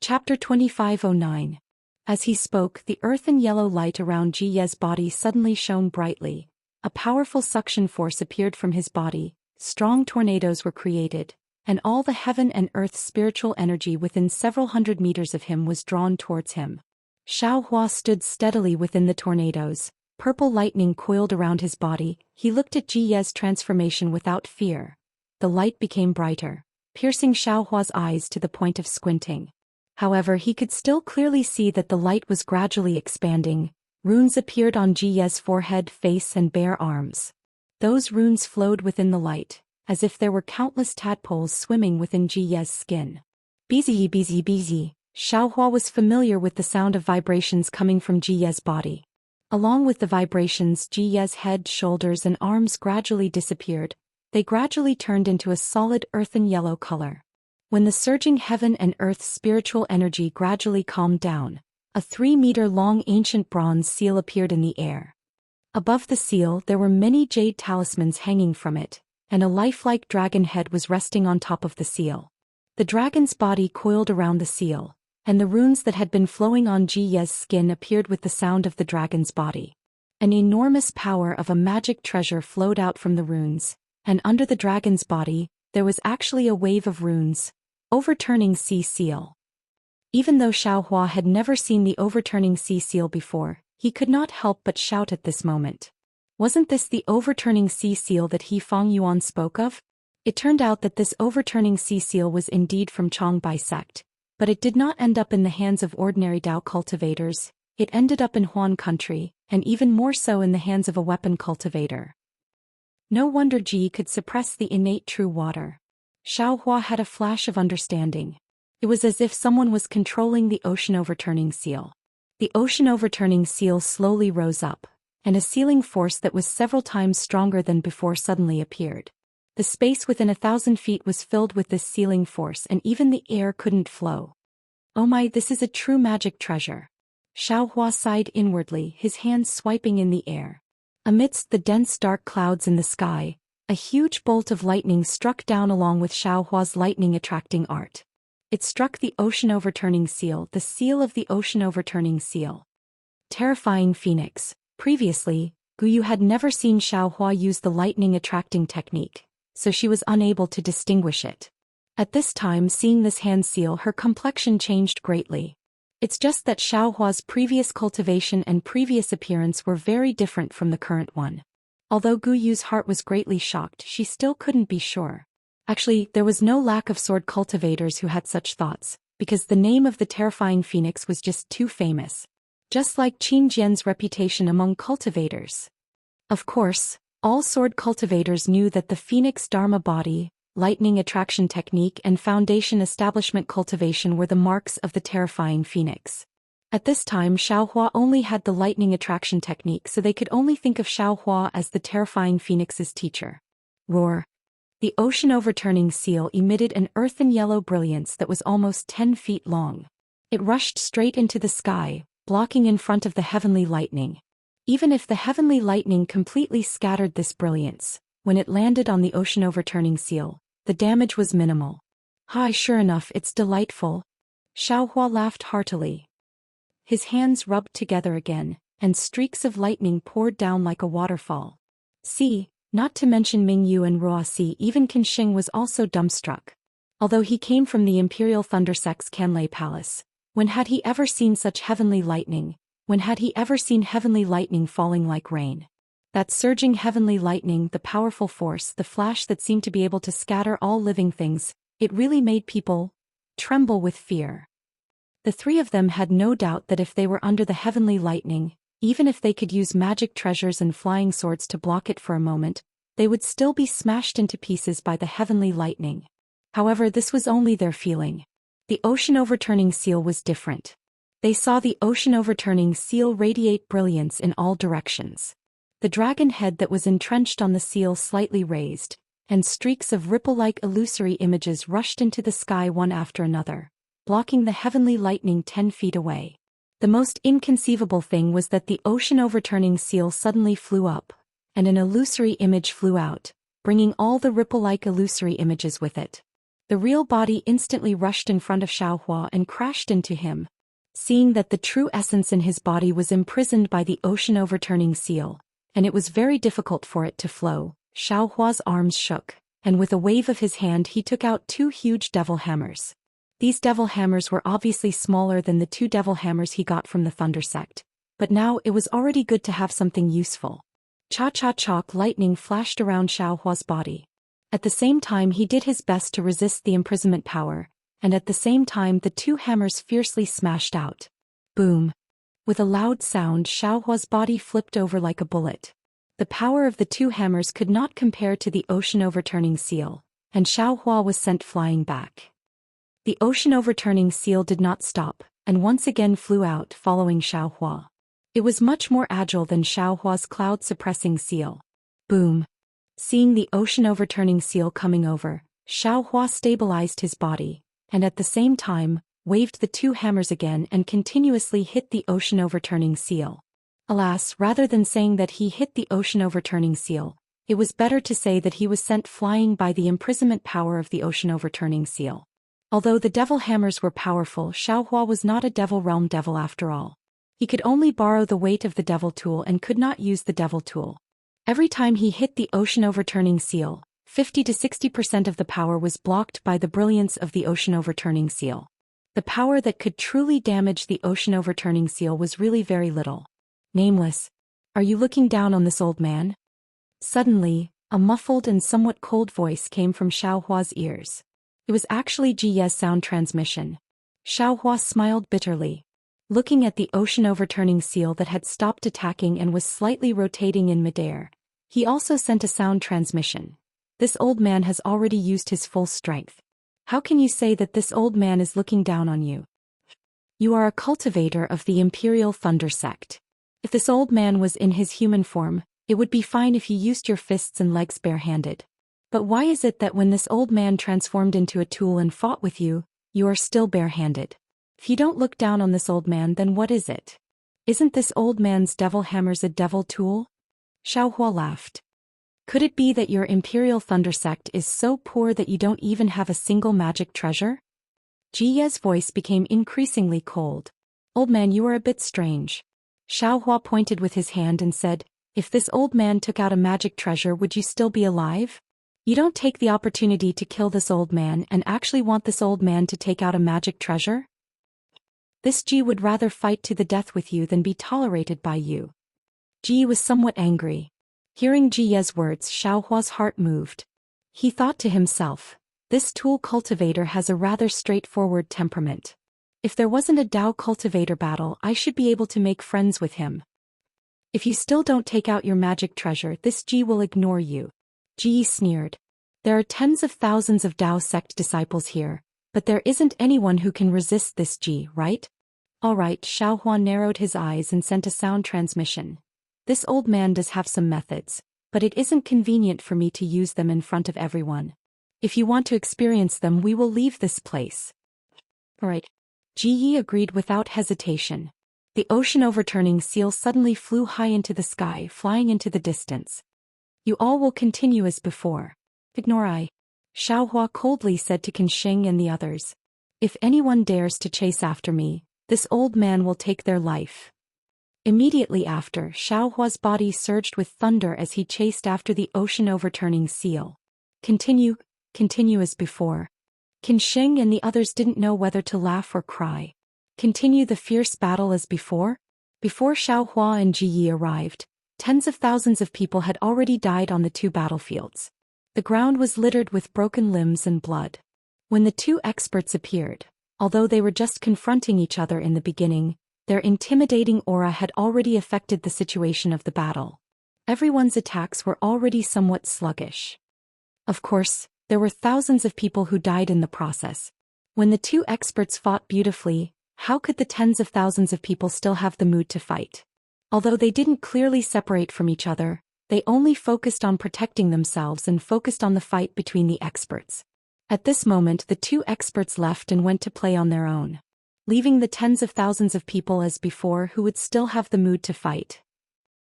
Chapter 2509. As he spoke, the earthen yellow light around Jiye's body suddenly shone brightly. A powerful suction force appeared from his body, strong tornadoes were created, and all the heaven and earth's spiritual energy within several hundred meters of him was drawn towards him. Xiaohua stood steadily within the tornadoes. Purple lightning coiled around his body. He looked at Jiye's transformation without fear. The light became brighter, piercing Xiaohua's eyes to the point of squinting. However, he could still clearly see that the light was gradually expanding. Runes appeared on Jiye's forehead, face and bare arms. Those runes flowed within the light, as if there were countless tadpoles swimming within Jiye's skin. Busy, busy, busy. Xiaohua was familiar with the sound of vibrations coming from Jiye's body. Along with the vibrations, Jiye's head, shoulders and arms gradually disappeared. They gradually turned into a solid earthen yellow color. When the surging heaven and earth's spiritual energy gradually calmed down, a 3-meter-long ancient bronze seal appeared in the air. Above the seal there were many jade talismans hanging from it, and a lifelike dragon head was resting on top of the seal. The dragon's body coiled around the seal, and the runes that had been flowing on Jiye's skin appeared with the sound of the dragon's body. An enormous power of a magic treasure flowed out from the runes, and under the dragon's body, there was actually a wave of runes, overturning sea seal. Even though Xiaohua had never seen the overturning sea seal before, he could not help but shout at this moment. Wasn't this the overturning sea seal that He Feng Yuan spoke of? It turned out that this overturning sea seal was indeed from Changbai sect, but it did not end up in the hands of ordinary Dao cultivators. It ended up in Huan country, and even more so in the hands of a weapon cultivator. No wonder Ji could suppress the innate true water. Xiaohua had a flash of understanding. It was as if someone was controlling the ocean overturning seal. The ocean overturning seal slowly rose up, and a sealing force that was several times stronger than before suddenly appeared. The space within 1,000 feet was filled with this sealing force, and even the air couldn't flow. Oh my, this is a true magic treasure. Xiaohua sighed inwardly, his hands swiping in the air. Amidst the dense dark clouds in the sky, a huge bolt of lightning struck down along with Xiaohua's lightning-attracting art. It struck the ocean overturning seal, the seal of the ocean overturning seal. Terrifying Phoenix. Previously, Guyu had never seen Xiaohua use the lightning-attracting technique, so she was unable to distinguish it. At this time, seeing this hand seal, her complexion changed greatly. It's just that Xiaohua's previous cultivation and previous appearance were very different from the current one. Although Guyu's heart was greatly shocked, she still couldn't be sure. Actually, there was no lack of sword cultivators who had such thoughts, because the name of the terrifying phoenix was just too famous. Just like Qin Jian's reputation among cultivators. Of course, all sword cultivators knew that the phoenix dharma body, lightning attraction technique and foundation establishment cultivation were the marks of the terrifying phoenix. At this time, Xiaohua only had the lightning attraction technique, so they could only think of Xiaohua as the terrifying phoenix's teacher. Roar. The ocean overturning seal emitted an earthen yellow brilliance that was almost 10 feet long. It rushed straight into the sky, blocking in front of the heavenly lightning. Even if the heavenly lightning completely scattered this brilliance, when it landed on the ocean overturning seal, the damage was minimal. Hi, sure enough, it's delightful. Xiaohua laughed heartily. His hands rubbed together again, and streaks of lightning poured down like a waterfall. See, not to mention Mingyu and Ruoxi, even Qinsheng was also dumbstruck. Although he came from the Imperial Thundersect's Canlei Palace, when had he ever seen such heavenly lightning? When had he ever seen heavenly lightning falling like rain? That surging heavenly lightning, the powerful force, the flash that seemed to be able to scatter all living things, it really made people tremble with fear. The three of them had no doubt that if they were under the heavenly lightning, even if they could use magic treasures and flying swords to block it for a moment, they would still be smashed into pieces by the heavenly lightning. However, this was only their feeling. The ocean overturning seal was different. They saw the ocean overturning seal radiate brilliance in all directions. The dragon head that was entrenched on the seal slightly raised, and streaks of ripple-like illusory images rushed into the sky one after another, blocking the heavenly lightning 10 feet away. The most inconceivable thing was that the ocean overturning seal suddenly flew up, and an illusory image flew out, bringing all the ripple-like illusory images with it. The real body instantly rushed in front of Xiaohua and crashed into him. Seeing that the true essence in his body was imprisoned by the ocean-overturning seal, and it was very difficult for it to flow, Xiaohua's arms shook, and with a wave of his hand he took out 2 huge devil hammers. These devil hammers were obviously smaller than the 2 devil hammers he got from the Thunder Sect, but now it was already good to have something useful. Cha-cha-chalk lightning flashed around Xiaohua's body. At the same time he did his best to resist the imprisonment power, and at the same time the 2 hammers fiercely smashed out. Boom! With a loud sound, Xiaohua's body flipped over like a bullet. The power of the 2 hammers could not compare to the ocean-overturning seal, and Xiaohua was sent flying back. The ocean-overturning seal did not stop, and once again flew out following Xiaohua. It was much more agile than Xiaohua's cloud-suppressing seal. Boom! Seeing the ocean-overturning seal coming over, Xiaohua stabilized his body, and at the same time, waved the 2 hammers again and continuously hit the ocean-overturning seal. Alas, rather than saying that he hit the ocean-overturning seal, it was better to say that he was sent flying by the imprisonment power of the ocean-overturning seal. Although the devil hammers were powerful, Xiaohua was not a devil realm devil after all. He could only borrow the weight of the devil tool and could not use the devil tool. Every time he hit the ocean-overturning seal, 50 to 60% of the power was blocked by the brilliance of the ocean-overturning seal. The power that could truly damage the ocean-overturning seal was really very little. Nameless, are you looking down on this old man? Suddenly, a muffled and somewhat cold voice came from Xiaohua's ears. It was actually Jiye's sound transmission. Xiaohua smiled bitterly. Looking at the ocean-overturning seal that had stopped attacking and was slightly rotating in midair, he also sent a sound transmission. This old man has already used his full strength. How can you say that this old man is looking down on you? You are a cultivator of the Imperial Thunder Sect. If this old man was in his human form, it would be fine if you used your fists and legs barehanded. But why is it that when this old man transformed into a tool and fought with you, you are still barehanded? If you don't look down on this old man, then what is it? Isn't this old man's devil hammers a devil tool? Xiaohua laughed. Could it be that your Imperial Thunder Sect is so poor that you don't even have a single magic treasure? Jiye's voice became increasingly cold. Old man, you are a bit strange. Xiaohua pointed with his hand and said, if this old man took out a magic treasure, would you still be alive? You don't take the opportunity to kill this old man and actually want this old man to take out a magic treasure? This Ji would rather fight to the death with you than be tolerated by you. Ji was somewhat angry. Hearing Jiye's words, Xiaohua's heart moved. He thought to himself, this tool cultivator has a rather straightforward temperament. If there wasn't a Dao cultivator battle, I should be able to make friends with him. If you still don't take out your magic treasure, this Ji will ignore you. Ji sneered. There are tens of thousands of Dao sect disciples here, but there isn't anyone who can resist this Ji, right? Alright, Xiaohua narrowed his eyes and sent a sound transmission. This old man does have some methods, but it isn't convenient for me to use them in front of everyone. If you want to experience them, we will leave this place. Alright. Ji agreed without hesitation. The ocean-overturning seal suddenly flew high into the sky, flying into the distance. You all will continue as before. Ignore I. Xiaohua coldly said to Qinsheng and the others. If anyone dares to chase after me, this old man will take their life. Immediately after, Xiaohua's body surged with thunder as he chased after the ocean-overturning seal. Continue as before. Qinsheng and the others didn't know whether to laugh or cry. Continue the fierce battle as before? Before Xiaohua and Jiyi arrived, tens of thousands of people had already died on the 2 battlefields. The ground was littered with broken limbs and blood. When the 2 experts appeared, although they were just confronting each other in the beginning, their intimidating aura had already affected the situation of the battle. Everyone's attacks were already somewhat sluggish. Of course, there were thousands of people who died in the process. When the 2 experts fought beautifully, how could the tens of thousands of people still have the mood to fight? Although they didn't clearly separate from each other, they only focused on protecting themselves and focused on the fight between the experts. At this moment, the 2 experts left and went to play on their own, leaving the tens of thousands of people as before who would still have the mood to fight.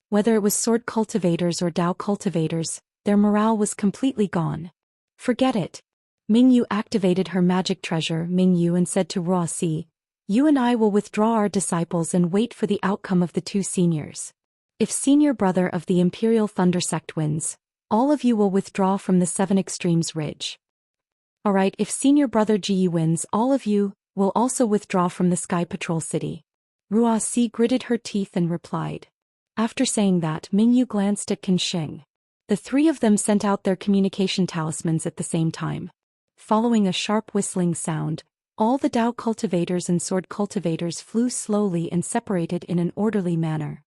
Whether it was sword cultivators or Dao cultivators, their morale was completely gone. Forget it. Mingyu activated her magic treasure Mingyu and said to Ruoxi, "You and I will withdraw our disciples and wait for the outcome of the two seniors. If senior brother of the Imperial Thunder Sect wins, all of you will withdraw from the Seven Extremes Ridge. Alright, if senior brother Ji wins, all of you will also withdraw from the Sky Patrol City." Ruoxi gritted her teeth and replied. After saying that, Mingyu glanced at Qinsheng. The three of them sent out their communication talismans at the same time. Following a sharp whistling sound, all the Dao cultivators and sword cultivators flew slowly and separated in an orderly manner.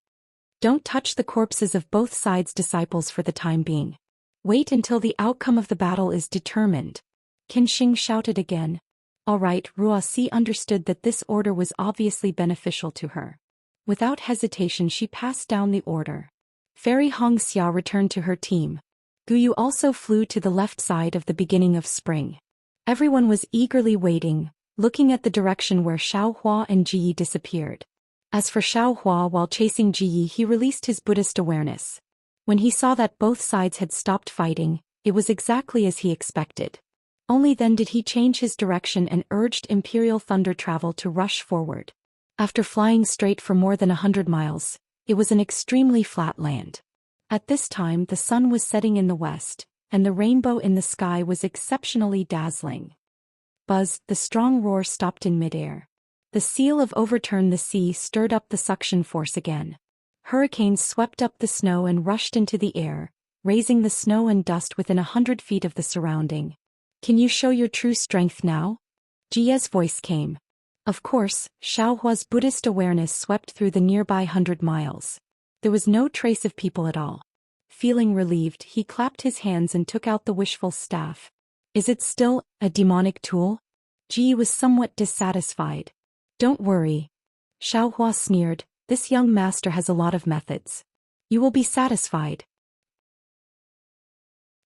Don't touch the corpses of both sides' disciples for the time being. Wait until the outcome of the battle is determined. Qinsheng shouted again. Alright, Ruoxi understood that this order was obviously beneficial to her. Without hesitation she passed down the order. Fairy Hongxia returned to her team. Guyu also flew to the left side of the beginning of spring. Everyone was eagerly waiting, looking at the direction where Xiaohua and Ji disappeared. As for Xiaohua, while chasing Ji, he released his Buddhist awareness. When he saw that both sides had stopped fighting, it was exactly as he expected. Only then did he change his direction and urged Imperial Thunder Travel to rush forward. After flying straight for more than 100 miles, it was an extremely flat land. At this time the sun was setting in the west, and the rainbow in the sky was exceptionally dazzling. Buzz, the strong roar stopped in midair. The seal of Overturn the Sea stirred up the suction force again. Hurricanes swept up the snow and rushed into the air, raising the snow and dust within 100 feet of the surrounding. Can you show your true strength now? Jie's voice came. Of course, Xiaohua's Buddhist awareness swept through the nearby 100 miles. There was no trace of people at all. Feeling relieved, he clapped his hands and took out the wishful staff. Is it still a demonic tool? Ji was somewhat dissatisfied. Don't worry. Xiaohua sneered, this young master has a lot of methods. You will be satisfied.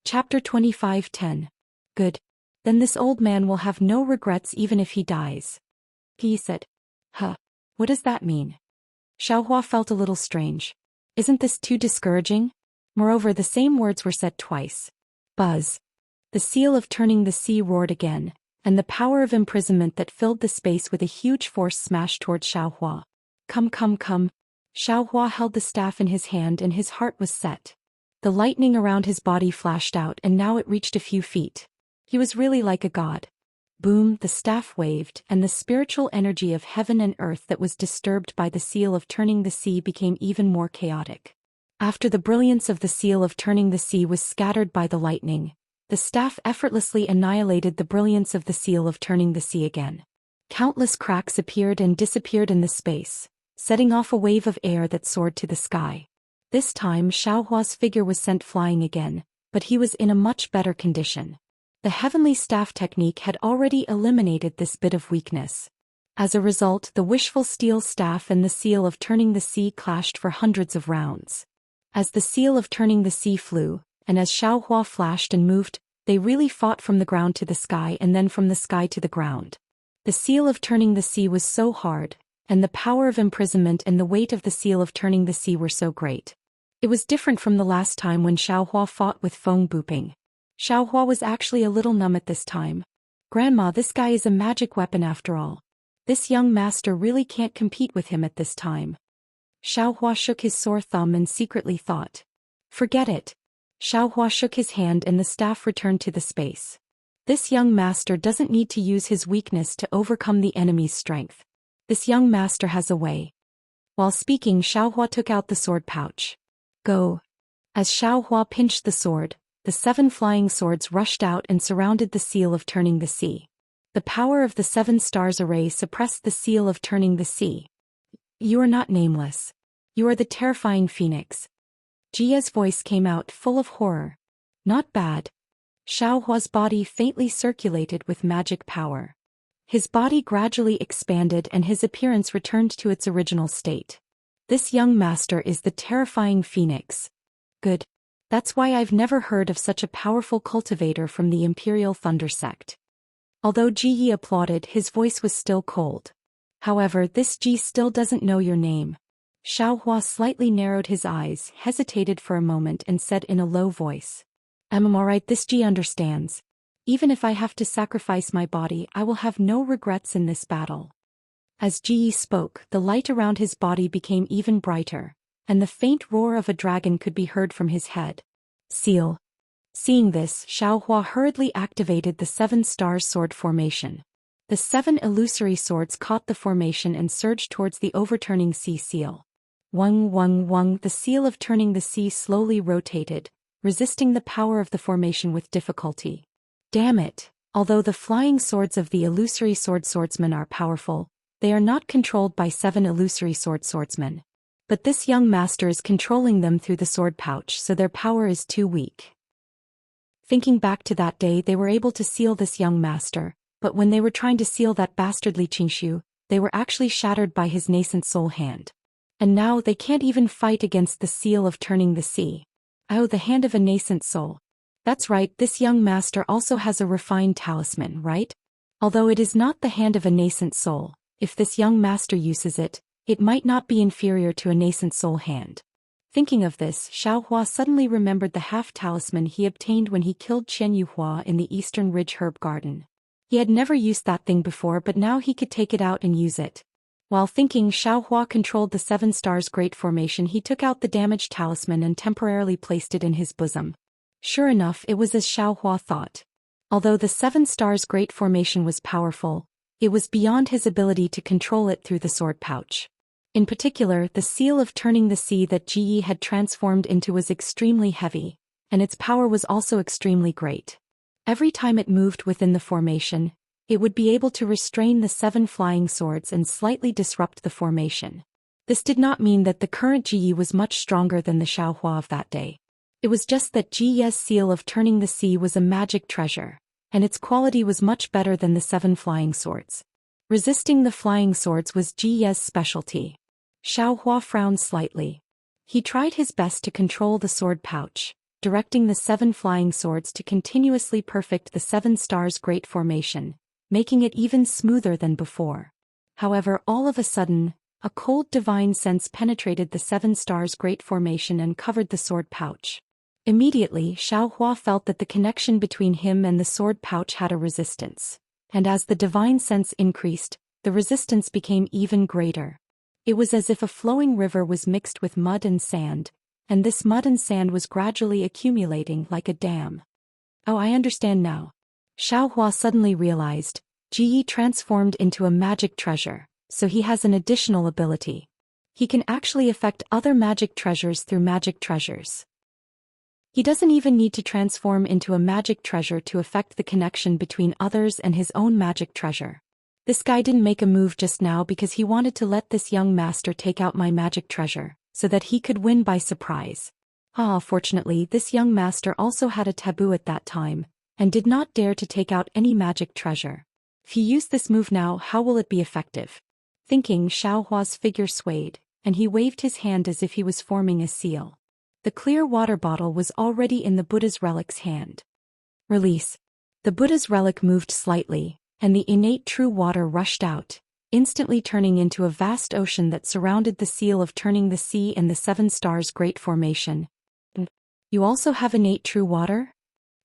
Chapter 25:10. Good. Then this old man will have no regrets even if he dies. He said. Huh. What does that mean? Xiaohua felt a little strange. Isn't this too discouraging? Moreover, the same words were said twice. Buzz. The seal of Turning the Sea roared again, and the power of imprisonment that filled the space with a huge force smashed towards Xiaohua. Come, come, come. Xiaohua held the staff in his hand and his heart was set. The lightning around his body flashed out and now it reached a few feet. He was really like a god. Boom, the staff waved, and the spiritual energy of heaven and earth that was disturbed by the seal of Turning the Sea became even more chaotic. After the brilliance of the seal of Turning the Sea was scattered by the lightning, the staff effortlessly annihilated the brilliance of the seal of Turning the Sea again. Countless cracks appeared and disappeared in the space, setting off a wave of air that soared to the sky. This time Xiaohua's figure was sent flying again, but he was in a much better condition. The heavenly staff technique had already eliminated this bit of weakness. As a result, the wishful steel staff and the seal of Turning the Sea clashed for hundreds of rounds. As the seal of Turning the Sea flew, and as Xiaohua flashed and moved, they really fought from the ground to the sky and then from the sky to the ground. The seal of Turning the Sea was so hard, and the power of imprisonment and the weight of the seal of Turning the Sea were so great. It was different from the last time when Xiaohua fought with Feng Buping. Xiaohua was actually a little numb at this time. Grandma, this guy is a magic weapon after all. This young master really can't compete with him at this time. Xiaohua shook his sore thumb and secretly thought. Forget it. Xiaohua shook his hand and the staff returned to the space. This young master doesn't need to use his weakness to overcome the enemy's strength. This young master has a way. While speaking, Xiaohua took out the sword pouch. Go. As Xiaohua pinched the sword, the 7 flying swords rushed out and surrounded the seal of Turning the Sea. The power of the 7 stars array suppressed the seal of Turning the Sea. You are not nameless. You are the terrifying phoenix. Jia's voice came out full of horror. Not bad. Xiaohua's body faintly circulated with magic power. His body gradually expanded and his appearance returned to its original state. This young master is the terrifying phoenix. Good. That's why I've never heard of such a powerful cultivator from the Imperial Thunder Sect. Although Ji Yi applauded, his voice was still cold. However, this Ji still doesn't know your name. Xiaohua slightly narrowed his eyes, hesitated for a moment and said in a low voice. Alright, this Ji understands. Even if I have to sacrifice my body, I will have no regrets in this battle. As Ji spoke, the light around his body became even brighter, and the faint roar of a dragon could be heard from his head. Seal. Seeing this, Xiaohua hurriedly activated the 7 stars sword formation. The 7 illusory swords caught the formation and surged towards the overturning sea seal. Wung wung wung, the seal of turning the sea slowly rotated, resisting the power of the formation with difficulty. Damn it! Although the flying swords of the illusory swordsmen are powerful, they are not controlled by 7 illusory swordsmen. But this young master is controlling them through the sword pouch, so their power is too weak. Thinking back to that day, they were able to seal this young master, but when they were trying to seal that bastardly Qingshu, they were actually shattered by his nascent soul hand. And now they can't even fight against the seal of turning the sea. Oh, the hand of a nascent soul. That's right, this young master also has a refined talisman, right? Although it is not the hand of a nascent soul, if this young master uses it, it might not be inferior to a nascent soul hand. Thinking of this, Xiaohua suddenly remembered the half-talisman he obtained when he killed Chen Yuhua in the Eastern Ridge Herb Garden. He had never used that thing before, but now he could take it out and use it. While thinking, Xiaohua controlled the 7 stars great formation. He took out the damaged talisman and temporarily placed it in his bosom. Sure enough, it was as Xiaohua thought. Although the 7 stars great formation was powerful, it was beyond his ability to control it through the sword pouch. In particular, the seal of turning the sea that Ji had transformed into was extremely heavy, and its power was also extremely great. Every time it moved within the formation, it would be able to restrain the 7 flying swords and slightly disrupt the formation. This did not mean that the current Ji was much stronger than the Xiaohua of that day. It was just that Ji's seal of turning the sea was a magic treasure, and its quality was much better than the 7 flying swords. Resisting the flying swords was Ji's specialty. Xiaohua frowned slightly. He tried his best to control the sword pouch, directing the 7 flying swords to continuously perfect the 7 stars great formation, making it even smoother than before. However, all of a sudden, a cold divine sense penetrated the 7 stars great formation and covered the sword pouch. Immediately, Xiaohua felt that the connection between him and the sword pouch had a resistance, and as the divine sense increased, the resistance became even greater. It was as if a flowing river was mixed with mud and sand, and this mud and sand was gradually accumulating like a dam. Oh, I understand now. Xiaohua suddenly realized, Ji transformed into a magic treasure, so he has an additional ability. He can actually affect other magic treasures through magic treasures. He doesn't even need to transform into a magic treasure to affect the connection between others and his own magic treasure. This guy didn't make a move just now because he wanted to let this young master take out my magic treasure, so that he could win by surprise. Fortunately, this young master also had a taboo at that time, and did not dare to take out any magic treasure. If he used this move now, how will it be effective? Thinking, Xiaohua's figure swayed, and he waved his hand as if he was forming a seal. The clear water bottle was already in the Buddha's relic's hand. Release. The Buddha's relic moved slightly, and the innate true water rushed out, instantly turning into a vast ocean that surrounded the seal of turning the sea and the 7 stars great formation. You also have innate true water?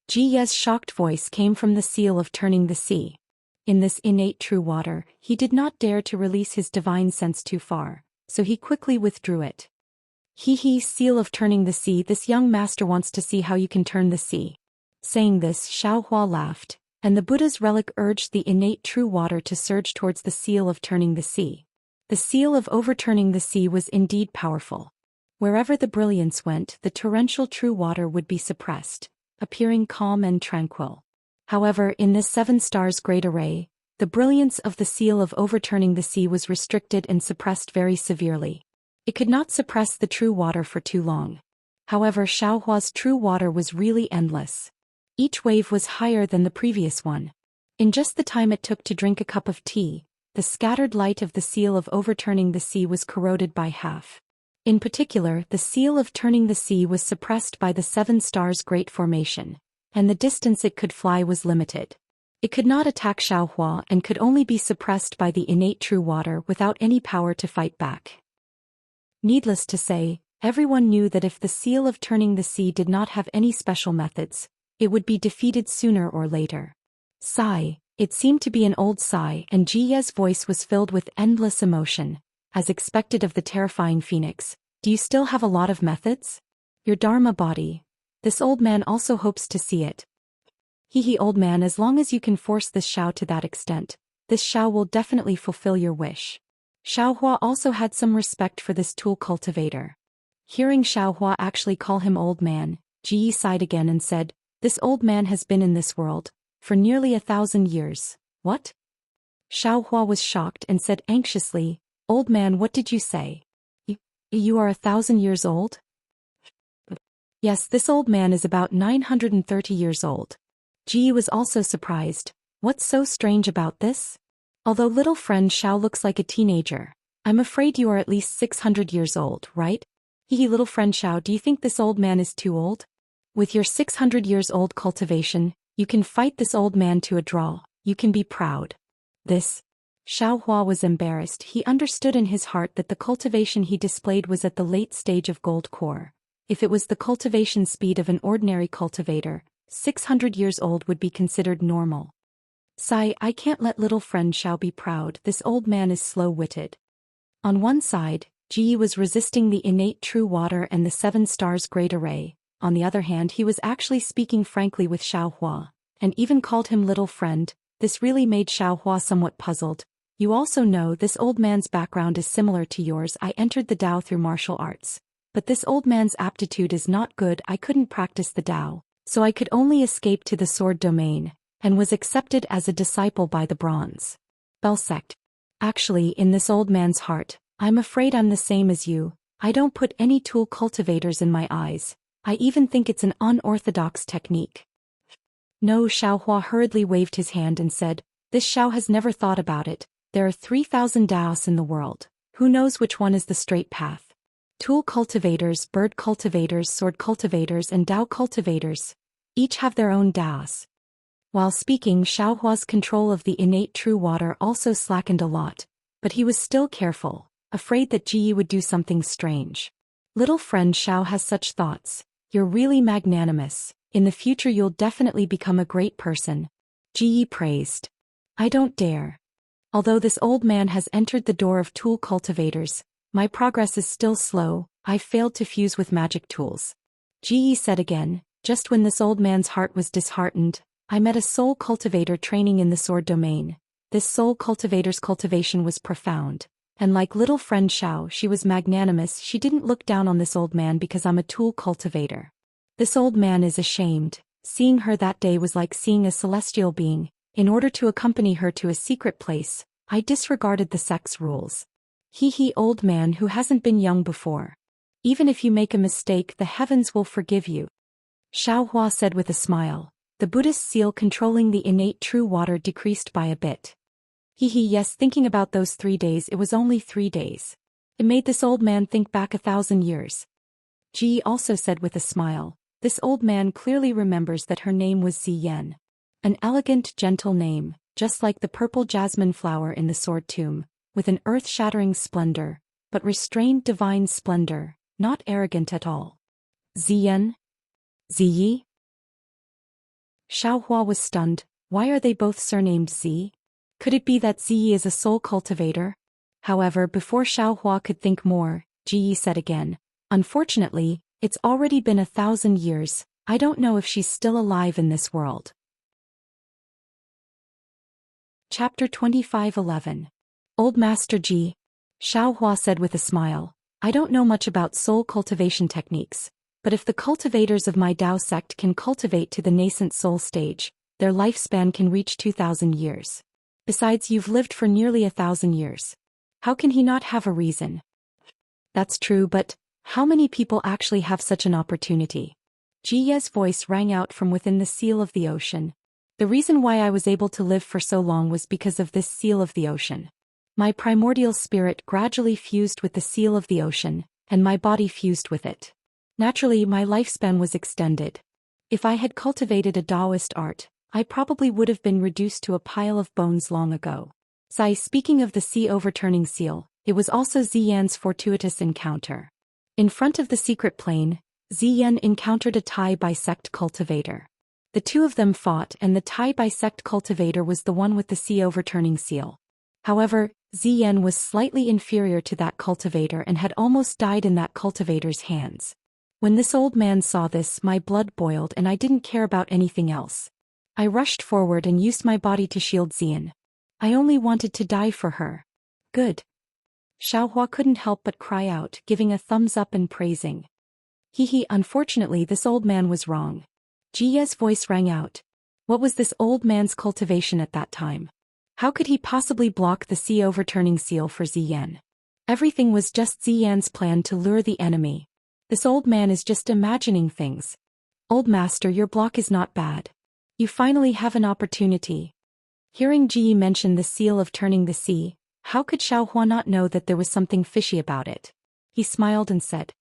Ji's shocked voice came from the seal of turning the sea. In this innate true water, he did not dare to release his divine sense too far, so he quickly withdrew it. Seal of turning the sea, this young master wants to see how you can turn the sea. Saying this, Xiaohua laughed, and the Buddha's relic urged the innate true water to surge towards the seal of turning the sea. The seal of overturning the sea was indeed powerful. Wherever the brilliance went, the torrential true water would be suppressed, appearing calm and tranquil. However, in this 7 stars great array, the brilliance of the seal of overturning the sea was restricted and suppressed very severely. It could not suppress the true water for too long. However, Xiaohua's true water was really endless. Each wave was higher than the previous one. In just the time it took to drink a cup of tea, the scattered light of the seal of overturning the sea was corroded by half. In particular, the seal of turning the sea was suppressed by the 7 stars great formation, and the distance it could fly was limited. It could not attack Xiaohua and could only be suppressed by the innate true water without any power to fight back. Needless to say, everyone knew that if the seal of turning the sea did not have any special methods, It would be defeated sooner or later. Sigh. It seemed to be an old sigh, and Jiye's voice was filled with endless emotion. As expected of the terrifying phoenix, do you still have a lot of methods? Your Dharma body. This old man also hopes to see it. Hehe, old man, as long as you can force this Xiao to that extent, this Xiao will definitely fulfill your wish. Xiaohua also had some respect for this tool cultivator. Hearing Xiaohua actually call him old man, Ji sighed again and said, this old man has been in this world for nearly 1,000 years. What? Xiaohua was shocked and said anxiously, old man, what did you say? You are 1,000 years old? Yes, this old man is about 930 years old. Ji was also surprised. What's so strange about this? Although little friend Xiao looks like a teenager, I'm afraid you are at least 600 years old, right? Hehe, little friend Xiao, do you think this old man is too old? With your 600 years old cultivation, you can fight this old man to a draw. You can be proud. This. Xiaohua was embarrassed. He understood in his heart that the cultivation he displayed was at the late stage of gold core. If it was the cultivation speed of an ordinary cultivator, 600 years old would be considered normal. Sigh, I can't let little friend Xiao be proud. This old man is slow-witted. On one side, Ji was resisting the innate true water and the 7 stars great array. On the other hand, he was actually speaking frankly with Xiaohua, and even called him little friend. This really made Xiaohua somewhat puzzled. You also know this old man's background is similar to yours. I entered the Tao through martial arts. But this old man's aptitude is not good. I couldn't practice the Tao, so I could only escape to the sword domain, and was accepted as a disciple by the Bronze Bell sect. Actually, in this old man's heart, I'm afraid I'm the same as you. I don't put any tool cultivators in my eyes. I even think it's an unorthodox technique. No, Xiaohua hurriedly waved his hand and said, this Xiao has never thought about it. There are 3,000 Daos in the world. Who knows which one is the straight path? Tool cultivators, bird cultivators, sword cultivators, and Tao cultivators. Each have their own Daos. While speaking, Xiaohua's control of the innate true water also slackened a lot, but he was still careful, afraid that Ji would do something strange. Little friend Xiao has such thoughts. You're really magnanimous. In the future you'll definitely become a great person. Ji praised. I don't dare. Although this old man has entered the door of tool cultivators, my progress is still slow. I failed to fuse with magic tools. Ji said again, just when this old man's heart was disheartened, I met a soul cultivator training in the sword domain. This soul cultivator's cultivation was profound. And like little friend Xiao, she was magnanimous. She didn't look down on this old man because I'm a tool cultivator. This old man is ashamed. Seeing her that day was like seeing a celestial being. In order to accompany her to a secret place, I disregarded the sex rules. Hehe, old man who hasn't been young before. Even if you make a mistake, the heavens will forgive you. Xiaohua said with a smile. The Buddhist seal controlling the innate true water decreased by a bit. Hehe, yes, thinking about those 3 days, it was only 3 days. It made this old man think back 1,000 years. Ji also said with a smile, this old man clearly remembers that her name was Ziyan. An elegant, gentle name, just like the purple jasmine flower in the sword tomb, with an earth-shattering splendor, but restrained divine splendor, not arrogant at all. Ziyan? Ziyi? Xiaohua was stunned. Why are they both surnamed Zi? Could it be that Ziyi is a soul cultivator? However, before Xiaohua could think more, Ji said again, unfortunately, it's already been 1,000 years. I don't know if she's still alive in this world. Chapter 25:11. Old Master Ji. Xiaohua said with a smile, I don't know much about soul cultivation techniques, but if the cultivators of my Tao sect can cultivate to the nascent soul stage, their lifespan can reach 2,000 years. Besides, you've lived for nearly 1,000 years. How can he not have a reason? That's true, but how many people actually have such an opportunity? Jiye's voice rang out from within the seal of the ocean. The reason why I was able to live for so long was because of this seal of the ocean. My primordial spirit gradually fused with the seal of the ocean, and my body fused with it. Naturally, my lifespan was extended. If I had cultivated a Taoist art, I probably would have been reduced to a pile of bones long ago. Speaking of the sea overturning seal, it was also Ziyan's fortuitous encounter. In front of the secret plane, Ziyan encountered a Tai bisect cultivator. The two of them fought, and the Tai bisect cultivator was the one with the sea overturning seal. However, Ziyan was slightly inferior to that cultivator and had almost died in that cultivator's hands. When this old man saw this, my blood boiled and I didn't care about anything else. I rushed forward and used my body to shield Ziyan. I only wanted to die for her. Good. Xiaohua couldn't help but cry out, giving a thumbs up and praising. Unfortunately this old man was wrong. Jiye's voice rang out. What was this old man's cultivation at that time? How could he possibly block the sea overturning seal for Ziyan? Everything was just Ziyan's plan to lure the enemy. This old man is just imagining things. Old master, your block is not bad. You finally have an opportunity. Hearing Ji mention the seal of turning the sea, how could Xiaohua not know that there was something fishy about it? He smiled and said.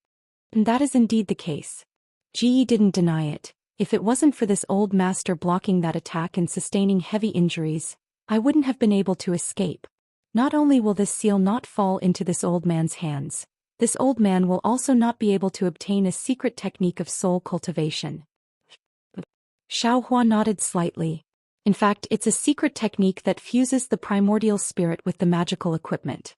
And that is indeed the case. Ji didn't deny it. If it wasn't for this old master blocking that attack and sustaining heavy injuries, I wouldn't have been able to escape. Not only will this seal not fall into this old man's hands, this old man will also not be able to obtain a secret technique of soul cultivation. Xiaohua nodded slightly. In fact, it's a secret technique that fuses the primordial spirit with the magical equipment.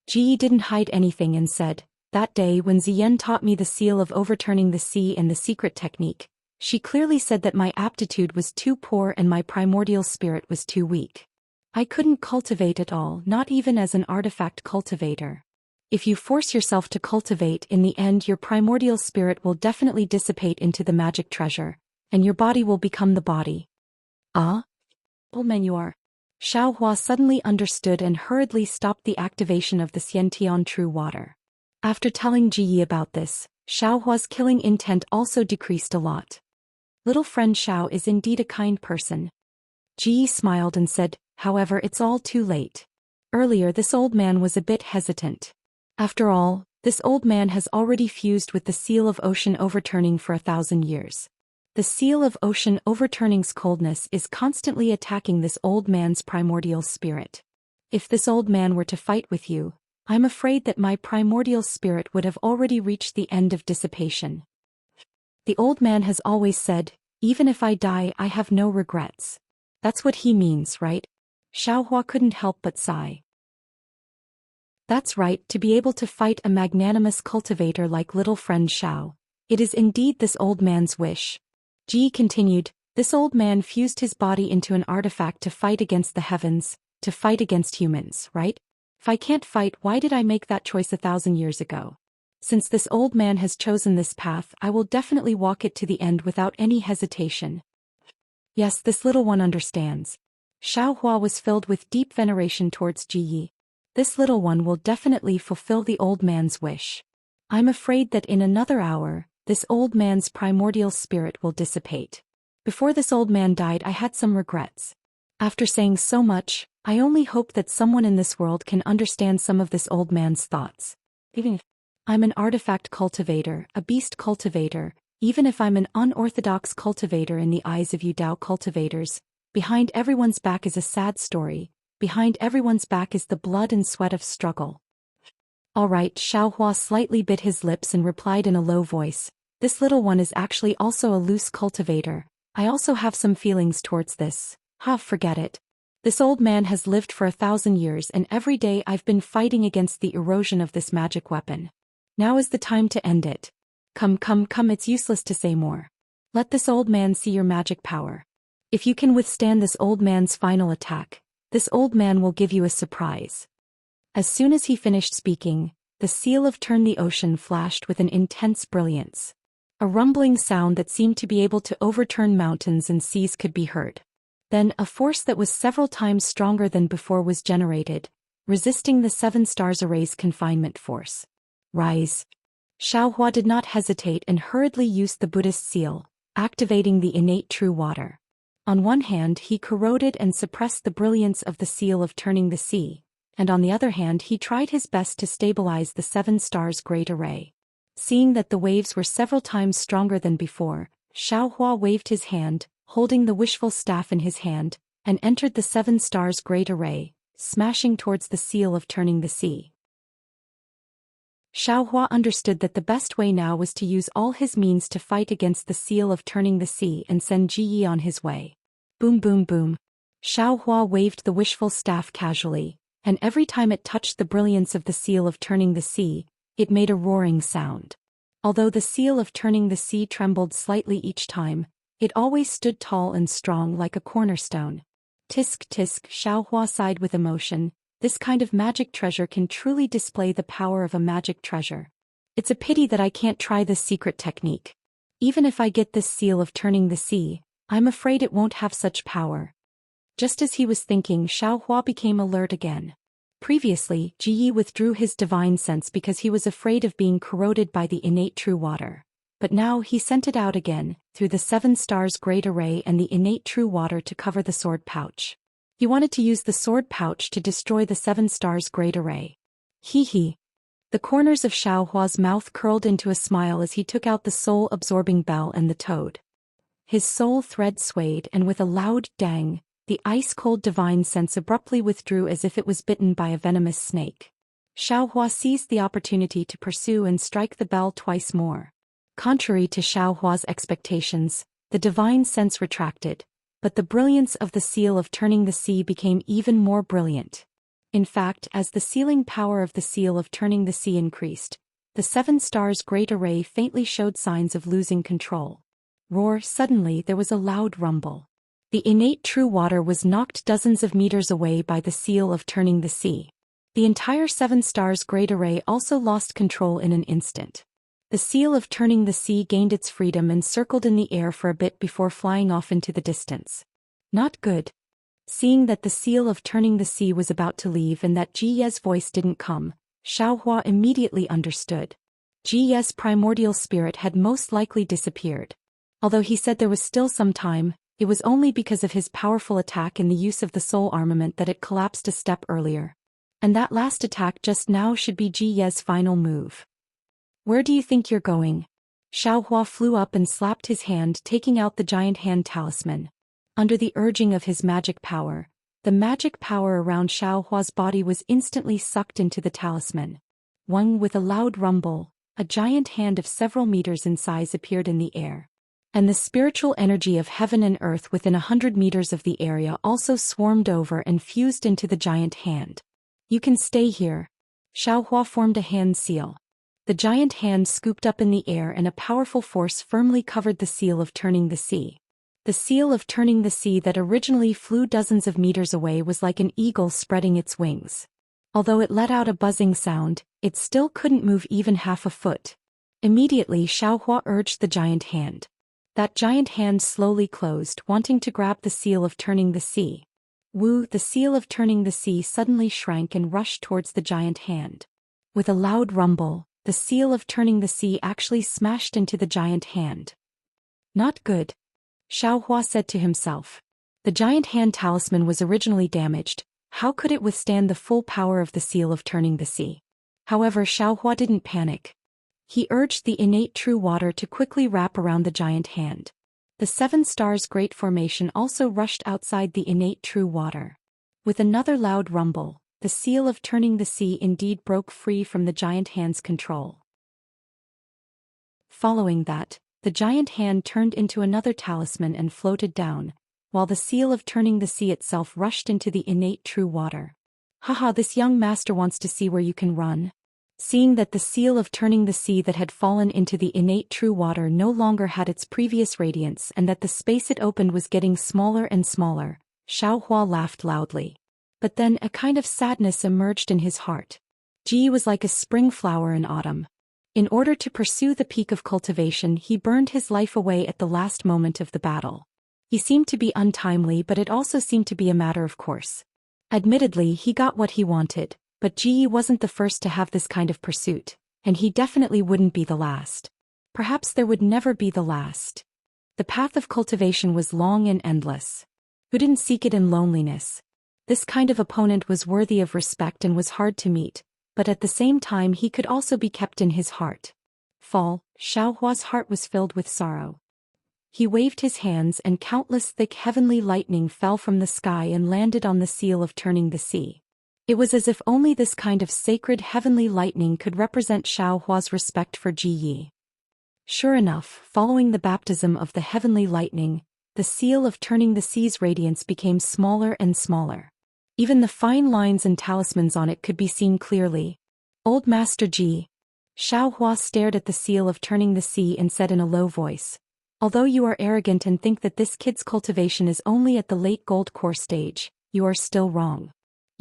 Ji didn't hide anything and said, that day when Ziyan taught me the seal of overturning the sea and the secret technique, she clearly said that my aptitude was too poor and my primordial spirit was too weak. I couldn't cultivate at all, not even as an artifact cultivator. If you force yourself to cultivate, in the end your primordial spirit will definitely dissipate into the magic treasure, and your body will become the body. Ah? Old man you are. Xiaohua suddenly understood and hurriedly stopped the activation of the Xiantian true water. After telling Ji about this, Xiaohua's killing intent also decreased a lot. Little friend Xiao is indeed a kind person. Ji smiled and said, however, it's all too late. Earlier this old man was a bit hesitant. After all, this old man has already fused with the seal of ocean overturning for 1,000 years. The seal of ocean overturning's coldness is constantly attacking this old man's primordial spirit. If this old man were to fight with you, I'm afraid that my primordial spirit would have already reached the end of dissipation. The old man has always said, even if I die I have no regrets. That's what he means, right? Xiaohua couldn't help but sigh. That's right, to be able to fight a magnanimous cultivator like little friend Xiao. It is indeed this old man's wish. Ji continued, this old man fused his body into an artifact to fight against the heavens, to fight against humans, right? If I can't fight, why did I make that choice 1,000 years ago? Since this old man has chosen this path, I will definitely walk it to the end without any hesitation. Yes, this little one understands. Xiaohua was filled with deep veneration towards Ji. This little one will definitely fulfill the old man's wish. I'm afraid that in another hour, this old man's primordial spirit will dissipate. Before this old man died I had some regrets. After saying so much, I only hope that someone in this world can understand some of this old man's thoughts. Even if I'm an artifact cultivator, a beast cultivator, even if I'm an unorthodox cultivator in the eyes of you Dao cultivators, behind everyone's back is a sad story, behind everyone's back is the blood and sweat of struggle. Alright, Xiaohua slightly bit his lips and replied in a low voice, this little one is actually also a loose cultivator, I also have some feelings towards this. Forget it. This old man has lived for 1,000 years and every day I've been fighting against the erosion of this magic weapon. Now is the time to end it. Come, it's useless to say more. Let this old man see your magic power. If you can withstand this old man's final attack, this old man will give you a surprise. As soon as he finished speaking, the seal of Turn the Ocean flashed with an intense brilliance. A rumbling sound that seemed to be able to overturn mountains and seas could be heard. Then a force that was several times stronger than before was generated, resisting the 7 stars array's confinement force. Rise. Xiaohua did not hesitate and hurriedly used the Buddhist seal, activating the innate true water. On one hand he corroded and suppressed the brilliance of the seal of Turning the Sea, and on the other hand he tried his best to stabilize the 7 stars great array. Seeing that the waves were several times stronger than before, Xiaohua waved his hand, holding the wishful staff in his hand, and entered the 7 stars great array, smashing towards the seal of Turning the Sea. Xiaohua understood that the best way now was to use all his means to fight against the seal of turning the sea and send Ji Yi on his way. Boom boom boom. Xiaohua waved the wishful staff casually, and every time it touched the brilliance of the seal of turning the sea, it made a roaring sound. Although the seal of turning the sea trembled slightly each time, it always stood tall and strong like a cornerstone. Tisk tisk, Xiaohua sighed with emotion. This kind of magic treasure can truly display the power of a magic treasure. It's a pity that I can't try this secret technique. Even if I get this seal of turning the sea, I'm afraid it won't have such power. Just as he was thinking, Xiaohua became alert again. Previously, Ji Yi withdrew his divine sense because he was afraid of being corroded by the innate true water. But now he sent it out again, through the 7 stars great array and the innate true water to cover the sword pouch. He wanted to use the sword pouch to destroy the 7 stars great array. Hee hee. The corners of Xiaohua's mouth curled into a smile as he took out the soul-absorbing bell and the toad. His soul thread swayed, and with a loud dang, the ice-cold divine sense abruptly withdrew as if it was bitten by a venomous snake. Xiaohua seized the opportunity to pursue and strike the bell twice more. Contrary to Xiaohua's expectations, the divine sense retracted, but the brilliance of the seal of turning the sea became even more brilliant. In fact, as the sealing power of the seal of turning the sea increased, the 7 stars great array faintly showed signs of losing control. Roar! Suddenly there was a loud rumble. The innate true water was knocked dozens of meters away by the seal of turning the sea. The entire 7 stars great array also lost control in an instant. The seal of turning the sea gained its freedom and circled in the air for a bit before flying off into the distance. Not good. Seeing that the seal of turning the sea was about to leave and that Ji Ye's voice didn't come, Xiaohua immediately understood. Ji Ye's primordial spirit had most likely disappeared. Although he said there was still some time, it was only because of his powerful attack and the use of the soul armament that it collapsed a step earlier. And that last attack just now should be Ji Ye's final move. Where do you think you're going? Xiaohua flew up and slapped his hand, taking out the giant hand talisman. Under the urging of his magic power, the magic power around Xiaohua's body was instantly sucked into the talisman. With a loud rumble, a giant hand of several meters in size appeared in the air. And the spiritual energy of heaven and earth within 100 meters of the area also swarmed over and fused into the giant hand. You can stay here. Xiaohua formed a hand seal. The giant hand scooped up in the air and a powerful force firmly covered the seal of turning the sea. The seal of turning the sea that originally flew dozens of meters away was like an eagle spreading its wings. Although it let out a buzzing sound, it still couldn't move even half a foot. Immediately Xiaohua urged the giant hand. That giant hand slowly closed, wanting to grab the seal of turning the sea. The seal of turning the sea suddenly shrank and rushed towards the giant hand. With a loud rumble, the seal of turning the sea actually smashed into the giant hand. Not good. Xiaohua said to himself. The giant hand talisman was originally damaged. How could it withstand the full power of the seal of turning the sea? However, Xiaohua didn't panic. He urged the innate true water to quickly wrap around the giant hand. The 7 stars great formation also rushed outside the innate true water. With another loud rumble, the seal of turning the sea indeed broke free from the giant hand's control. Following that, the giant hand turned into another talisman and floated down, while the seal of turning the sea itself rushed into the innate true water. Haha, this young master wants to see where you can run. Seeing that the seal of turning the sea that had fallen into the innate true water no longer had its previous radiance and that the space it opened was getting smaller and smaller, Xiaohua laughed loudly. But then a kind of sadness emerged in his heart. Ji was like a spring flower in autumn. In order to pursue the peak of cultivation, he burned his life away at the last moment of the battle. He seemed to be untimely, but it also seemed to be a matter of course. Admittedly, he got what he wanted. But Ji wasn't the first to have this kind of pursuit, and he definitely wouldn't be the last. Perhaps there would never be the last. The path of cultivation was long and endless. Who didn't seek it in loneliness? This kind of opponent was worthy of respect and was hard to meet, but at the same time he could also be kept in his heart. Xiaohua's heart was filled with sorrow. He waved his hands and countless thick heavenly lightning fell from the sky and landed on the seal of turning the sea. It was as if only this kind of sacred heavenly lightning could represent Xiao Hua's respect for Ji Yi. Sure enough, following the baptism of the heavenly lightning, the seal of turning the sea's radiance became smaller and smaller. Even the fine lines and talismans on it could be seen clearly. Old Master Ji. Xiao Hua stared at the seal of turning the sea and said in a low voice, "Although you are arrogant and think that this kid's cultivation is only at the late gold core stage, you are still wrong.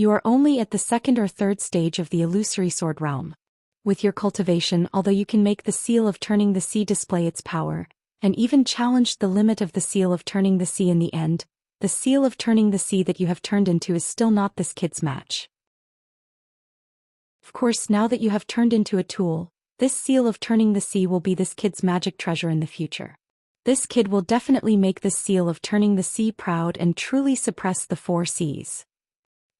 You are only at the second or third stage of the illusory sword realm. With your cultivation, although you can make the seal of turning the sea display its power, and even challenge the limit of the seal of turning the sea in the end, the seal of turning the sea that you have turned into is still not this kid's match. Of course, now that you have turned into a tool, this seal of turning the sea will be this kid's magic treasure in the future. This kid will definitely make this seal of turning the sea proud and truly suppress the 4 seas."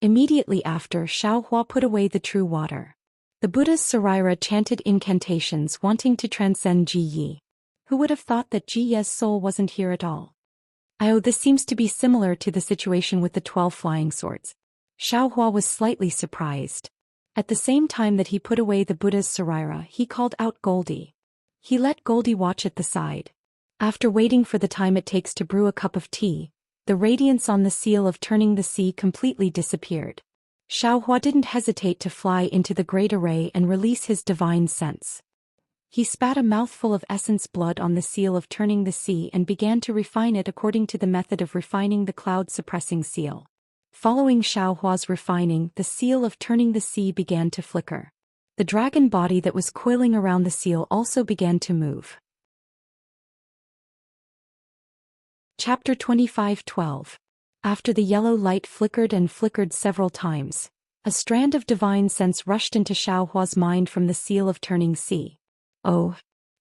Immediately after, Xiao Hua put away the true water. The Buddha's Sarira chanted incantations wanting to transcend Ji Yi. Who would have thought that Ji Ye's soul wasn't here at all? This seems to be similar to the situation with the 12 flying swords. Xiao Hua was slightly surprised. At the same time that he put away the Buddha's Sarira, he called out Goldie. He let Goldie watch at the side. After waiting for the time it takes to brew a cup of tea, the radiance on the seal of turning the sea completely disappeared. Xiao Hua didn't hesitate to fly into the great array and release his divine sense. He spat a mouthful of essence blood on the seal of turning the sea and began to refine it according to the method of refining the cloud-suppressing seal. Following Xiao Hua's refining, the seal of turning the sea began to flicker. The dragon body that was coiling around the seal also began to move. Chapter 25:12. After the yellow light flickered and flickered several times, a strand of divine sense rushed into Xiao Hua's mind from the seal of turning sea. Oh!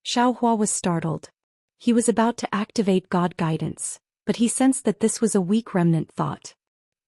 Xiao Hua was startled. He was about to activate God guidance, but he sensed that this was a weak remnant thought.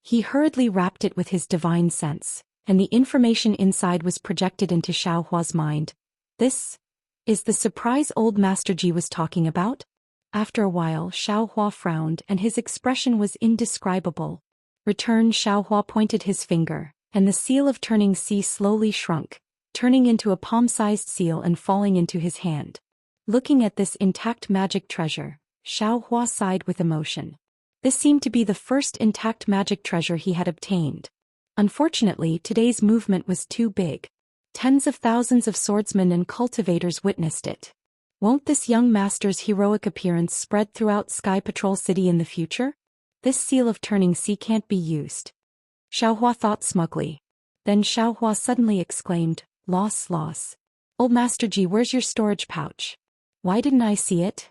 He hurriedly wrapped it with his divine sense, and the information inside was projected into Xiao Hua's mind. This is the surprise old Master Ji was talking about? After a while, Xiao Hua frowned and his expression was indescribable. Xiao Hua pointed his finger, and the seal of turning sea slowly shrunk, turning into a palm-sized seal and falling into his hand. Looking at this intact magic treasure, Xiao Hua sighed with emotion. This seemed to be the first intact magic treasure he had obtained. Unfortunately, today's movement was too big. Tens of thousands of swordsmen and cultivators witnessed it. Won't this young master's heroic appearance spread throughout Sky Patrol City in the future? This seal of turning sea can't be used. Xiao Hua thought smugly. Then Xiao Hua suddenly exclaimed, Loss. Old Master Ji, where's your storage pouch? Why didn't I see it?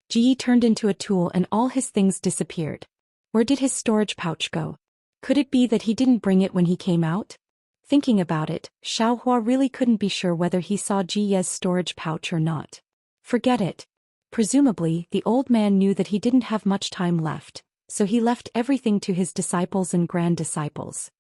Ji Yi turned into a tool and all his things disappeared. Where did his storage pouch go? Could it be that he didn't bring it when he came out? Thinking about it, Xiao Hua really couldn't be sure whether he saw Ji Ye's storage pouch or not. Forget it. Presumably, the old man knew that he didn't have much time left, so he left everything to his disciples and grand disciples.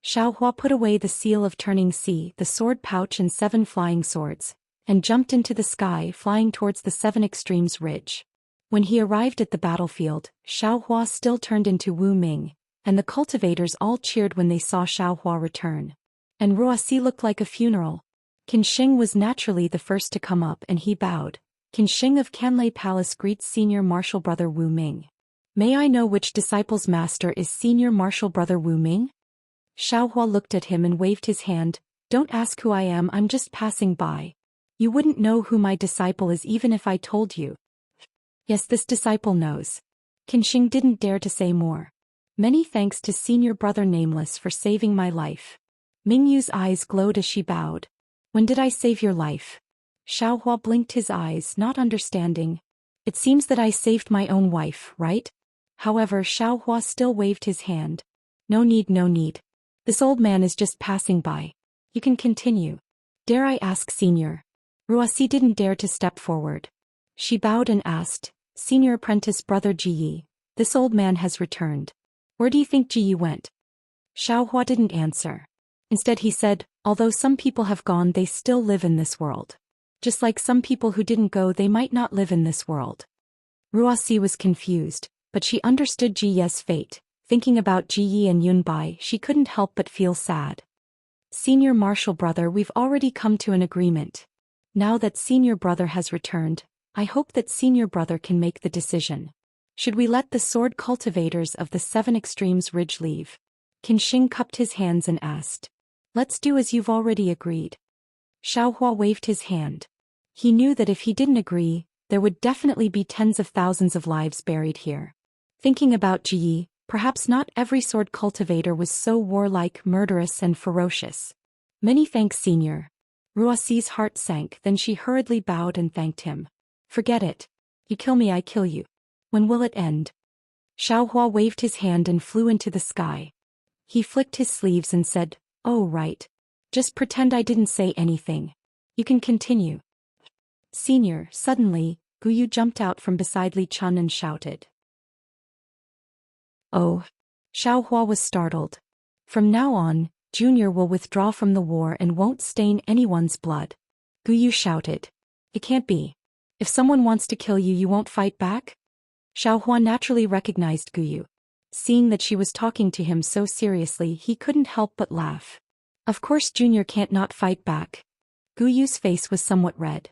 Xiao Hua put away the seal of turning sea, the sword pouch and 7 flying swords, and jumped into the sky, flying towards the 7 Extremes Ridge. When he arrived at the battlefield, Xiao Hua still turned into Wu Ming, and the cultivators all cheered when they saw Xiao Hua return. And Ruasi looked like a funeral. Qin Sheng was naturally the first to come up and he bowed. Qin Sheng of Canlei Palace greets Senior Martial Brother Wu Ming. May I know which disciple's master is Senior Martial Brother Wu Ming? Xiao Hua looked at him and waved his hand. Don't ask who I am, I'm just passing by. You wouldn't know who my disciple is even if I told you. Yes, this disciple knows. Qin Sheng didn't dare to say more. Many thanks to Senior Brother Nameless for saving my life. Mingyu's eyes glowed as she bowed. When did I save your life? Xiao Hua blinked his eyes, not understanding. It seems that I saved my own wife, right? However, Xiao Hua still waved his hand. No need. This old man is just passing by. You can continue. Dare I ask, Senior? Ruasi didn't dare to step forward. She bowed and asked, Senior Apprentice Brother Ji Yi, this old man has returned. Where do you think Ji Yi went? Xiao Hua didn't answer. Instead he said, although some people have gone, they still live in this world. Just like some people who didn't go, they might not live in this world. Ruasi was confused, but she understood Ji Ye's fate. Thinking about Ji Yi and Yunbai, she couldn't help but feel sad. Senior Marshal Brother, we've already come to an agreement. Now that Senior Brother has returned, I hope that Senior Brother can make the decision. Should we let the sword cultivators of the Seven Extremes Ridge leave? Qin Sheng cupped his hands and asked. Let's do as you've already agreed. Xiaohua waved his hand. He knew that if he didn't agree, there would definitely be tens of thousands of lives buried here. Thinking about Ji Yi, perhaps not every sword cultivator was so warlike, murderous and ferocious. Many thanks, Senior. Ruoxi's heart sank, then she hurriedly bowed and thanked him. Forget it. You kill me, I kill you. When will it end? Xiaohua waved his hand and flew into the sky. He flicked his sleeves and said, Oh right. Just pretend I didn't say anything. You can continue. Senior, suddenly, Guyu jumped out from beside Li Chun and shouted. Oh. Xiaohua was startled. From now on, Junior will withdraw from the war and won't stain anyone's blood. Guyu shouted. It can't be. If someone wants to kill you, you won't fight back? Xiaohua naturally recognized Guyu. Seeing that she was talking to him so seriously, he couldn't help but laugh. Of course Junior can't not fight back. Guyu's face was somewhat red.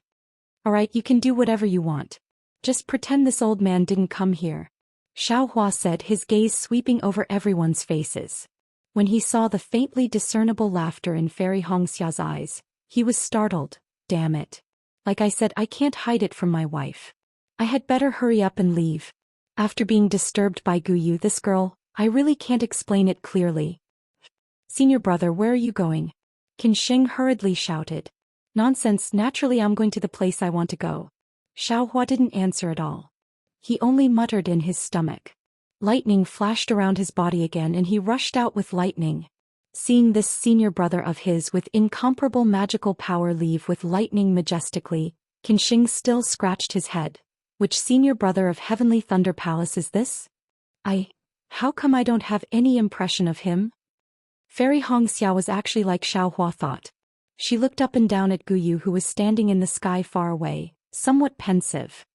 Alright, you can do whatever you want. Just pretend this old man didn't come here. Xiaohua said, his gaze sweeping over everyone's faces. When he saw the faintly discernible laughter in Fairy Hongxia's eyes, he was startled. Damn it. Like I said, I can't hide it from my wife. I had better hurry up and leave. After being disturbed by Guyu, this girl, I really can't explain it clearly. Senior Brother, where are you going? Qin Sheng hurriedly shouted. Nonsense, naturally I'm going to the place I want to go. Xiaohua didn't answer at all. He only muttered in his stomach. Lightning flashed around his body again and he rushed out with lightning. Seeing this senior brother of his with incomparable magical power leave with lightning majestically, Qin Sheng still scratched his head. Which senior brother of Heavenly Thunder Palace is this? How come I don't have any impression of him? Fairy Hongxia was actually like Xiaohua thought. She looked up and down at Guyu, who was standing in the sky far away, somewhat pensive.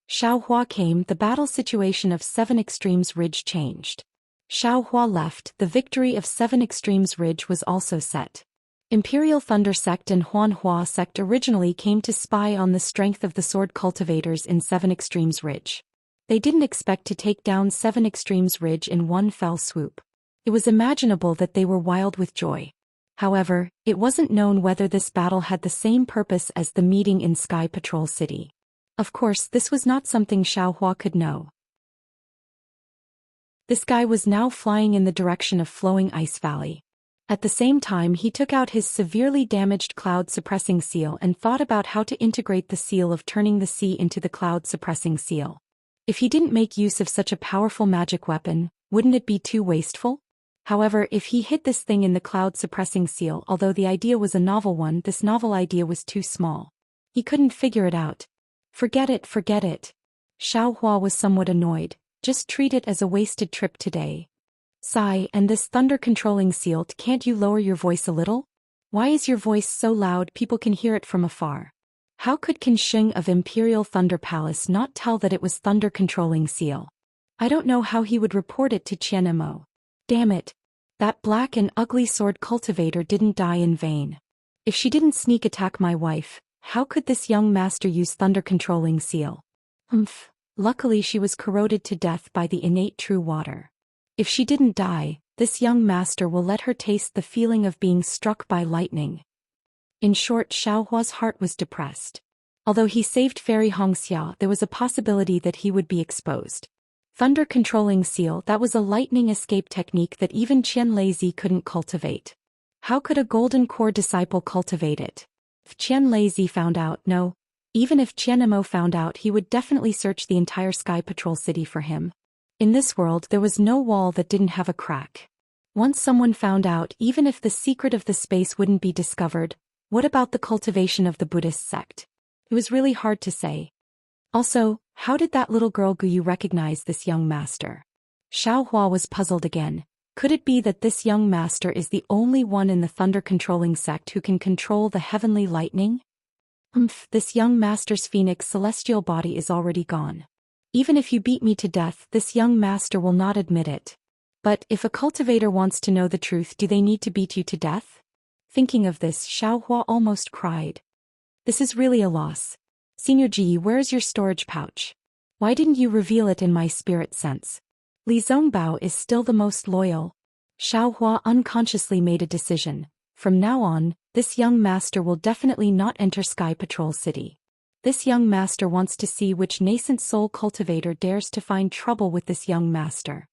Xiaohua came, the battle situation of Seven Extremes Ridge changed. Xiaohua left, the victory of Seven Extremes Ridge was also set. Imperial Thunder Sect and Huanhua Sect originally came to spy on the strength of the sword cultivators in Seven Extremes Ridge. They didn't expect to take down Seven Extremes Ridge in one fell swoop. It was imaginable that they were wild with joy. However, it wasn't known whether this battle had the same purpose as the meeting in Sky Patrol City. Of course, this was not something Xiaohua could know. This guy was now flying in the direction of Flowing Ice Valley. At the same time, he took out his severely damaged cloud-suppressing seal and thought about how to integrate the seal of turning the sea into the cloud-suppressing seal. If he didn't make use of such a powerful magic weapon, wouldn't it be too wasteful? However, if he hid this thing in the cloud-suppressing seal, although the idea was a novel one, this novel idea was too small. He couldn't figure it out. Forget it, forget it. Xiaohua was somewhat annoyed. Just treat it as a wasted trip today. Sigh, and this thunder-controlling seal, can't you lower your voice a little? Why is your voice so loud people can hear it from afar? How could Qin Sheng of Imperial Thunder Palace not tell that it was thunder-controlling seal? I don't know how he would report it to Qian Mo. Damn it. That black and ugly sword cultivator didn't die in vain. If she didn't sneak attack my wife, how could this young master use thunder-controlling seal? Luckily she was corroded to death by the innate true water. If she didn't die, this young master will let her taste the feeling of being struck by lightning. In short, Xiaohua's heart was depressed. Although he saved Fairy Hongxia, there was a possibility that he would be exposed. Thunder-controlling seal, that was a lightning escape technique that even Qian Lazy couldn't cultivate. How could a Golden Core disciple cultivate it? If Qian Lazy found out, no. Even if Qian Mo found out, he would definitely search the entire Sky Patrol City for him. In this world there was no wall that didn't have a crack. Once someone found out, even if the secret of the space wouldn't be discovered, what about the cultivation of the Buddhist sect? It was really hard to say. Also, how did that little girl Guyu recognize this young master? Xiaohua was puzzled again. Could it be that this young master is the only one in the thunder-controlling sect who can control the heavenly lightning? This young master's phoenix celestial body is already gone. Even if you beat me to death, this young master will not admit it. But if a cultivator wants to know the truth, do they need to beat you to death? Thinking of this, Xiaohua almost cried. This is really a loss. Senior Ji, where's your storage pouch? Why didn't you reveal it in my spirit sense? Li Zongbao is still the most loyal. Xiaohua unconsciously made a decision. From now on, this young master will definitely not enter Sky Patrol City. This young master wants to see which nascent soul cultivator dares to find trouble with this young master.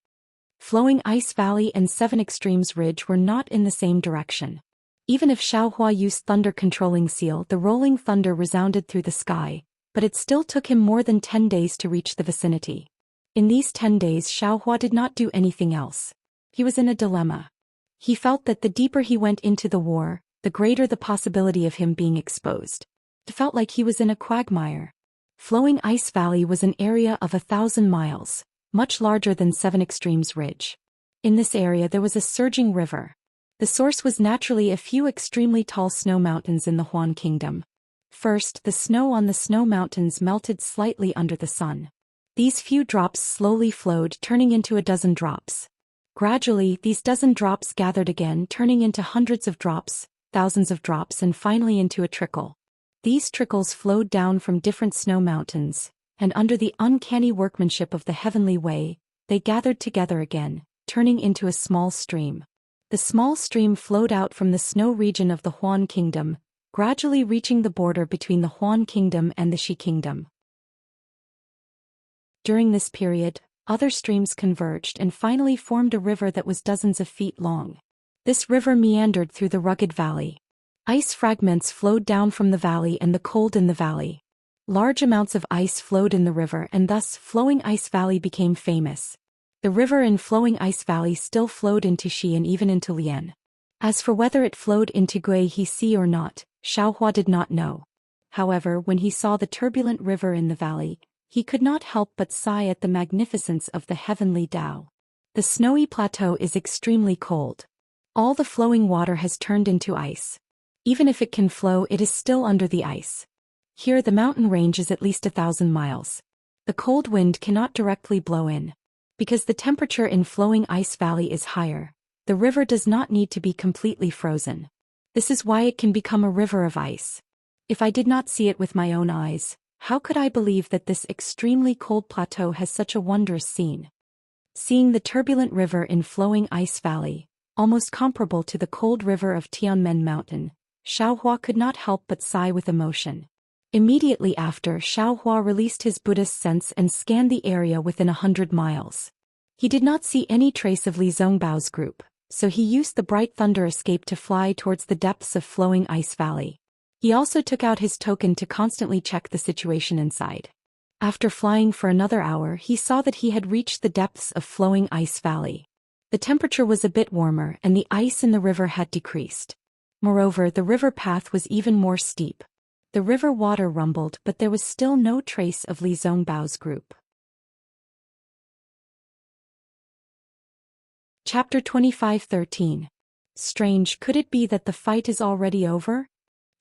Flowing Ice Valley and Seven Extremes Ridge were not in the same direction. Even if Xiaohua used Thunder Controlling Seal, the rolling thunder resounded through the sky, but it still took him more than 10 days to reach the vicinity. In these 10 days, Xiaohua did not do anything else. He was in a dilemma. He felt that the deeper he went into the war, the greater the possibility of him being exposed. It felt like he was in a quagmire. Flowing Ice Valley was an area of 1,000 miles, much larger than Seven Extremes Ridge. In this area there was a surging river. The source was naturally a few extremely tall snow mountains in the Huan Kingdom. First, the snow on the snow mountains melted slightly under the sun. These few drops slowly flowed, turning into a dozen drops. Gradually, these dozen drops gathered again, turning into hundreds of drops, thousands of drops, and finally into a trickle. These trickles flowed down from different snow mountains, and under the uncanny workmanship of the heavenly way, they gathered together again, turning into a small stream. The small stream flowed out from the snow region of the Huan Kingdom, gradually reaching the border between the Huan Kingdom and the Shi Kingdom. During this period, other streams converged and finally formed a river that was dozens of feet long. This river meandered through the rugged valley. Ice fragments flowed down from the valley and the cold in the valley. Large amounts of ice flowed in the river, and thus Flowing Ice Valley became famous. The river in Flowing Ice Valley still flowed into Shi and even into Lian. As for whether it flowed into Guihe Sea or not, Xiaohua did not know. However, when he saw the turbulent river in the valley, he could not help but sigh at the magnificence of the heavenly Tao. The snowy plateau is extremely cold. All the flowing water has turned into ice. Even if it can flow, it is still under the ice. Here the mountain range is at least 1,000 miles. The cold wind cannot directly blow in. Because the temperature in Flowing Ice Valley is higher, the river does not need to be completely frozen. This is why it can become a river of ice. If I did not see it with my own eyes, how could I believe that this extremely cold plateau has such a wondrous scene? Seeing the turbulent river in Flowing Ice Valley, almost comparable to the cold river of Tianmen Mountain, Xiaohua could not help but sigh with emotion. Immediately after, Xiaohua released his Buddhist sense and scanned the area within 100 miles. He did not see any trace of Li Zongbao's group, so he used the bright thunder escape to fly towards the depths of Flowing Ice Valley. He also took out his token to constantly check the situation inside. After flying for another hour, he saw that he had reached the depths of Flowing Ice Valley. The temperature was a bit warmer and the ice in the river had decreased. Moreover, the river path was even more steep. The river water rumbled, but there was still no trace of Li Zongbao's group. Chapter 25:13. Strange, could it be that the fight is already over?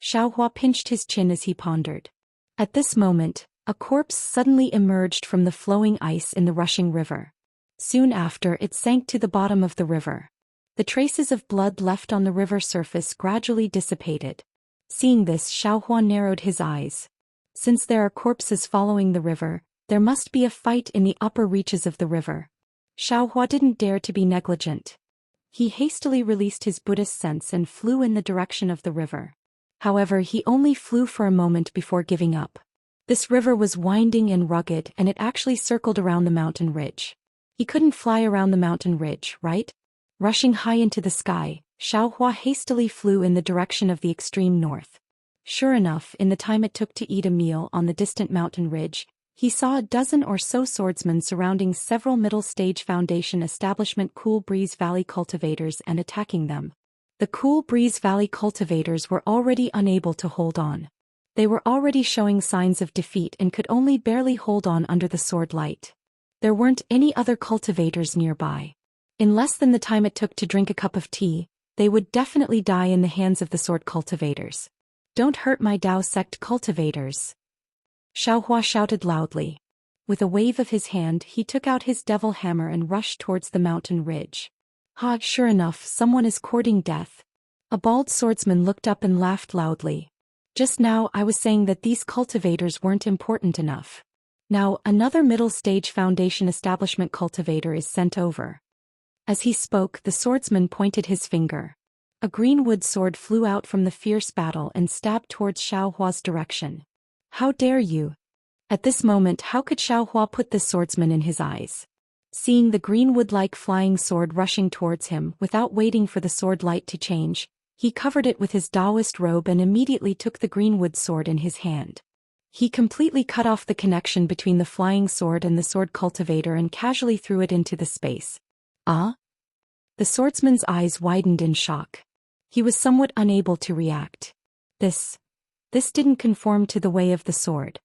Xiaohua pinched his chin as he pondered. At this moment, a corpse suddenly emerged from the flowing ice in the rushing river. Soon after, it sank to the bottom of the river. The traces of blood left on the river surface gradually dissipated. Seeing this, Xiaohua narrowed his eyes. Since there are corpses following the river, there must be a fight in the upper reaches of the river. Xiaohua didn't dare to be negligent. He hastily released his Buddhist sense and flew in the direction of the river. However, he only flew for a moment before giving up. This river was winding and rugged, and it actually circled around the mountain ridge. He couldn't fly around the mountain ridge, right? Rushing high into the sky, Xiaohua hastily flew in the direction of the extreme north. Sure enough, in the time it took to eat a meal on the distant mountain ridge, he saw a dozen or so swordsmen surrounding several middle-stage Foundation establishment Cool Breeze Valley cultivators and attacking them. The Cool Breeze Valley cultivators were already unable to hold on. They were already showing signs of defeat and could only barely hold on under the sword light. There weren't any other cultivators nearby. In less than the time it took to drink a cup of tea, they would definitely die in the hands of the sword cultivators. "Don't hurt my Dao sect cultivators!" Xiaohua shouted loudly. With a wave of his hand, he took out his devil hammer and rushed towards the mountain ridge. Ha, sure enough, someone is courting death. A bald swordsman looked up and laughed loudly. Just now I was saying that these cultivators weren't important enough. Now, another middle-stage Foundation establishment cultivator is sent over. As he spoke, the swordsman pointed his finger. A green wood sword flew out from the fierce battle and stabbed towards Xiao Hua's direction. How dare you? At this moment, how could Xiao Hua put this swordsman in his eyes? Seeing the green wood-like flying sword rushing towards him, without waiting for the sword light to change, he covered it with his Taoist robe and immediately took the green wood sword in his hand. He completely cut off the connection between the flying sword and the sword cultivator and casually threw it into the space. Ah? The swordsman's eyes widened in shock. He was somewhat unable to react. This didn't conform to the way of the sword.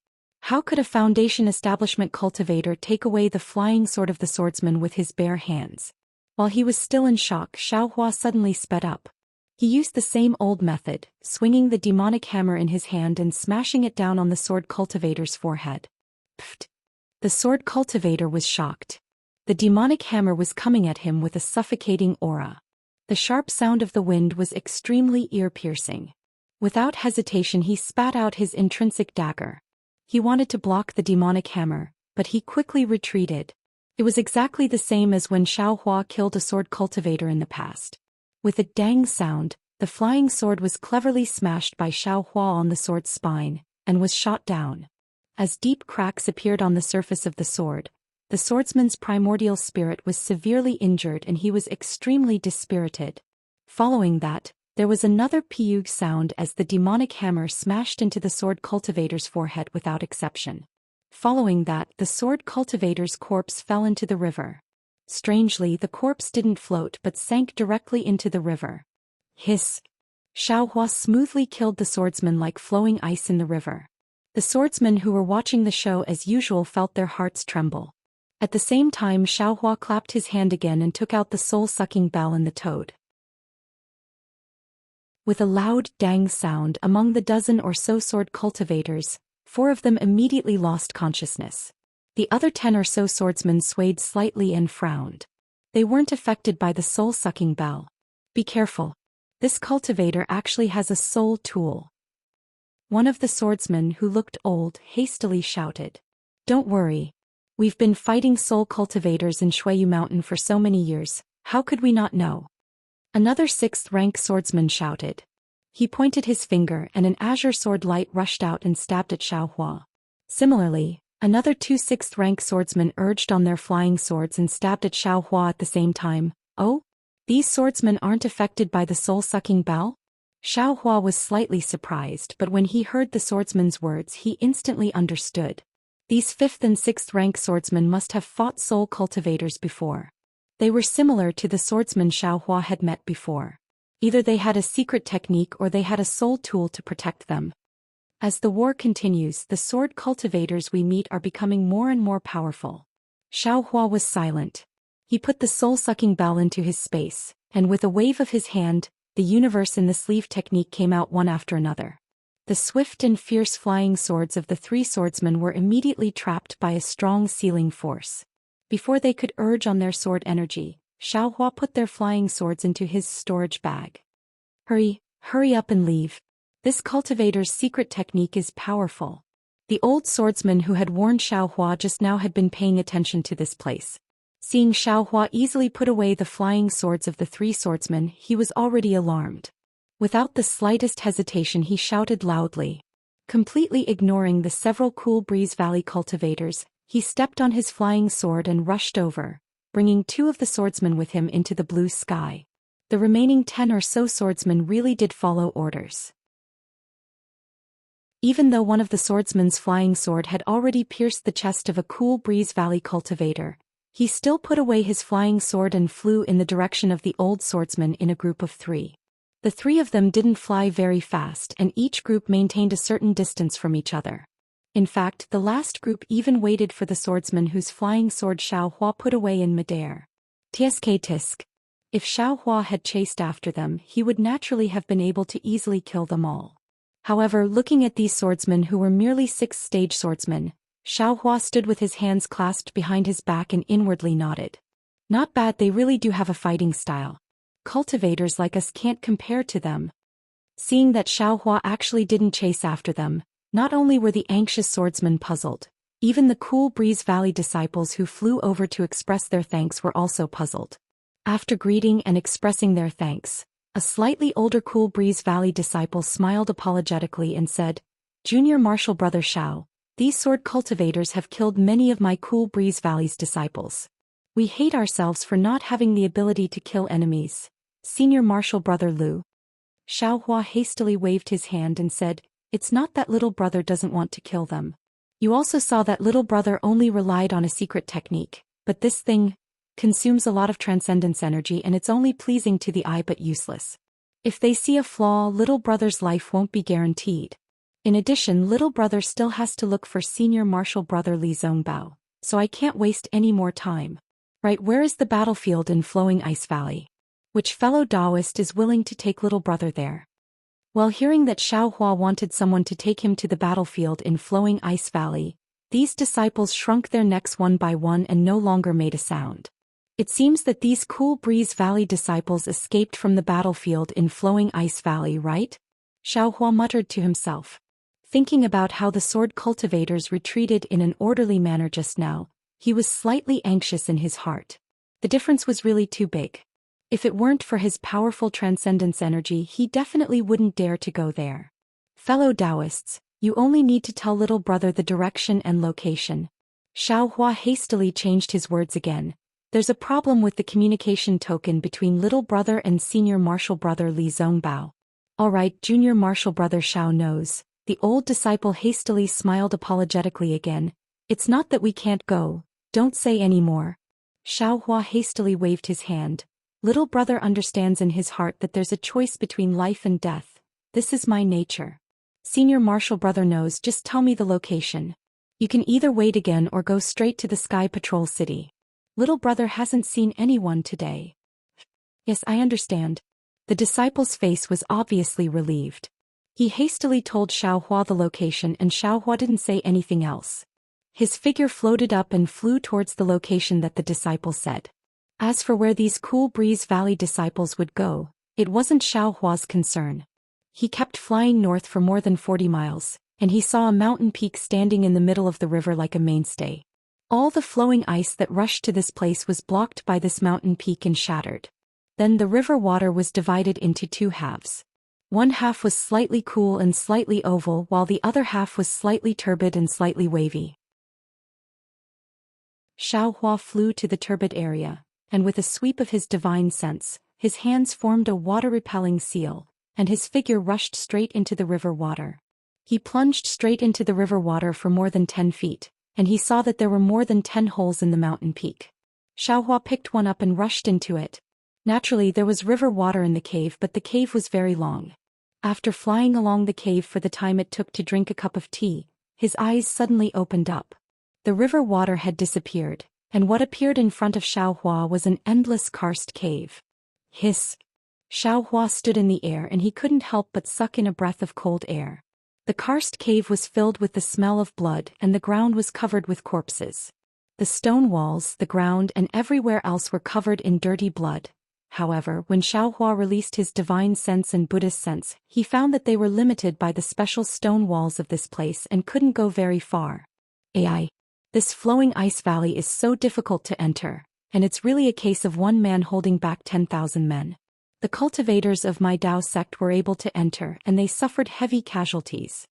How could a Foundation establishment cultivator take away the flying sword of the swordsman with his bare hands? While he was still in shock, Xiao Hua suddenly sped up. He used the same old method, swinging the demonic hammer in his hand and smashing it down on the sword cultivator's forehead. Pfft! The sword cultivator was shocked. The demonic hammer was coming at him with a suffocating aura. The sharp sound of the wind was extremely ear-piercing. Without hesitation, he spat out his intrinsic dagger. He wanted to block the demonic hammer, but he quickly retreated. It was exactly the same as when Xiao Hua killed a sword cultivator in the past. With a dang sound, the flying sword was cleverly smashed by Xiao Hua on the sword's spine, and was shot down. As deep cracks appeared on the surface of the sword, the swordsman's primordial spirit was severely injured and he was extremely dispirited. Following that, there was another peug sound as the demonic hammer smashed into the sword cultivator's forehead without exception. Following that, the sword cultivator's corpse fell into the river. Strangely, the corpse didn't float but sank directly into the river. Hiss! Xiao Hua smoothly killed the swordsman like flowing ice in the river. The swordsmen who were watching the show as usual felt their hearts tremble. At the same time, Xiao Hua clapped his hand again and took out the soul-sucking bell and the toad. With a loud dang sound, among the dozen or so sword cultivators, 4 of them immediately lost consciousness. The other 10 or so swordsmen swayed slightly and frowned. They weren't affected by the soul-sucking bell. Be careful. This cultivator actually has a soul tool. One of the swordsmen, who looked old, hastily shouted. Don't worry. We've been fighting soul cultivators in Shuiyu Mountain for so many years, how could we not know? Another 6th-rank swordsman shouted. He pointed his finger and an azure sword light rushed out and stabbed at Xiao Hua. Similarly, another 2 6th-rank swordsmen urged on their flying swords and stabbed at Xiao Hua at the same time. Oh? These swordsmen aren't affected by the soul-sucking bell? Xiao Hua was slightly surprised, but when he heard the swordsman's words he instantly understood. These 5th and 6th-rank swordsmen must have fought soul cultivators before. They were similar to the swordsmen Xiao Hua had met before. Either they had a secret technique or they had a soul tool to protect them. As the war continues, the sword cultivators we meet are becoming more and more powerful. Xiao Hua was silent. He put the soul-sucking bell into his space, and with a wave of his hand, the universe in the sleeve technique came out one after another. The swift and fierce flying swords of the 3 swordsmen were immediately trapped by a strong sealing force. Before they could urge on their sword energy, Xiao Hua put their flying swords into his storage bag. Hurry up and leave. This cultivator's secret technique is powerful. The old swordsman who had warned Xiao Hua just now had been paying attention to this place. Seeing Xiao Hua easily put away the flying swords of the 3 swordsmen, he was already alarmed. Without the slightest hesitation he shouted loudly. Completely ignoring the several Cool Breeze Valley cultivators, he stepped on his flying sword and rushed over, bringing 2 of the swordsmen with him into the blue sky. The remaining 10 or so swordsmen really did follow orders. Even though one of the swordsmen's flying sword had already pierced the chest of a Cool Breeze Valley cultivator, he still put away his flying sword and flew in the direction of the old swordsman in a group of 3. The 3 of them didn't fly very fast and each group maintained a certain distance from each other. In fact, the last group even waited for the swordsman whose flying sword Xiao Hua put away in midair. Tisk. If Xiao Hua had chased after them, he would naturally have been able to easily kill them all. However, looking at these swordsmen who were merely 6th-stage swordsmen, Xiaohua stood with his hands clasped behind his back and inwardly nodded. Not bad, they really do have a fighting style. Cultivators like us can't compare to them. Seeing that Xiaohua actually didn't chase after them, not only were the anxious swordsmen puzzled, even the Cool Breeze Valley disciples who flew over to express their thanks were also puzzled. After greeting and expressing their thanks, a slightly older Cool Breeze Valley disciple smiled apologetically and said, "Junior Martial Brother Xiao, these sword cultivators have killed many of my Cool Breeze Valley's disciples. We hate ourselves for not having the ability to kill enemies. Senior Martial Brother Lu." Xiaohua hastily waved his hand and said, "It's not that little brother doesn't want to kill them. You also saw that little brother only relied on a secret technique, but this thing consumes a lot of transcendence energy and it's only pleasing to the eye but useless. If they see a flaw, little brother's life won't be guaranteed. In addition, little brother still has to look for senior martial brother Li Zongbao, so I can't waste any more time. Right, where is the battlefield in Flowing Ice Valley? Which fellow Taoist is willing to take little brother there?" While hearing that Xiaohua wanted someone to take him to the battlefield in Flowing Ice Valley, these disciples shrunk their necks one by one and no longer made a sound. It seems that these Cool Breeze Valley disciples escaped from the battlefield in Flowing Ice Valley, right? Xiaohua muttered to himself. Thinking about how the sword cultivators retreated in an orderly manner just now, he was slightly anxious in his heart. The difference was really too big. If it weren't for his powerful transcendence energy, he definitely wouldn't dare to go there. Fellow Taoists, you only need to tell little brother the direction and location. Xiaohua hastily changed his words again. There's a problem with the communication token between little brother and senior martial brother Li Zongbao. Alright, junior martial brother Xiao knows. The old disciple hastily smiled apologetically again. It's not that we can't go, don't say any more. Xiaohua hastily waved his hand. Little brother understands in his heart that there's a choice between life and death. This is my nature. Senior martial brother knows, just tell me the location. You can either wait again or go straight to the Sky Patrol City. Little brother hasn't seen anyone today. Yes, I understand. The disciple's face was obviously relieved. He hastily told Xiaohua the location and Xiaohua didn't say anything else. His figure floated up and flew towards the location that the disciple said. As for where these Cool Breeze Valley disciples would go, it wasn't Xiaohua's concern. He kept flying north for more than 40 miles, and he saw a mountain peak standing in the middle of the river like a mainstay. All the flowing ice that rushed to this place was blocked by this mountain peak and shattered. Then the river water was divided into two halves. One half was slightly cool and slightly oval, while the other half was slightly turbid and slightly wavy. Xiaohua flew to the turbid area, and with a sweep of his divine sense, his hands formed a water-repelling seal, and his figure rushed straight into the river water. He plunged straight into the river water for more than 10 feet, and he saw that there were more than 10 holes in the mountain peak. Xiaohua picked one up and rushed into it. Naturally, there was river water in the cave, but the cave was very long. After flying along the cave for the time it took to drink a cup of tea, his eyes suddenly opened up. The river water had disappeared, and what appeared in front of Xiaohua was an endless karst cave. Hiss! Xiaohua stood in the air and he couldn't help but suck in a breath of cold air. The karst cave was filled with the smell of blood and the ground was covered with corpses. The stone walls, the ground and everywhere else were covered in dirty blood. However, when Xiaohua released his divine sense and Buddhist sense, he found that they were limited by the special stone walls of this place and couldn't go very far. AI. This flowing ice valley is so difficult to enter, and it's really a case of one man holding back 10,000 men. The cultivators of my Dao sect were able to enter and they suffered heavy casualties.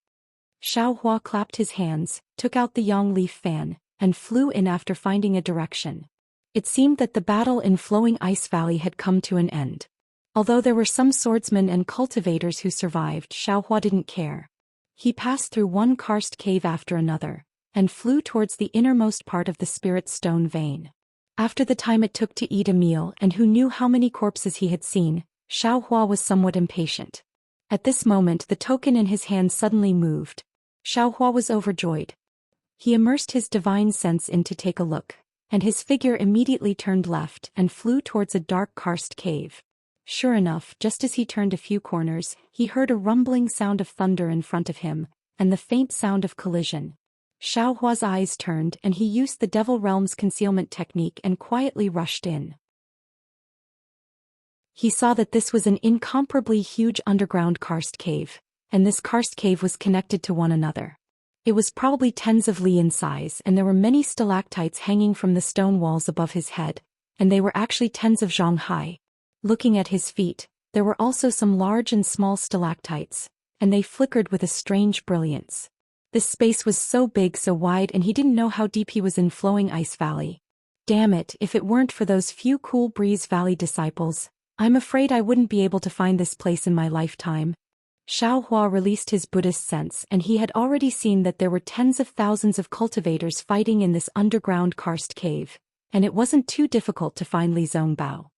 Xiaohua clapped his hands, took out the yang leaf fan, and flew in after finding a direction. It seemed that the battle in Flowing Ice Valley had come to an end. Although there were some swordsmen and cultivators who survived, Xiaohua didn't care. He passed through one karst cave after another, and flew towards the innermost part of the spirit stone vein. After the time it took to eat a meal and who knew how many corpses he had seen, Xiaohua was somewhat impatient. At this moment the token in his hand suddenly moved. Xiaohua was overjoyed. He immersed his divine sense in to take a look, and his figure immediately turned left and flew towards a dark karst cave. Sure enough, just as he turned a few corners, he heard a rumbling sound of thunder in front of him, and the faint sound of collision. Xiao Hua's eyes turned and he used the Devil Realm's concealment technique and quietly rushed in. He saw that this was an incomparably huge underground karst cave, and this karst cave was connected to one another. It was probably tens of li in size, and there were many stalactites hanging from the stone walls above his head, and they were actually tens of zhang high. Looking at his feet, there were also some large and small stalactites, and they flickered with a strange brilliance. This space was so big, so wide, and he didn't know how deep he was in Flowing Ice Valley. Damn it, if it weren't for those few Cool Breeze Valley disciples, I'm afraid I wouldn't be able to find this place in my lifetime. Xiao Hua released his Buddhist sense, and he had already seen that there were tens of thousands of cultivators fighting in this underground karst cave, and it wasn't too difficult to find Li Zongbao.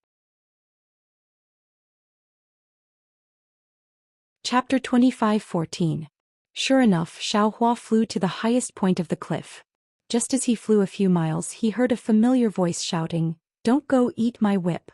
Chapter 25:14. Sure enough, Xiao Hua flew to the highest point of the cliff. Just as he flew a few miles, he heard a familiar voice shouting, "Don't go eat my whip."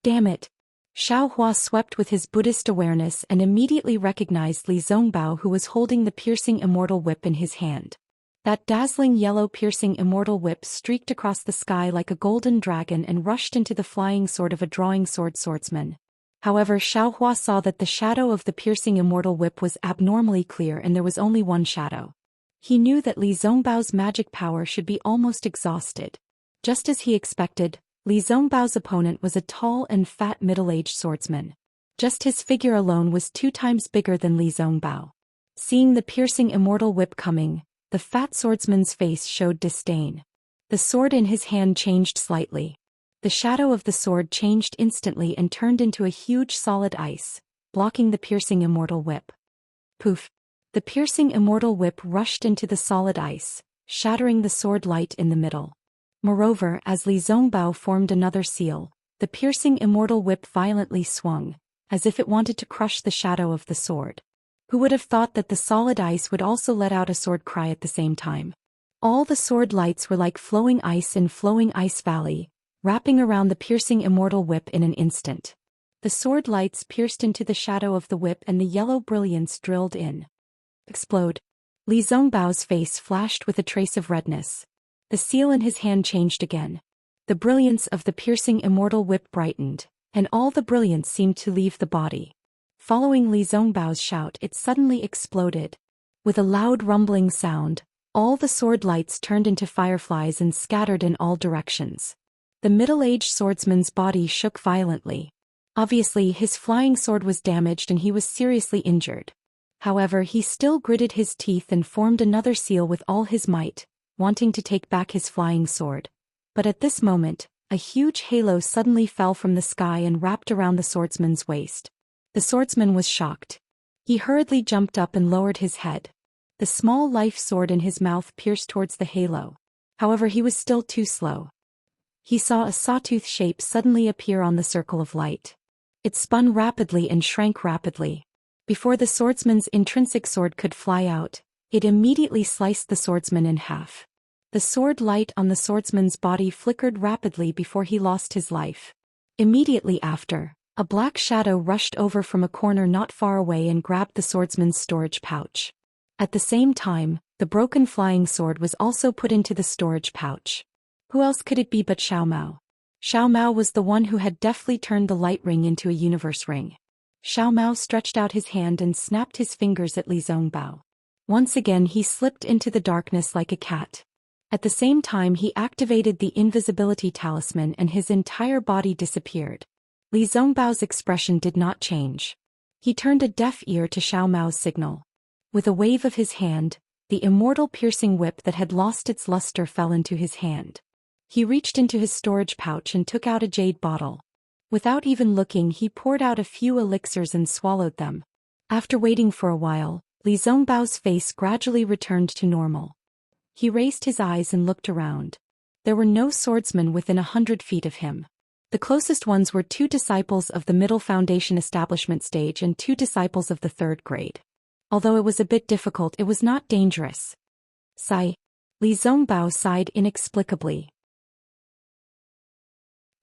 Damn it! Xiao Hua swept with his Buddhist awareness and immediately recognized Li Zongbao, who was holding the piercing immortal whip in his hand. That dazzling yellow piercing immortal whip streaked across the sky like a golden dragon and rushed into the flying sword of a drawing sword swordsman. However, Xiao Hua saw that the shadow of the piercing immortal whip was abnormally clear and there was only one shadow. He knew that Li Zongbao's magic power should be almost exhausted. Just as he expected, Li Zongbao's opponent was a tall and fat middle-aged swordsman. Just his figure alone was 2 times bigger than Li Zongbao. Seeing the piercing immortal whip coming, the fat swordsman's face showed disdain. The sword in his hand changed slightly. The shadow of the sword changed instantly and turned into a huge solid ice, blocking the piercing immortal whip. Poof! The piercing immortal whip rushed into the solid ice, shattering the sword light in the middle. Moreover, as Li Zongbao formed another seal, the piercing immortal whip violently swung, as if it wanted to crush the shadow of the sword. Who would have thought that the solid ice would also let out a sword cry at the same time? All the sword lights were like flowing ice in Flowing Ice Valley, wrapping around the piercing immortal whip in an instant. The sword lights pierced into the shadow of the whip and the yellow brilliance drilled in. Explode! Li Zongbao's face flashed with a trace of redness. The seal in his hand changed again. The brilliance of the piercing immortal whip brightened, and all the brilliance seemed to leave the body. Following Li Zongbao's shout, it suddenly exploded. With a loud rumbling sound, all the sword lights turned into fireflies and scattered in all directions. The middle-aged swordsman's body shook violently. Obviously, his flying sword was damaged and he was seriously injured. However, he still gritted his teeth and formed another seal with all his might, wanting to take back his flying sword. But at this moment, a huge halo suddenly fell from the sky and wrapped around the swordsman's waist. The swordsman was shocked. He hurriedly jumped up and lowered his head. The small life sword in his mouth pierced towards the halo. However, he was still too slow. He saw a sawtooth shape suddenly appear on the circle of light. It spun rapidly and shrank rapidly. Before the swordsman's intrinsic sword could fly out, it immediately sliced the swordsman in half. The sword light on the swordsman's body flickered rapidly before he lost his life. Immediately after, a black shadow rushed over from a corner not far away and grabbed the swordsman's storage pouch. At the same time, the broken flying sword was also put into the storage pouch. Who else could it be but Xiao Mao? Xiao Mao was the one who had deftly turned the light ring into a universe ring. Xiao Mao stretched out his hand and snapped his fingers at Li Zongbao. Once again he slipped into the darkness like a cat. At the same time he activated the invisibility talisman and his entire body disappeared. Li Zongbao's expression did not change. He turned a deaf ear to Xiao Mao's signal. With a wave of his hand, the immortal piercing whip that had lost its luster fell into his hand. He reached into his storage pouch and took out a jade bottle. Without even looking, he poured out a few elixirs and swallowed them. After waiting for a while, Li Zongbao's face gradually returned to normal. He raised his eyes and looked around. There were no swordsmen within 100 feet of him. The closest ones were 2 disciples of the middle foundation establishment stage and 2 disciples of the 3rd grade. Although it was a bit difficult, it was not dangerous. Sigh. Li Zongbao sighed inexplicably.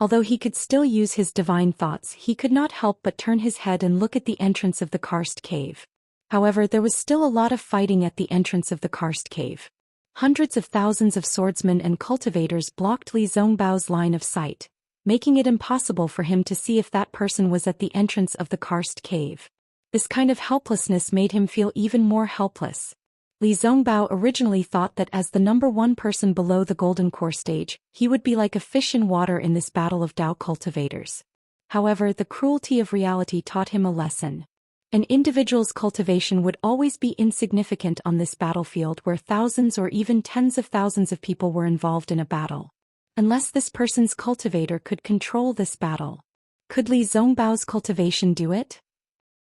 Although he could still use his divine thoughts, he could not help but turn his head and look at the entrance of the karst cave. However, there was still a lot of fighting at the entrance of the karst cave. Hundreds of thousands of swordsmen and cultivators blocked Li Zongbao's line of sight, making it impossible for him to see if that person was at the entrance of the karst cave. This kind of helplessness made him feel even more helpless. Li Zongbao originally thought that as the number one person below the golden core stage, he would be like a fish in water in this battle of Dao cultivators. However, the cruelty of reality taught him a lesson. An individual's cultivation would always be insignificant on this battlefield where thousands or even tens of thousands of people were involved in a battle. Unless this person's cultivator could control this battle. Could Li Zongbao's cultivation do it?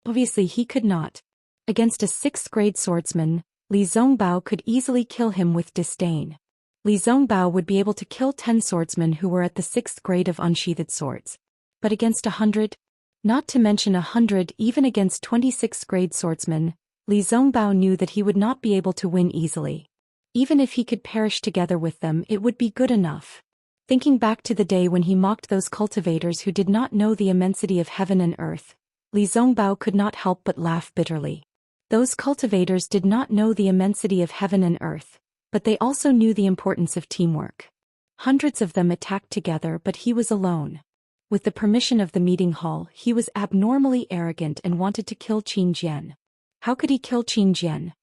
Obviously he could not. Against a 6th grade swordsman, Li Zongbao could easily kill him with disdain. Li Zongbao would be able to kill 10 swordsmen who were at the 6th grade of unsheathed swords. But against 100? Not to mention 100 even against 26th grade swordsmen, Li Zongbao knew that he would not be able to win easily. Even if he could perish together with them, it would be good enough. Thinking back to the day when he mocked those cultivators who did not know the immensity of heaven and earth, Li Zongbao could not help but laugh bitterly. Those cultivators did not know the immensity of heaven and earth, but they also knew the importance of teamwork. Hundreds of them attacked together, but he was alone. With the permission of the meeting hall, he was abnormally arrogant and wanted to kill Qin Jian. How could he kill Qin Jian?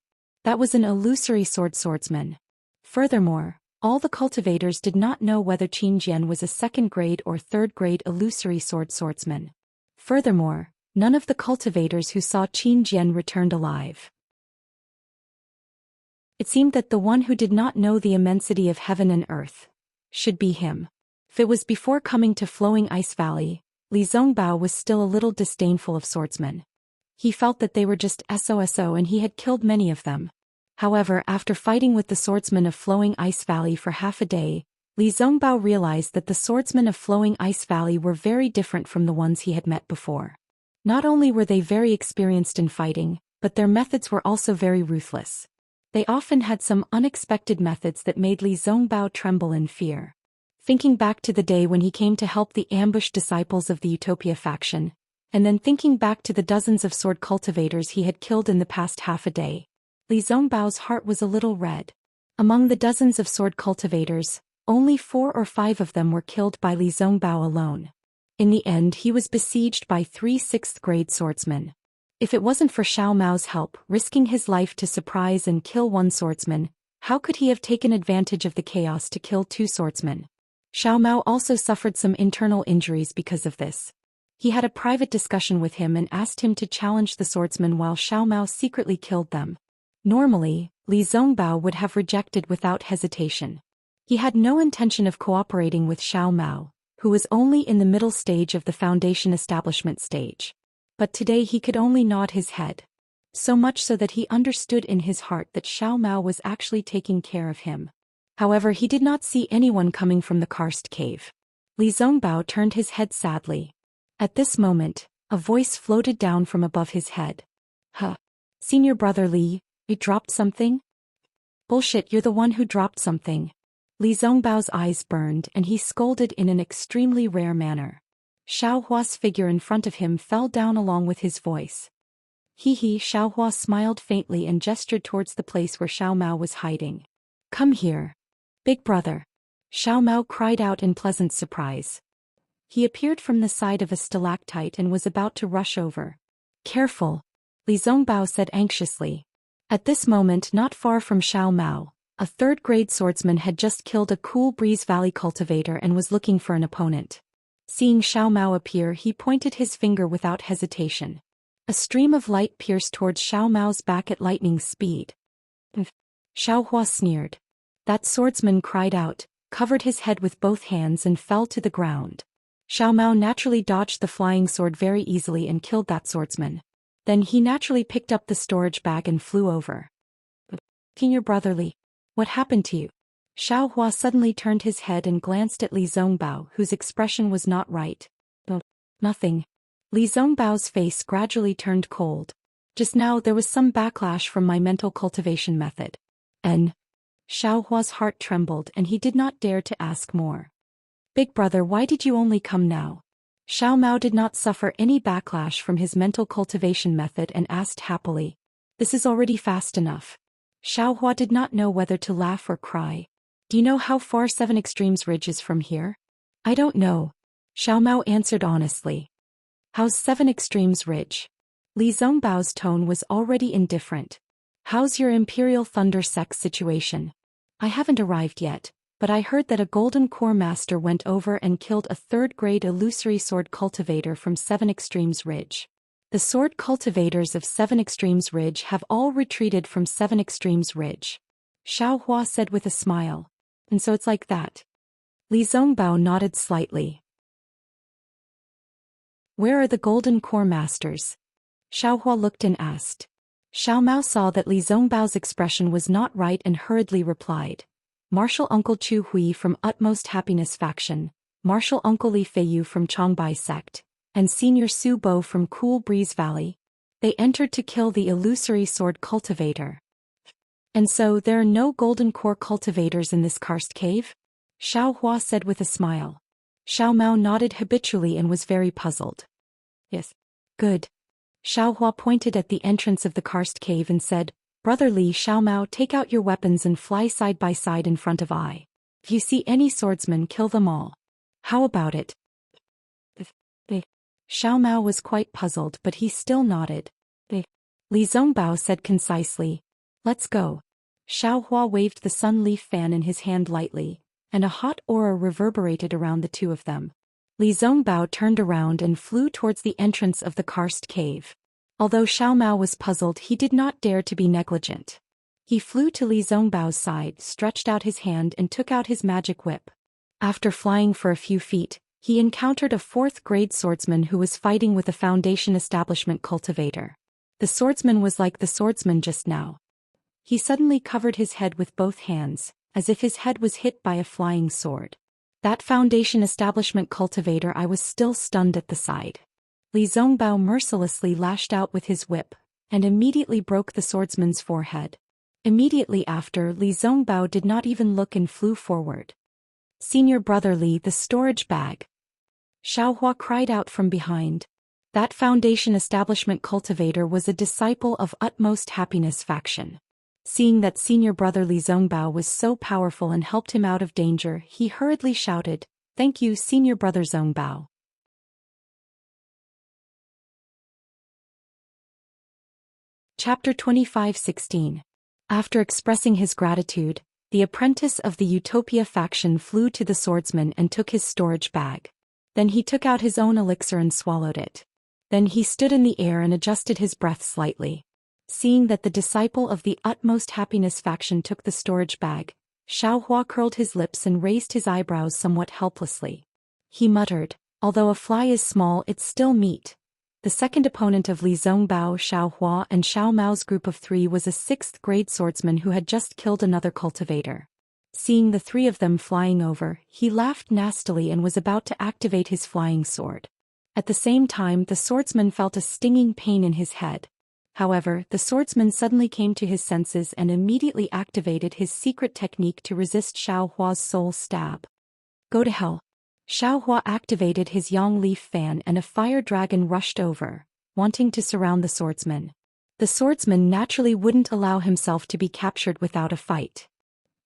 That was an illusory swordsman. Furthermore, all the cultivators did not know whether Qin Jian was a 2nd grade or 3rd grade illusory swordsman. Furthermore, none of the cultivators who saw Qin Jian returned alive. It seemed that the one who did not know the immensity of heaven and earth should be him. If it was before coming to Flowing Ice Valley, Li Zongbao was still a little disdainful of swordsmen. He felt that they were just SOSO and he had killed many of them. However, after fighting with the swordsmen of Flowing Ice Valley for half a day, Li Zongbao realized that the swordsmen of Flowing Ice Valley were very different from the ones he had met before. Not only were they very experienced in fighting, but their methods were also very ruthless. They often had some unexpected methods that made Li Zongbao tremble in fear. Thinking back to the day when he came to help the ambushed disciples of the Utopia faction, and then thinking back to the dozens of sword cultivators he had killed in the past half a day, Li Zongbao's heart was a little red. Among the dozens of sword cultivators, only 4 or 5 of them were killed by Li Zongbao alone. In the end, he was besieged by 3 6th grade swordsmen. If it wasn't for Xiao Mao's help, risking his life to surprise and kill 1 swordsman, how could he have taken advantage of the chaos to kill 2 swordsmen? Xiao Mao also suffered some internal injuries because of this. He had a private discussion with him and asked him to challenge the swordsmen while Xiao Mao secretly killed them. Normally, Li Zongbao would have rejected without hesitation. He had no intention of cooperating with Xiao Mao, who was only in the middle stage of the foundation establishment stage. But today he could only nod his head. So much so that he understood in his heart that Xiao Mao was actually taking care of him. However, he did not see anyone coming from the karst cave. Li Zongbao turned his head sadly. At this moment, a voice floated down from above his head. Huh. Senior brother Li, you dropped something? Bullshit, you're the one who dropped something. Li Zongbao's eyes burned and he scolded in an extremely rare manner. Xiao Hua's figure in front of him fell down along with his voice. Hee. Xiao Hua smiled faintly and gestured towards the place where Xiao Mao was hiding. Come here. Big brother. Xiao Mao cried out in pleasant surprise. He appeared from the side of a stalactite and was about to rush over. Careful. Li Zongbao said anxiously. At this moment, not far from Xiao Mao, a 3rd grade swordsman had just killed a Cool Breeze Valley cultivator and was looking for an opponent. Seeing Xiao Mao appear, he pointed his finger without hesitation. A stream of light pierced towards Xiao Mao's back at lightning speed. Xiao Hua sneered. That swordsman cried out, covered his head with both hands and fell to the ground. Xiao Mao naturally dodged the flying sword very easily and killed that swordsman. Then he naturally picked up the storage bag and flew over. Senior brother Li, what happened to you? Xiao Hua suddenly turned his head and glanced at Li Zongbao, whose expression was not right. Nothing. Li Zongbao's face gradually turned cold. Just now there was some backlash from my mental cultivation method. Xiao Hua's heart trembled and he did not dare to ask more. Big brother, why did you only come now? Xiao Mao did not suffer any backlash from his mental cultivation method and asked happily. This is already fast enough. Xiaohua did not know whether to laugh or cry. Do you know how far 7 Extremes Ridge is from here? I don't know. Xiao Mao answered honestly. How's 7 Extremes Ridge? Li Zongbao's tone was already indifferent. How's your Imperial Thunder Sex situation? I haven't arrived yet, but I heard that a Golden Core Master went over and killed a 3rd-grade illusory sword cultivator from 7 Extremes Ridge. The sword cultivators of 7 Extremes Ridge have all retreated from 7 Extremes Ridge. Xiaohua said with a smile. And so it's like that. Li Zongbao nodded slightly. Where are the Golden Core Masters? Xiaohua looked and asked. Xiao Mao saw that Li Zongbao's expression was not right and hurriedly replied. Martial Uncle Chu Hui from Utmost Happiness Faction, Martial Uncle Li Feiyu from Chongbai Sect, and Senior Su Bo from Cool Breeze Valley. They entered to kill the illusory sword cultivator. And so there are no Golden Core cultivators in this karst cave? Xiaohua said with a smile. Xiao Mao nodded habitually and was very puzzled. Yes. Good. Xiaohua pointed at the entrance of the karst cave and said, Brother Li Xiao Mao, take out your weapons and fly side by side in front of I. If you see any swordsmen, kill them all. How about it? Xiao Mao was quite puzzled, but he still nodded. Li Zongbao said concisely, Let's go. Xiaohua waved the sun leaf fan in his hand lightly, and a hot aura reverberated around the two of them. Li Zongbao turned around and flew towards the entrance of the karst cave. Although Xiao Mao was puzzled, he did not dare to be negligent. He flew to Li Zongbao's side, stretched out his hand and took out his magic whip. After flying for a few feet, he encountered a 4th-grade swordsman who was fighting with a Foundation Establishment cultivator. The swordsman was like the swordsman just now. He suddenly covered his head with both hands, as if his head was hit by a flying sword. That Foundation Establishment cultivator. I was still stunned at the sight. Li Zongbao mercilessly lashed out with his whip, and immediately broke the swordsman's forehead. Immediately after, Li Zongbao did not even look and flew forward. Senior Brother Li, the storage bag. Xiaohua cried out from behind. That Foundation Establishment cultivator was a disciple of Utmost Happiness Faction. Seeing that Senior Brother Li Zongbao was so powerful and helped him out of danger, he hurriedly shouted, Thank you, Senior Brother Zongbao. Chapter 25:16. After expressing his gratitude, the apprentice of the Utopia faction flew to the swordsman and took his storage bag. Then he took out his own elixir and swallowed it. Then he stood in the air and adjusted his breath slightly. Seeing that the disciple of the Utmost Happiness faction took the storage bag, Xiaohua curled his lips and raised his eyebrows somewhat helplessly. He muttered, Although a fly is small, it's still meat. The second opponent of Li Zongbao, Xiaohua and Xiao Mao's group of 3 was a 6th-grade swordsman who had just killed another cultivator. Seeing the 3 of them flying over, he laughed nastily and was about to activate his flying sword. At the same time, the swordsman felt a stinging pain in his head. However, the swordsman suddenly came to his senses and immediately activated his secret technique to resist Xiaohua's soul stab. Go to hell. Xiaohua activated his yang leaf fan and a fire dragon rushed over, wanting to surround the swordsman. The swordsman naturally wouldn't allow himself to be captured without a fight.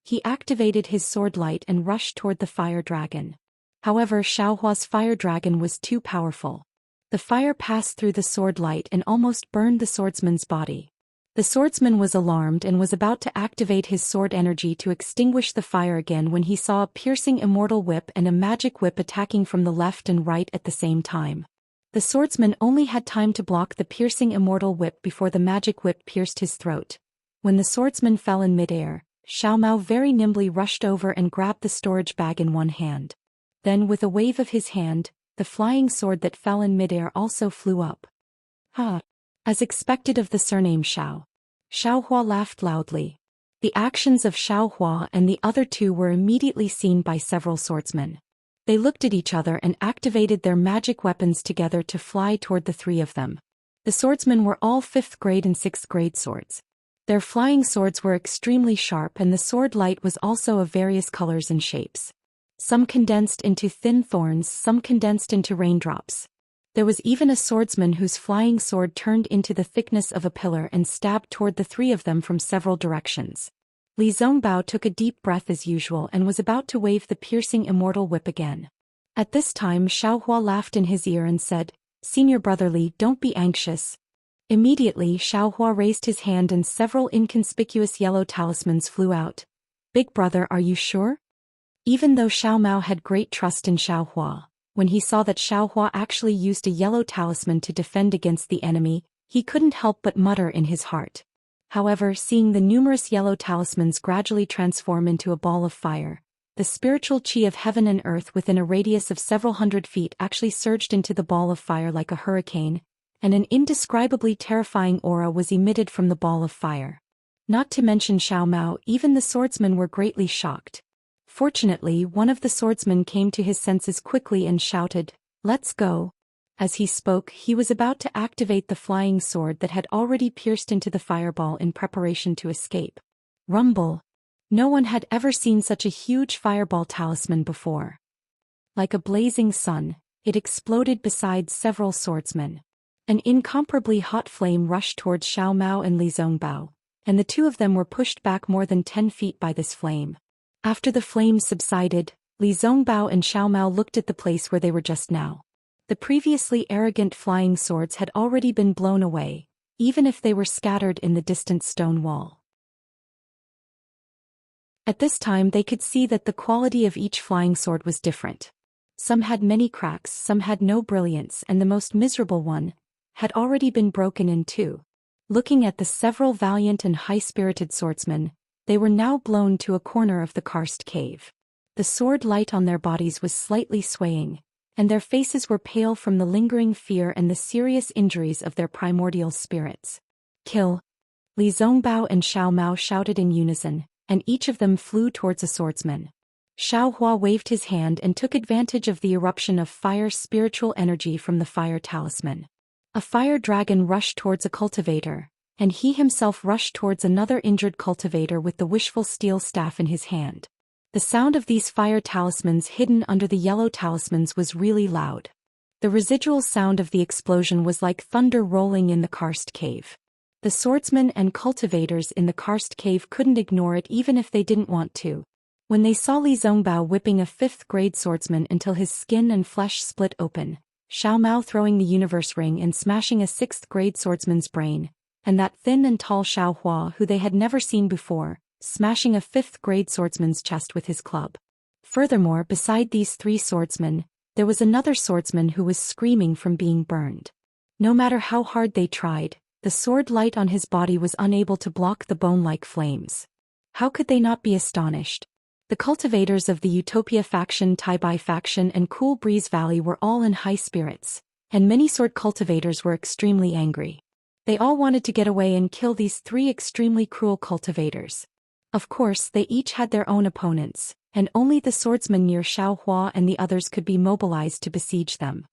He activated his sword light and rushed toward the fire dragon. However, Xiaohua's fire dragon was too powerful. The fire passed through the sword light and almost burned the swordsman's body. The swordsman was alarmed and was about to activate his sword energy to extinguish the fire again when he saw a piercing immortal whip and a magic whip attacking from the left and right at the same time. The swordsman only had time to block the piercing immortal whip before the magic whip pierced his throat. When the swordsman fell in midair, Xiao Mao very nimbly rushed over and grabbed the storage bag in one hand. Then with a wave of his hand, the flying sword that fell in midair also flew up. As expected of the surname Xiao. Xiaohua laughed loudly. The actions of Xiaohua and the other 2 were immediately seen by several swordsmen. They looked at each other and activated their magic weapons together to fly toward the 3 of them. The swordsmen were all 5th grade and 6th grade swords. Their flying swords were extremely sharp and the sword light was also of various colors and shapes. Some condensed into thin thorns, some condensed into raindrops. There was even a swordsman whose flying sword turned into the thickness of a pillar and stabbed toward the three of them from several directions. Li Zongbao took a deep breath as usual and was about to wave the piercing immortal whip again. At this time Xiaohua laughed in his ear and said, "Senior brother Li, don't be anxious." Immediately Xiaohua raised his hand and several inconspicuous yellow talismans flew out. "Big brother, are you sure?" Even though Xiao Mao had great trust in Xiaohua, when he saw that Xiaohua actually used a yellow talisman to defend against the enemy, he couldn't help but mutter in his heart. However, seeing the numerous yellow talismans gradually transform into a ball of fire, the spiritual chi of heaven and earth within a radius of several hundred feet actually surged into the ball of fire like a hurricane, and an indescribably terrifying aura was emitted from the ball of fire. Not to mention Xiao Mao, even the swordsmen were greatly shocked. Fortunately, one of the swordsmen came to his senses quickly and shouted, "Let's go." As he spoke, he was about to activate the flying sword that had already pierced into the fireball in preparation to escape. Rumble. No one had ever seen such a huge fireball talisman before. Like a blazing sun, it exploded beside several swordsmen. An incomparably hot flame rushed towards Xiao Mao and Li Zongbao, and the two of them were pushed back more than 10 feet by this flame. After the flames subsided, Li Zongbao and Xiao Mao looked at the place where they were just now. The previously arrogant flying swords had already been blown away, even if they were scattered in the distant stone wall. At this time they could see that the quality of each flying sword was different. Some had many cracks, some had no brilliance, and the most miserable one had already been broken in two. Looking at the several valiant and high-spirited swordsmen, they were now blown to a corner of the karst cave. The sword light on their bodies was slightly swaying, and their faces were pale from the lingering fear and the serious injuries of their primordial spirits. "Kill!" Li Zongbao and Xiao Mao shouted in unison, and each of them flew towards a swordsman. Xiaohua waved his hand and took advantage of the eruption of fire spiritual energy from the fire talisman. A fire dragon rushed towards a cultivator, and he himself rushed towards another injured cultivator with the wishful steel staff in his hand. The sound of these fire talismans hidden under the yellow talismans was really loud. The residual sound of the explosion was like thunder rolling in the karst cave. The swordsmen and cultivators in the karst cave couldn't ignore it even if they didn't want to. When they saw Li Zongbao whipping a 5th-grade swordsman until his skin and flesh split open, Xiao Mao throwing the universe ring and smashing a 6th-grade swordsman's brain, and that thin and tall Xiaohua who they had never seen before, smashing a 5th-grade swordsman's chest with his club. Furthermore, beside these three swordsmen, there was another swordsman who was screaming from being burned. No matter how hard they tried, the sword light on his body was unable to block the bone-like flames. How could they not be astonished? The cultivators of the Utopia faction, Taibai faction, and Cool Breeze Valley were all in high spirits, and many sword cultivators were extremely angry. They all wanted to get away and kill these three extremely cruel cultivators. Of course, they each had their own opponents, and only the swordsman near Xiaohua and the others could be mobilized to besiege them.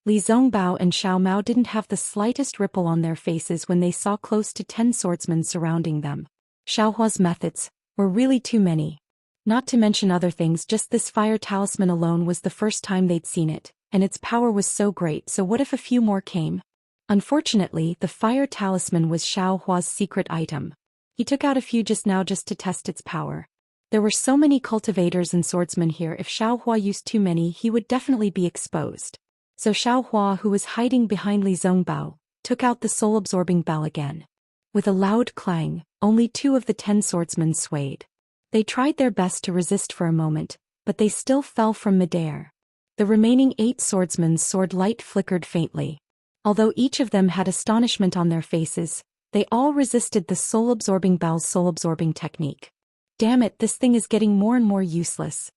Li Zongbao and Xiao Mao didn't have the slightest ripple on their faces when they saw close to 10 swordsmen surrounding them. Xiaohua's methods were really too many. Not to mention other things, just this fire talisman alone was the first time they'd seen it, and its power was so great, so what if a few more came? Unfortunately, the fire talisman was Xiaohua's secret item. He took out a few just now just to test its power. There were so many cultivators and swordsmen here, if Xiaohua used too many he would definitely be exposed. So Xiaohua, who was hiding behind Li Zongbao, took out the soul-absorbing bell again. With a loud clang, only 2 of the 10 swordsmen swayed. They tried their best to resist for a moment, but they still fell from midair. The remaining 8 swordsmen's sword light flickered faintly. Although each of them had astonishment on their faces, they all resisted the soul-absorbing bell's soul-absorbing technique. Damn it, this thing is getting more and more useless.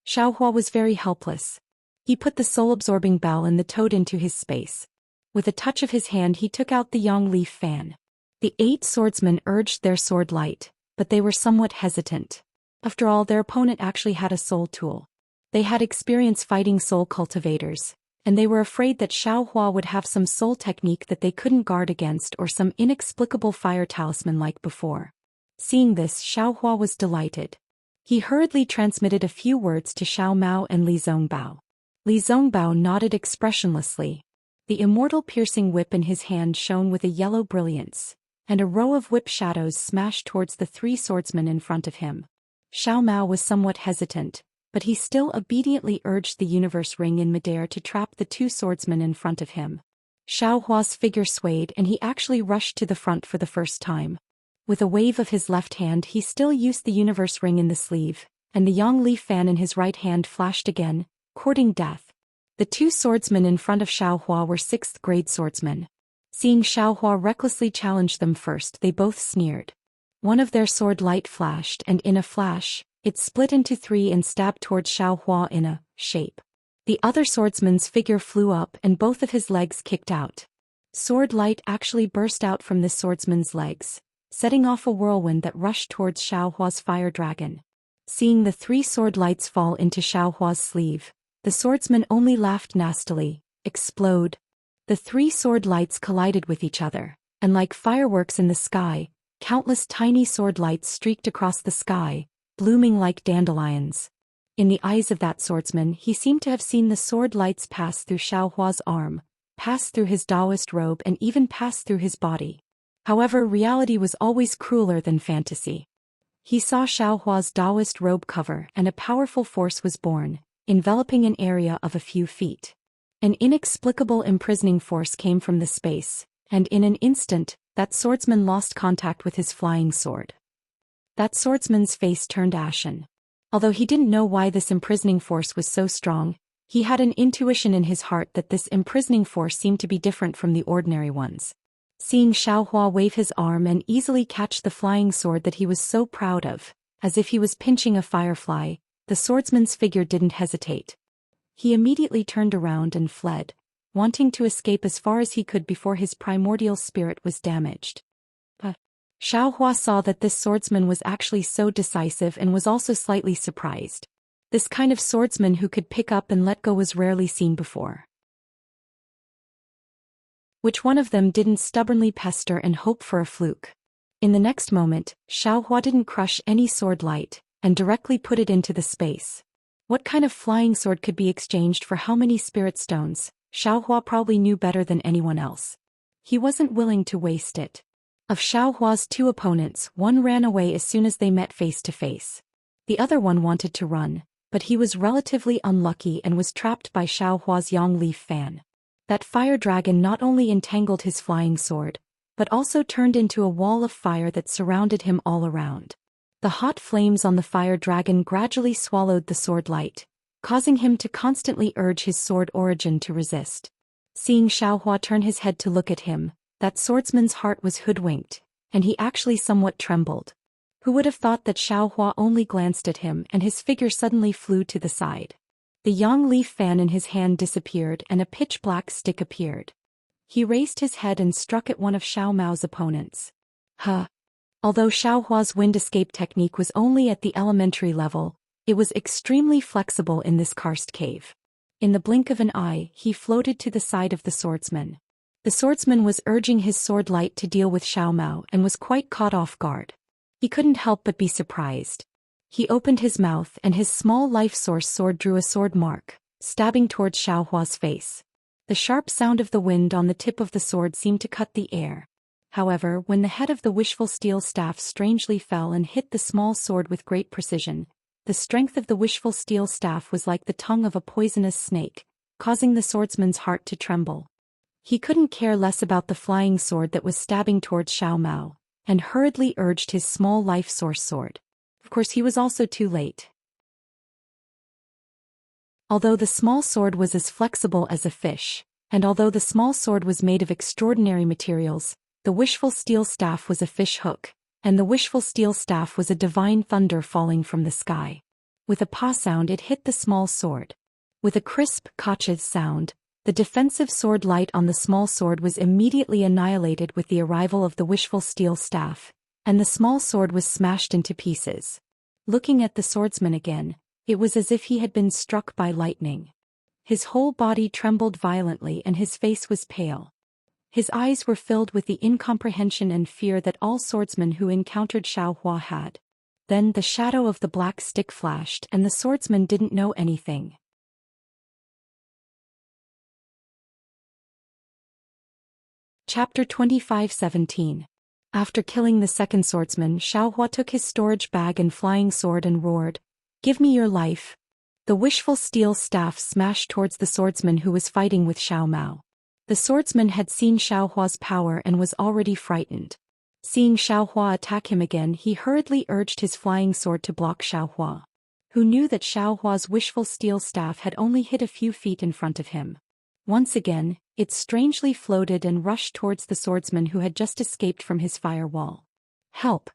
Xiaohua was very helpless. He put the soul-absorbing bell and the toad into his space. With a touch of his hand he took out the yang leaf fan. The 8 swordsmen urged their sword light, but they were somewhat hesitant. After all, their opponent actually had a soul tool. They had experience fighting soul cultivators, and they were afraid that Xiaohua would have some soul technique that they couldn't guard against or some inexplicable fire talisman like before. Seeing this, Xiaohua was delighted. He hurriedly transmitted a few words to Xiao Mao and Li Zongbao. Li Zongbao nodded expressionlessly. The immortal piercing whip in his hand shone with a yellow brilliance, and a row of whip shadows smashed towards the three swordsmen in front of him. Xiao Mao was somewhat hesitant, but he still obediently urged the universe ring in midair to trap the two swordsmen in front of him. Xiao Hua's figure swayed and he actually rushed to the front for the first time. With a wave of his left hand he still used the universe ring in the sleeve, and the Yangli fan in his right hand flashed again, courting death. The two swordsmen in front of Xiao Hua were 6th grade swordsmen. Seeing Xiao Hua recklessly challenge them first, they both sneered. One of their sword light flashed and in a flash, it split into 3 and stabbed towards Xiao Hua in a shape. The other swordsman's figure flew up and both of his legs kicked out. Sword light actually burst out from this swordsman's legs, setting off a whirlwind that rushed towards Xiao Hua's fire dragon. Seeing the 3 sword lights fall into Xiao Hua's sleeve, the swordsman only laughed nastily. Explode. The 3 sword lights collided with each other, and like fireworks in the sky, countless tiny sword lights streaked across the sky, blooming like dandelions. In the eyes of that swordsman he seemed to have seen the sword lights pass through Xiao Hua's arm, pass through his Taoist robe and even pass through his body. However, reality was always crueler than fantasy. He saw Xiao Hua's Taoist robe cover and a powerful force was born, enveloping an area of a few feet. An inexplicable imprisoning force came from the space, and in an instant, that swordsman lost contact with his flying sword. That swordsman's face turned ashen. Although he didn't know why this imprisoning force was so strong, he had an intuition in his heart that this imprisoning force seemed to be different from the ordinary ones. Seeing Xiao Hua wave his arm and easily catch the flying sword that he was so proud of, as if he was pinching a firefly, the swordsman's figure didn't hesitate. He immediately turned around and fled, wanting to escape as far as he could before his primordial spirit was damaged. But Xiao Hua saw that this swordsman was actually so decisive and was also slightly surprised. This kind of swordsman who could pick up and let go was rarely seen before. Which one of them didn't stubbornly pester and hope for a fluke? In the next moment, Xiao Hua didn't crush any sword light, and directly put it into the space. What kind of flying sword could be exchanged for how many spirit stones? Xiao Hua probably knew better than anyone else. He wasn't willing to waste it. Of Xiao Hua's 2 opponents, one ran away as soon as they met face to face. The other one wanted to run, but he was relatively unlucky and was trapped by Xiao Hua's Yang Leaf fan. That fire dragon not only entangled his flying sword, but also turned into a wall of fire that surrounded him all around. The hot flames on the fire dragon gradually swallowed the sword light, causing him to constantly urge his sword origin to resist. Seeing Xiao Hua turn his head to look at him, that swordsman's heart was hoodwinked, and he actually somewhat trembled. Who would have thought that Xiao Hua only glanced at him and his figure suddenly flew to the side. The yang leaf fan in his hand disappeared and a pitch-black stick appeared. He raised his head and struck at one of Xiao Mao's opponents. Although Xiao Hua's wind escape technique was only at the elementary level, it was extremely flexible in this karst cave. In the blink of an eye, he floated to the side of the swordsman. The swordsman was urging his sword light to deal with Xiao Mao and was quite caught off guard. He couldn't help but be surprised. He opened his mouth and his small life source sword drew a sword mark, stabbing towards Xiao Hua's face. The sharp sound of the wind on the tip of the sword seemed to cut the air. However, when the head of the wishful steel staff strangely fell and hit the small sword with great precision, the strength of the wishful steel staff was like the tongue of a poisonous snake, causing the swordsman's heart to tremble. He couldn't care less about the flying sword that was stabbing towards Xiao Mao, and hurriedly urged his small life source sword. Of course, he was also too late. Although the small sword was as flexible as a fish, and although the small sword was made of extraordinary materials, the wishful steel staff was a fish hook, and the wishful steel staff was a divine thunder falling from the sky. With a paw sound it hit the small sword. With a crisp, cautious sound, the defensive sword light on the small sword was immediately annihilated with the arrival of the wishful steel staff, and the small sword was smashed into pieces. Looking at the swordsman again, it was as if he had been struck by lightning. His whole body trembled violently and his face was pale. His eyes were filled with the incomprehension and fear that all swordsmen who encountered Xiao Hua had. Then the shadow of the black stick flashed and the swordsman didn't know anything. Chapter 25:17. After killing the second swordsman, Xiaohua took his storage bag and flying sword and roared, "Give me your life." The wishful steel staff smashed towards the swordsman who was fighting with Xiao Mao. The swordsman had seen Xiaohua's power and was already frightened. Seeing Xiaohua attack him again, he hurriedly urged his flying sword to block Xiaohua, who knew that Xiaohua's wishful steel staff had only hit a few feet in front of him. Once again, it strangely floated and rushed towards the swordsman who had just escaped from his firewall. Help!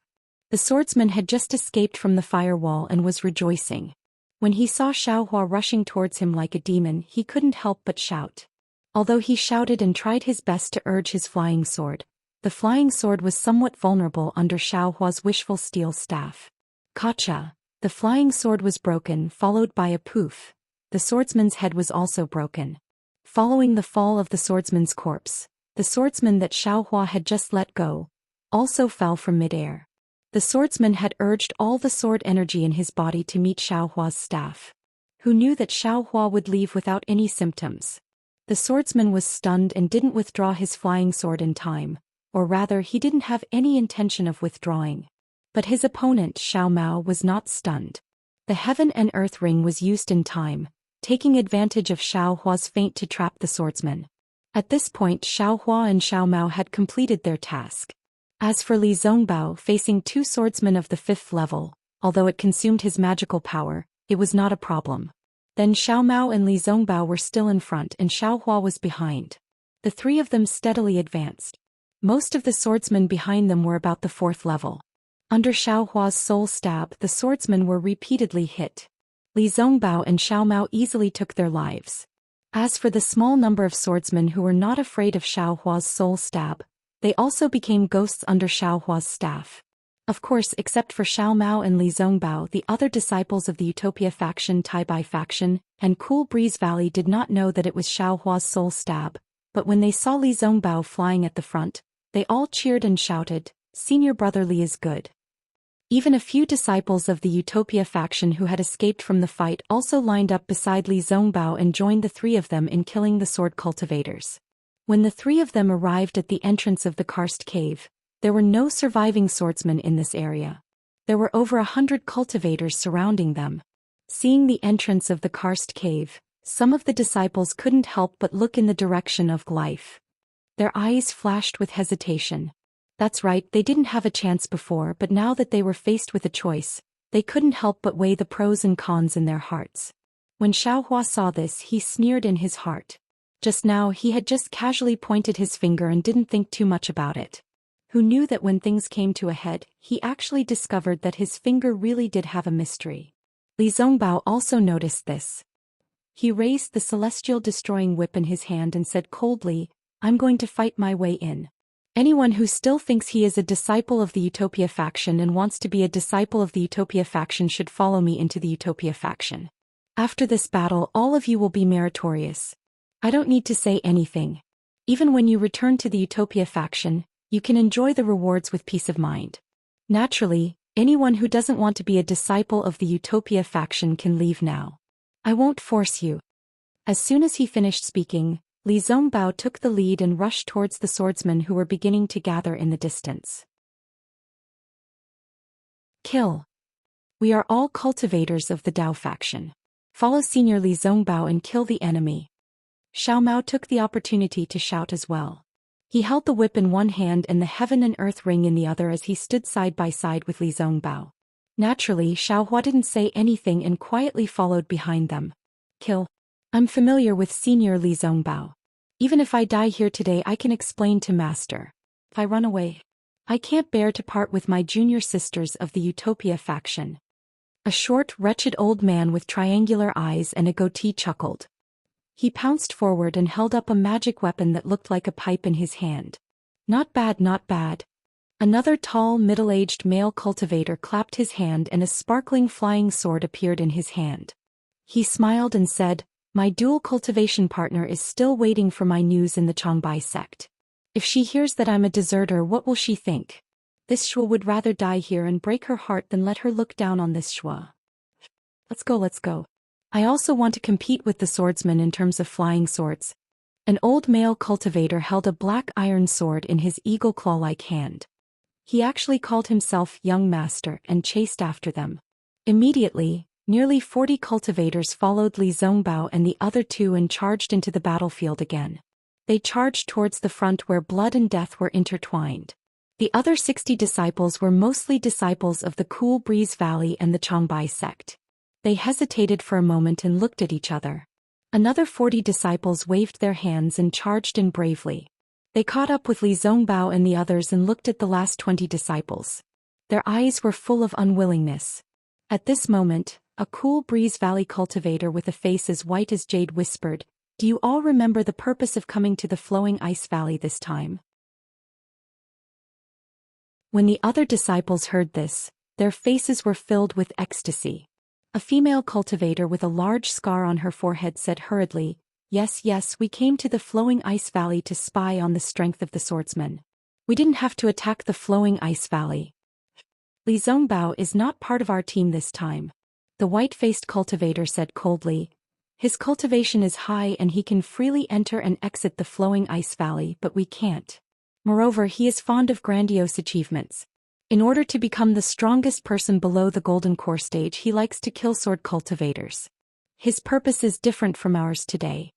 The swordsman had just escaped from the firewall and was rejoicing. When he saw Xiaohua rushing towards him like a demon, he couldn't help but shout. Although he shouted and tried his best to urge his flying sword, the flying sword was somewhat vulnerable under Xiaohua's wishful steel staff. Kacha! The flying sword was broken, followed by a poof. The swordsman's head was also broken. Following the fall of the swordsman's corpse, the swordsman that Xiaohua had just let go also fell from midair. The swordsman had urged all the sword energy in his body to meet Xiaohua's staff. Who knew that Xiaohua would leave without any symptoms? The swordsman was stunned and didn't withdraw his flying sword in time, or rather he didn't have any intention of withdrawing. But his opponent Xiao Mao was not stunned. The heaven and earth ring was used in time, taking advantage of Xiaohua's feint to trap the swordsman. At this point Xiaohua and Xiao Mao had completed their task. As for Li Zongbao facing two swordsmen of the 5th level, although it consumed his magical power, it was not a problem. Then Xiao Mao and Li Zongbao were still in front and Xiaohua was behind. The three of them steadily advanced. Most of the swordsmen behind them were about the 4th level. Under Xiaohua's soul stab, the swordsmen were repeatedly hit. Li Zongbao and Xiao Mao easily took their lives. As for the small number of swordsmen who were not afraid of Xiaohua's soul stab, they also became ghosts under Xiaohua's staff. Of course, except for Xiao Mao and Li Zongbao, the other disciples of the Utopia faction, Taibai faction, and Cool Breeze Valley did not know that it was Xiaohua's soul stab, but when they saw Li Zongbao flying at the front, they all cheered and shouted, "Senior brother Li is good." Even a few disciples of the Utopia faction who had escaped from the fight also lined up beside Li Zongbao and joined the three of them in killing the sword cultivators. When the three of them arrived at the entrance of the karst cave, there were no surviving swordsmen in this area. There were over 100 cultivators surrounding them. Seeing the entrance of the karst cave, some of the disciples couldn't help but look in the direction of life. Their eyes flashed with hesitation. That's right, they didn't have a chance before, but now that they were faced with a choice, they couldn't help but weigh the pros and cons in their hearts. When Xiaohua saw this, he sneered in his heart. Just now he had just casually pointed his finger and didn't think too much about it. Who knew that when things came to a head, he actually discovered that his finger really did have a mystery. Li Zongbao also noticed this. He raised the celestial destroying whip in his hand and said coldly, "I'm going to fight my way in. Anyone who still thinks he is a disciple of the Utopia faction and wants to be a disciple of the Utopia faction should follow me into the Utopia faction. After this battle, all of you will be meritorious. I don't need to say anything. Even when you return to the Utopia faction, you can enjoy the rewards with peace of mind. Naturally, anyone who doesn't want to be a disciple of the Utopia faction can leave now. I won't force you." As soon as he finished speaking, Li Zongbao took the lead and rushed towards the swordsmen who were beginning to gather in the distance. Kill. We are all cultivators of the Dao faction. Follow Senior Li Zongbao and kill the enemy. Xiao Mao took the opportunity to shout as well. He held the whip in one hand and the heaven and earth ring in the other as he stood side by side with Li Zongbao. Naturally, Xiaohua didn't say anything and quietly followed behind them. Kill. I'm familiar with Senior Li Zongbao. Even if I die here today, I can explain to Master. If I run away, I can't bear to part with my junior sisters of the Utopia faction. A short, wretched old man with triangular eyes and a goatee chuckled. He pounced forward and held up a magic weapon that looked like a pipe in his hand. Not bad, not bad. Another tall, middle-aged male cultivator clapped his hand and a sparkling flying sword appeared in his hand. He smiled and said, "My dual cultivation partner is still waiting for my news in the Changbai sect. If she hears that I'm a deserter, what will she think? This Shua would rather die here and break her heart than let her look down on this Shua. Let's go, let's go. I also want to compete with the swordsman in terms of flying swords. An old male cultivator held a black iron sword in his eagle claw-like hand. He actually called himself Young Master and chased after them. Immediately, nearly 40 cultivators followed Li Zongbao and the other two and charged into the battlefield again. They charged towards the front where blood and death were intertwined. The other 60 disciples were mostly disciples of the Cool Breeze Valley and the Changbai sect. They hesitated for a moment and looked at each other. Another 40 disciples waved their hands and charged in bravely. They caught up with Li Zongbao and the others and looked at the last 20 disciples. Their eyes were full of unwillingness. At this moment, a Cool Breeze Valley cultivator with a face as white as jade whispered, "Do you all remember the purpose of coming to the Flowing Ice Valley this time?" When the other disciples heard this, their faces were filled with ecstasy. A female cultivator with a large scar on her forehead said hurriedly, Yes, we came to the Flowing Ice Valley to spy on the strength of the swordsman. We didn't have to attack the Flowing Ice Valley. Li Zongbao is not part of our team this time," the white-faced cultivator said coldly. "His cultivation is high and he can freely enter and exit the Flowing Ice Valley, but we can't. Moreover, he is fond of grandiose achievements. In order to become the strongest person below the Golden Core stage, he likes to kill sword cultivators. His purpose is different from ours today."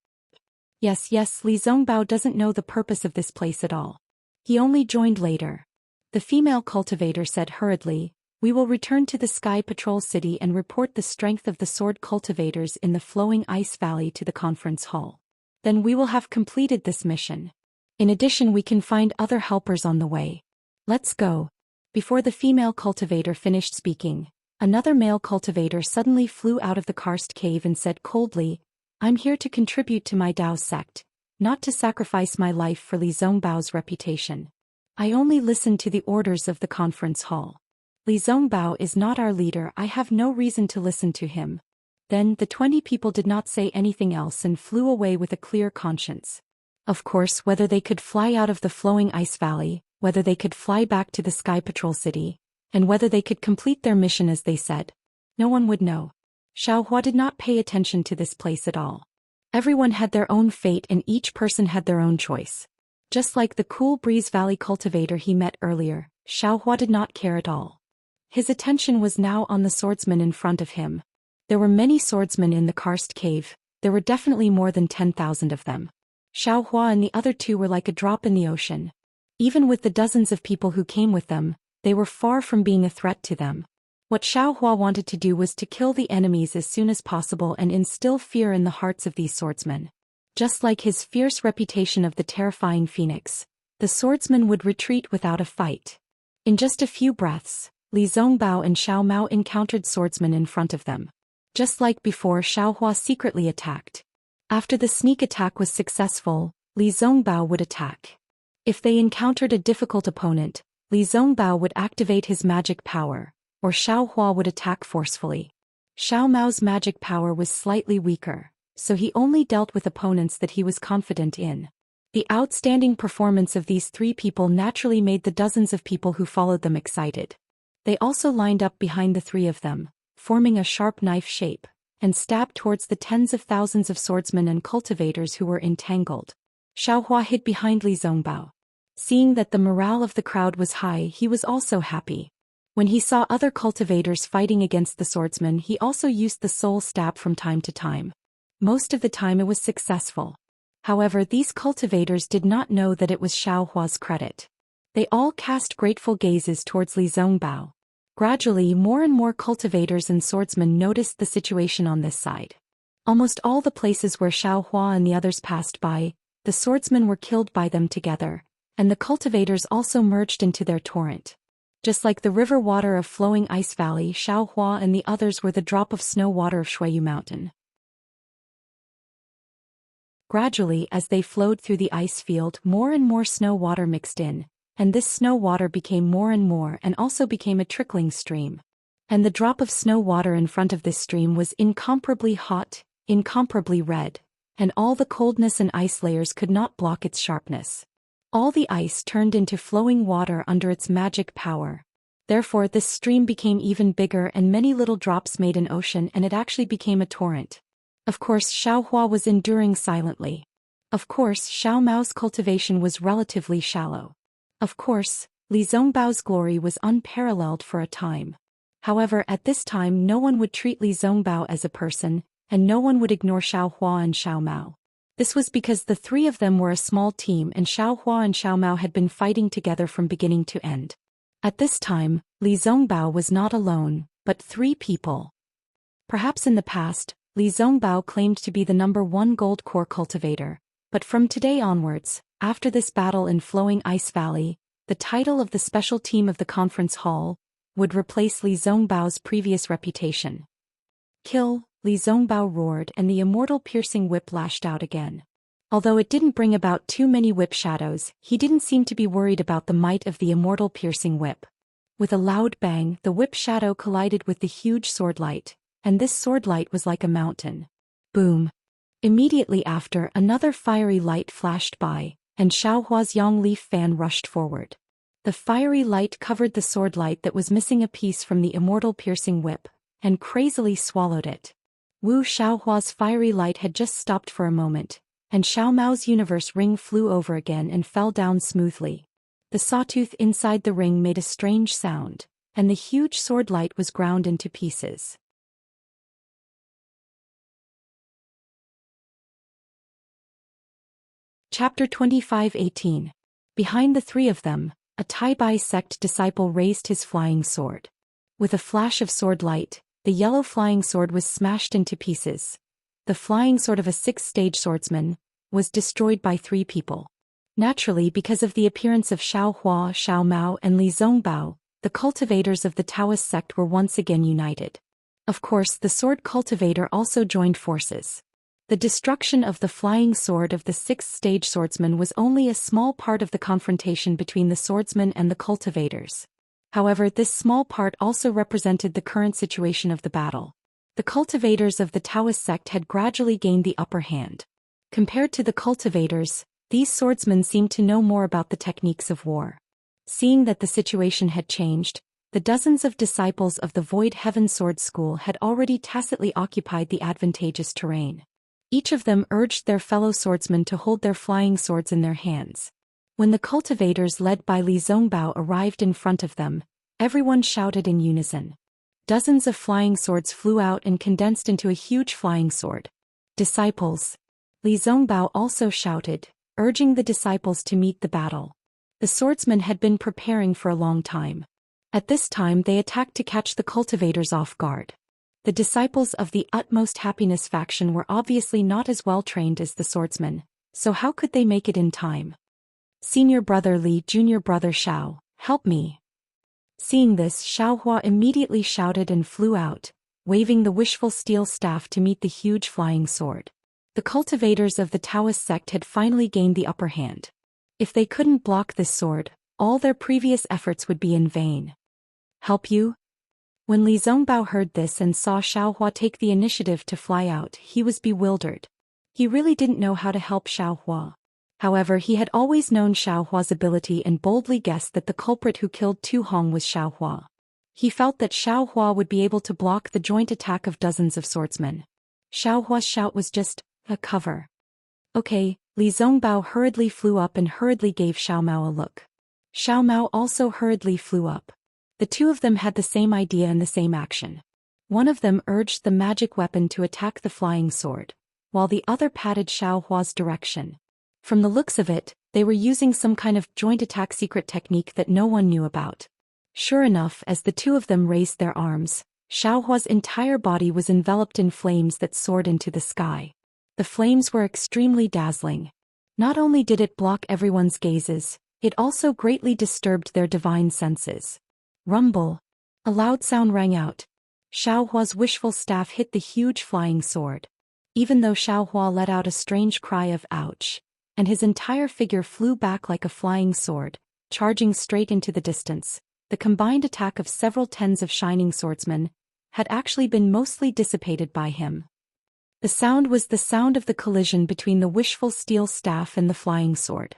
Yes, Li Zongbao doesn't know the purpose of this place at all. He only joined later. The female cultivator said hurriedly, "We will return to the Sky Patrol City and report the strength of the sword cultivators in the Flowing Ice Valley to the conference hall. Then we will have completed this mission. In addition, we can find other helpers on the way. Let's go." Before the female cultivator finished speaking, another male cultivator suddenly flew out of the karst cave and said coldly, "I'm here to contribute to my Dao sect, not to sacrifice my life for Li Zongbao's reputation. I only listen to the orders of the conference hall. Li Zongbao is not our leader, I have no reason to listen to him." Then the 20 people did not say anything else and flew away with a clear conscience. Of course, whether they could fly out of the Flowing Ice Valley, whether they could fly back to the Sky Patrol City, and whether they could complete their mission as they said, no one would know. Xiaohua did not pay attention to this place at all. Everyone had their own fate and each person had their own choice. Just like the Cool Breeze Valley cultivator he met earlier, Xiaohua did not care at all. His attention was now on the swordsman in front of him. There were many swordsmen in the karst cave, there were definitely more than 10,000 of them. Xiaohua and the other two were like a drop in the ocean. Even with the dozens of people who came with them, they were far from being a threat to them. What Xiaohua wanted to do was to kill the enemies as soon as possible and instill fear in the hearts of these swordsmen. Just like his fierce reputation of the terrifying phoenix, the swordsman would retreat without a fight. In just a few breaths, Li Zongbao and Xiao Mao encountered swordsmen in front of them. Just like before, Xiaohua secretly attacked. After the sneak attack was successful, Li Zongbao would attack. If they encountered a difficult opponent, Li Zongbao would activate his magic power, or Xiaohua would attack forcefully. Xiao Mao's magic power was slightly weaker, so he only dealt with opponents that he was confident in. The outstanding performance of these three people naturally made the dozens of people who followed them excited. They also lined up behind the three of them, forming a sharp knife shape, and stabbed towards the tens of thousands of swordsmen and cultivators who were entangled. Xiaohua hid behind Li Zongbao. Seeing that the morale of the crowd was high, he was also happy. When he saw other cultivators fighting against the swordsman, he also used the soul stab from time to time. Most of the time it was successful. However, these cultivators did not know that it was Xiaohua's credit. They all cast grateful gazes towards Li Zongbao. Gradually, more and more cultivators and swordsmen noticed the situation on this side. Almost all the places where Xiaohua and the others passed by, the swordsmen were killed by them together, and the cultivators also merged into their torrent. Just like the river water of Flowing Ice Valley, Xiaohua and the others were the drop of snow water of Shuiyu Mountain. Gradually, as they flowed through the ice field, more and more snow water mixed in, and this snow water became more and more and also became a trickling stream. And the drop of snow water in front of this stream was incomparably hot, incomparably red, and all the coldness and ice layers could not block its sharpness. All the ice turned into flowing water under its magic power. Therefore, this stream became even bigger and many little drops made an ocean, and it actually became a torrent. Of course, Xiaohua was enduring silently. Of course, Xiao Mao's cultivation was relatively shallow. Of course, Li Zongbao's glory was unparalleled for a time. However, at this time no one would treat Li Zongbao as a person, and no one would ignore Xiao Hua and Xiao Mao. This was because the three of them were a small team and Xiao Hua and Xiao Mao had been fighting together from beginning to end. At this time, Li Zongbao was not alone, but three people. Perhaps in the past, Li Zongbao claimed to be the #1 gold core cultivator, but from today onwards, after this battle in Flowing Ice Valley, the title of the special team of the conference hall would replace Li Zongbao's previous reputation. Kill, Li Zongbao roared and the immortal piercing whip lashed out again. Although it didn't bring about too many whip shadows, he didn't seem to be worried about the might of the immortal piercing whip. With a loud bang, the whip shadow collided with the huge sword light, and this sword light was like a mountain. Boom! Immediately after, another fiery light flashed by, and Xiao Hua's yang leaf fan rushed forward. The fiery light covered the sword light that was missing a piece from the immortal piercing whip, and crazily swallowed it. Wu Xiaohua's fiery light had just stopped for a moment, and Xiao Mao's universe ring flew over again and fell down smoothly. The sawtooth inside the ring made a strange sound, and the huge sword light was ground into pieces. Chapter 25:18. Behind the three of them, a Tai Bai sect disciple raised his flying sword. With a flash of sword light, the yellow flying sword was smashed into pieces. The flying sword of a sixth-stage swordsman was destroyed by three people. Naturally, because of the appearance of Xiao Hua, Xiao Mao, and Li Zongbao, the cultivators of the Taoist sect were once again united. Of course, the sword cultivator also joined forces. The destruction of the flying sword of the sixth-stage swordsman was only a small part of the confrontation between the swordsman and the cultivators. However, this small part also represented the current situation of the battle. The cultivators of the Taoist sect had gradually gained the upper hand. Compared to the cultivators, these swordsmen seemed to know more about the techniques of war. Seeing that the situation had changed, the dozens of disciples of the Void Heaven Sword School had already tacitly occupied the advantageous terrain. Each of them urged their fellow swordsmen to hold their flying swords in their hands. When the cultivators led by Li Zongbao arrived in front of them, everyone shouted in unison. Dozens of flying swords flew out and condensed into a huge flying sword. Disciples! Li Zongbao also shouted, urging the disciples to meet the battle. The swordsmen had been preparing for a long time. At this time they attacked to catch the cultivators off guard. The disciples of the Utmost Happiness faction were obviously not as well trained as the swordsmen, so how could they make it in time? Senior brother Li, junior brother Xiao, help me. Seeing this, Xiao Hua immediately shouted and flew out, waving the wishful steel staff to meet the huge flying sword. The cultivators of the Taoist sect had finally gained the upper hand. If they couldn't block this sword, all their previous efforts would be in vain. Help you? When Li Zongbao heard this and saw Xiao Hua take the initiative to fly out, he was bewildered. He really didn't know how to help Xiao Hua. However, he had always known Xiao Hua's ability and boldly guessed that the culprit who killed Tu Hong was Xiao Hua. He felt that Xiao Hua would be able to block the joint attack of dozens of swordsmen. Xiao Hua's shout was just a cover. Okay, Li Zongbao hurriedly flew up and hurriedly gave Xiao Mao a look. Xiao Mao also hurriedly flew up. The two of them had the same idea and the same action. One of them urged the magic weapon to attack the flying sword, while the other patted Xiao Hua's direction. From the looks of it, they were using some kind of joint attack secret technique that no one knew about. Sure enough, as the two of them raised their arms, Xiao Hua's entire body was enveloped in flames that soared into the sky. The flames were extremely dazzling. Not only did it block everyone's gazes, it also greatly disturbed their divine senses. Rumble! A loud sound rang out. Xiao Hua's wishful staff hit the huge flying sword. Even though Xiao Hua let out a strange cry of ouch, and his entire figure flew back like a flying sword, charging straight into the distance, the combined attack of several tens of shining swordsmen had actually been mostly dissipated by him. The sound was the sound of the collision between the wishful steel staff and the flying sword.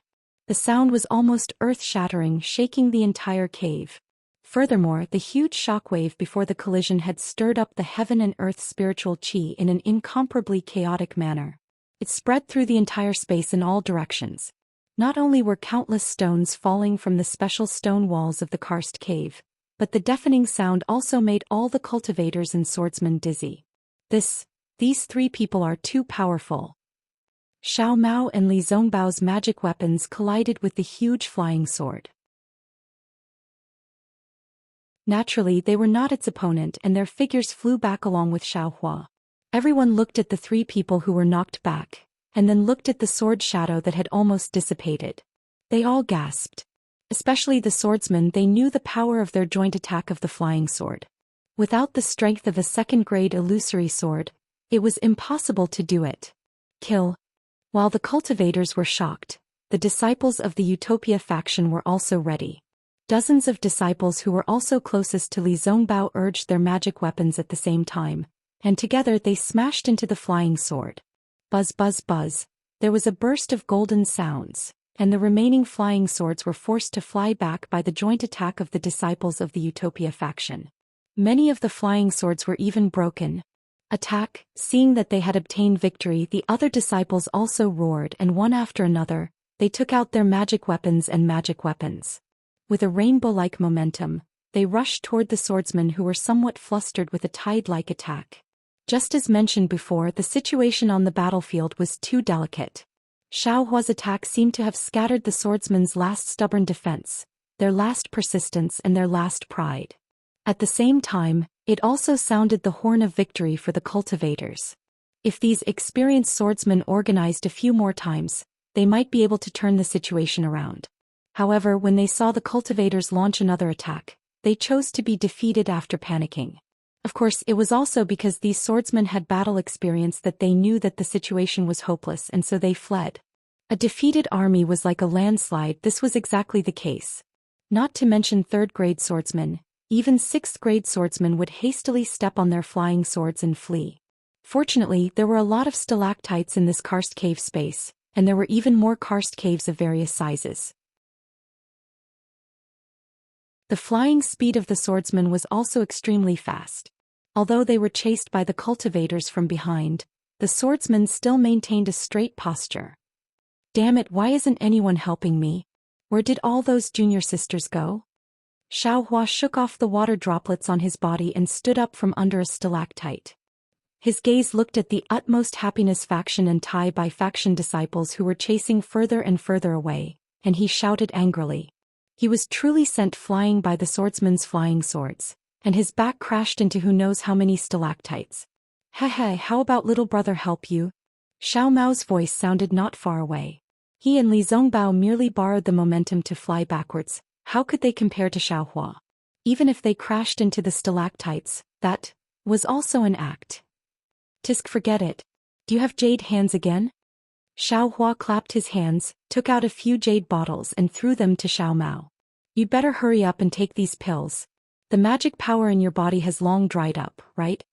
The sound was almost earth-shattering, shaking the entire cave. Furthermore, the huge shockwave before the collision had stirred up the heaven and earth spiritual chi in an incomparably chaotic manner. It spread through the entire space in all directions. Not only were countless stones falling from the special stone walls of the karst cave, but the deafening sound also made all the cultivators and swordsmen dizzy. These three people are too powerful. Xiao Mao and Li Zongbao's magic weapons collided with the huge flying sword. Naturally, they were not its opponent and their figures flew back along with Xiao Hua. Everyone looked at the three people who were knocked back, and then looked at the sword shadow that had almost dissipated. They all gasped. Especially the swordsmen, they knew the power of their joint attack of the flying sword. Without the strength of a second-grade illusory sword, it was impossible to do it. Kill. While the cultivators were shocked, the disciples of the Utopia faction were also ready. Dozens of disciples who were also closest to Li Zongbao urged their magic weapons at the same time, and together they smashed into the flying sword. Buzz buzz buzz, there was a burst of golden sounds, and the remaining flying swords were forced to fly back by the joint attack of the disciples of the Utopia faction. Many of the flying swords were even broken. Attack! Seeing that they had obtained victory, the other disciples also roared, and one after another, they took out their magic weapons and magic weapons. With a rainbow-like momentum, they rushed toward the swordsmen who were somewhat flustered with a tide-like attack. Just as mentioned before, the situation on the battlefield was too delicate. Xiao Hua's attack seemed to have scattered the swordsmen's last stubborn defense, their last persistence and their last pride. At the same time, it also sounded the horn of victory for the cultivators. If these experienced swordsmen organized a few more times, they might be able to turn the situation around. However, when they saw the cultivators launch another attack, they chose to be defeated after panicking. Of course, it was also because these swordsmen had battle experience that they knew that the situation was hopeless and so they fled. A defeated army was like a landslide. This was exactly the case. Not to mention third-grade swordsmen, even sixth-grade swordsmen would hastily step on their flying swords and flee. Fortunately, there were a lot of stalactites in this karst cave space, and there were even more karst caves of various sizes. The flying speed of the swordsmen was also extremely fast. Although they were chased by the cultivators from behind, the swordsmen still maintained a straight posture. Damn it, why isn't anyone helping me? Where did all those junior sisters go? Xiao Hua shook off the water droplets on his body and stood up from under a stalactite. His gaze looked at the utmost happiness faction and Tai by faction disciples who were chasing further and further away, and he shouted angrily. He was truly sent flying by the swordsman's flying swords, and his back crashed into who knows how many stalactites. Heh, how about little brother help you? Xiao Mao's voice sounded not far away. He and Li Zongbao merely borrowed the momentum to fly backwards. How could they compare to Xiao Hua? Even if they crashed into the stalactites, that was also an act. Tisk, forget it. Do you have jade hands again? Xiao Hua clapped his hands, took out a few jade bottles and threw them to Xiao Mao. You better hurry up and take these pills. The magic power in your body has long dried up, right?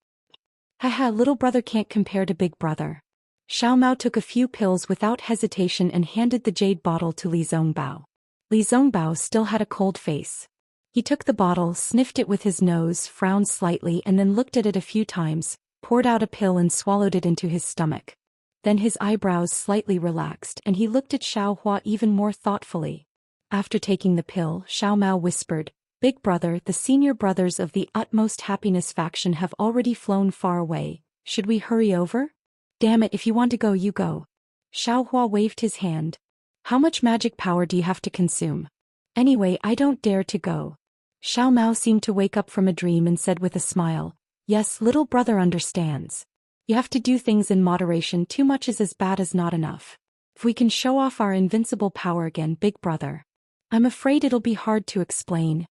Haha, little brother can't compare to big brother. Xiao Mao took a few pills without hesitation and handed the jade bottle to Li Zongbao. Li Zongbao still had a cold face. He took the bottle, sniffed it with his nose, frowned slightly and then looked at it a few times, poured out a pill and swallowed it into his stomach. Then his eyebrows slightly relaxed and he looked at Xiao Hua even more thoughtfully. After taking the pill, Xiao Mao whispered, Big brother, the senior brothers of the utmost happiness faction have already flown far away. Should we hurry over? Damn it, if you want to go, you go. Xiao Hua waved his hand. How much magic power do you have to consume? Anyway, I don't dare to go. Xiao Mao seemed to wake up from a dream and said with a smile, Yes, little brother understands. You have to do things in moderation. Too much is as bad as not enough. If we can show off our invincible power again, big brother. I'm afraid it'll be hard to explain.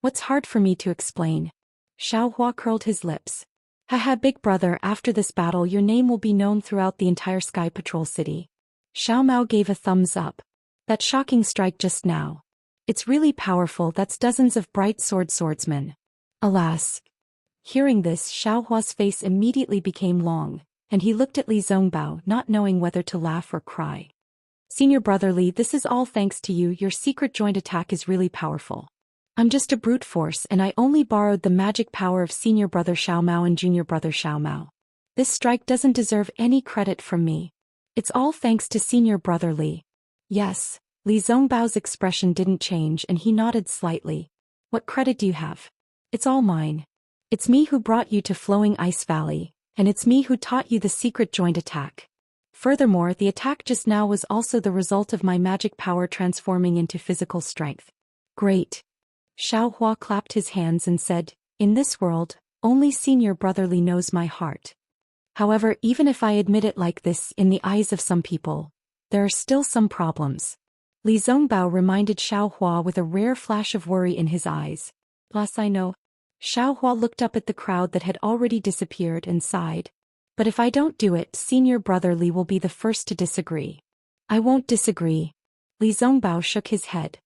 What's hard for me to explain? Xiao Hua curled his lips. Haha, big brother, after this battle your name will be known throughout the entire Sky Patrol City. Xiao Mao gave a thumbs up. That shocking strike just now. It's really powerful, that's dozens of bright swordsmen. Alas. Hearing this, Xiao Hua's face immediately became long, and he looked at Li Zongbao, not knowing whether to laugh or cry. Senior brother Li, this is all thanks to you, your secret joint attack is really powerful. I'm just a brute force and I only borrowed the magic power of senior brother Xiao Mao and junior brother Xiao Mao. This strike doesn't deserve any credit from me. It's all thanks to Senior Brother Li. Yes, Li Zongbao's expression didn't change and he nodded slightly. What credit do you have? It's all mine. It's me who brought you to Flowing Ice Valley, and it's me who taught you the secret joint attack. Furthermore, the attack just now was also the result of my magic power transforming into physical strength. Great. Xiao Hua clapped his hands and said, in this world, only Senior Brother Li knows my heart. However, even if I admit it like this in the eyes of some people, there are still some problems. Li Zongbao reminded Xiao Hua with a rare flash of worry in his eyes. Plus I know. Xiao Hua looked up at the crowd that had already disappeared and sighed. But if I don't do it, Senior Brother Li will be the first to disagree. I won't disagree. Li Zongbao shook his head.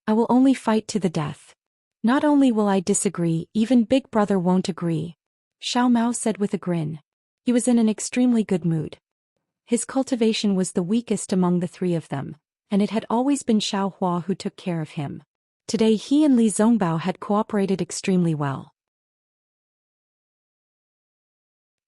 I will only fight to the death. Not only will I disagree, even Big Brother won't agree. Xiao Mao said with a grin. He was in an extremely good mood. His cultivation was the weakest among the three of them, and it had always been Xiao Hua who took care of him. Today he and Li Zongbao had cooperated extremely well.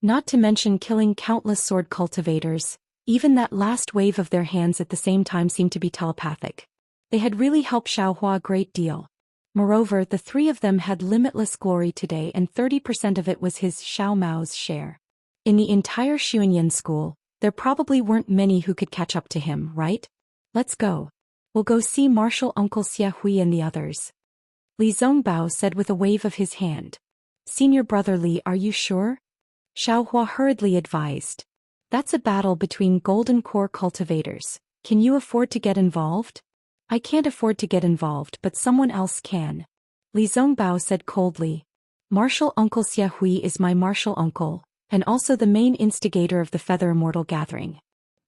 Not to mention killing countless sword cultivators, even that last wave of their hands at the same time seemed to be telepathic. They had really helped Xiao Hua a great deal. Moreover, the three of them had limitless glory today and 30% of it was his Xiao Mao's share. In the entire Xuanyan school, there probably weren't many who could catch up to him, right? Let's go. We'll go see Martial Uncle Xia Hui and the others. Li Zongbao said with a wave of his hand. Senior Brother Li, are you sure? Xiao Hua hurriedly advised. That's a battle between Golden Core cultivators. Can you afford to get involved? I can't afford to get involved, but someone else can. Li Zongbao said coldly. Martial Uncle Xia Hui is my martial uncle, and also the main instigator of the Feather Immortal Gathering.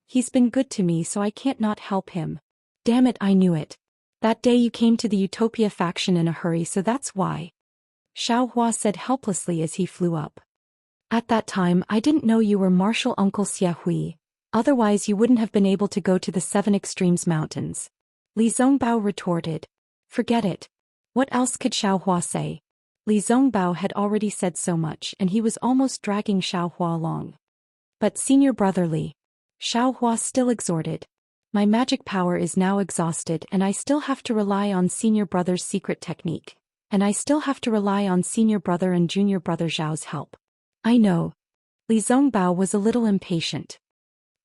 He's been good to me, so I can't not help him. Damn it, I knew it. That day you came to the Utopia faction in a hurry, so that's why. Xiao Hua said helplessly as he flew up. At that time I didn't know you were Martial Uncle Xia Hui, otherwise you wouldn't have been able to go to the Seven Extremes Mountains. Li Zongbao retorted. Forget it. What else could Xiao Hua say? Li Zongbao had already said so much and he was almost dragging Xiao Hua along. But Senior Brother Li. Xiao Hua still exhorted. My magic power is now exhausted and I still have to rely on Senior Brother's secret technique. And I still have to rely on Senior Brother and Junior Brother Zhao's help. I know. Li Zongbao was a little impatient.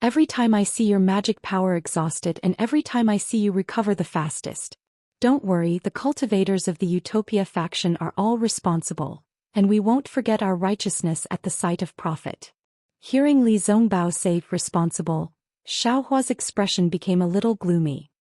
Every time I see your magic power exhausted and every time I see you recover the fastest. Don't worry, the cultivators of the Utopia faction are all responsible, and we won't forget our righteousness at the sight of profit. Hearing Li Zongbao say responsible, Xiao Hua's expression became a little gloomy.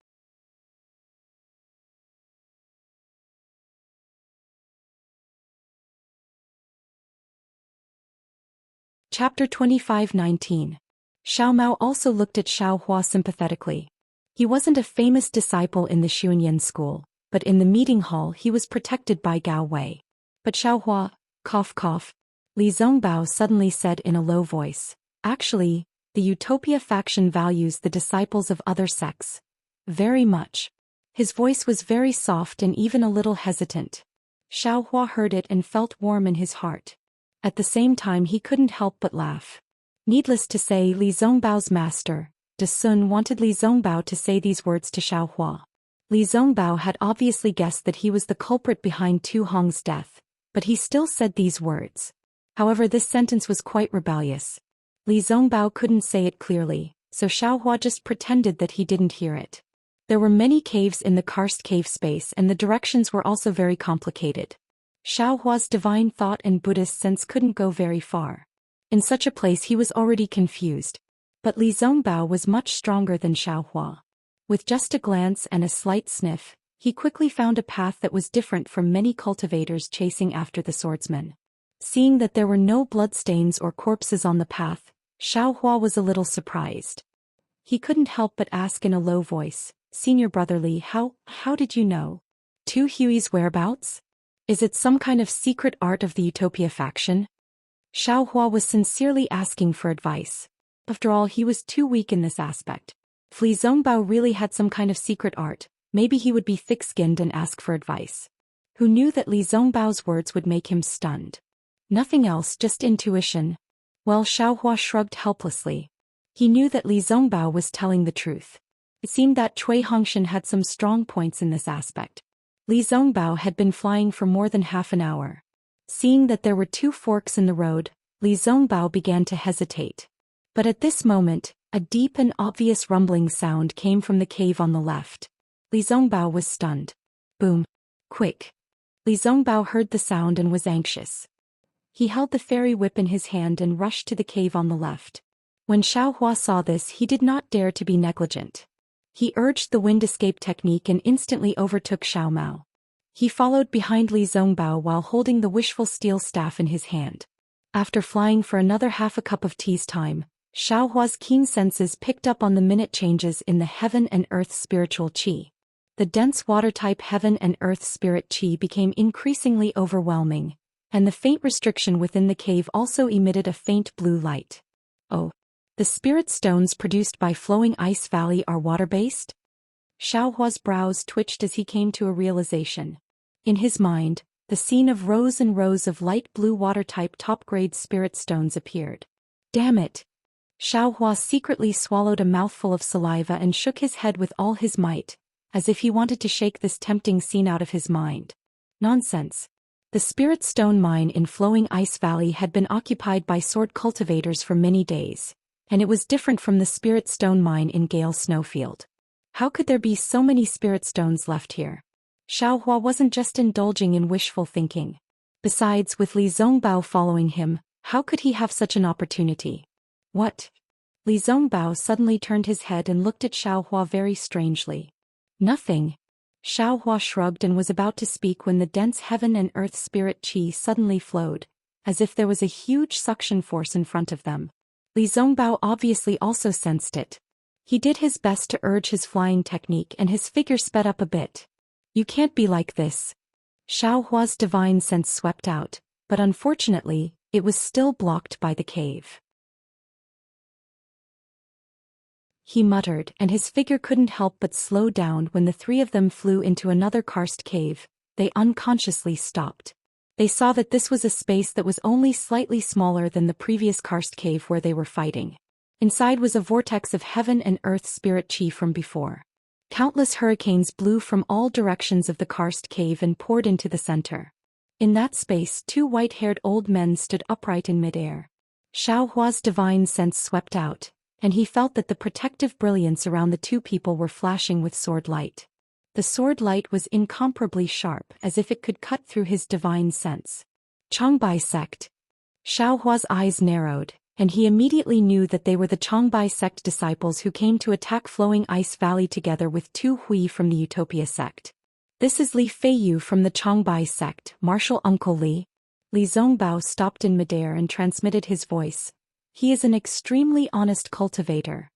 Chapter 25:19. Xiao Mao also looked at Xiao Hua sympathetically. He wasn't a famous disciple in the Xuanyan school, but in the meeting hall he was protected by Gao Wei. But Xiao Hua, cough cough. Li Zongbao suddenly said in a low voice, actually, the Utopia faction values the disciples of other sects very much. His voice was very soft and even a little hesitant. Xiao Hua heard it and felt warm in his heart. At the same time he couldn't help but laugh. Needless to say, Li Zongbao's master, De Sun, wanted Li Zongbao to say these words to Xiao Hua. Li Zongbao had obviously guessed that he was the culprit behind Tu Hong's death, but he still said these words. However, this sentence was quite rebellious. Li Zongbao couldn't say it clearly, so Xiao Hua just pretended that he didn't hear it. There were many caves in the karst cave space and the directions were also very complicated. Xiao Hua's divine thought and Buddhist sense couldn't go very far. In such a place he was already confused. But Li Zongbao was much stronger than Xiao Hua. With just a glance and a slight sniff, he quickly found a path that was different from many cultivators chasing after the swordsman. Seeing that there were no bloodstains or corpses on the path, Xiao Hua was a little surprised. He couldn't help but ask in a low voice, Senior Brother Li, how did you know? Tu Hui's whereabouts? Is it some kind of secret art of the Utopia faction? Xiao Hua was sincerely asking for advice. After all, he was too weak in this aspect. If Li Zongbao really had some kind of secret art, maybe he would be thick-skinned and ask for advice. Who knew that Li Zongbao's words would make him stunned? Nothing else, just intuition. Well, Xiao Hua shrugged helplessly. He knew that Li Zongbao was telling the truth. It seemed that Cui Hongshan had some strong points in this aspect. Li Zongbao had been flying for more than half an hour. Seeing that there were two forks in the road, Li Zongbao began to hesitate. But at this moment, a deep and obvious rumbling sound came from the cave on the left. Li Zongbao was stunned. Boom. Quick. Li Zongbao heard the sound and was anxious. He held the fairy whip in his hand and rushed to the cave on the left. When Xiaohua saw this, he did not dare to be negligent. He urged the wind escape technique and instantly overtook Xiao Mao. He followed behind Li Zongbao while holding the wishful steel staff in his hand. After flying for another half a cup of tea's time, Xiaohua's keen senses picked up on the minute changes in the heaven and earth spiritual qi. The dense water-type heaven and earth spirit qi became increasingly overwhelming, and the faint restriction within the cave also emitted a faint blue light. Oh. The spirit stones produced by Flowing Ice Valley are water-based? Xiaohua's brows twitched as he came to a realization. In his mind, the scene of rows and rows of light blue water-type top-grade spirit stones appeared. Damn it! Xiaohua secretly swallowed a mouthful of saliva and shook his head with all his might, as if he wanted to shake this tempting scene out of his mind. Nonsense. The spirit stone mine in Flowing Ice Valley had been occupied by sword cultivators for many days, and it was different from the spirit stone mine in Gale Snowfield. How could there be so many spirit stones left here? Xiaohua wasn't just indulging in wishful thinking. Besides, with Li Zongbao following him, how could he have such an opportunity? What? Li Zongbao suddenly turned his head and looked at Xiaohua very strangely. Nothing. Xiaohua shrugged and was about to speak when the dense heaven and earth spirit qi suddenly flowed, as if there was a huge suction force in front of them. Li Zongbao obviously also sensed it. He did his best to urge his flying technique and his figure sped up a bit. You can't be like this. Xiaohua's divine sense swept out, but unfortunately, it was still blocked by the cave. He muttered, and his figure couldn't help but slow down when the three of them flew into another karst cave. They unconsciously stopped. They saw that this was a space that was only slightly smaller than the previous karst cave where they were fighting. Inside was a vortex of heaven and earth spirit qi from before. Countless hurricanes blew from all directions of the karst cave and poured into the center. In that space, two white-haired old men stood upright in midair. Xiaohua's divine sense swept out, and he felt that the protective brilliance around the two people were flashing with sword light. The sword light was incomparably sharp, as if it could cut through his divine sense. Changbai sect. Xiaohua's eyes narrowed, and he immediately knew that they were the Changbai sect disciples who came to attack Flowing Ice Valley together with Tu Hui from the Utopia sect. This is Li Feiyu from the Changbai sect, Martial Uncle Li. Li Zongbao stopped in midair and transmitted his voice. He is an extremely honest cultivator.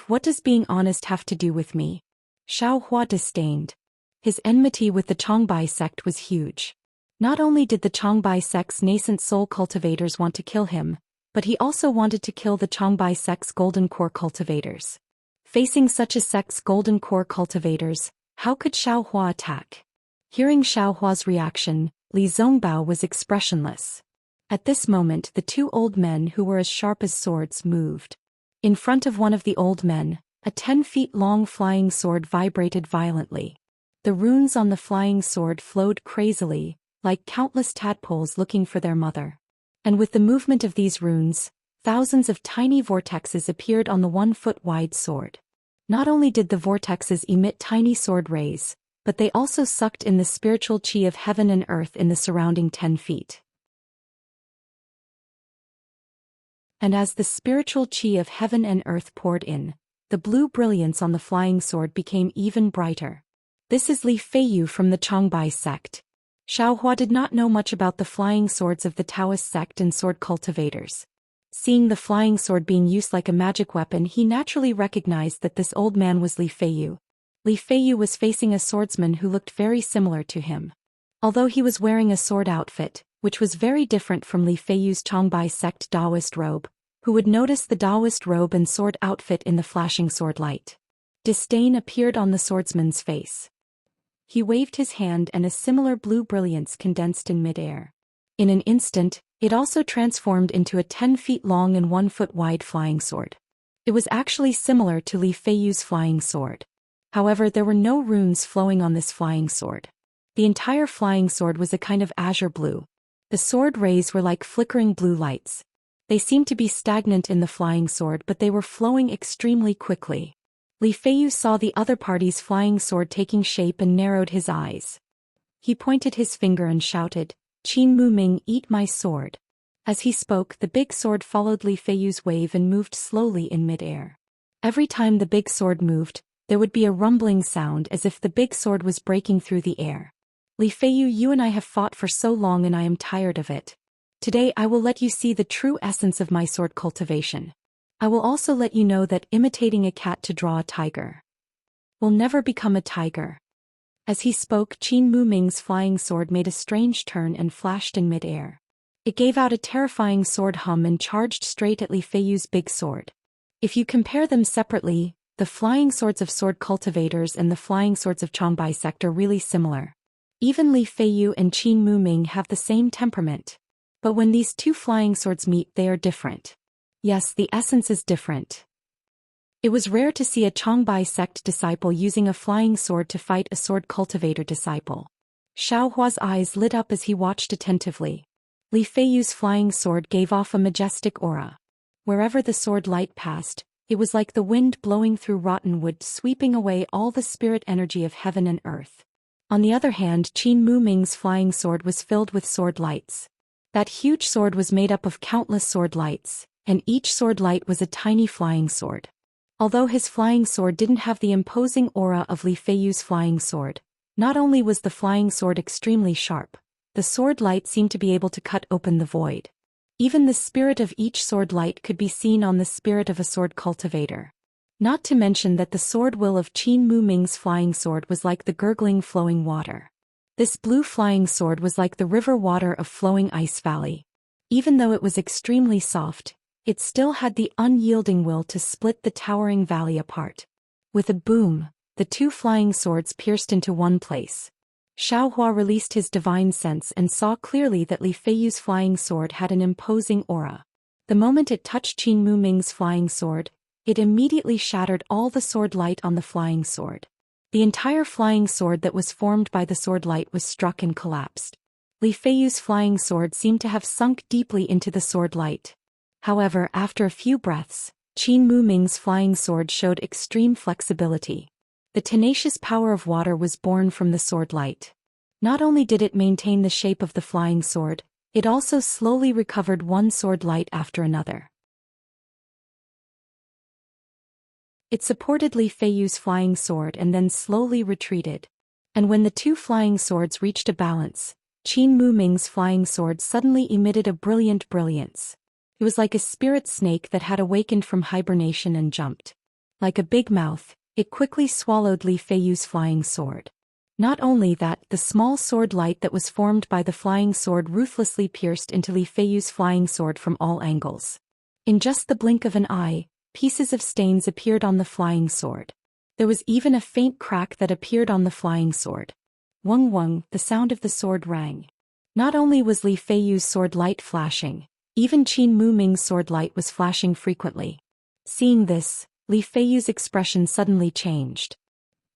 What does being honest have to do with me? Xiaohua disdained. His enmity with the Changbai sect was huge. Not only did the Changbai sect's nascent soul cultivators want to kill him, but he also wanted to kill the Changbai sect's golden core cultivators. Facing such a sect's golden core cultivators, how could Xiaohua attack? Hearing Xiaohua's reaction, Li Zongbao was expressionless. At this moment, the two old men who were as sharp as swords moved. In front of one of the old men, a 10-feet-long flying sword vibrated violently. The runes on the flying sword flowed crazily, like countless tadpoles looking for their mother. And with the movement of these runes, thousands of tiny vortexes appeared on the 1-foot-wide sword. Not only did the vortexes emit tiny sword rays, but they also sucked in the spiritual qi of heaven and earth in the surrounding 10 feet. And as the spiritual qi of heaven and earth poured in, the blue brilliance on the flying sword became even brighter. This is Li Feiyu from the Changbai sect. Xiaohua did not know much about the flying swords of the Taoist sect and sword cultivators. Seeing the flying sword being used like a magic weapon, he naturally recognized that this old man was Li Feiyu. Li Feiyu was facing a swordsman who looked very similar to him. Although he was wearing a sword outfit, which was very different from Li Feiyu's Changbai sect Taoist robe, who would notice the Taoist robe and sword outfit in the flashing sword light? Disdain appeared on the swordsman's face. He waved his hand and a similar blue brilliance condensed in midair. In an instant, it also transformed into a 10 feet long and 1 foot wide flying sword. It was actually similar to Li Feiyu's flying sword. However, there were no runes flowing on this flying sword. The entire flying sword was a kind of azure blue. The sword rays were like flickering blue lights. They seemed to be stagnant in the flying sword, but they were flowing extremely quickly. Li Feiyu saw the other party's flying sword taking shape and narrowed his eyes. He pointed his finger and shouted, "Qin Mu Ming, eat my sword." As he spoke, the big sword followed Li Feiyu's wave and moved slowly in mid-air. Every time the big sword moved, there would be a rumbling sound as if the big sword was breaking through the air. "Li Feiyu, you and I have fought for so long and I am tired of it. Today I will let you see the true essence of my sword cultivation. I will also let you know that imitating a cat to draw a tiger will never become a tiger." As he spoke, Qin Mu Ming's flying sword made a strange turn and flashed in mid-air. It gave out a terrifying sword hum and charged straight at Li Feiyu's big sword. If you compare them separately, the flying swords of sword cultivators and the flying swords of Changbai sect are really similar. Even Li Feiyu and Qin Mu Ming have the same temperament. But when these two flying swords meet, they are different. Yes, the essence is different. It was rare to see a Changbai sect disciple using a flying sword to fight a sword cultivator disciple. Xiao Hua's eyes lit up as he watched attentively. Li Feiyu's flying sword gave off a majestic aura. Wherever the sword light passed, it was like the wind blowing through rotten wood, sweeping away all the spirit energy of heaven and earth. On the other hand, Qin Mu Ming's flying sword was filled with sword lights. That huge sword was made up of countless sword lights, and each sword light was a tiny flying sword. Although his flying sword didn't have the imposing aura of Li Feiyu's flying sword, not only was the flying sword extremely sharp, the sword light seemed to be able to cut open the void. Even the spirit of each sword light could be seen on the spirit of a sword cultivator. Not to mention that the sword will of Qin Mu Ming's flying sword was like the gurgling flowing water. This blue flying sword was like the river water of flowing ice valley. Even though it was extremely soft, it still had the unyielding will to split the towering valley apart. With a boom, the two flying swords pierced into one place. Xiao Hua released his divine sense and saw clearly that Li Feiyu's flying sword had an imposing aura. The moment it touched Qin Mu Ming's flying sword, it immediately shattered all the sword light on the flying sword. The entire flying sword that was formed by the sword light was struck and collapsed. Li Feiyu's flying sword seemed to have sunk deeply into the sword light. However, after a few breaths, Qin Mu Ming's flying sword showed extreme flexibility. The tenacious power of water was born from the sword light. Not only did it maintain the shape of the flying sword, it also slowly recovered one sword light after another. It supported Li Feiyu's flying sword and then slowly retreated. And when the two flying swords reached a balance, Qin Mu Ming's flying sword suddenly emitted a brilliant brilliance. It was like a spirit snake that had awakened from hibernation and jumped. Like a big mouth, it quickly swallowed Li Feiyu's flying sword. Not only that, the small sword light that was formed by the flying sword ruthlessly pierced into Li Feiyu's flying sword from all angles. In just the blink of an eye, pieces of stains appeared on the flying sword. There was even a faint crack that appeared on the flying sword. Wung wung, the sound of the sword rang. Not only was Li Feiyu's sword light flashing, even Qin Mu Ming's sword light was flashing frequently. Seeing this, Li Feiyu's expression suddenly changed.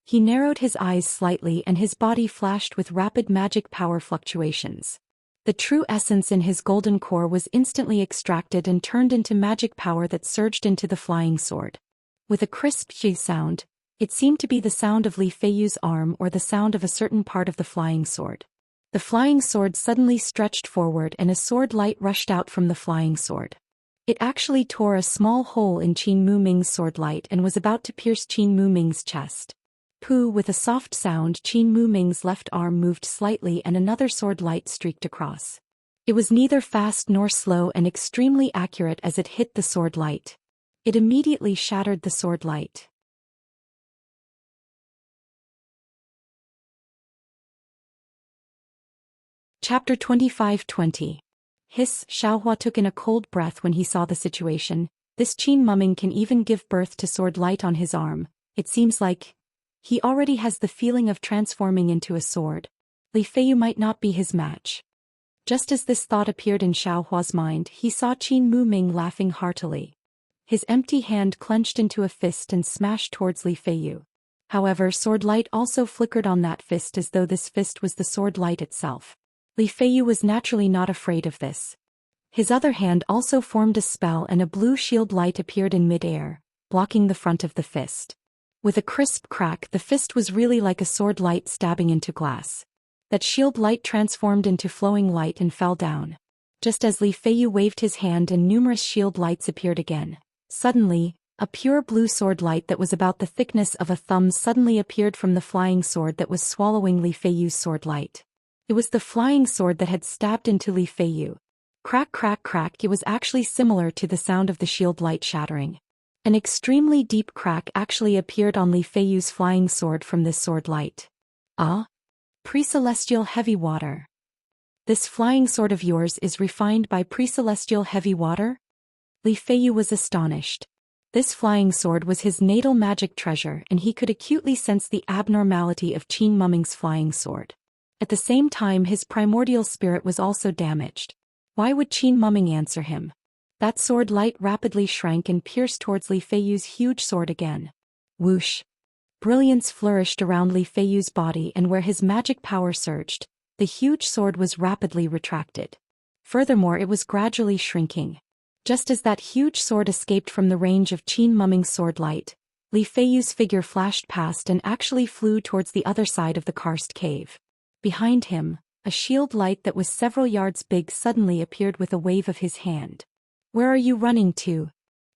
He narrowed his eyes slightly and his body flashed with rapid magic power fluctuations. The true essence in his golden core was instantly extracted and turned into magic power that surged into the flying sword. With a crisp "shi" sound, it seemed to be the sound of Li Feiyu's arm or the sound of a certain part of the flying sword. The flying sword suddenly stretched forward and a sword light rushed out from the flying sword. It actually tore a small hole in Qin Mu Ming's sword light and was about to pierce Qin Mu Ming's chest. Pooh! With a soft sound, Qin Mu Ming's left arm moved slightly and another sword light streaked across. It was neither fast nor slow and extremely accurate as it hit the sword light. It immediately shattered the sword light. Chapter 25-20. Hiss! Xiaohua took in a cold breath when he saw the situation. This Qin Mumming can even give birth to sword light on his arm. It seems like he already has the feeling of transforming into a sword. Li Feiyu might not be his match. Just as this thought appeared in Xiaohua's mind, he saw Qin Mu Ming laughing heartily. His empty hand clenched into a fist and smashed towards Li Feiyu. However, sword light also flickered on that fist as though this fist was the sword light itself. Li Feiyu was naturally not afraid of this. His other hand also formed a spell and a blue shield light appeared in mid-air, blocking the front of the fist. With a crisp crack, the fist was really like a sword light stabbing into glass. That shield light transformed into flowing light and fell down. Just as Li Feiyu waved his hand and numerous shield lights appeared again. Suddenly, a pure blue sword light that was about the thickness of a thumb suddenly appeared from the flying sword that was swallowing Li Feiyu's sword light. It was the flying sword that had stabbed into Li Feiyu. Crack crack crack, it was actually similar to the sound of the shield light shattering. An extremely deep crack actually appeared on Li Feiyu's flying sword from this sword light. Ah? Pre-celestial heavy water. This flying sword of yours is refined by pre-celestial heavy water? Li Feiyu was astonished. This flying sword was his natal magic treasure and he could acutely sense the abnormality of Qin Mumming's flying sword. At the same time his primordial spirit was also damaged. Why would Qin Mumming answer him? That sword light rapidly shrank and pierced towards Li Feiyu's huge sword again. Whoosh! Brilliance flourished around Li Feiyu's body and where his magic power surged, the huge sword was rapidly retracted. Furthermore, it was gradually shrinking. Just as that huge sword escaped from the range of Qin Mumming's sword light, Li Feiyu's figure flashed past and actually flew towards the other side of the karst cave. Behind him, a shield light that was several yards big suddenly appeared with a wave of his hand. Where are you running to?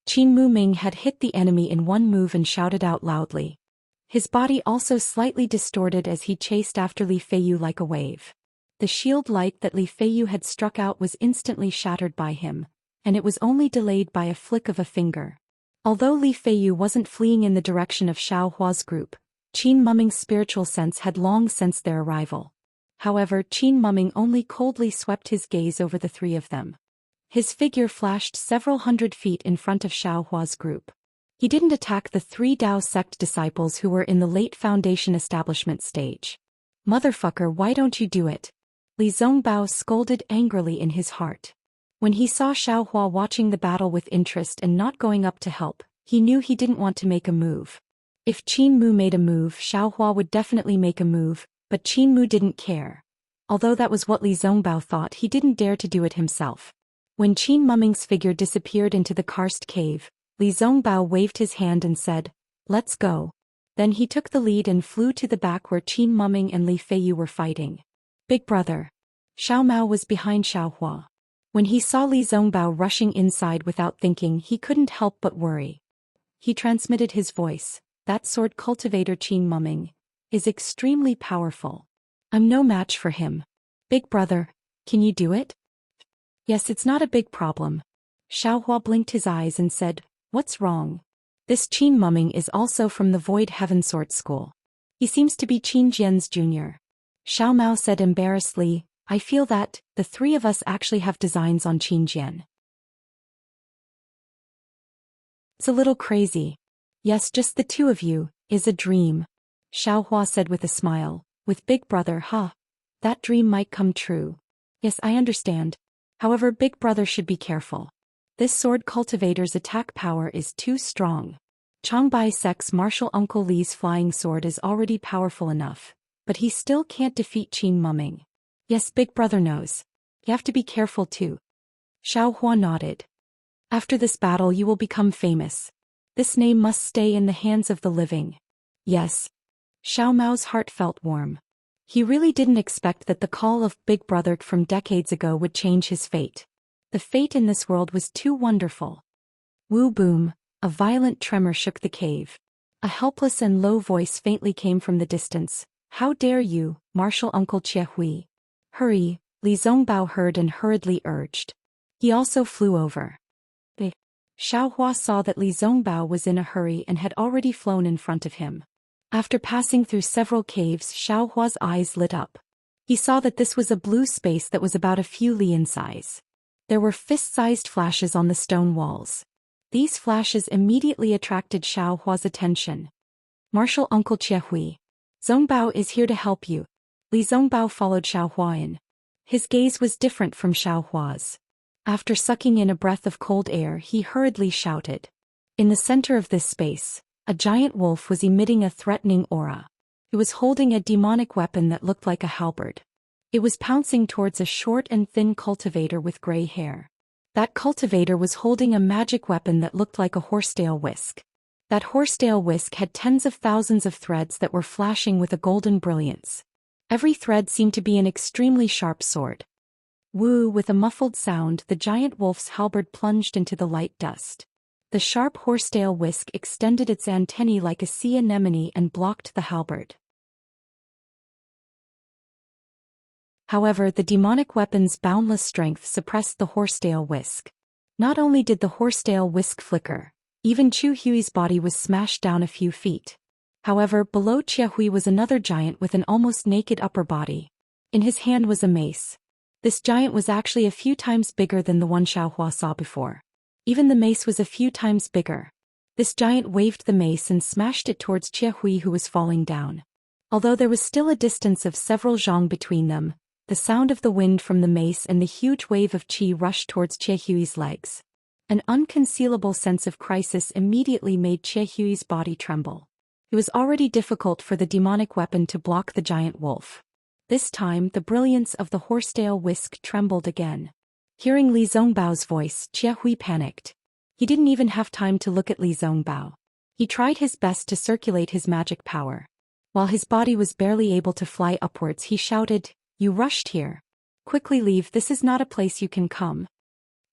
Qin Muming had hit the enemy in one move and shouted out loudly. His body also slightly distorted as he chased after Li Feiyu like a wave. The shield light that Li Feiyu had struck out was instantly shattered by him, and it was only delayed by a flick of a finger. Although Li Feiyu wasn't fleeing in the direction of Xiao Hua's group, Qin Mumming's spiritual sense had long sensed their arrival. However, Qin Mumming only coldly swept his gaze over the three of them. His figure flashed several hundred feet in front of Xiao Hua's group. He didn't attack the 3 Dao sect disciples who were in the late foundation establishment stage. Motherfucker, why don't you do it? Li Zongbao scolded angrily in his heart. When he saw Xiao Hua watching the battle with interest and not going up to help, he knew he didn't want to make a move. If Qin Mu made a move, Xiao Hua would definitely make a move, but Qin Mu didn't care. Although that was what Li Zongbao thought, he didn't dare to do it himself. When Qin Mumming's figure disappeared into the karst cave, Li Zongbao waved his hand and said, "Let's go." Then he took the lead and flew to the back where Qin Mumming and Li Feiyu were fighting. Big brother. Xiao Mao was behind Xiao Hua. When he saw Li Zongbao rushing inside without thinking, he couldn't help but worry. He transmitted his voice. That sword cultivator Qin Mumming is extremely powerful. I'm no match for him. Big brother, can you do it? Yes, it's not a big problem. Xiao Hua blinked his eyes and said, "What's wrong?" This Qin Mumming is also from the Void Heaven Sword School. He seems to be Qin Jian's junior. Xiao Mao said embarrassedly, "I feel that the three of us actually have designs on Qin Jian." It's a little crazy. Yes, just the two of you, is a dream. Xiao Hua said with a smile. With Big Brother, huh? That dream might come true. Yes, I understand. However, Big Brother should be careful. This sword cultivator's attack power is too strong. Changbai Sek's martial uncle Li's flying sword is already powerful enough, but he still can't defeat Qin Mumming. Yes, Big Brother knows. You have to be careful too. Xiao Hua nodded. After this battle you will become famous. This name must stay in the hands of the living. Yes. Xiao Mao's heart felt warm. He really didn't expect that the call of Big Brother from decades ago would change his fate. The fate in this world was too wonderful. Woo boom, a violent tremor shook the cave. A helpless and low voice faintly came from the distance. How dare you, Martial Uncle Jie Hui. Hurry, Li Zongbao heard and hurriedly urged. He also flew over. Xiao Hua saw that Li Zongbao was in a hurry and had already flown in front of him. After passing through several caves, Xiao Hua's eyes lit up. He saw that this was a blue space that was about a few li in size. There were fist-sized flashes on the stone walls. These flashes immediately attracted Xiao Hua's attention. Martial Uncle Jie Hui. Zongbao is here to help you. Li Zongbao followed Xiao Hua in. His gaze was different from Xiao Hua's. After sucking in a breath of cold air, he hurriedly shouted. In the center of this space, a giant wolf was emitting a threatening aura. It was holding a demonic weapon that looked like a halberd. It was pouncing towards a short and thin cultivator with gray hair. That cultivator was holding a magic weapon that looked like a horsetail whisk. That horsetail whisk had tens of thousands of threads that were flashing with a golden brilliance. Every thread seemed to be an extremely sharp sword. Woo! With a muffled sound, the giant wolf's halberd plunged into the light dust. The sharp horsetail whisk extended its antennae like a sea anemone and blocked the halberd. However, the demonic weapon's boundless strength suppressed the horsetail whisk. Not only did the horsetail whisk flicker, even Chu Hui's body was smashed down a few feet. However, below Chia Hui was another giant with an almost naked upper body. In his hand was a mace. This giant was actually a few times bigger than the one Xiaohua saw before. Even the mace was a few times bigger. This giant waved the mace and smashed it towards Chia Hui, who was falling down. Although there was still a distance of several zhang between them, the sound of the wind from the mace and the huge wave of qi rushed towards Chia Hui's legs. An unconcealable sense of crisis immediately made Chia Hui's body tremble. It was already difficult for the demonic weapon to block the giant wolf. This time, the brilliance of the horsetail whisk trembled again. Hearing Li Zongbao's voice, Chia Hui panicked. He didn't even have time to look at Li Zongbao. He tried his best to circulate his magic power. While his body was barely able to fly upwards, he shouted, "You rushed here. Quickly leave, this is not a place you can come."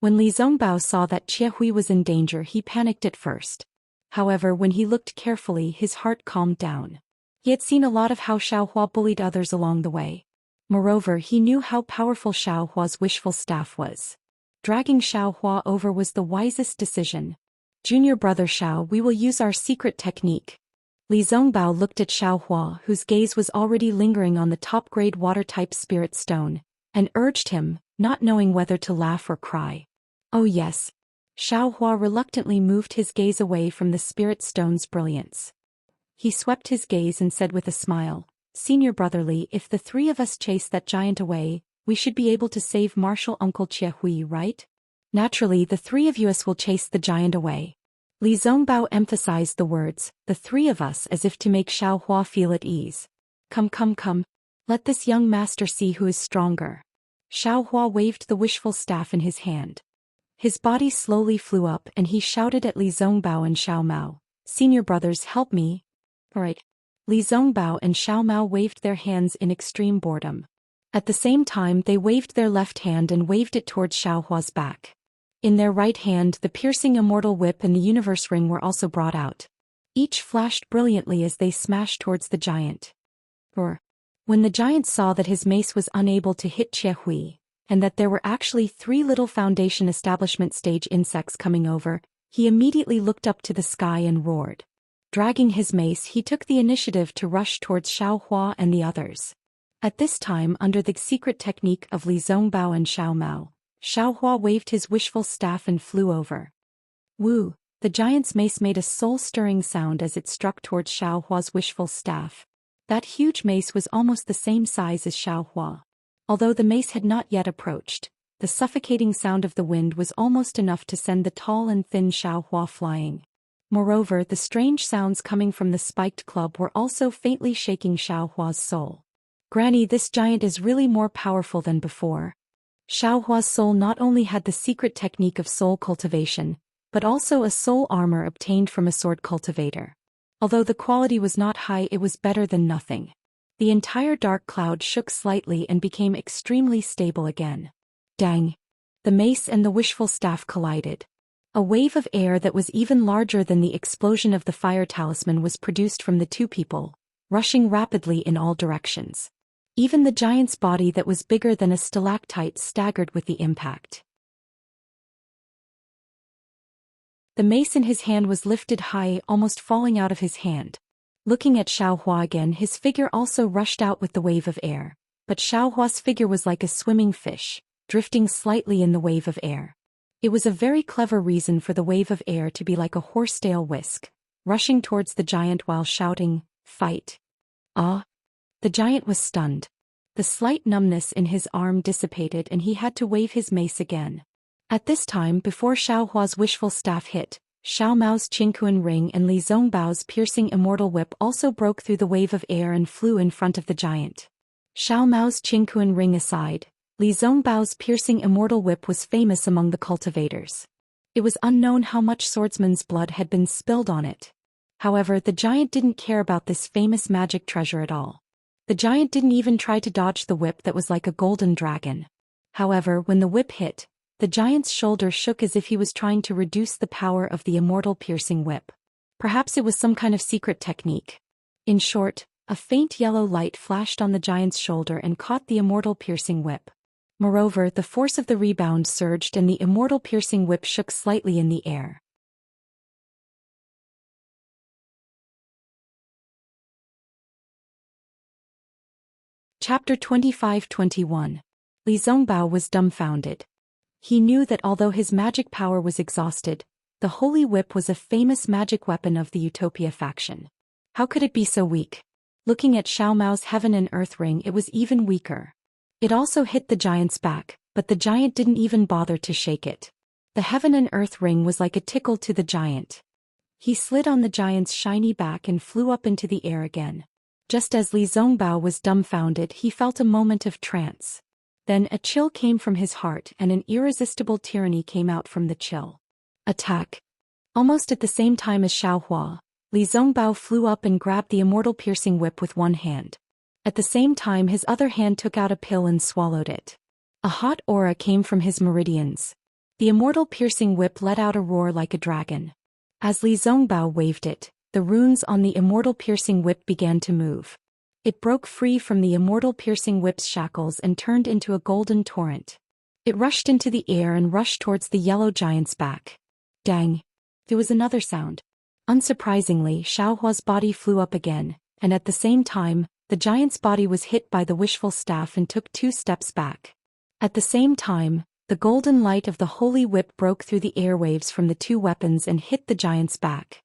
When Li Zongbao saw that Chia Hui was in danger, he panicked at first. However, when he looked carefully, his heart calmed down. He had seen a lot of how Xiaohua bullied others along the way. Moreover, he knew how powerful Xiaohua's wishful staff was. Dragging Xiaohua over was the wisest decision. "Junior brother Xiao, we will use our secret technique." Li Zongbao looked at Xiaohua, whose gaze was already lingering on the top-grade water-type spirit stone, and urged him, not knowing whether to laugh or cry. "Oh yes." Xiaohua reluctantly moved his gaze away from the spirit stone's brilliance. He swept his gaze and said with a smile, "Senior brotherly, if the three of us chase that giant away, we should be able to save Martial Uncle Chia Hui, right? Naturally, the three of us will chase the giant away." Li Zongbao emphasized the words, "the three of us," as if to make Xiaohua feel at ease. Come. Let this young master see who is stronger." Xiaohua waved the wishful staff in his hand. His body slowly flew up and he shouted at Li Zongbao and Xiao Mao, "Senior brothers, help me." "Alright." Li Zongbao and Xiao Mao waved their hands in extreme boredom. At the same time, they waved their left hand and waved it towards Xiaohua's back. In their right hand, the piercing immortal whip and the universe ring were also brought out. Each flashed brilliantly as they smashed towards the giant. When the giant saw that his mace was unable to hit Chia Hui, and that there were actually 3 little Foundation establishment stage insects coming over, he immediately looked up to the sky and roared. Dragging his mace, he took the initiative to rush towards Xiaohua and the others. At this time, under the secret technique of Li Zongbao and Xiao Mao, Xiaohua waved his wishful staff and flew over. Woo! The giant's mace made a soul-stirring sound as it struck towards Xiaohua's wishful staff. That huge mace was almost the same size as Xiaohua. Although the mace had not yet approached, the suffocating sound of the wind was almost enough to send the tall and thin Xiaohua flying. Moreover, the strange sounds coming from the spiked club were also faintly shaking Xiaohua's soul. "Granny, this giant is really more powerful than before." Xiaohua's soul not only had the secret technique of soul cultivation, but also a soul armor obtained from a sword cultivator. Although the quality was not high, it was better than nothing. The entire dark cloud shook slightly and became extremely stable again. Dang! The mace and the wishful staff collided. A wave of air that was even larger than the explosion of the fire talisman was produced from the two people, rushing rapidly in all directions. Even the giant's body that was bigger than a stalactite staggered with the impact. The mace in his hand was lifted high, almost falling out of his hand. Looking at Xiaohua again, his figure also rushed out with the wave of air, but Xiaohua's figure was like a swimming fish, drifting slightly in the wave of air. It was a very clever reason for the wave of air to be like a horsetail whisk, rushing towards the giant while shouting, "Fight!" Ah! The giant was stunned. The slight numbness in his arm dissipated and he had to wave his mace again. At this time, before Xiaohua's wishful staff hit, Xiao Mao's Qingquan ring and Li Zongbao's piercing immortal whip also broke through the wave of air and flew in front of the giant. Xiao Mao's Qingquan ring aside, Li Zongbao's piercing immortal whip was famous among the cultivators. It was unknown how much swordsman's blood had been spilled on it. However, the giant didn't care about this famous magic treasure at all. The giant didn't even try to dodge the whip that was like a golden dragon. However, when the whip hit, the giant's shoulder shook as if he was trying to reduce the power of the immortal piercing whip. Perhaps it was some kind of secret technique. In short, a faint yellow light flashed on the giant's shoulder and caught the immortal piercing whip. Moreover, the force of the rebound surged and the immortal piercing whip shook slightly in the air. Chapter 25-21. Li Zongbao was dumbfounded. He knew that although his magic power was exhausted, the Holy Whip was a famous magic weapon of the Utopia faction. How could it be so weak? Looking at Xiao Mao's Heaven and Earth ring, it was even weaker. It also hit the giant's back, but the giant didn't even bother to shake it. The Heaven and Earth ring was like a tickle to the giant. He slid on the giant's shiny back and flew up into the air again. Just as Li Zongbao was dumbfounded, he felt a moment of trance. Then a chill came from his heart and an irresistible tyranny came out from the chill. Attack! Almost at the same time as Xiao Hua, Li Zongbao flew up and grabbed the immortal piercing whip with one hand. At the same time his other hand took out a pill and swallowed it. A hot aura came from his meridians. The immortal piercing whip let out a roar like a dragon. As Li Zongbao waved it, the runes on the immortal piercing whip began to move. It broke free from the immortal piercing whip's shackles and turned into a golden torrent. It rushed into the air and rushed towards the yellow giant's back. Dang! There was another sound. Unsurprisingly, Xiao Hua's body flew up again, and at the same time, the giant's body was hit by the wishful staff and took 2 steps back. At the same time, the golden light of the Holy Whip broke through the airwaves from the 2 weapons and hit the giant's back.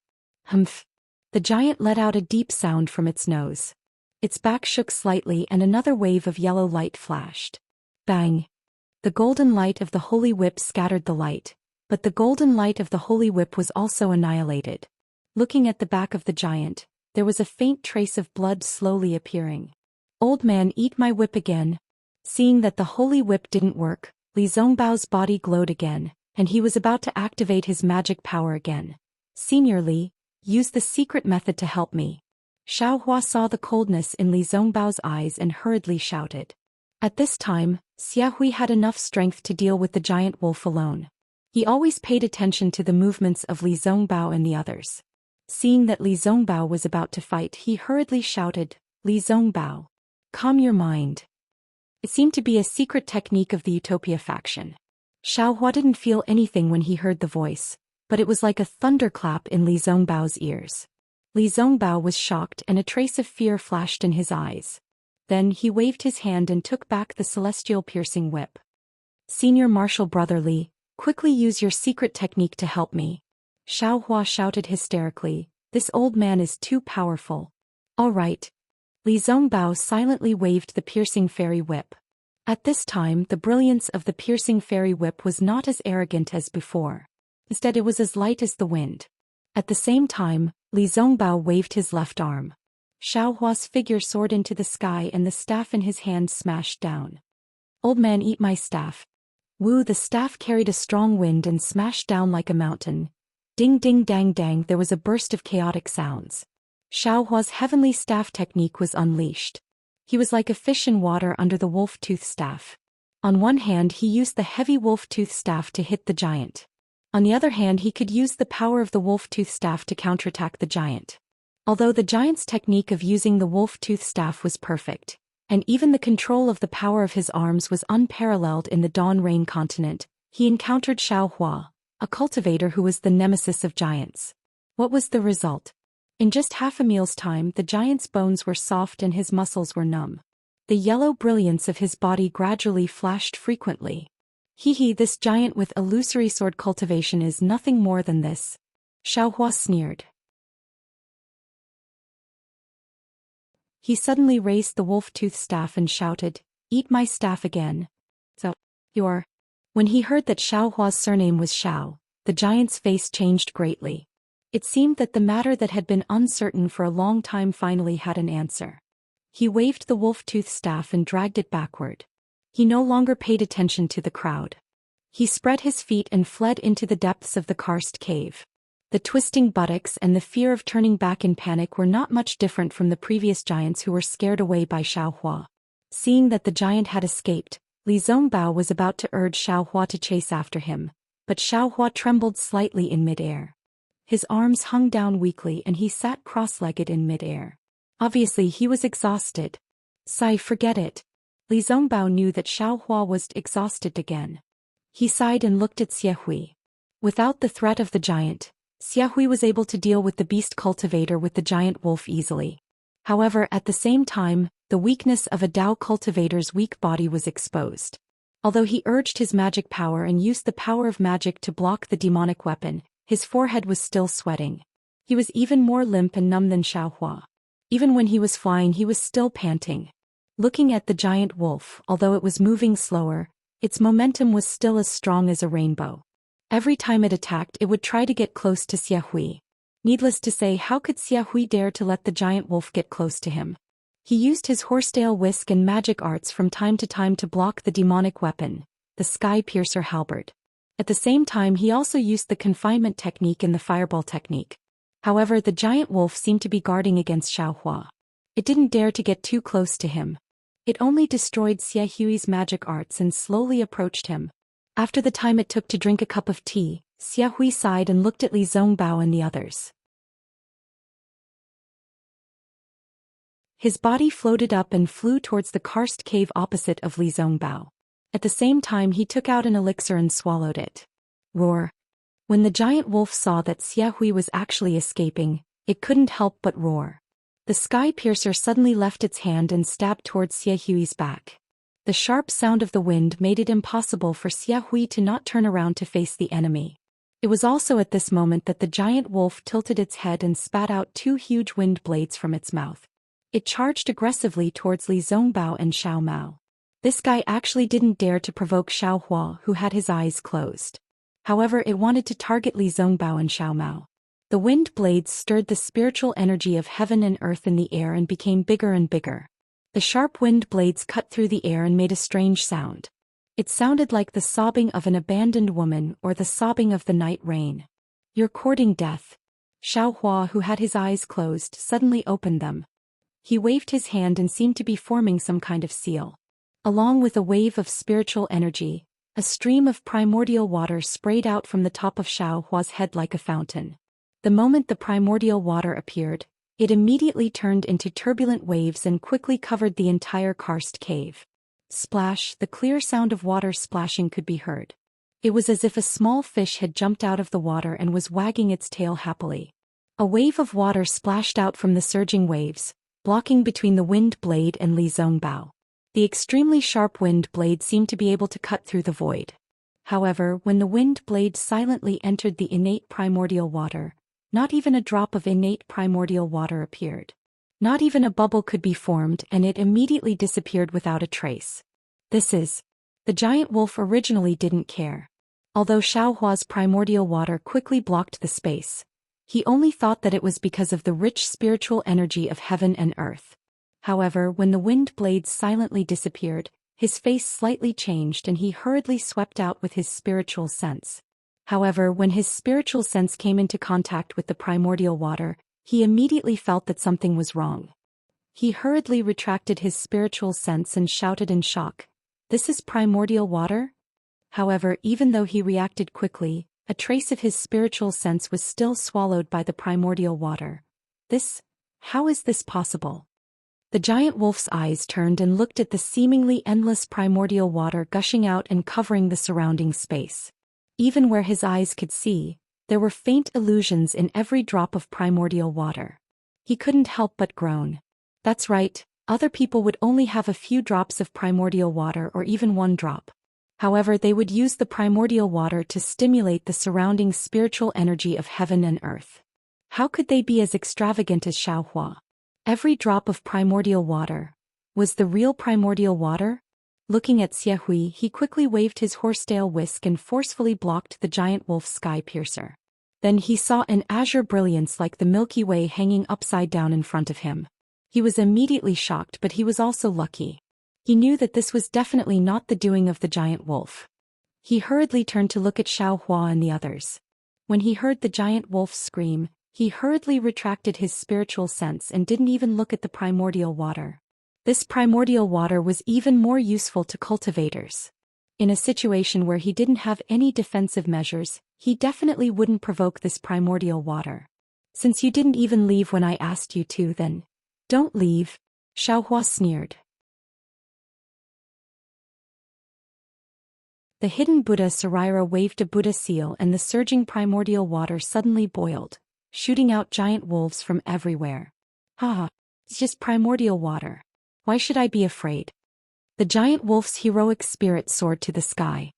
Humph! The giant let out a deep sound from its nose. Its back shook slightly and another wave of yellow light flashed. Bang! The golden light of the Holy Whip scattered the light, but the golden light of the Holy Whip was also annihilated. Looking at the back of the giant, there was a faint trace of blood slowly appearing. Old man, eat my whip again. Seeing that the Holy Whip didn't work, Li Zongbao's body glowed again, and he was about to activate his magic power again. Senior Li, use the secret method to help me. Xiao Hua saw the coldness in Li Zongbao's eyes and hurriedly shouted. At this time, Xia Hui had enough strength to deal with the giant wolf alone. He always paid attention to the movements of Li Zongbao and the others. Seeing that Li Zongbao was about to fight, he hurriedly shouted, Li Zongbao, calm your mind. It seemed to be a secret technique of the Utopia faction. Xiao Hua didn't feel anything when he heard the voice, but it was like a thunderclap in Li Zongbao's ears. Li Zongbao was shocked and a trace of fear flashed in his eyes. Then he waved his hand and took back the celestial piercing whip. Senior Marshal Brother Li, quickly use your secret technique to help me. Xiao Hua shouted hysterically, this old man is too powerful. All right. Li Zongbao silently waved the piercing fairy whip. At this time the brilliance of the piercing fairy whip was not as arrogant as before. Instead it was as light as the wind. At the same time, Li Zongbao waved his left arm. Xiao Hua's figure soared into the sky and the staff in his hand smashed down. Old man, eat my staff. Woo! The staff carried a strong wind and smashed down like a mountain. Ding ding dang dang, there was a burst of chaotic sounds. Xiao Hua's heavenly staff technique was unleashed. He was like a fish in water under the wolf-tooth staff. On one hand he used the heavy wolf-tooth staff to hit the giant. On the other hand he could use the power of the wolf-tooth staff to counterattack the giant. Although the giant's technique of using the wolf-tooth staff was perfect, and even the control of the power of his arms was unparalleled in the Dawn Rain continent, he encountered Xiao Hua, a cultivator who was the nemesis of giants. What was the result? In just half a meal's time the giant's bones were soft and his muscles were numb. The yellow brilliance of his body gradually flashed frequently. Hee, this giant with illusory sword cultivation is nothing more than this. Xiao Hua sneered. He suddenly raised the wolf-tooth staff and shouted, eat my staff again. So, you're... When he heard that Xiao Hua's surname was Xiao, the giant's face changed greatly. It seemed that the matter that had been uncertain for a long time finally had an answer. He waved the wolf-tooth staff and dragged it backward. He no longer paid attention to the crowd. He spread his feet and fled into the depths of the karst cave. The twisting buttocks and the fear of turning back in panic were not much different from the previous giants who were scared away by Xiaohua. Seeing that the giant had escaped, Li Zongbao was about to urge Xiaohua to chase after him, but Xiaohua trembled slightly in mid-air. His arms hung down weakly and he sat cross-legged in mid-air. Obviously he was exhausted. Sigh, forget it. Li Zongbao knew that Xiaohua was exhausted again. He sighed and looked at Xiehui. Without the threat of the giant, Xiehui was able to deal with the beast cultivator with the giant wolf easily. However, at the same time, the weakness of a Dao cultivator's weak body was exposed. Although he urged his magic power and used the power of magic to block the demonic weapon, his forehead was still sweating. He was even more limp and numb than Xiaohua. Even when he was flying, he was still panting. Looking at the giant wolf, although it was moving slower, its momentum was still as strong as a rainbow. Every time it attacked, it would try to get close to Xiehui. Needless to say, how could Xiehui dare to let the giant wolf get close to him? He used his horsetail whisk and magic arts from time to time to block the demonic weapon, the sky piercer halberd. At the same time, he also used the confinement technique and the fireball technique. However, the giant wolf seemed to be guarding against Xiaohua. It didn't dare to get too close to him. It only destroyed Xiehui's magic arts and slowly approached him. After the time it took to drink a cup of tea, Xiehui sighed and looked at Li Zongbao and the others. His body floated up and flew towards the karst cave opposite of Li Zongbao. At the same time he took out an elixir and swallowed it. Roar. When the giant wolf saw that Xiehui was actually escaping, it couldn't help but roar. The sky piercer suddenly left its hand and stabbed towards Xiehui's back. The sharp sound of the wind made it impossible for Xiehui to not turn around to face the enemy. It was also at this moment that the giant wolf tilted its head and spat out two huge wind blades from its mouth. It charged aggressively towards Li Zongbao and Xiao Mao. This guy actually didn't dare to provoke Xiaohua, who had his eyes closed. However, it wanted to target Li Zongbao and Xiao Mao. The wind blades stirred the spiritual energy of heaven and earth in the air and became bigger and bigger. The sharp wind blades cut through the air and made a strange sound. It sounded like the sobbing of an abandoned woman or the sobbing of the night rain. You're courting death. Xiaohua, who had his eyes closed, suddenly opened them. He waved his hand and seemed to be forming some kind of seal. Along with a wave of spiritual energy, a stream of primordial water sprayed out from the top of Xiaohua's head like a fountain. The moment the primordial water appeared, it immediately turned into turbulent waves and quickly covered the entire karst cave. Splash, the clear sound of water splashing could be heard. It was as if a small fish had jumped out of the water and was wagging its tail happily. A wave of water splashed out from the surging waves, blocking between the wind blade and Li Zongbao. The extremely sharp wind blade seemed to be able to cut through the void. However, when the wind blade silently entered the innate primordial water, not even a drop of innate primordial water appeared. Not even a bubble could be formed, and it immediately disappeared without a trace. The giant wolf originally didn't care. Although Xiaohua's primordial water quickly blocked the space, he only thought that it was because of the rich spiritual energy of heaven and earth. However, when the wind blades silently disappeared, his face slightly changed and he hurriedly swept out with his spiritual sense. However, when his spiritual sense came into contact with the primordial water, he immediately felt that something was wrong. He hurriedly retracted his spiritual sense and shouted in shock, "This is primordial water?" However, even though he reacted quickly, a trace of his spiritual sense was still swallowed by the primordial water. How is this possible? The giant wolf's eyes turned and looked at the seemingly endless primordial water gushing out and covering the surrounding space. Even where his eyes could see, there were faint illusions in every drop of primordial water. He couldn't help but groan. That's right, other people would only have a few drops of primordial water or even one drop. However, they would use the primordial water to stimulate the surrounding spiritual energy of heaven and earth. How could they be as extravagant as Xiaohua? Every drop of primordial water. Was the real primordial water? Looking at Xie, he quickly waved his horsetail whisk and forcefully blocked the giant wolf's sky piercer. Then he saw an azure brilliance like the Milky Way hanging upside down in front of him. He was immediately shocked, but he was also lucky. He knew that this was definitely not the doing of the giant wolf. He hurriedly turned to look at Xiaohua and the others. When he heard the giant wolf scream, he hurriedly retracted his spiritual sense and didn't even look at the primordial water. This primordial water was even more useful to cultivators. In a situation where he didn't have any defensive measures, he definitely wouldn't provoke this primordial water. Since you didn't even leave when I asked you to, then don't leave, Xiaohua sneered. The hidden Buddha Saraira waved a Buddha seal and the surging primordial water suddenly boiled, shooting out giant wolves from everywhere. Haha, it's just primordial water. Why should I be afraid? The giant wolf's heroic spirit soared to the sky.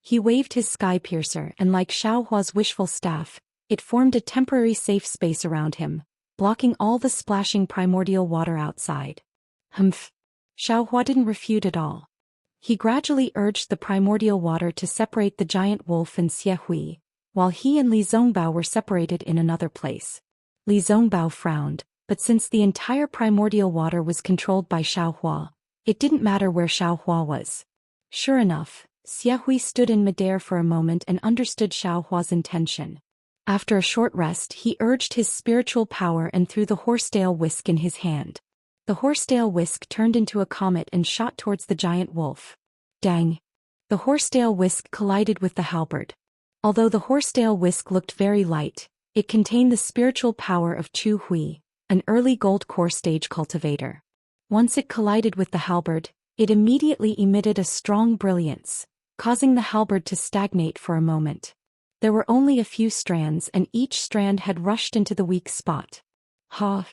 He waved his sky piercer and like Xiaohua's wishful staff, it formed a temporary safe space around him, blocking all the splashing primordial water outside. Humph. Xiaohua didn't refute at all. He gradually urged the primordial water to separate the giant wolf and Xie, while he and Li Zongbao were separated in another place. Li Zongbao frowned, but since the entire primordial water was controlled by Xiaohua, it didn't matter where Xiaohua was. Sure enough, Xie stood in midair for a moment and understood Xiaohua's intention. After a short rest, he urged his spiritual power and threw the horsetail whisk in his hand. The horsetail whisk turned into a comet and shot towards the giant wolf. Dang! The horsetail whisk collided with the halberd. Although the horsetail whisk looked very light, it contained the spiritual power of Chu Hui, an early gold core stage cultivator. Once it collided with the halberd, it immediately emitted a strong brilliance, causing the halberd to stagnate for a moment. There were only a few strands and each strand had rushed into the weak spot. Ha!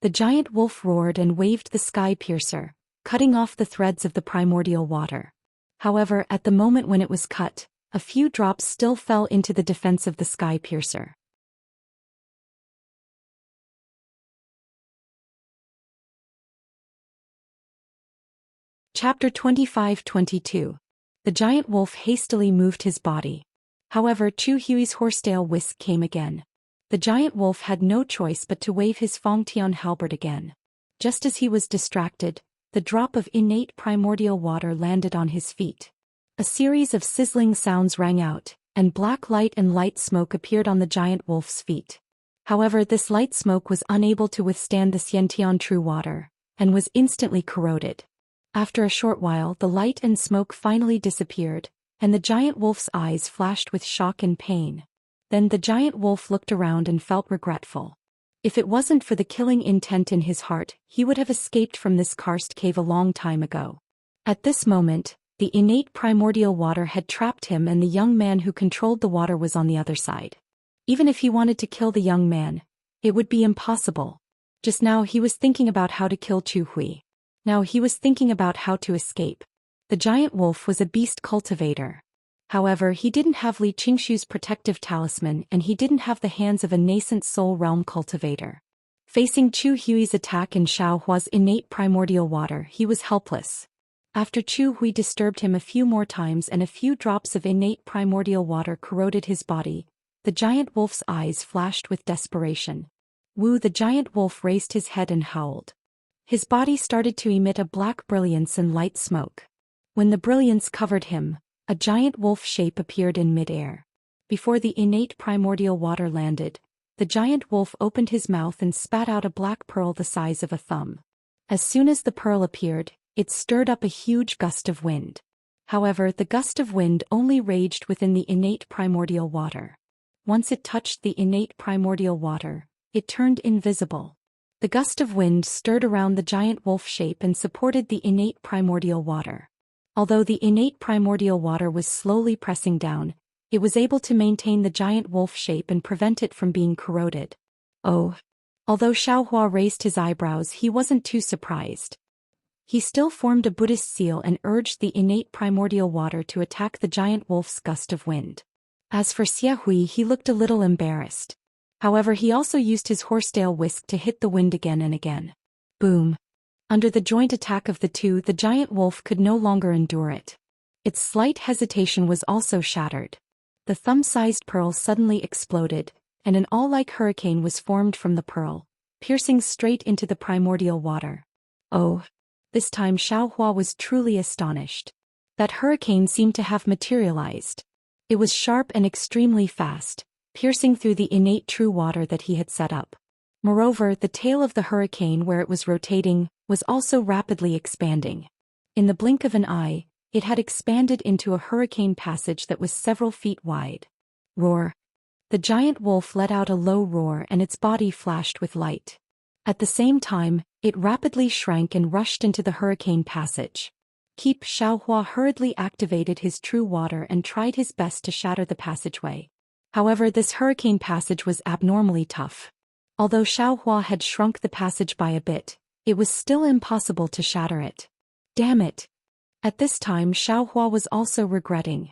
The giant wolf roared and waved the sky piercer, cutting off the threads of the primordial water. However, at the moment when it was cut, a few drops still fell into the defense of the sky piercer. Chapter 25-22. The giant wolf hastily moved his body. However, Chu Hui's horsetail whisk came again. The giant wolf had no choice but to wave his Fangtian halberd again. Just as he was distracted, the drop of innate primordial water landed on his feet. A series of sizzling sounds rang out, and black light and light smoke appeared on the giant wolf's feet. However, this light smoke was unable to withstand the Xiantian true water, and was instantly corroded. After a short while, the light and smoke finally disappeared, and the giant wolf's eyes flashed with shock and pain. Then the giant wolf looked around and felt regretful. If it wasn't for the killing intent in his heart, he would have escaped from this karst cave a long time ago. At this moment, the innate primordial water had trapped him and the young man who controlled the water was on the other side. Even if he wanted to kill the young man, it would be impossible. Just now he was thinking about how to kill Chu Hui. Now he was thinking about how to escape. The giant wolf was a beast cultivator. However, he didn't have Li Qingshu's protective talisman and he didn't have the hands of a nascent soul realm cultivator. Facing Chu Hui's attack and Xiaohua's innate primordial water, he was helpless. After Chu Hui disturbed him a few more times and a few drops of innate primordial water corroded his body, the giant wolf's eyes flashed with desperation. Wu, the giant wolf, raised his head and howled. His body started to emit a black brilliance and light smoke. When the brilliance covered him, a giant wolf shape appeared in mid-air. Before the innate primordial water landed, the giant wolf opened his mouth and spat out a black pearl the size of a thumb. As soon as the pearl appeared, it stirred up a huge gust of wind. However, the gust of wind only raged within the innate primordial water. Once it touched the innate primordial water, it turned invisible. The gust of wind stirred around the giant wolf shape and supported the innate primordial water. Although the innate primordial water was slowly pressing down, it was able to maintain the giant wolf shape and prevent it from being corroded. Oh! Although Xiaohua raised his eyebrows, he wasn't too surprised. He still formed a Buddhist seal and urged the innate primordial water to attack the giant wolf's gust of wind. As for Xie Hui, he looked a little embarrassed. However, he also used his horsetail whisk to hit the wind again and again. Boom! Under the joint attack of the two, the giant wolf could no longer endure it. Its slight hesitation was also shattered. The thumb-sized pearl suddenly exploded, and an awe-like hurricane was formed from the pearl, piercing straight into the primordial water. Oh! This time Xiaohua was truly astonished. That hurricane seemed to have materialized. It was sharp and extremely fast, piercing through the innate true water that he had set up. Moreover, the tail of the hurricane where it was rotating was also rapidly expanding. In the blink of an eye, it had expanded into a hurricane passage that was several feet wide. Roar! The giant wolf let out a low roar and its body flashed with light. At the same time, it rapidly shrank and rushed into the hurricane passage. Xiaohua hurriedly activated his true water and tried his best to shatter the passageway. However, this hurricane passage was abnormally tough. Although Xiaohua had shrunk the passage by a bit, it was still impossible to shatter it. Damn it! At this time Xiaohua was also regretting.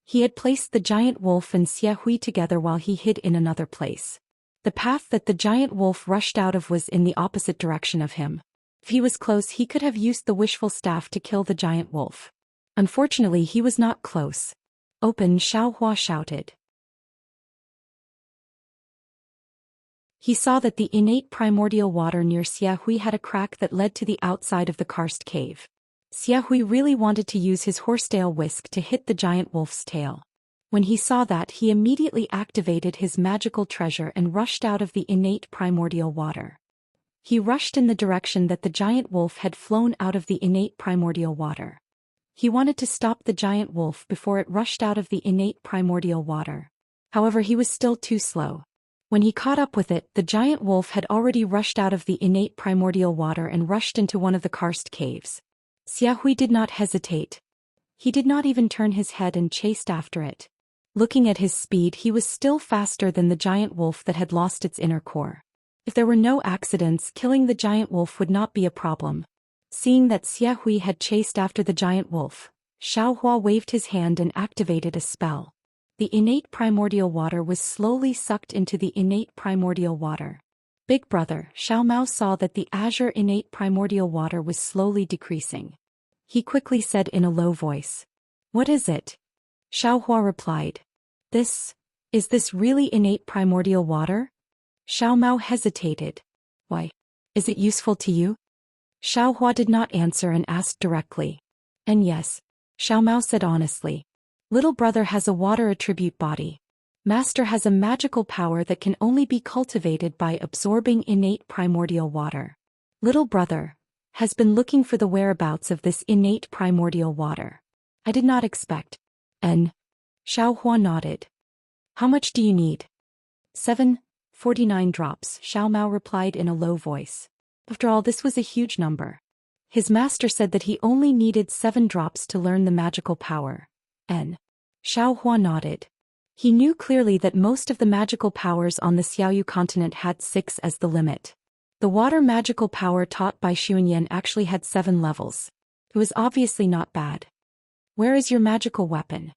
He had placed the giant wolf and Xie Hui together while he hid in another place. The path that the giant wolf rushed out of was in the opposite direction of him. If he was close, he could have used the wishful staff to kill the giant wolf. Unfortunately, he was not close. Open, Xiaohua shouted. He saw that the innate primordial water near Xie Hui had a crack that led to the outside of the karst cave. Xie Hui really wanted to use his horsetail whisk to hit the giant wolf's tail. When he saw that, he immediately activated his magical treasure and rushed out of the innate primordial water. He rushed in the direction that the giant wolf had flown out of the innate primordial water. He wanted to stop the giant wolf before it rushed out of the innate primordial water. However, he was still too slow. When he caught up with it, the giant wolf had already rushed out of the innate primordial water and rushed into one of the karst caves. Xie Hui did not hesitate. He did not even turn his head and chased after it. Looking at his speed, he was still faster than the giant wolf that had lost its inner core. If there were no accidents, killing the giant wolf would not be a problem. Seeing that Xie Hui had chased after the giant wolf, Xiaohua waved his hand and activated a spell. The innate primordial water was slowly sucked into the innate primordial water. Big brother, Xiao Mao saw that the azure innate primordial water was slowly decreasing. He quickly said in a low voice, "What is it?" Xiaohua replied, Is this really innate primordial water?" Xiao Mao hesitated. "Why? Is it useful to you?" Xiaohua did not answer and asked directly. "And yes," Xiao Mao said honestly. "Little brother has a water attribute body. Master has a magical power that can only be cultivated by absorbing innate primordial water. Little brother has been looking for the whereabouts of this innate primordial water. I did not expect." "And?" Xiaohua nodded. "How much do you need?" 749 drops, Xiao Mao replied in a low voice. After all, this was a huge number. His master said that he only needed 7 drops to learn the magical power. And Xiaohua nodded. He knew clearly that most of the magical powers on the Xiaoyu continent had 6 as the limit. The water magical power taught by Xuanyan actually had 7 levels. It was obviously not bad. "Where is your magical weapon?"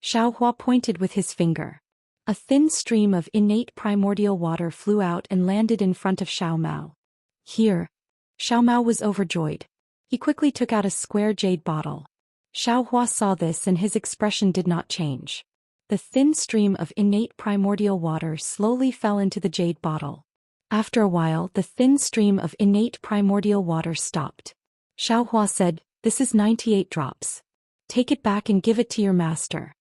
Xiaohua pointed with his finger. A thin stream of innate primordial water flew out and landed in front of Xiao Mao. "Here." Xiao Mao was overjoyed. He quickly took out a square jade bottle. Xiaohua saw this and his expression did not change. The thin stream of innate primordial water slowly fell into the jade bottle. After a while, the thin stream of innate primordial water stopped. Xiaohua said, "This is 98 drops. Take it back and give it to your master."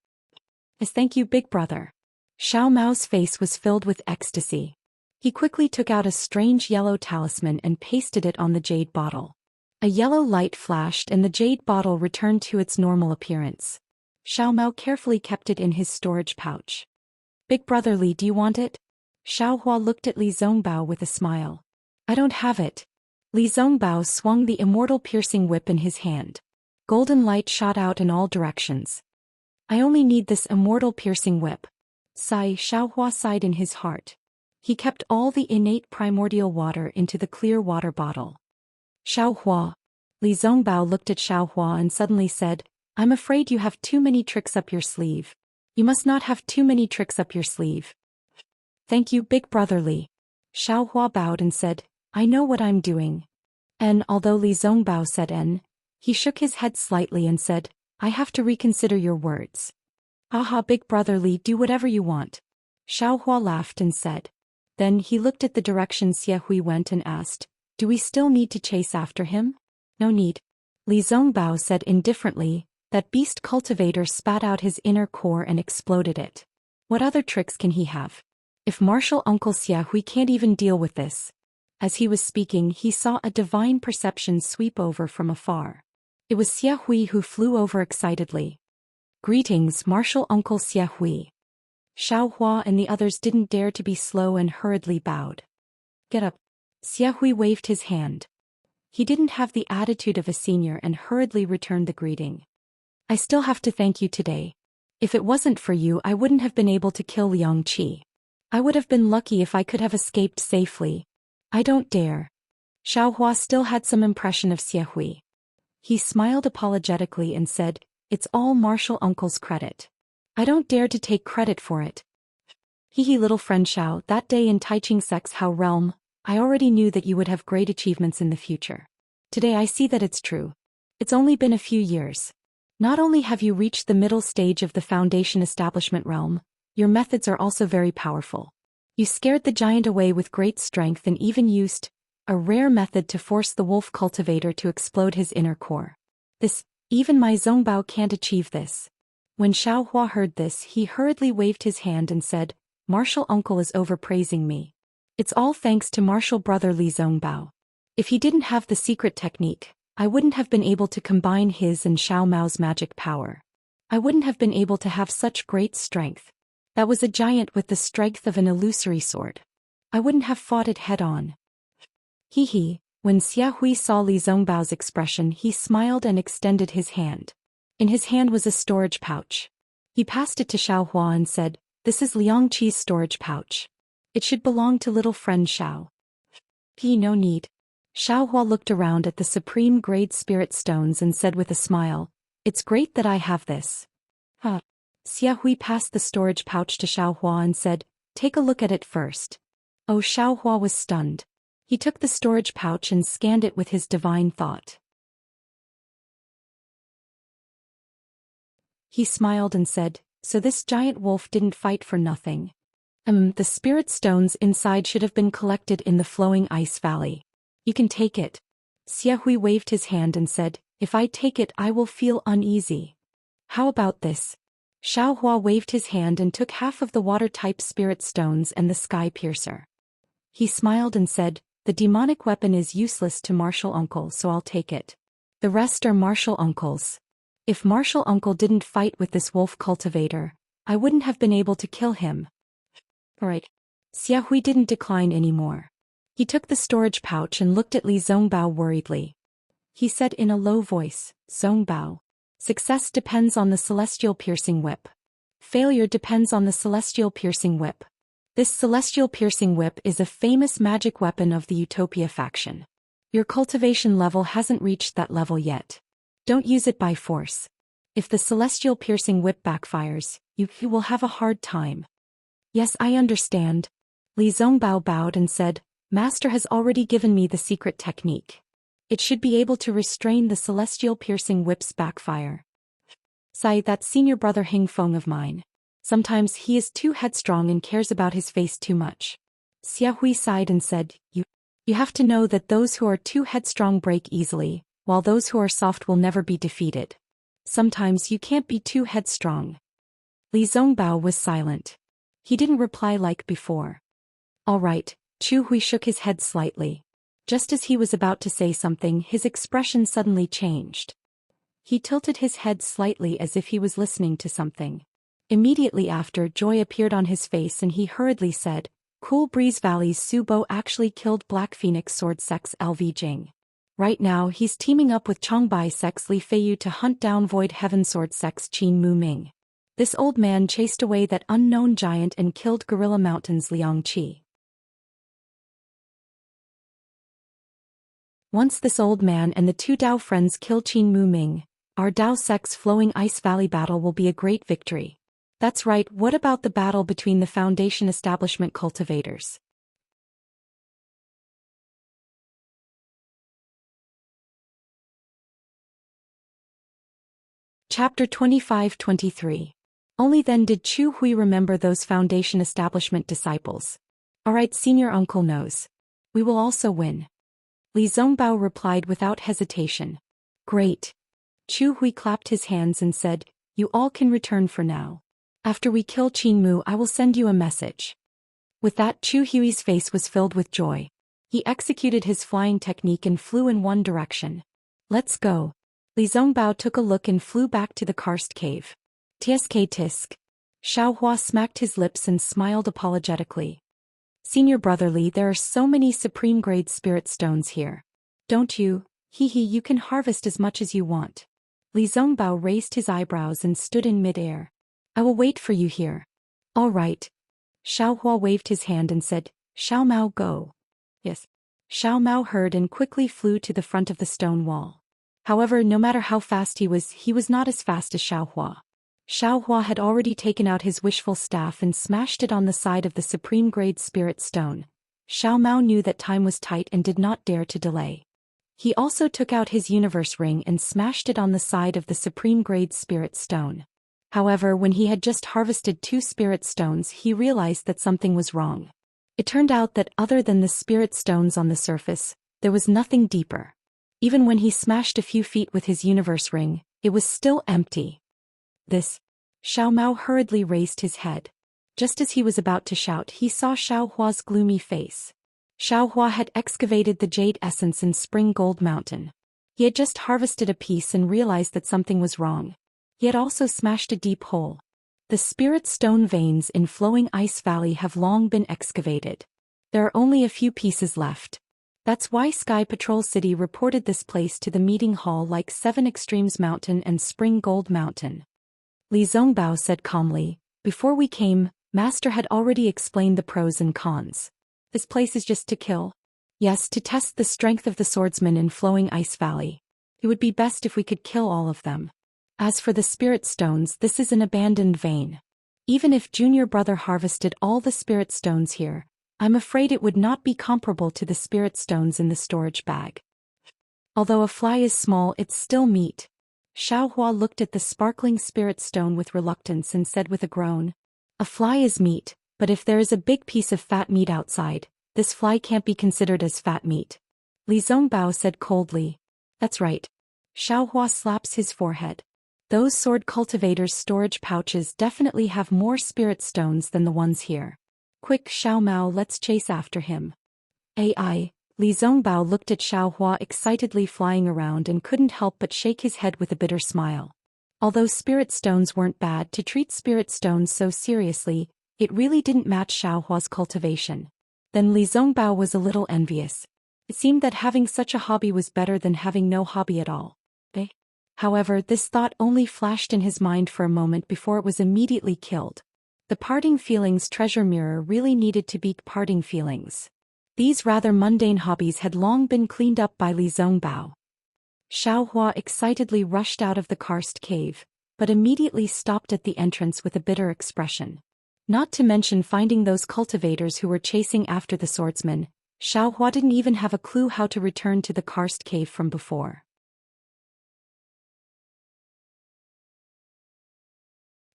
"As thank you, big brother." Xiao Mao's face was filled with ecstasy. He quickly took out a strange yellow talisman and pasted it on the jade bottle. A yellow light flashed and the jade bottle returned to its normal appearance. Xiao Mao carefully kept it in his storage pouch. "Big brother Li, do you want it?" Xiaohua looked at Li Zongbao with a smile. "I don't have it." Li Zongbao swung the immortal piercing whip in his hand. Golden light shot out in all directions. "I only need this immortal piercing whip." Xiaohua sighed in his heart. He kept all the innate primordial water into the clear water bottle. "Xiaohua." Li Zongbao looked at Xiaohua and suddenly said, "I'm afraid you have too many tricks up your sleeve. You must not have too many tricks up your sleeve." "Thank you, big brother Li." Xiaohua bowed and said, I know what I'm doing. And although Li Zongbao said N, he shook his head slightly and said, I have to reconsider your words. Aha, big brother Li, do whatever you want. Xiaohua laughed and said. Then he looked at the direction Xie Hui went and asked, do we still need to chase after him? No need. Li Zongbao said indifferently. That beast cultivator spat out his inner core and exploded it. What other tricks can he have? If martial uncle Xie Hui can't even deal with this. As he was speaking, he saw a divine perception sweep over from afar. It was Xie Hui who flew over excitedly. Greetings, martial uncle Xie Hui. Xiaohua and the others didn't dare to be slow and hurriedly bowed. Get up. Xie Hui waved his hand. He didn't have the attitude of a senior and hurriedly returned the greeting. I still have to thank you today. If it wasn't for you, I wouldn't have been able to kill Liang Qi. I would have been lucky if I could have escaped safely. I don't dare. Xiaohua still had some impression of Xie Hui. He smiled apologetically and said, it's all martial uncle's credit. I don't dare to take credit for it. Hee little friend Xiao, that day in Taiching Sec's Hao realm, I already knew that you would have great achievements in the future. Today I see that it's true. It's only been a few years. Not only have you reached the middle stage of the Foundation establishment realm, your methods are also very powerful. You scared the giant away with great strength and even used a rare method to force the wolf cultivator to explode his inner core. Even my Zongbao can't achieve this. When Xiaohua heard this, he hurriedly waved his hand and said, Martial uncle is overpraising me. It's all thanks to martial brother Li Zongbao. If he didn't have the secret technique, I wouldn't have been able to combine his and Xiao Mao's magic power. I wouldn't have been able to have such great strength. That was a giant with the strength of an illusory sword. I wouldn't have fought it head-on. When Xie Hui saw Li Zongbao's expression, he smiled and extended his hand. In his hand was a storage pouch. He passed it to Xiaohua and said, This is Liang Qi's storage pouch. It should belong to little friend Xiao. No need. Xiaohua looked around at the supreme grade spirit stones and said with a smile, It's great that I have this. Xie Hui passed the storage pouch to Xiaohua and said, Take a look at it first. Oh, Xiaohua was stunned. He took the storage pouch and scanned it with his divine thought. He smiled and said, So this giant wolf didn't fight for nothing. The spirit stones inside should have been collected in the flowing ice valley. You can take it. Xie Hui waved his hand and said, If I take it, I will feel uneasy. How about this? Xiaohua waved his hand and took half of the water-type spirit stones and the sky piercer. He smiled and said, The demonic weapon is useless to martial uncle, so I'll take it. The rest are martial uncle's. If martial uncle didn't fight with this wolf cultivator, I wouldn't have been able to kill him. Alright. Xie Hui didn't decline anymore. He took the storage pouch and looked at Li Zongbao worriedly. He said in a low voice, Zongbao. Success depends on the celestial piercing whip. Failure depends on the celestial piercing whip. This celestial piercing whip is a famous magic weapon of the Utopia faction. Your cultivation level hasn't reached that level yet. Don't use it by force. If the celestial piercing whip backfires, you will have a hard time. Yes, I understand. Li Zongbao bowed and said, Master has already given me the secret technique. It should be able to restrain the celestial piercing whip's backfire. Sai, that senior brother Hing Feng of mine. Sometimes he is too headstrong and cares about his face too much. Xie Hui sighed and said, You have to know that those who are too headstrong break easily, while those who are soft will never be defeated. Sometimes you can't be too headstrong. Li Zongbao was silent. He didn't reply like before. All right. Chu Hui shook his head slightly. Just as he was about to say something, his expression suddenly changed. He tilted his head slightly as if he was listening to something. Immediately after, joy appeared on his face and he hurriedly said, Cool Breeze Valley's Subo actually killed Black Phoenix Sword Sex LV Jing. Right now he's teaming up with Chongbai Sex Li Feiyu to hunt down Void Heaven Sword Sex Qin Mu Ming. This old man chased away that unknown giant and killed Gorilla Mountain's Liang Qi. Once this old man and the two Dao friends kill Qin Mu Ming, our Dao Sec's flowing Ice Valley battle will be a great victory. That's right, what about the battle between the Foundation establishment cultivators? Chapter 25-23. Only then did Chu Hui remember those Foundation establishment disciples. Alright, senior uncle knows. We will also win. Li Zongbao replied without hesitation. Great. Chu Hui clapped his hands and said, you all can return for now. After we kill Qin Mu, I will send you a message. With that, Chu Hui's face was filled with joy. He executed his flying technique and flew in one direction. Let's go. Li Zongbao took a look and flew back to the karst cave. Tsk tisk. Xiaohua smacked his lips and smiled apologetically. Senior brother Li, there are so many supreme grade spirit stones here. Don't you? You can harvest as much as you want. Li Zongbao raised his eyebrows and stood in mid-air. I will wait for you here. All right. Xiaohua waved his hand and said, Xiao Mao, go. Yes. Xiao Mao heard and quickly flew to the front of the stone wall. However, no matter how fast he was not as fast as Xiaohua. Xiaohua had already taken out his wishful staff and smashed it on the side of the supreme grade spirit stone. Xiao Mao knew that time was tight and did not dare to delay. He also took out his universe ring and smashed it on the side of the supreme grade spirit stone. However, when he had just harvested 2 spirit stones, he realized that something was wrong. It turned out that other than the spirit stones on the surface, there was nothing deeper. Even when he smashed a few feet with his universe ring, it was still empty. This. Xiao Mao hurriedly raised his head. Just as he was about to shout, he saw Xiaohua's gloomy face. Xiaohua had excavated the jade essence in Spring Gold Mountain. He had just harvested a piece and realized that something was wrong. He had also smashed a deep hole. The spirit stone veins in Flowing Ice Valley have long been excavated. There are only a few pieces left. That's why Sky Patrol City reported this place to the meeting hall like 7 Extremes Mountain and Spring Gold Mountain. Li Zongbao said calmly, before we came, Master had already explained the pros and cons. This place is just to kill. Yes, to test the strength of the swordsmen in Flowing Ice Valley. It would be best if we could kill all of them. As for the spirit stones, this is an abandoned vein. Even if junior brother harvested all the spirit stones here, I'm afraid it would not be comparable to the spirit stones in the storage bag. Although a fly is small, it's still meat. Xiaohua looked at the sparkling spirit stone with reluctance and said with a groan, a fly is meat, but if there is a big piece of fat meat outside, this fly can't be considered as fat meat. Li Zongbao said coldly. That's right. Xiaohua slaps his forehead. Those sword cultivators' storage pouches definitely have more spirit stones than the ones here. Quick, Xiao Mao, let's chase after him. AI. Li Zongbao looked at Xiaohua excitedly flying around and couldn't help but shake his head with a bitter smile. Although spirit stones weren't bad, to treat spirit stones so seriously, it really didn't match Xiaohua's cultivation. Then Li Zongbao was a little envious. It seemed that having such a hobby was better than having no hobby at all. However, this thought only flashed in his mind for a moment before it was immediately killed. The parting feelings treasure mirror really needed to be parting feelings. These rather mundane hobbies had long been cleaned up by Li Zongbao. Xiaohua excitedly rushed out of the karst cave, but immediately stopped at the entrance with a bitter expression. Not to mention finding those cultivators who were chasing after the swordsman, Xiaohua didn't even have a clue how to return to the karst cave from before.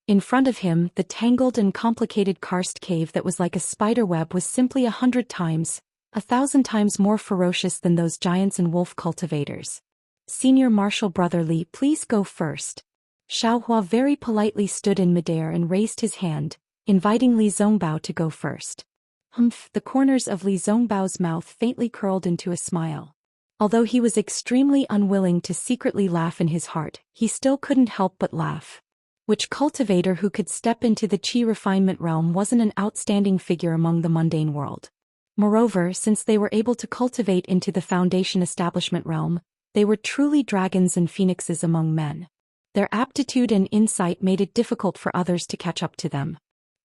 In front of him, the tangled and complicated karst cave that was like a spider web was simply 1,000 times more ferocious than those giants and wolf cultivators. Senior Martial Brother Li, please go first. Xiaohua very politely stood in midair and raised his hand, inviting Li Zongbao to go first. The corners of Li Zongbao's mouth faintly curled into a smile. Although he was extremely unwilling to secretly laugh in his heart, he still couldn't help but laugh. Which cultivator who could step into the Qi refinement realm wasn't an outstanding figure among the mundane world? Moreover, since they were able to cultivate into the Foundation establishment realm, they were truly dragons and phoenixes among men. Their aptitude and insight made it difficult for others to catch up to them.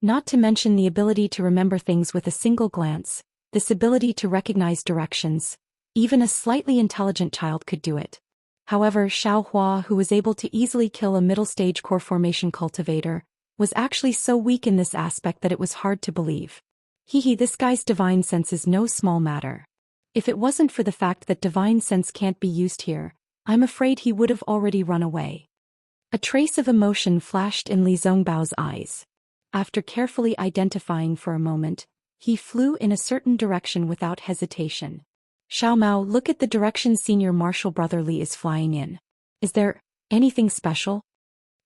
Not to mention the ability to remember things with a single glance, this ability to recognize directions. Even a slightly intelligent child could do it. However, Xiaohua, who was able to easily kill a middle-stage core formation cultivator, was actually so weak in this aspect that it was hard to believe. This guy's divine sense is no small matter. If it wasn't for the fact that divine sense can't be used here, I'm afraid he would have already run away. A trace of emotion flashed in Li Zongbao's eyes. After carefully identifying for a moment, he flew in a certain direction without hesitation. Xiao Mao, look at the direction Senior Martial Brother Li is flying in. Is there anything special?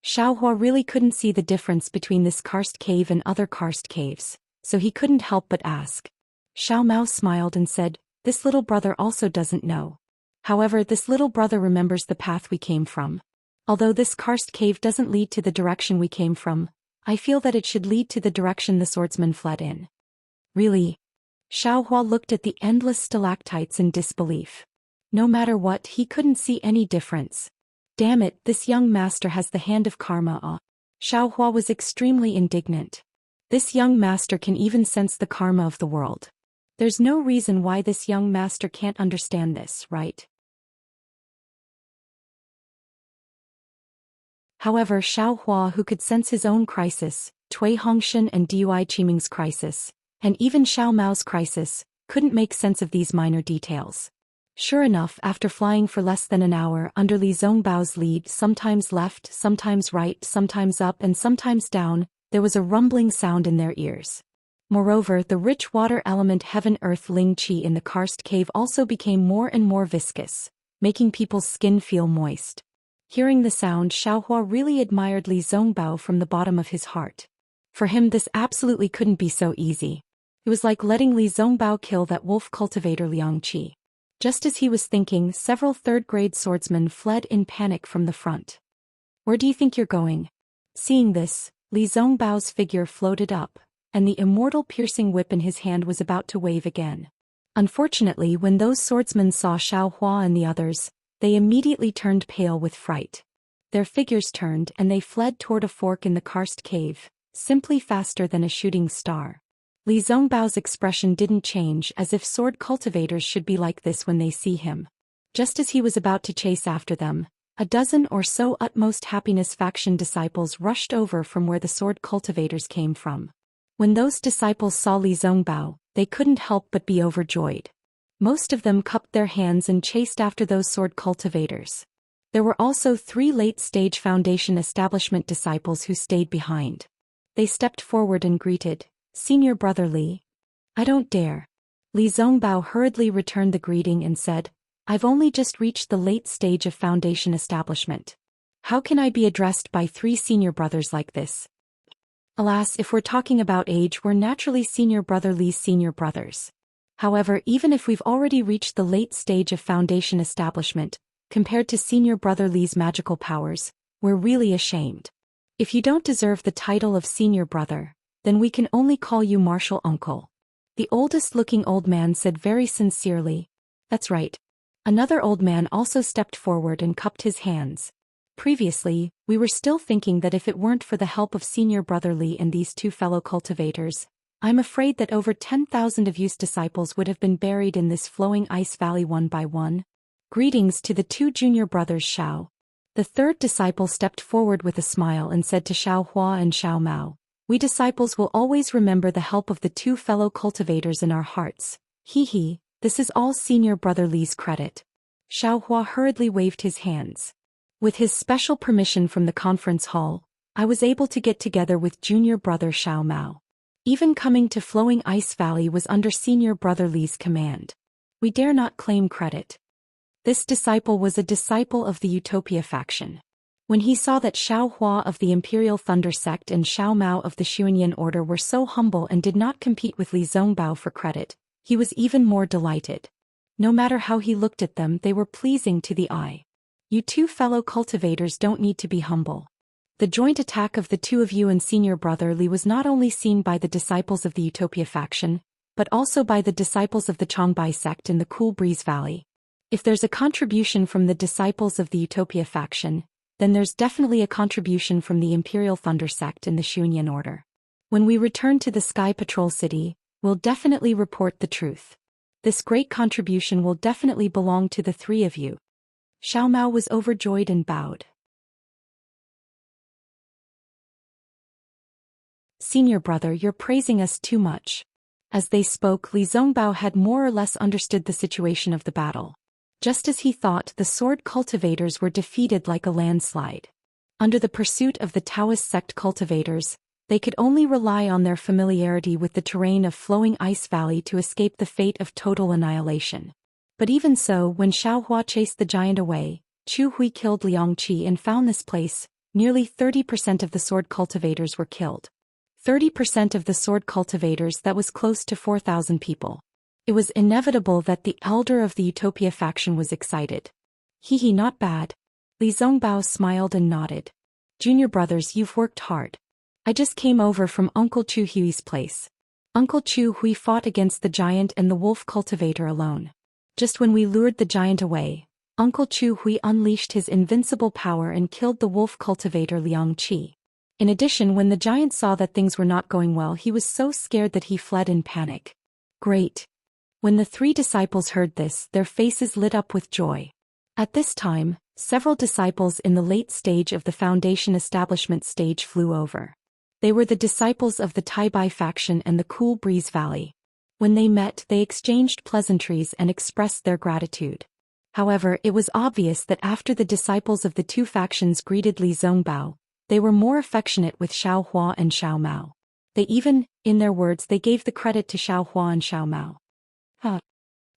Xiao Hua really couldn't see the difference between this karst cave and other karst caves, so he couldn't help but ask. Xiao Mao smiled and said, this little brother also doesn't know. However, this little brother remembers the path we came from. Although this karst cave doesn't lead to the direction we came from, I feel that it should lead to the direction the swordsman fled in. Really? Xiao Hua looked at the endless stalactites in disbelief. No matter what, he couldn't see any difference. Damn it, this young master has the hand of karma. Xiao Hua was extremely indignant. This young master can even sense the karma of the world. There's no reason why this young master can't understand this, right? However, Xiao Hua, who could sense his own crisis, Cui Hongshan and Dui Qiming's crisis, and even Xiao Mao's crisis, couldn't make sense of these minor details. Sure enough, after flying for less than an hour under Li Zongbao's lead, sometimes left, sometimes right, sometimes up and sometimes down, there was a rumbling sound in their ears. Moreover, the rich water element heaven-earth ling qi in the karst cave also became more and more viscous, making people's skin feel moist. Hearing the sound, Xiao Hua really admired Li Zongbao from the bottom of his heart. For him, this absolutely couldn't be so easy. It was like letting Li Zongbao kill that wolf cultivator Liang Qi. Just as he was thinking, several third-grade swordsmen fled in panic from the front. Where do you think you're going? Seeing this, Li Zongbao's figure floated up, and the immortal piercing whip in his hand was about to wave again. Unfortunately, when those swordsmen saw Xiao Hua and the others, they immediately turned pale with fright. Their figures turned and they fled toward a fork in the karst cave, simply faster than a shooting star. Li Zongbao's expression didn't change, as if sword cultivators should be like this when they see him. Just as he was about to chase after them, a dozen or so utmost happiness faction disciples rushed over from where the sword cultivators came from. When those disciples saw Li Zongbao, they couldn't help but be overjoyed. Most of them cupped their hands and chased after those sword cultivators. There were also 3 late-stage Foundation establishment disciples who stayed behind. They stepped forward and greeted, Senior Brother Li. I don't dare. Li Zongbao hurriedly returned the greeting and said, I've only just reached the late stage of Foundation establishment. How can I be addressed by 3 senior brothers like this? Alas, if we're talking about age, we're naturally Senior Brother Li's senior brothers. However, even if we've already reached the late stage of Foundation establishment, compared to Senior Brother Li's magical powers, we're really ashamed. If you don't deserve the title of Senior Brother, then we can only call you Martial Uncle. The oldest-looking old man said very sincerely. That's right. Another old man also stepped forward and cupped his hands. Previously, we were still thinking that if it weren't for the help of Senior Brother Li and these 2 fellow cultivators, I'm afraid that over 10,000 of you's disciples would have been buried in this flowing ice valley one by one. Greetings to the 2 junior brothers Xiao. The 3rd disciple stepped forward with a smile and said to Xiao Hua and Xiao Mao, we disciples will always remember the help of the 2 fellow cultivators in our hearts. Hee, this is all Senior Brother Li's credit. Xiao Hua hurriedly waved his hands. With his special permission from the conference hall, I was able to get together with junior brother Xiao Mao. Even coming to Flowing Ice Valley was under Senior Brother Li's command. We dare not claim credit. This disciple was a disciple of the Utopia faction. When he saw that Xiao Hua of the Imperial Thunder Sect and Xiao Mao of the Xuanyan Order were so humble and did not compete with Li Zongbao for credit, he was even more delighted. No matter how he looked at them, they were pleasing to the eye. You 2 fellow cultivators don't need to be humble. The joint attack of the 2 of you and Senior Brother Li was not only seen by the disciples of the Utopia faction, but also by the disciples of the Changbai sect in the Cool Breeze Valley. If there's a contribution from the disciples of the Utopia faction, then there's definitely a contribution from the Imperial Thunder sect in the Xuanyan Order. When we return to the Sky Patrol City, we'll definitely report the truth. This great contribution will definitely belong to the 3 of you. Xiao Mao was overjoyed and bowed. Senior brother, you're praising us too much. As they spoke, Li Zongbao had more or less understood the situation of the battle. Just as he thought, the sword cultivators were defeated like a landslide. Under the pursuit of the Taoist sect cultivators, they could only rely on their familiarity with the terrain of flowing ice valley to escape the fate of total annihilation. But even so, when Xiaohua chased the giant away, Chu Hui killed Liang Qi and found this place, nearly 30% of the sword cultivators were killed. 30% of the sword cultivators, that was close to 4,000 people. It was inevitable that the elder of the Utopia faction was excited. Hee, not bad. Li Zongbao smiled and nodded. Junior brothers, you've worked hard. I just came over from Uncle Chu Hui's place. Uncle Chu Hui fought against the giant and the wolf cultivator alone. Just when we lured the giant away, Uncle Chu Hui unleashed his invincible power and killed the wolf cultivator Liang Qi. In addition, when the giant saw that things were not going well, he was so scared that he fled in panic. Great. When the three disciples heard this, their faces lit up with joy. At this time, several disciples in the late stage of the Foundation establishment stage flew over. They were the disciples of the Taibai faction and the Cool Breeze Valley. When they met, they exchanged pleasantries and expressed their gratitude. However, it was obvious that after the disciples of the two factions greeted Li Zongbao, they were more affectionate with Xiao Hua and Xiao Mao. They even, in their words, they gave the credit to Xiao Hua and Xiao Mao.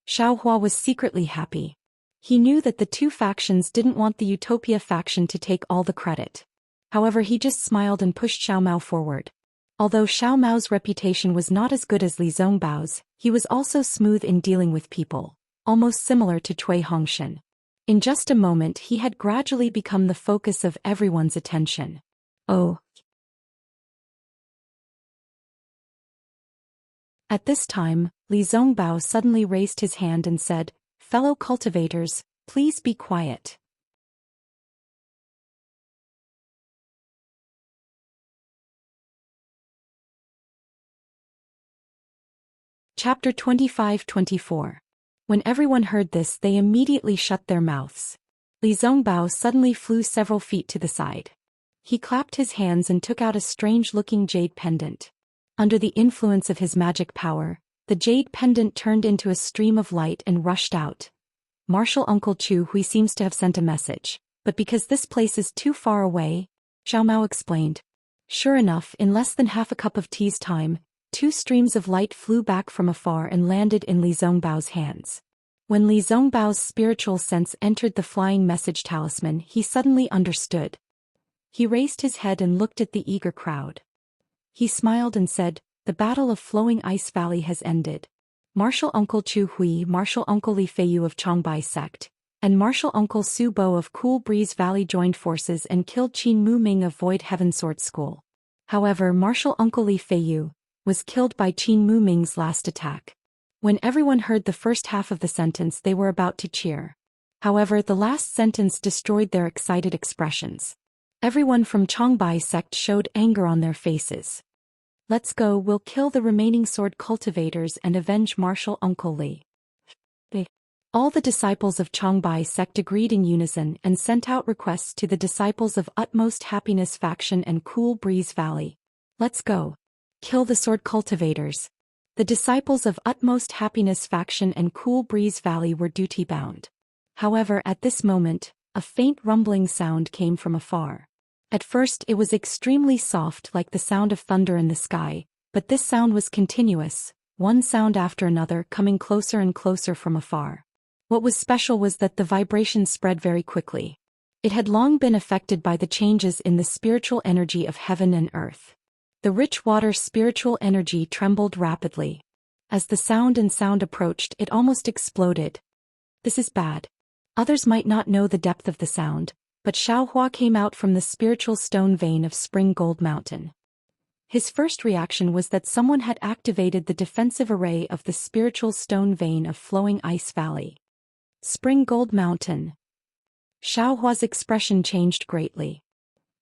Xiao Hua was secretly happy. He knew that the two factions didn't want the Utopia faction to take all the credit. However, he just smiled and pushed Xiao Mao forward. Although Xiao Mao's reputation was not as good as Li Zongbao's, he was also smooth in dealing with people, almost similar to Cui Hongshan. In just a moment, he had gradually become the focus of everyone's attention. Oh. At this time, Li Zongbao suddenly raised his hand and said, "Fellow cultivators, please be quiet." Chapter 25-24. When everyone heard this, they immediately shut their mouths. Li Zongbao suddenly flew several feet to the side. He clapped his hands and took out a strange-looking jade pendant. Under the influence of his magic power, the jade pendant turned into a stream of light and rushed out. Martial Uncle Chu Hui seems to have sent a message, but because this place is too far away, Xiao Mao explained. Sure enough, in less than half a cup of tea's time, two streams of light flew back from afar and landed in Li Zongbao's hands. When Li Zongbao's spiritual sense entered the flying message talisman, he suddenly understood. He raised his head and looked at the eager crowd. He smiled and said, "The battle of Flowing Ice Valley has ended. Martial Uncle Chu Hui, Martial Uncle Li Feiyu of Changbai sect, and Martial Uncle Su Bo of Cool Breeze Valley joined forces and killed Qin Mu Ming of Void Heaven Sword School. However, Martial Uncle Li Feiyu was killed by Qin Mu Ming's last attack." When everyone heard the first half of the sentence, they were about to cheer. However, the last sentence destroyed their excited expressions. Everyone from Changbai sect showed anger on their faces. "Let's go, we'll kill the remaining sword cultivators and avenge Martial Uncle Li." All the disciples of Changbai sect agreed in unison and sent out requests to the disciples of Utmost Happiness faction and Cool Breeze Valley. "Let's go. Kill the sword cultivators." The disciples of Utmost Happiness faction and Cool Breeze Valley were duty-bound. However, at this moment, a faint rumbling sound came from afar. At first it was extremely soft, like the sound of thunder in the sky, but this sound was continuous, one sound after another coming closer and closer from afar. What was special was that the vibration spread very quickly. It had long been affected by the changes in the spiritual energy of heaven and earth. The rich water spiritual energy trembled rapidly. As the sound approached, it almost exploded. This is bad. Others might not know the depth of the sound, but Xiao Hua came out from the spiritual stone vein of Spring Gold Mountain. His first reaction was that someone had activated the defensive array of the spiritual stone vein of Flowing Ice Valley. Spring Gold Mountain. Xiao Hua's expression changed greatly.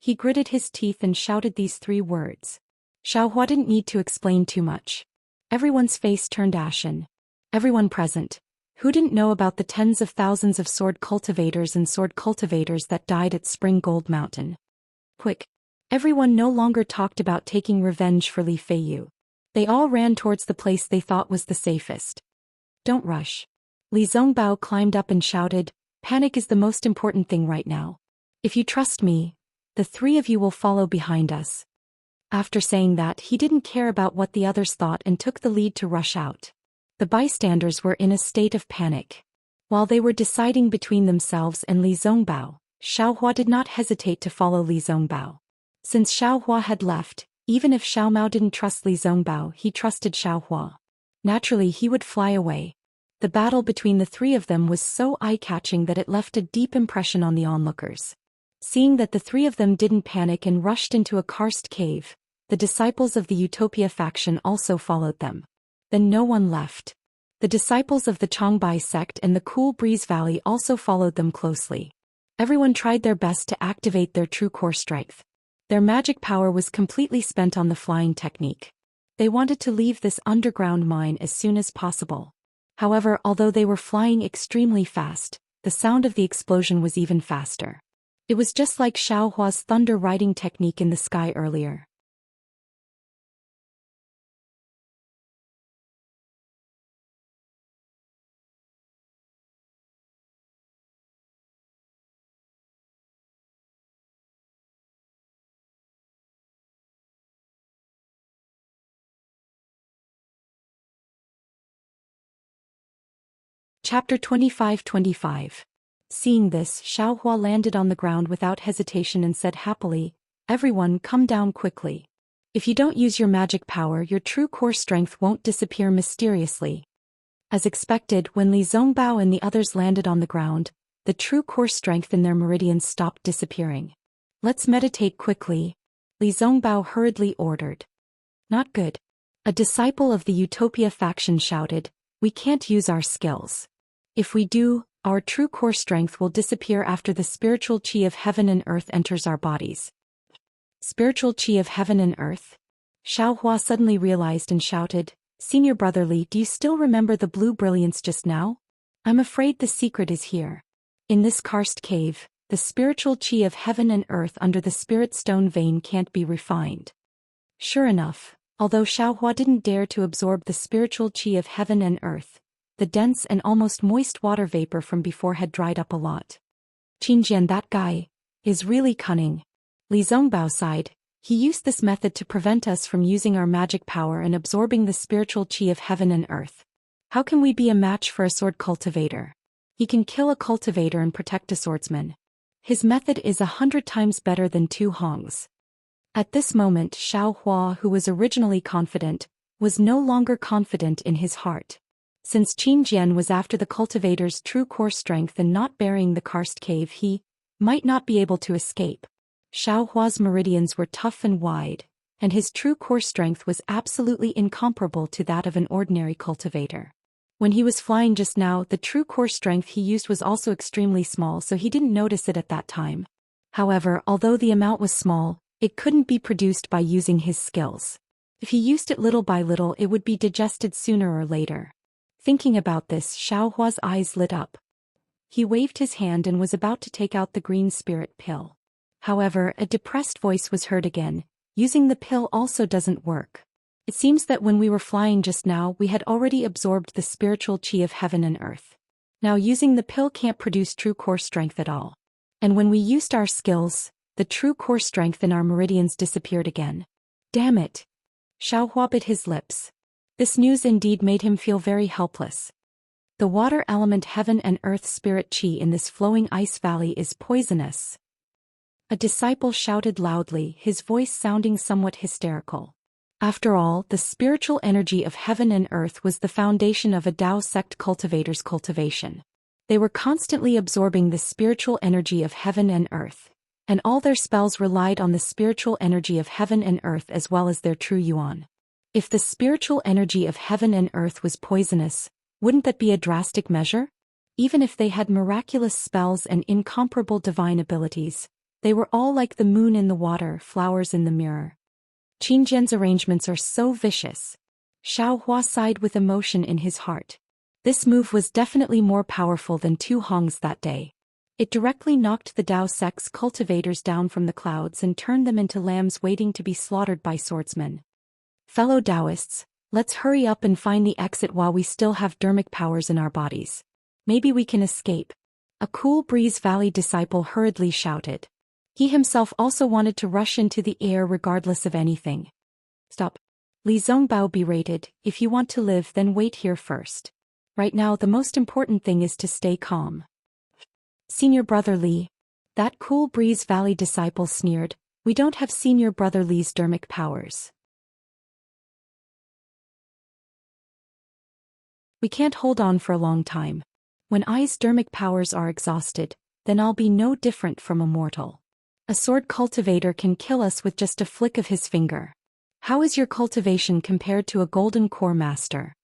He gritted his teeth and shouted these three words. Xiao Hua didn't need to explain too much. Everyone's face turned ashen. Everyone present, who didn't know about the tens of thousands of sword cultivators that died at Spring Gold Mountain? Quick! Everyone no longer talked about taking revenge for Li Feiyu. They all ran towards the place they thought was the safest. "Don't rush." Li Zongbao climbed up and shouted, "Panic is the most important thing right now. If you trust me, The three of you will follow behind us. After saying that, he didn't care about what the others thought and took the lead to rush out. The bystanders were in a state of panic. While they were deciding between themselves and Li Zongbao, Xiaohua did not hesitate to follow Li Zongbao. Since Xiaohua had left, even if Xiao Mao didn't trust Li Zongbao, he trusted Xiaohua. Naturally, he would fly away. The battle between the three of them was so eye-catching that it left a deep impression on the onlookers. Seeing that the three of them didn't panic and rushed into a karst cave, the disciples of the Utopia faction also followed them. Then no one left. The disciples of the Changbai sect and the Cool Breeze Valley also followed them closely. Everyone tried their best to activate their true core strength. Their magic power was completely spent on the flying technique. They wanted to leave this underground mine as soon as possible. However, although they were flying extremely fast, the sound of the explosion was even faster. It was just like Xiaohua's thunder riding technique in the sky earlier. Chapter 25-25. Seeing this, Xiaohua landed on the ground without hesitation and said happily, "Everyone come down quickly. If you don't use your magic power, your true core strength won't disappear mysteriously." As expected, when Li Zongbao and the others landed on the ground, the true core strength in their meridians stopped disappearing. "Let's meditate quickly," Li Zongbao hurriedly ordered. "Not good." A disciple of the Utopia faction shouted, "We can't use our skills. If we do, our true core strength will disappear after the spiritual chi of heaven and earth enters our bodies." Spiritual chi of heaven and earth? Xiaohua suddenly realized and shouted, "Senior Brother Li, do you still remember the blue brilliance just now? I'm afraid the secret is here. In this karst cave, the spiritual chi of heaven and earth under the spirit stone vein can't be refined." Sure enough, although Xiaohua didn't dare to absorb the spiritual chi of heaven and earth, the dense and almost moist water vapor from before had dried up a lot. "Qingjian, that guy is really cunning." Li Zongbao sighed. "He used this method to prevent us from using our magic power and absorbing the spiritual chi of heaven and earth. How can we be a match for a sword cultivator? He can kill a cultivator and protect a swordsman. His method is 100 times better than Tu Hong's." At this moment, Xiaohua, who was originally confident, was no longer confident in his heart. Since Qingjian was after the cultivator's true core strength and not burying the karst cave, he might not be able to escape. Xiaohua's meridians were tough and wide, and his true core strength was absolutely incomparable to that of an ordinary cultivator. When he was flying just now, the true core strength he used was also extremely small, so he didn't notice it at that time. However, although the amount was small, it couldn't be produced by using his skills. If he used it little by little, it would be digested sooner or later. Thinking about this, Xiaohua's eyes lit up. He waved his hand and was about to take out the green spirit pill. However, a depressed voice was heard again, "Using the pill also doesn't work. It seems that when we were flying just now, we had already absorbed the spiritual chi of heaven and earth. Now using the pill can't produce true core strength at all. And when we used our skills, the true core strength in our meridians disappeared again. Damn it." Xiaohua bit his lips. This news indeed made him feel very helpless. The water element heaven and earth spirit chi in this flowing ice valley is poisonous. A disciple shouted loudly, his voice sounding somewhat hysterical. After all, the spiritual energy of heaven and earth was the foundation of a Dao sect cultivator's cultivation. They were constantly absorbing the spiritual energy of heaven and earth, and all their spells relied on the spiritual energy of heaven and earth as well as their true yuan. If the spiritual energy of heaven and earth was poisonous, wouldn't that be a drastic measure? Even if they had miraculous spells and incomparable divine abilities, they were all like the moon in the water, flowers in the mirror. Qingjian's arrangements are so vicious. Xiaohua sighed with emotion in his heart. This move was definitely more powerful than Tu Hong's that day. It directly knocked the Dao sect's cultivators down from the clouds and turned them into lambs waiting to be slaughtered by swordsmen. Fellow Taoists, let's hurry up and find the exit while we still have dermic powers in our bodies. Maybe we can escape. A Cool Breeze Valley disciple hurriedly shouted. He himself also wanted to rush into the air regardless of anything. Stop. Li Zongbao berated, if you want to live then wait here first. Right now the most important thing is to stay calm. Senior Brother Li. That Cool Breeze Valley disciple sneered, we don't have Senior Brother Li's dermic powers. We can't hold on for a long time. When I's dermic powers are exhausted, then I'll be no different from a mortal. A sword cultivator can kill us with just a flick of his finger. How is your cultivation compared to a golden core master?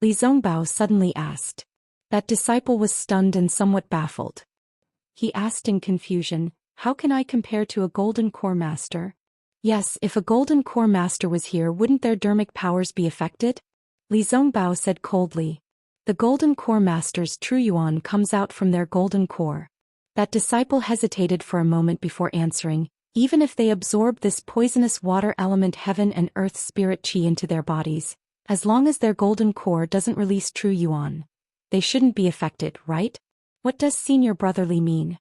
Li Zongbao suddenly asked. That disciple was stunned and somewhat baffled. He asked in confusion, how can I compare to a golden core master? Yes, if a golden core master was here wouldn't their dermic powers be affected? Li Zongbao said coldly. The golden core master's true yuan comes out from their golden core. That disciple hesitated for a moment before answering, even if they absorb this poisonous water element heaven and earth spirit chi into their bodies, as long as their golden core doesn't release true yuan, they shouldn't be affected, right? What does Senior Brother Li mean?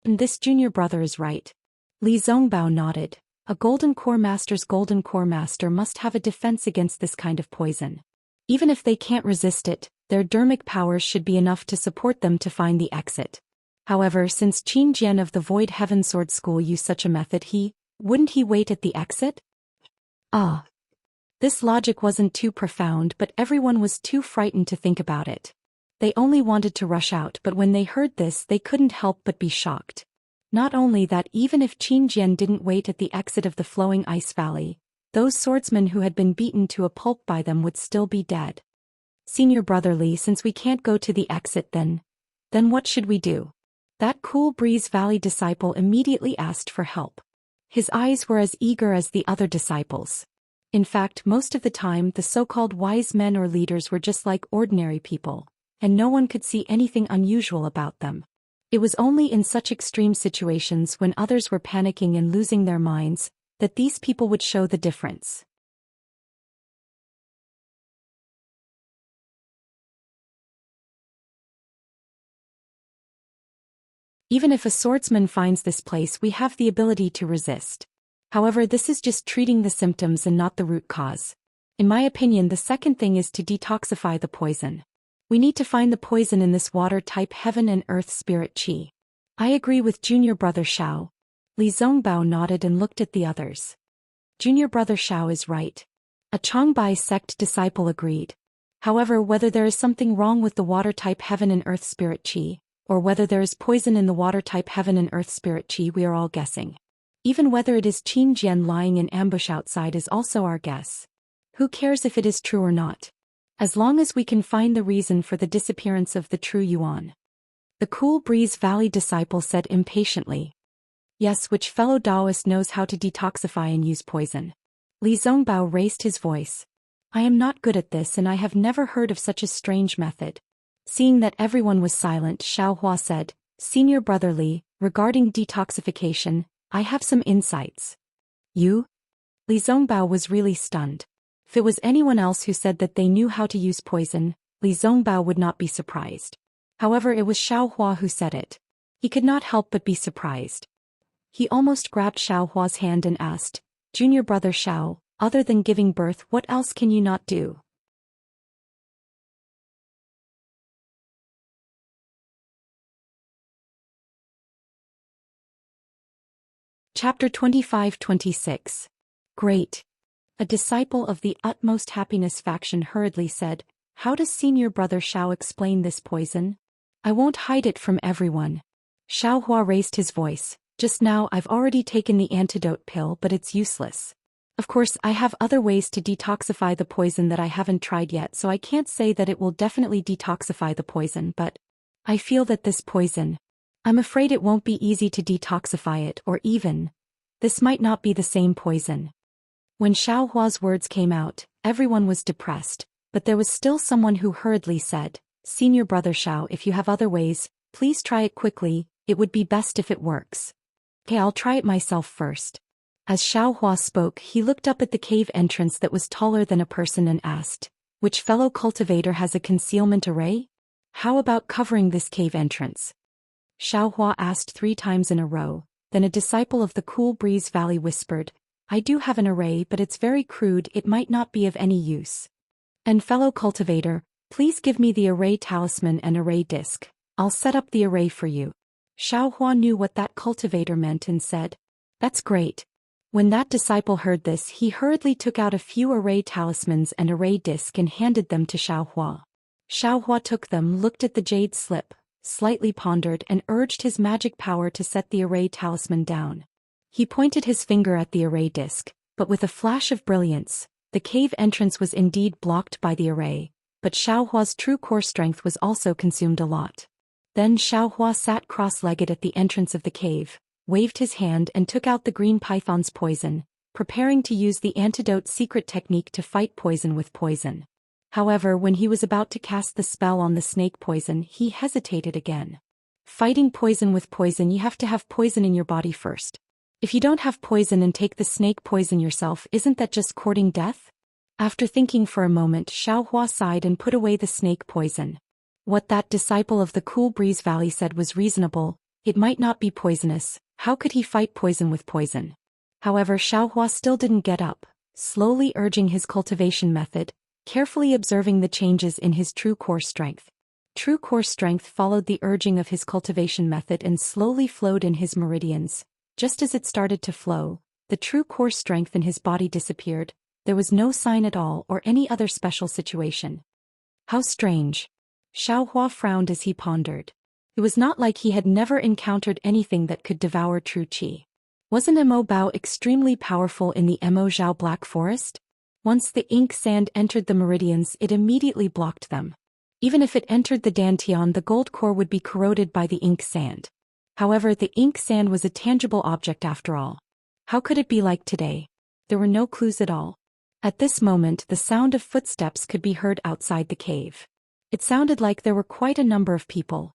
And this junior brother is right. Li Zongbao nodded. A golden core master's golden core master must have a defense against this kind of poison. Even if they can't resist it, their dermic powers should be enough to support them to find the exit. However, since Qin Jian of the Void Heaven Sword School used such a method, wouldn't he wait at the exit? Ah. This logic wasn't too profound, but everyone was too frightened to think about it. They only wanted to rush out, but when they heard this they couldn't help but be shocked. Not only that, even if Qin Jian didn't wait at the exit of the flowing ice valley, those swordsmen who had been beaten to a pulp by them would still be dead. Senior Brother Li, since we can't go to the exit then what should we do? That Cool Breeze Valley disciple immediately asked for help. His eyes were as eager as the other disciples. In fact, most of the time the so-called wise men or leaders were just like ordinary people, and no one could see anything unusual about them. It was only in such extreme situations when others were panicking and losing their minds that these people would show the difference. Even if a swordsman finds this place, we have the ability to resist. However, this is just treating the symptoms and not the root cause. In my opinion, the second thing is to detoxify the poison. We need to find the poison in this water-type heaven and earth spirit chi. I agree with Junior Brother Shao. Li Zongbao nodded and looked at the others. Junior Brother Shao is right. A Changbai sect disciple agreed. However, whether there is something wrong with the water-type heaven and earth spirit chi, or whether there is poison in the water-type heaven and earth spirit chi, we are all guessing. Even whether it is Qin Jian lying in ambush outside is also our guess. Who cares if it is true or not? As long as we can find the reason for the disappearance of the true yuan. The Cool Breeze Valley disciple said impatiently. Yes, which fellow Taoist knows how to detoxify and use poison? Li Zongbao raised his voice. I am not good at this and I have never heard of such a strange method. Seeing that everyone was silent, Xiaohua said, Senior Brother Li, regarding detoxification, I have some insights. You? Li Zongbao was really stunned. If it was anyone else who said that they knew how to use poison, Li Zongbao would not be surprised. However, it was Xiaohua who said it. He could not help but be surprised. He almost grabbed Xiaohua's hand and asked, Junior Brother Xiao, other than giving birth, what else can you not do? Chapter 25-26. Great. A disciple of the Utmost Happiness faction hurriedly said, How does Senior Brother Shao explain this poison? I won't hide it from everyone. Xiaohua raised his voice. Just now I've already taken the antidote pill, but it's useless. Of course, I have other ways to detoxify the poison that I haven't tried yet, so I can't say that it will definitely detoxify the poison, but I feel that this poison, I'm afraid it won't be easy to detoxify it, or even, this might not be the same poison. When Xiaohua's words came out, everyone was depressed, but there was still someone who hurriedly said, Senior Brother Shao, if you have other ways, please try it quickly, it would be best if it works. Okay, I'll try it myself first. As Xiaohua spoke, he looked up at the cave entrance that was taller than a person and asked, Which fellow cultivator has a concealment array? How about covering this cave entrance? Xiaohua asked 3 times in a row. Then a disciple of the Cool Breeze Valley whispered, I do have an array, but it's very crude, it might not be of any use. And fellow cultivator, please give me the array talisman and array disc. I'll set up the array for you. Xiaohua knew what that cultivator meant and said, That's great. When that disciple heard this, he hurriedly took out a few array talismans and array disc and handed them to Xiaohua. Xiaohua took them, looked at the jade slip, slightly pondered, and urged his magic power to set the array talisman down. He pointed his finger at the array disc, but with a flash of brilliance, the cave entrance was indeed blocked by the array, but Xiaohua's true core strength was also consumed a lot. Then Xiaohua sat cross-legged at the entrance of the cave, waved his hand and took out the green python's poison, preparing to use the antidote secret technique to fight poison with poison. However, when he was about to cast the spell on the snake poison, he hesitated again. Fighting poison with poison, you have to have poison in your body first. If you don't have poison and take the snake poison yourself, isn't that just courting death? After thinking for a moment, Xiaohua sighed and put away the snake poison. What that disciple of the Cool Breeze Valley said was reasonable. It might not be poisonous. How could he fight poison with poison? However, Xiaohua still didn't get up, slowly urging his cultivation method, carefully observing the changes in his true core strength. True core strength followed the urging of his cultivation method and slowly flowed in his meridians. Just as it started to flow, the true core strength in his body disappeared. There was no sign at all or any other special situation. How strange. Xiaohua frowned as he pondered. It was not like he had never encountered anything that could devour true qi. Wasn't Mo Bao extremely powerful in the Mo Zhao Black Forest? Once the ink sand entered the meridians, it immediately blocked them. Even if it entered the dantian, the gold core would be corroded by the ink sand. However, the ink sand was a tangible object after all. How could it be like today? There were no clues at all. At this moment, the sound of footsteps could be heard outside the cave. It sounded like there were quite a number of people.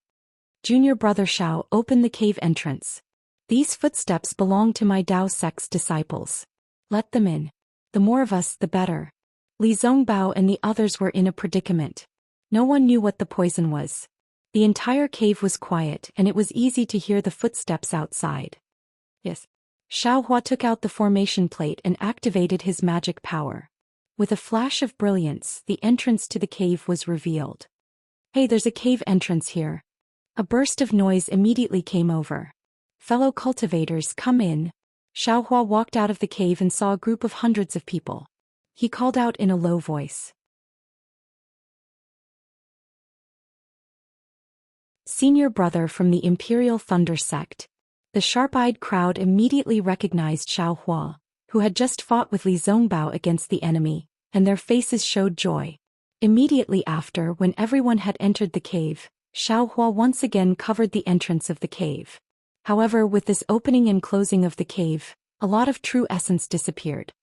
Junior brother Xiao, open the cave entrance. These footsteps belong to my Dao sect's disciples. Let them in. The more of us, the better. Li Zongbao and the others were in a predicament. No one knew what the poison was. The entire cave was quiet and it was easy to hear the footsteps outside. Yes. Xiaohua took out the formation plate and activated his magic power. With a flash of brilliance, the entrance to the cave was revealed. Hey, there's a cave entrance here. A burst of noise immediately came over. Fellow cultivators, come in. Xiaohua walked out of the cave and saw a group of hundreds of people. He called out in a low voice. Senior brother from the Imperial Thunder sect. The sharp-eyed crowd immediately recognized Xiaohua, who had just fought with Li Zongbao against the enemy, and their faces showed joy. Immediately after, when everyone had entered the cave, Xiaohua once again covered the entrance of the cave. However, with this opening and closing of the cave, a lot of true essence disappeared.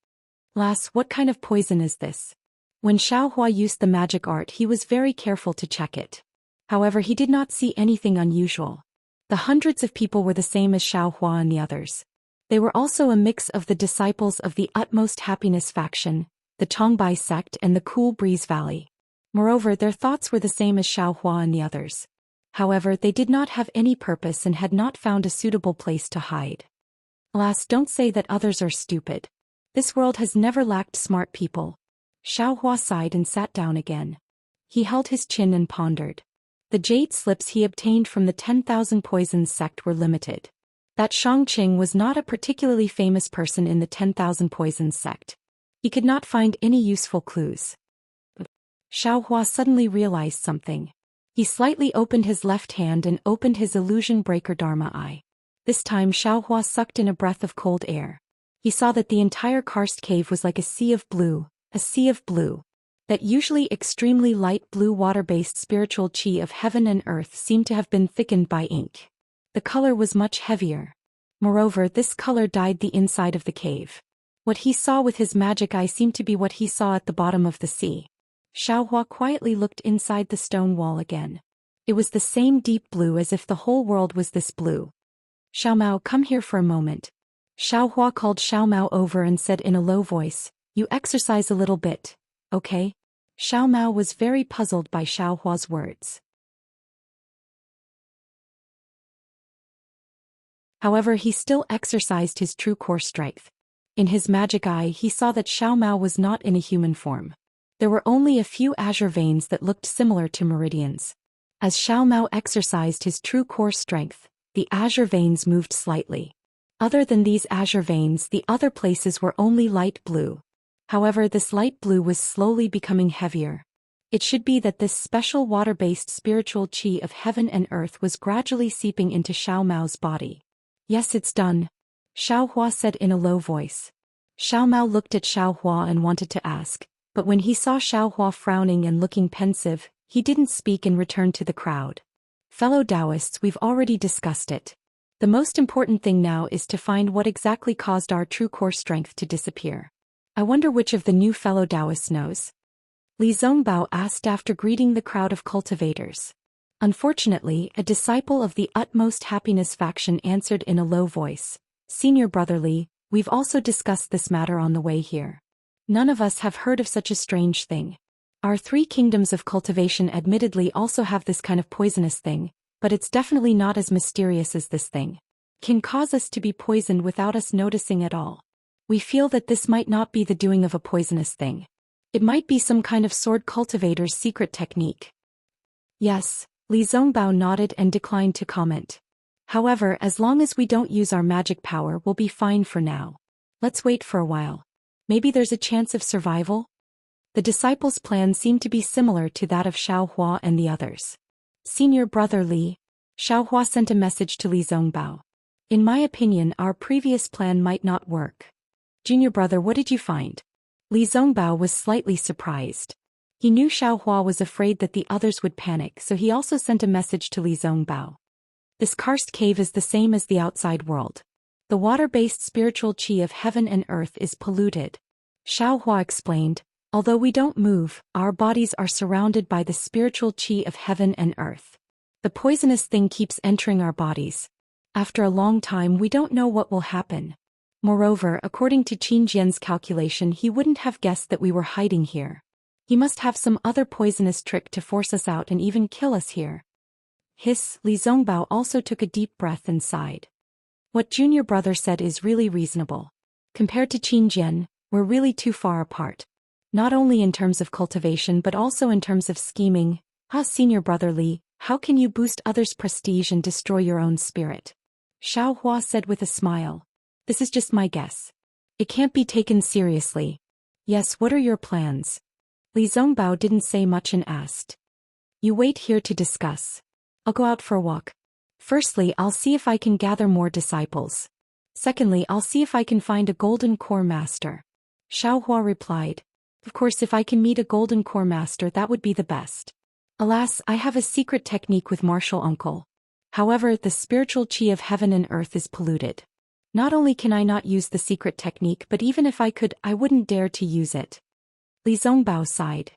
Lass, what kind of poison is this? When Xiaohua used the magic art, he was very careful to check it. However, he did not see anything unusual. The hundreds of people were the same as Xiaohua and the others. They were also a mix of the disciples of the Utmost Happiness faction, the Chongbai sect and the Cool Breeze Valley. Moreover, their thoughts were the same as Xiaohua and the others. However, they did not have any purpose and had not found a suitable place to hide. Alas, don't say that others are stupid. This world has never lacked smart people. Xiaohua sighed and sat down again. He held his chin and pondered. The jade slips he obtained from the 10,000 Poisons sect were limited. That Shangqing was not a particularly famous person in the 10,000 Poisons sect. He could not find any useful clues. Xiaohua suddenly realized something. He slightly opened his left hand and opened his illusion breaker Dharma eye. This time Xiaohua sucked in a breath of cold air. He saw that the entire karst cave was like a sea of blue. That usually extremely light blue water-based spiritual qi of heaven and earth seemed to have been thickened by ink. The color was much heavier. Moreover, this color dyed the inside of the cave. What he saw with his magic eye seemed to be what he saw at the bottom of the sea. Xiaohua quietly looked inside the stone wall again. It was the same deep blue as if the whole world was this blue. Xiaomao, come here for a moment. Xiaohua called Xiaomao over and said in a low voice, you exercise a little bit, okay? Xiaomao was very puzzled by Xiaohua's words. However, he still exercised his true core strength. In his magic eye, he saw that Xiao Mao was not in a human form. There were only a few azure veins that looked similar to meridians. As Xiao Mao exercised his true core strength, the azure veins moved slightly. Other than these azure veins, the other places were only light blue. However, this light blue was slowly becoming heavier. It should be that this special water-based spiritual qi of heaven and earth was gradually seeping into Xiao Mao's body. Yes, it's done, Xiao Hua said in a low voice. Xiao Mao looked at Xiao Hua and wanted to ask, but when he saw Xiao Hua frowning and looking pensive, he didn't speak and returned to the crowd. Fellow Taoists, we've already discussed it. The most important thing now is to find what exactly caused our true core strength to disappear. I wonder which of the new fellow Taoists knows? Li Zongbao asked after greeting the crowd of cultivators. Unfortunately, a disciple of the utmost happiness faction answered in a low voice. Senior Brother Li, we've also discussed this matter on the way here. None of us have heard of such a strange thing. Our 3 kingdoms of cultivation admittedly also have this kind of poisonous thing, but it's definitely not as mysterious as this thing. Can cause us to be poisoned without us noticing at all. We feel that this might not be the doing of a poisonous thing. It might be some kind of sword cultivator's secret technique. Yes, Li Zongbao nodded and declined to comment. However, as long as we don't use our magic power, we'll be fine for now. Let's wait for a while. Maybe there's a chance of survival? The disciples' plan seemed to be similar to that of Xiao Hua and the others. Senior Brother Li, Xiao Hua sent a message to Li Zongbao. In my opinion, our previous plan might not work. Junior brother, what did you find? Li Zongbao was slightly surprised. He knew Xiao Hua was afraid that the others would panic, so he also sent a message to Li Zongbao. This karst cave is the same as the outside world. The water-based spiritual qi of heaven and earth is polluted. Xiao Hua explained, although we don't move, our bodies are surrounded by the spiritual qi of heaven and earth. The poisonous thing keeps entering our bodies. After a long time, we don't know what will happen. Moreover, according to Qin Jian's calculation, he wouldn't have guessed that we were hiding here. He must have some other poisonous trick to force us out and even kill us here. Hiss, Li Zongbao also took a deep breath and sighed. What Junior Brother said is really reasonable. Compared to Qin Jian, we're really too far apart. Not only in terms of cultivation but also in terms of scheming. Senior Brother Li, how can you boost others' prestige and destroy your own spirit? Xiao Hua said with a smile. This is just my guess. It can't be taken seriously. Yes, what are your plans? Li Zongbao didn't say much and asked. You wait here to discuss. I'll go out for a walk. Firstly, I'll see if I can gather more disciples. Secondly, I'll see if I can find a golden core master. Xiao Hua replied. Of course, if I can meet a golden core master, that would be the best. Alas, I have a secret technique with martial uncle. However, the spiritual qi of heaven and earth is polluted. Not only can I not use the secret technique, but even if I could, I wouldn't dare to use it. Li Zongbao sighed.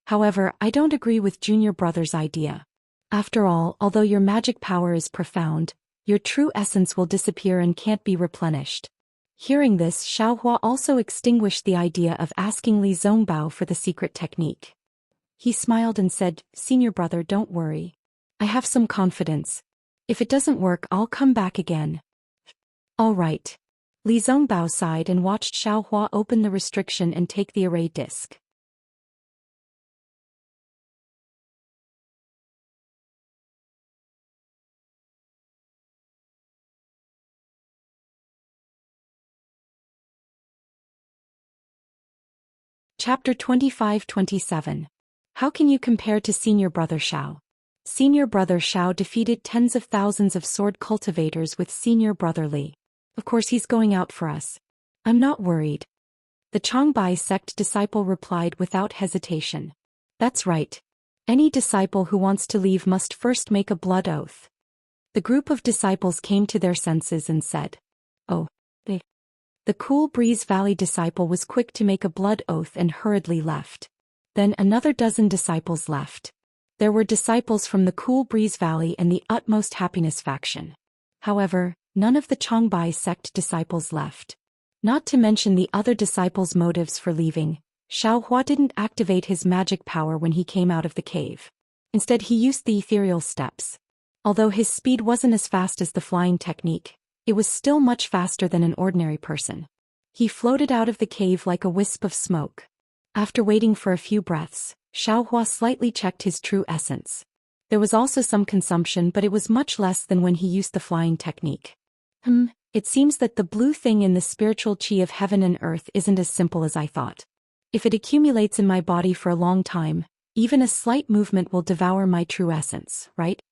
However, I don't agree with Junior Brother's idea. After all, although your magic power is profound, your true essence will disappear and can't be replenished. Hearing this, Xiao Hua also extinguished the idea of asking Li Zongbao for the secret technique. He smiled and said, Senior Brother, don't worry. I have some confidence. If it doesn't work, I'll come back again. All right. Li Zongbao sighed and watched Xiao Hua open the restriction and take the array disc. Chapter 25-27. How can you compare to Senior Brother Xiao? Senior Brother Xiao defeated tens of thousands of sword cultivators with Senior Brother Li. Of course he's going out for us. I'm not worried. The Changbai sect disciple replied without hesitation. That's right. Any disciple who wants to leave must first make a blood oath. The group of disciples came to their senses and said, Oh, they. The Cool Breeze Valley disciple was quick to make a blood oath and hurriedly left. Then another dozen disciples left. There were disciples from the Cool Breeze Valley and the Utmost Happiness faction. However, none of the Changbai sect disciples left. Not to mention the other disciples' motives for leaving, Xiao Hua didn't activate his magic power when he came out of the cave. Instead, he used the ethereal steps. Although his speed wasn't as fast as the flying technique, it was still much faster than an ordinary person. He floated out of the cave like a wisp of smoke. After waiting for a few breaths, Xiaohua slightly checked his true essence. There was also some consumption, but it was much less than when he used the flying technique. It seems that the blue thing in the spiritual qi of heaven and earth isn't as simple as I thought. If it accumulates in my body for a long time, even a slight movement will devour my true essence, right?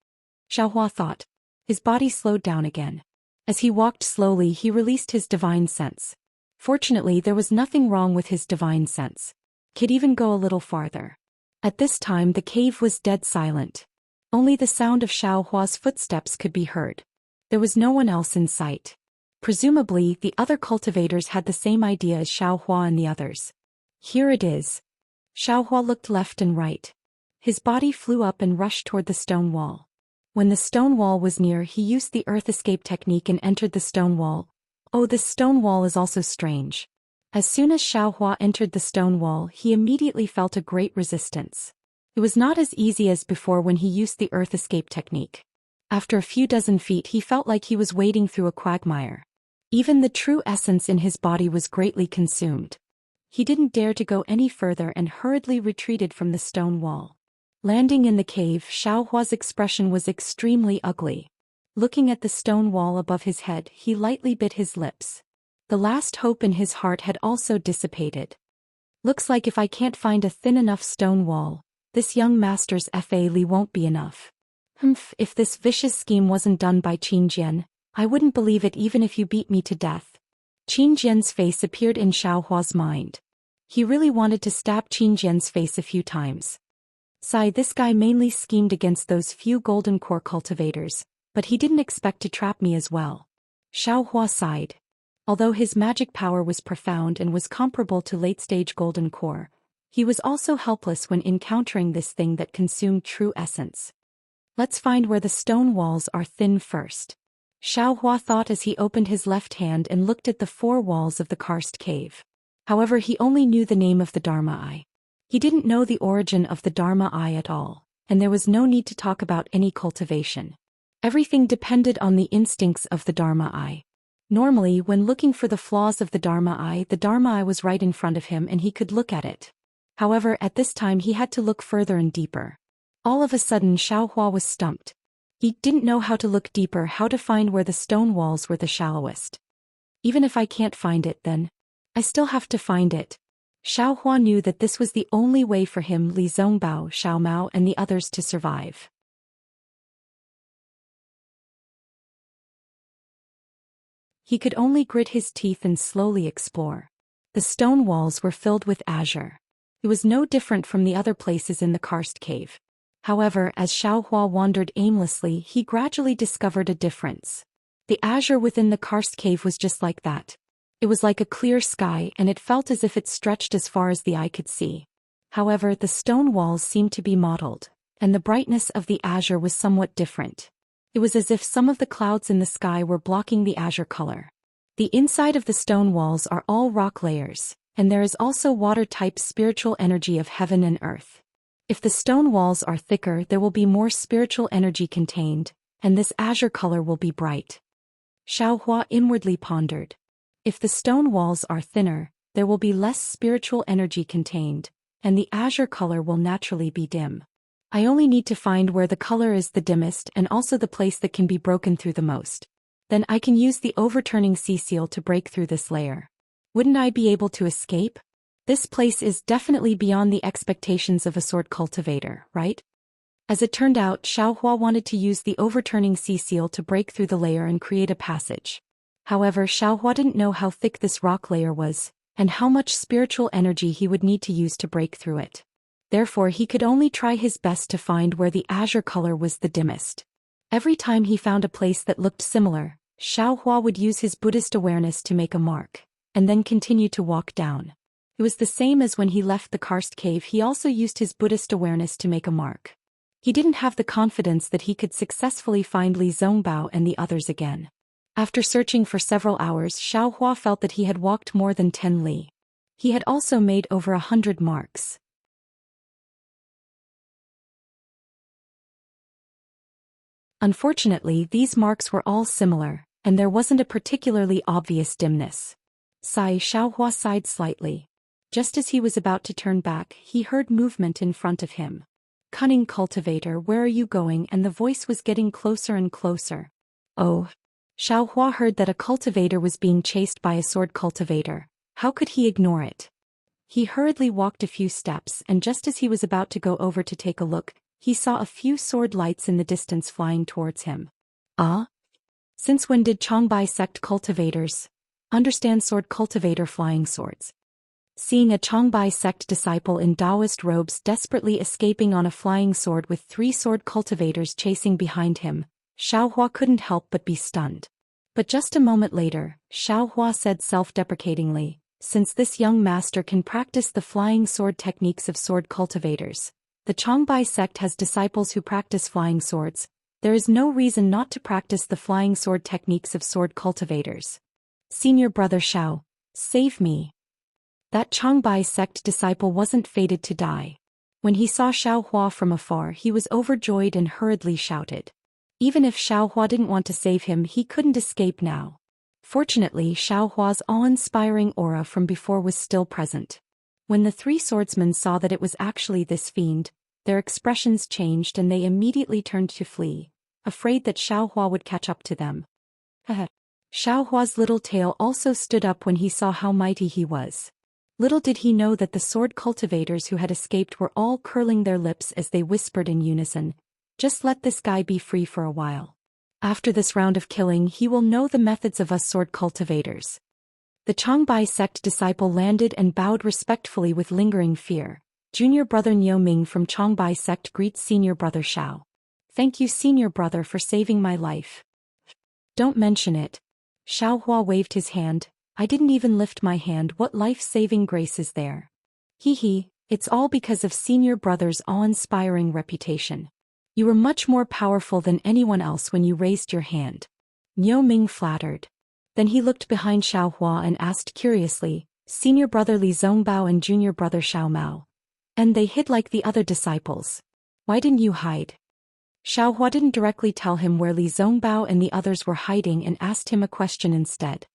Xiaohua thought. His body slowed down again. As he walked slowly, he released his divine sense. Fortunately, there was nothing wrong with his divine sense. Could even go a little farther. At this time, the cave was dead silent. Only the sound of Xiaohua's footsteps could be heard. There was no one else in sight. Presumably, the other cultivators had the same idea as Xiaohua and the others. Here it is. Xiaohua looked left and right. His body flew up and rushed toward the stone wall. When the stone wall was near, he used the earth escape technique and entered the stone wall. Oh, this stone wall is also strange. As soon as Xiaohua entered the stone wall, he immediately felt a great resistance. It was not as easy as before when he used the earth escape technique. After a few dozen feet, he felt like he was wading through a quagmire. Even the true essence in his body was greatly consumed. He didn't dare to go any further and hurriedly retreated from the stone wall. Landing in the cave, Xiaohua's expression was extremely ugly. Looking at the stone wall above his head, he lightly bit his lips. The last hope in his heart had also dissipated. Looks like if I can't find a thin enough stone wall, this young master's Fa Li won't be enough. If this vicious scheme wasn't done by Qin Jian, I wouldn't believe it even if you beat me to death. Qin Jian's face appeared in Xiaohua's mind. He really wanted to stab Qin Jian's face a few times. This guy mainly schemed against those few golden core cultivators, but he didn't expect to trap me as well. Xiaohua sighed. Although his magic power was profound and was comparable to late-stage golden core, he was also helpless when encountering this thing that consumed true essence. Let's find where the stone walls are thin first. Xiaohua thought as he opened his left hand and looked at the 4 walls of the karst cave. However, he only knew the name of the Dharma Eye. He didn't know the origin of the Dharma Eye at all, and there was no need to talk about any cultivation. Everything depended on the instincts of the Dharma Eye. Normally, when looking for the flaws of the Dharma Eye was right in front of him and he could look at it. However, at this time he had to look further and deeper. All of a sudden Xiaohua was stumped. He didn't know how to look deeper, how to find where the stone walls were the shallowest. Even if I can't find it, then I still have to find it. Xiaohua knew that this was the only way for him, Li Zongbao, Xiao Mao and the others to survive. He could only grit his teeth and slowly explore. The stone walls were filled with azure. It was no different from the other places in the karst cave. However, as Xiaohua wandered aimlessly, he gradually discovered a difference. The azure within the karst cave was just like that. It was like a clear sky, and it felt as if it stretched as far as the eye could see. However, the stone walls seemed to be mottled, and the brightness of the azure was somewhat different. It was as if some of the clouds in the sky were blocking the azure color. The inside of the stone walls are all rock layers, and there is also water-type spiritual energy of heaven and earth. If the stone walls are thicker, there will be more spiritual energy contained, and this azure color will be bright. Xiaohua inwardly pondered. If the stone walls are thinner, there will be less spiritual energy contained, and the azure color will naturally be dim. I only need to find where the color is the dimmest and also the place that can be broken through the most. Then I can use the overturning sea seal to break through this layer. Wouldn't I be able to escape? This place is definitely beyond the expectations of a sword cultivator, right? As it turned out, Xiaohua wanted to use the overturning sea seal to break through the layer and create a passage. However, Xiaohua didn't know how thick this rock layer was, and how much spiritual energy he would need to use to break through it. Therefore, he could only try his best to find where the azure color was the dimmest. Every time he found a place that looked similar, Xiaohua would use his Buddhist awareness to make a mark, and then continue to walk down. It was the same as when he left the karst cave. He also used his Buddhist awareness to make a mark. He didn't have the confidence that he could successfully find Li Zongbao and the others again. After searching for several hours, Xiaohua felt that he had walked more than 10 li. He had also made over 100 marks. Unfortunately, these marks were all similar, and there wasn't a particularly obvious dimness. Xiaohua sighed slightly. Just as he was about to turn back, he heard movement in front of him. "Cunning cultivator, where are you going?" And the voice was getting closer and closer. Oh. Xiaohua heard that a cultivator was being chased by a sword cultivator. How could he ignore it? He hurriedly walked a few steps, and just as he was about to go over to take a look, he saw a few sword lights in the distance flying towards him. Ah? Since when did Changbai sect cultivators understand sword cultivator flying swords? Seeing a Changbai sect disciple in Taoist robes desperately escaping on a flying sword with 3 sword cultivators chasing behind him, Xiaohua couldn't help but be stunned. But just a moment later, Xiaohua said self-deprecatingly, "Since this young master can practice the flying sword techniques of sword cultivators, the Changbai sect has disciples who practice flying swords, there is no reason not to practice the flying sword techniques of sword cultivators. Senior brother Xiao, save me." That Changbai sect disciple wasn't fated to die. When he saw Xiaohua from afar, he was overjoyed and hurriedly shouted. Even if Xiaohua didn't want to save him, he couldn't escape now. Fortunately, Xiaohua's awe-inspiring aura from before was still present. When the 3 swordsmen saw that it was actually this fiend, their expressions changed and they immediately turned to flee, afraid that Xiaohua would catch up to them. Xiaohua's little tail also stood up when he saw how mighty he was. Little did he know that the sword cultivators who had escaped were all curling their lips as they whispered in unison, "Just let this guy be free for a while. After this round of killing, he will know the methods of us sword cultivators." The Changbai sect disciple landed and bowed respectfully with lingering fear. "Junior brother Niu Ming from Changbai sect greets senior brother Xiao. Thank you, senior brother, for saving my life." "Don't mention it." Xiaohua waved his hand. "I didn't even lift my hand. What life-saving grace is there?" "Hee, it's all because of senior brother's awe-inspiring reputation. You were much more powerful than anyone else when you raised your hand." Niu Ming flattered. Then he looked behind Xiaohua and asked curiously, "Senior brother Li Zongbao and junior brother Xiao Mao. And they hid like the other disciples. Why didn't you hide?" Xiaohua didn't directly tell him where Li Zongbao and the others were hiding and asked him a question instead.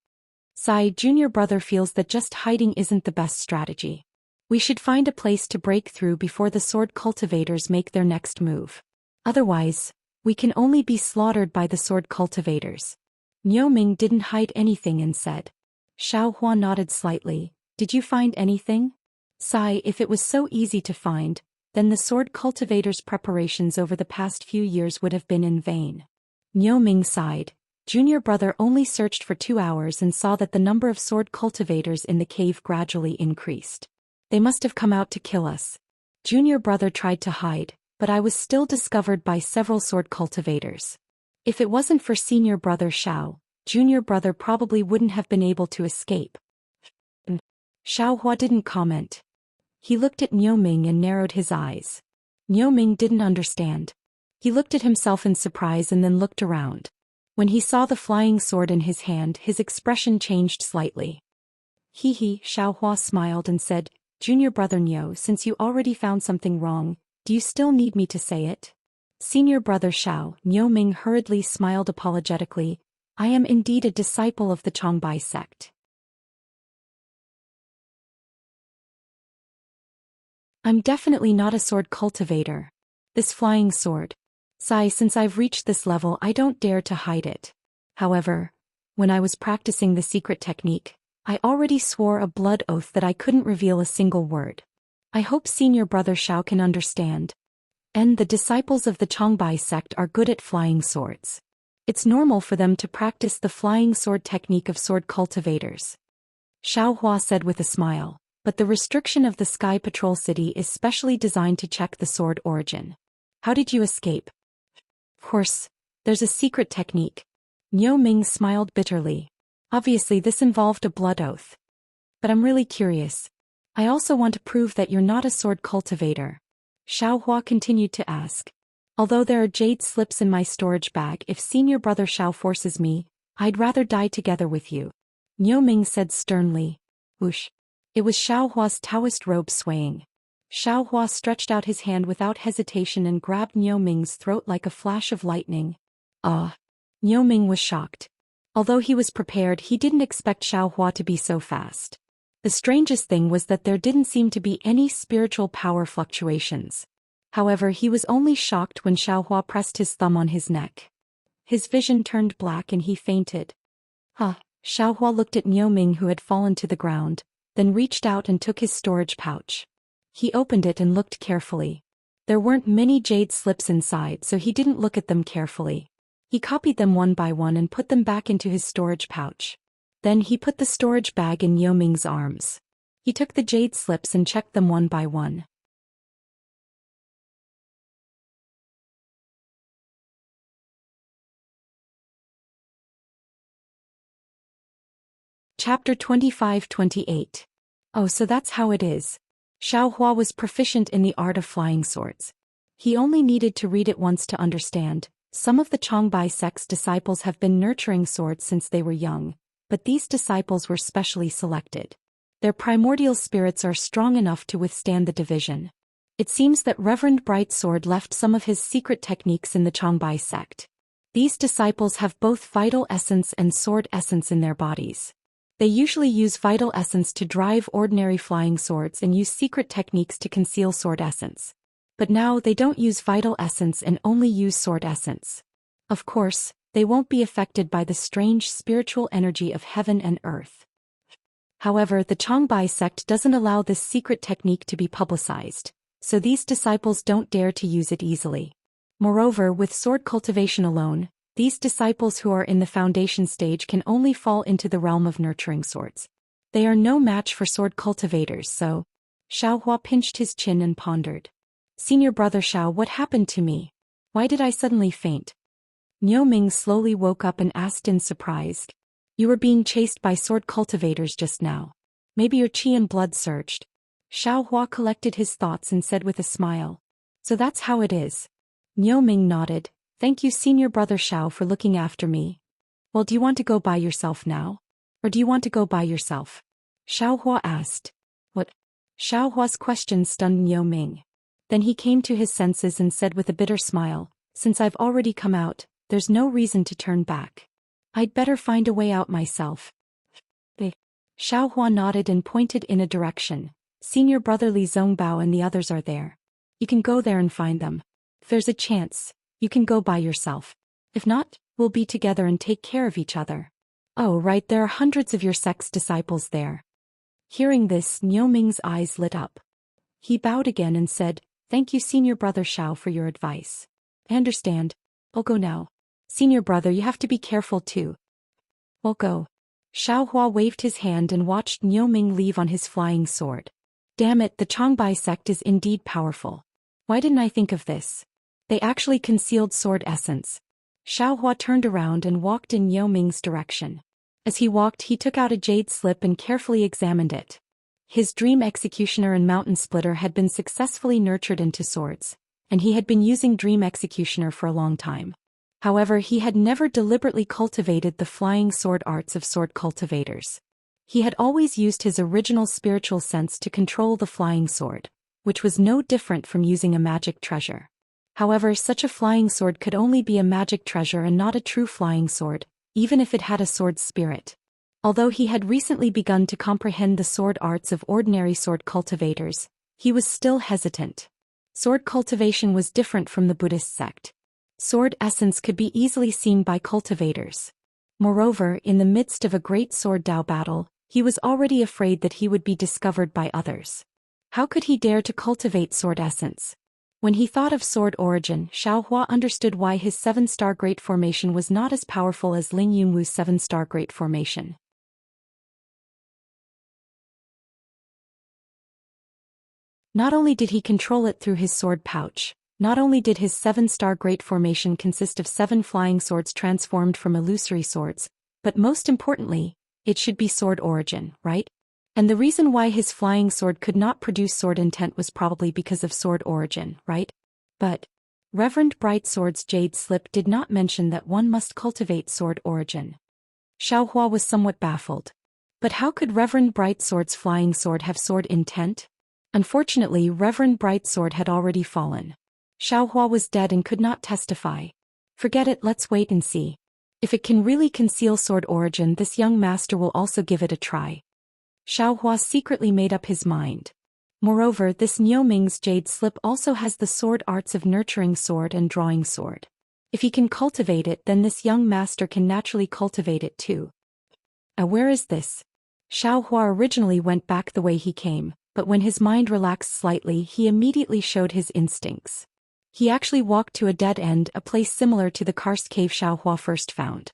Junior brother feels that just hiding isn't the best strategy. We should find a place to break through before the sword cultivators make their next move. Otherwise, we can only be slaughtered by the sword cultivators." Niu Ming didn't hide anything and said. Xiaohua nodded slightly. "Did you find anything?" If it was so easy to find, then the sword cultivators' preparations over the past few years would have been in vain. Niu Ming sighed. Junior brother only searched for 2 hours and saw that the number of sword cultivators in the cave gradually increased. They must have come out to kill us. Junior brother tried to hide, but I was still discovered by several sword cultivators. If it wasn't for senior brother Xiao, junior brother probably wouldn't have been able to escape. Xiaohua didn't comment. He looked at Niu Ming and narrowed his eyes. Niu Ming didn't understand. He looked at himself in surprise and then looked around. When he saw the flying sword in his hand, his expression changed slightly. Xiaohua smiled and said, "Junior brother Niu, since you already found something wrong, do you still need me to say it?" "Senior brother Xiao," Niu Ming hurriedly smiled apologetically, "I am indeed a disciple of the Changbai sect. I'm definitely not a sword cultivator. This flying sword. Since I've reached this level, I don't dare to hide it. However, when I was practicing the secret technique, I already swore a blood oath that I couldn't reveal a single word. I hope senior brother Xiao can understand. And the disciples of the Changbai sect are good at flying swords. It's normal for them to practice the flying sword technique of sword cultivators." Xiaohua said with a smile, "But the restriction of the Sky Patrol City is specially designed to check the sword origin. How did you escape?" "Of course, there's a secret technique." Niu Ming smiled bitterly. "Obviously this involved a blood oath. But I'm really curious. I also want to prove that you're not a sword cultivator." Xiaohua continued to ask. "Although there are jade slips in my storage bag, if senior brother Xiao forces me, I'd rather die together with you." Niu Ming said sternly. Whoosh. It was Xiaohua's Taoist robe swaying. Xiaohua stretched out his hand without hesitation and grabbed Niu Ming's throat like a flash of lightning. Ah! Niu Ming was shocked. Although he was prepared, he didn't expect Xiaohua to be so fast. The strangest thing was that there didn't seem to be any spiritual power fluctuations. However, he was only shocked when Xiaohua pressed his thumb on his neck. His vision turned black and he fainted. Huh. Xiaohua looked at Niu Ming, who had fallen to the ground, then reached out and took his storage pouch. He opened it and looked carefully. There weren't many jade slips inside, so he didn't look at them carefully. He copied them one by one and put them back into his storage pouch. Then he put the storage bag in Niu Ming's arms. He took the jade slips and checked them one by one. Chapter 25-28. Oh, so that's how it is. Xiaohua was proficient in the art of flying swords. He only needed to read it once to understand. Some of the Changbai sect's disciples have been nurturing swords since they were young, but these disciples were specially selected. Their primordial spirits are strong enough to withstand the division. It seems that Reverend Brightsword left some of his secret techniques in the Changbai sect. These disciples have both vital essence and sword essence in their bodies. They usually use vital essence to drive ordinary flying swords and use secret techniques to conceal sword essence. But now they don't use vital essence and only use sword essence. Of course, they won't be affected by the strange spiritual energy of heaven and earth. However, the Changbai sect doesn't allow this secret technique to be publicized, so these disciples don't dare to use it easily. Moreover, with sword cultivation alone, these disciples who are in the foundation stage can only fall into the realm of nurturing swords. They are no match for sword cultivators, so... Xiaohua pinched his chin and pondered. Senior brother Xiao, what happened to me? Why did I suddenly faint? Niu Ming slowly woke up and asked in surprise. You were being chased by sword cultivators just now. Maybe your qi and blood surged. Xiaohua collected his thoughts and said with a smile. So that's how it is. Niu Ming nodded. Thank you, Senior Brother Xiao, for looking after me. Well, do you want to go by yourself now? Or do you want to go by yourself? Xiaohua asked. What? Xiaohua's question stunned Niu Ming. Then he came to his senses and said with a bitter smile, since I've already come out, there's no reason to turn back. I'd better find a way out myself. Xiaohua nodded and pointed in a direction. Senior Brother Li Zongbao and the others are there. You can go there and find them. If there's a chance, you can go by yourself. If not, we'll be together and take care of each other. Oh right, there are hundreds of your sect's disciples there. Hearing this, Niu Ming's eyes lit up. He bowed again and said, Thank you, Senior Brother Xiao, for your advice. I understand. I'll go now. Senior Brother, you have to be careful too. I'll go. Xiaohua waved his hand and watched Niu Ming leave on his flying sword. Damn it, the Changbai sect is indeed powerful. Why didn't I think of this? They actually concealed sword essence. Xiaohua turned around and walked in Niu Ming's direction. As he walked, he took out a jade slip and carefully examined it. His dream executioner and mountain splitter had been successfully nurtured into swords, and he had been using dream executioner for a long time. However, he had never deliberately cultivated the flying sword arts of sword cultivators. He had always used his original spiritual sense to control the flying sword, which was no different from using a magic treasure. However, such a flying sword could only be a magic treasure and not a true flying sword, even if it had a sword spirit. Although he had recently begun to comprehend the sword arts of ordinary sword cultivators, he was still hesitant. Sword cultivation was different from the Buddhist sect. Sword essence could be easily seen by cultivators. Moreover, in the midst of a great sword Dao battle, he was already afraid that he would be discovered by others. How could he dare to cultivate sword essence? When he thought of sword origin, Xiaohua understood why his 7-star Great Formation was not as powerful as Ling Yunwu's 7-star Great Formation. Not only did he control it through his sword pouch, not only did his 7-star Great Formation consist of 7 flying swords transformed from illusory swords, but most importantly, it should be sword origin, right? And the reason why his flying sword could not produce sword intent was probably because of sword origin, right? But Reverend Brightsword's jade slip did not mention that one must cultivate sword origin. Xiaohua was somewhat baffled. But how could Reverend Brightsword's flying sword have sword intent? Unfortunately, Reverend Brightsword had already fallen. Xiaohua was dead and could not testify. Forget it, let's wait and see. If it can really conceal sword origin, this young master will also give it a try. Xiaohua secretly made up his mind. Moreover, this Niu Ming's jade slip also has the sword arts of nurturing sword and drawing sword. If he can cultivate it, then this young master can naturally cultivate it too. Where is this? Xiaohua originally went back the way he came, but when his mind relaxed slightly, he immediately showed his instincts. He actually walked to a dead end, a place similar to the karst cave Xiaohua first found.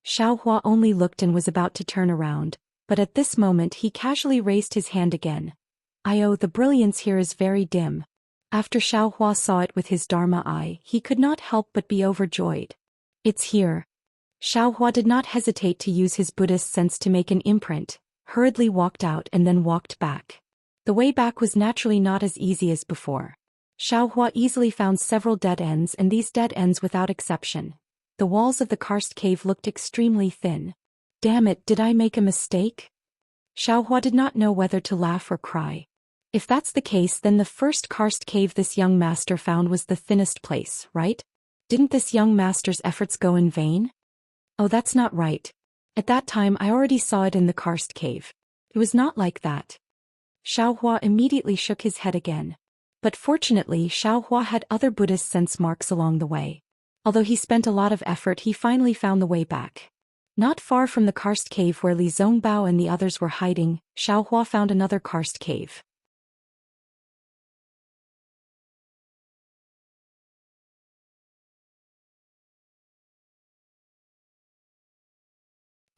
Xiaohua only looked and was about to turn around, but at this moment he casually raised his hand again. The brilliance here is very dim. After Xiaohua saw it with his Dharma eye, he could not help but be overjoyed. It's here. Xiaohua did not hesitate to use his Buddhist sense to make an imprint, hurriedly walked out and then walked back. The way back was naturally not as easy as before. Xiaohua easily found several dead ends, and these dead ends without exception. The walls of the karst cave looked extremely thin. Damn it, did I make a mistake? Xiaohua did not know whether to laugh or cry. If that's the case, then the first karst cave this young master found was the thinnest place, right? Didn't this young master's efforts go in vain? Oh, that's not right. At that time I already saw it in the karst cave. It was not like that. Xiaohua immediately shook his head again. But fortunately Xiaohua had other Buddhist sense marks along the way. Although he spent a lot of effort, he finally found the way back. Not far from the karst cave where Li Zongbao and the others were hiding, Xiaohua found another karst cave.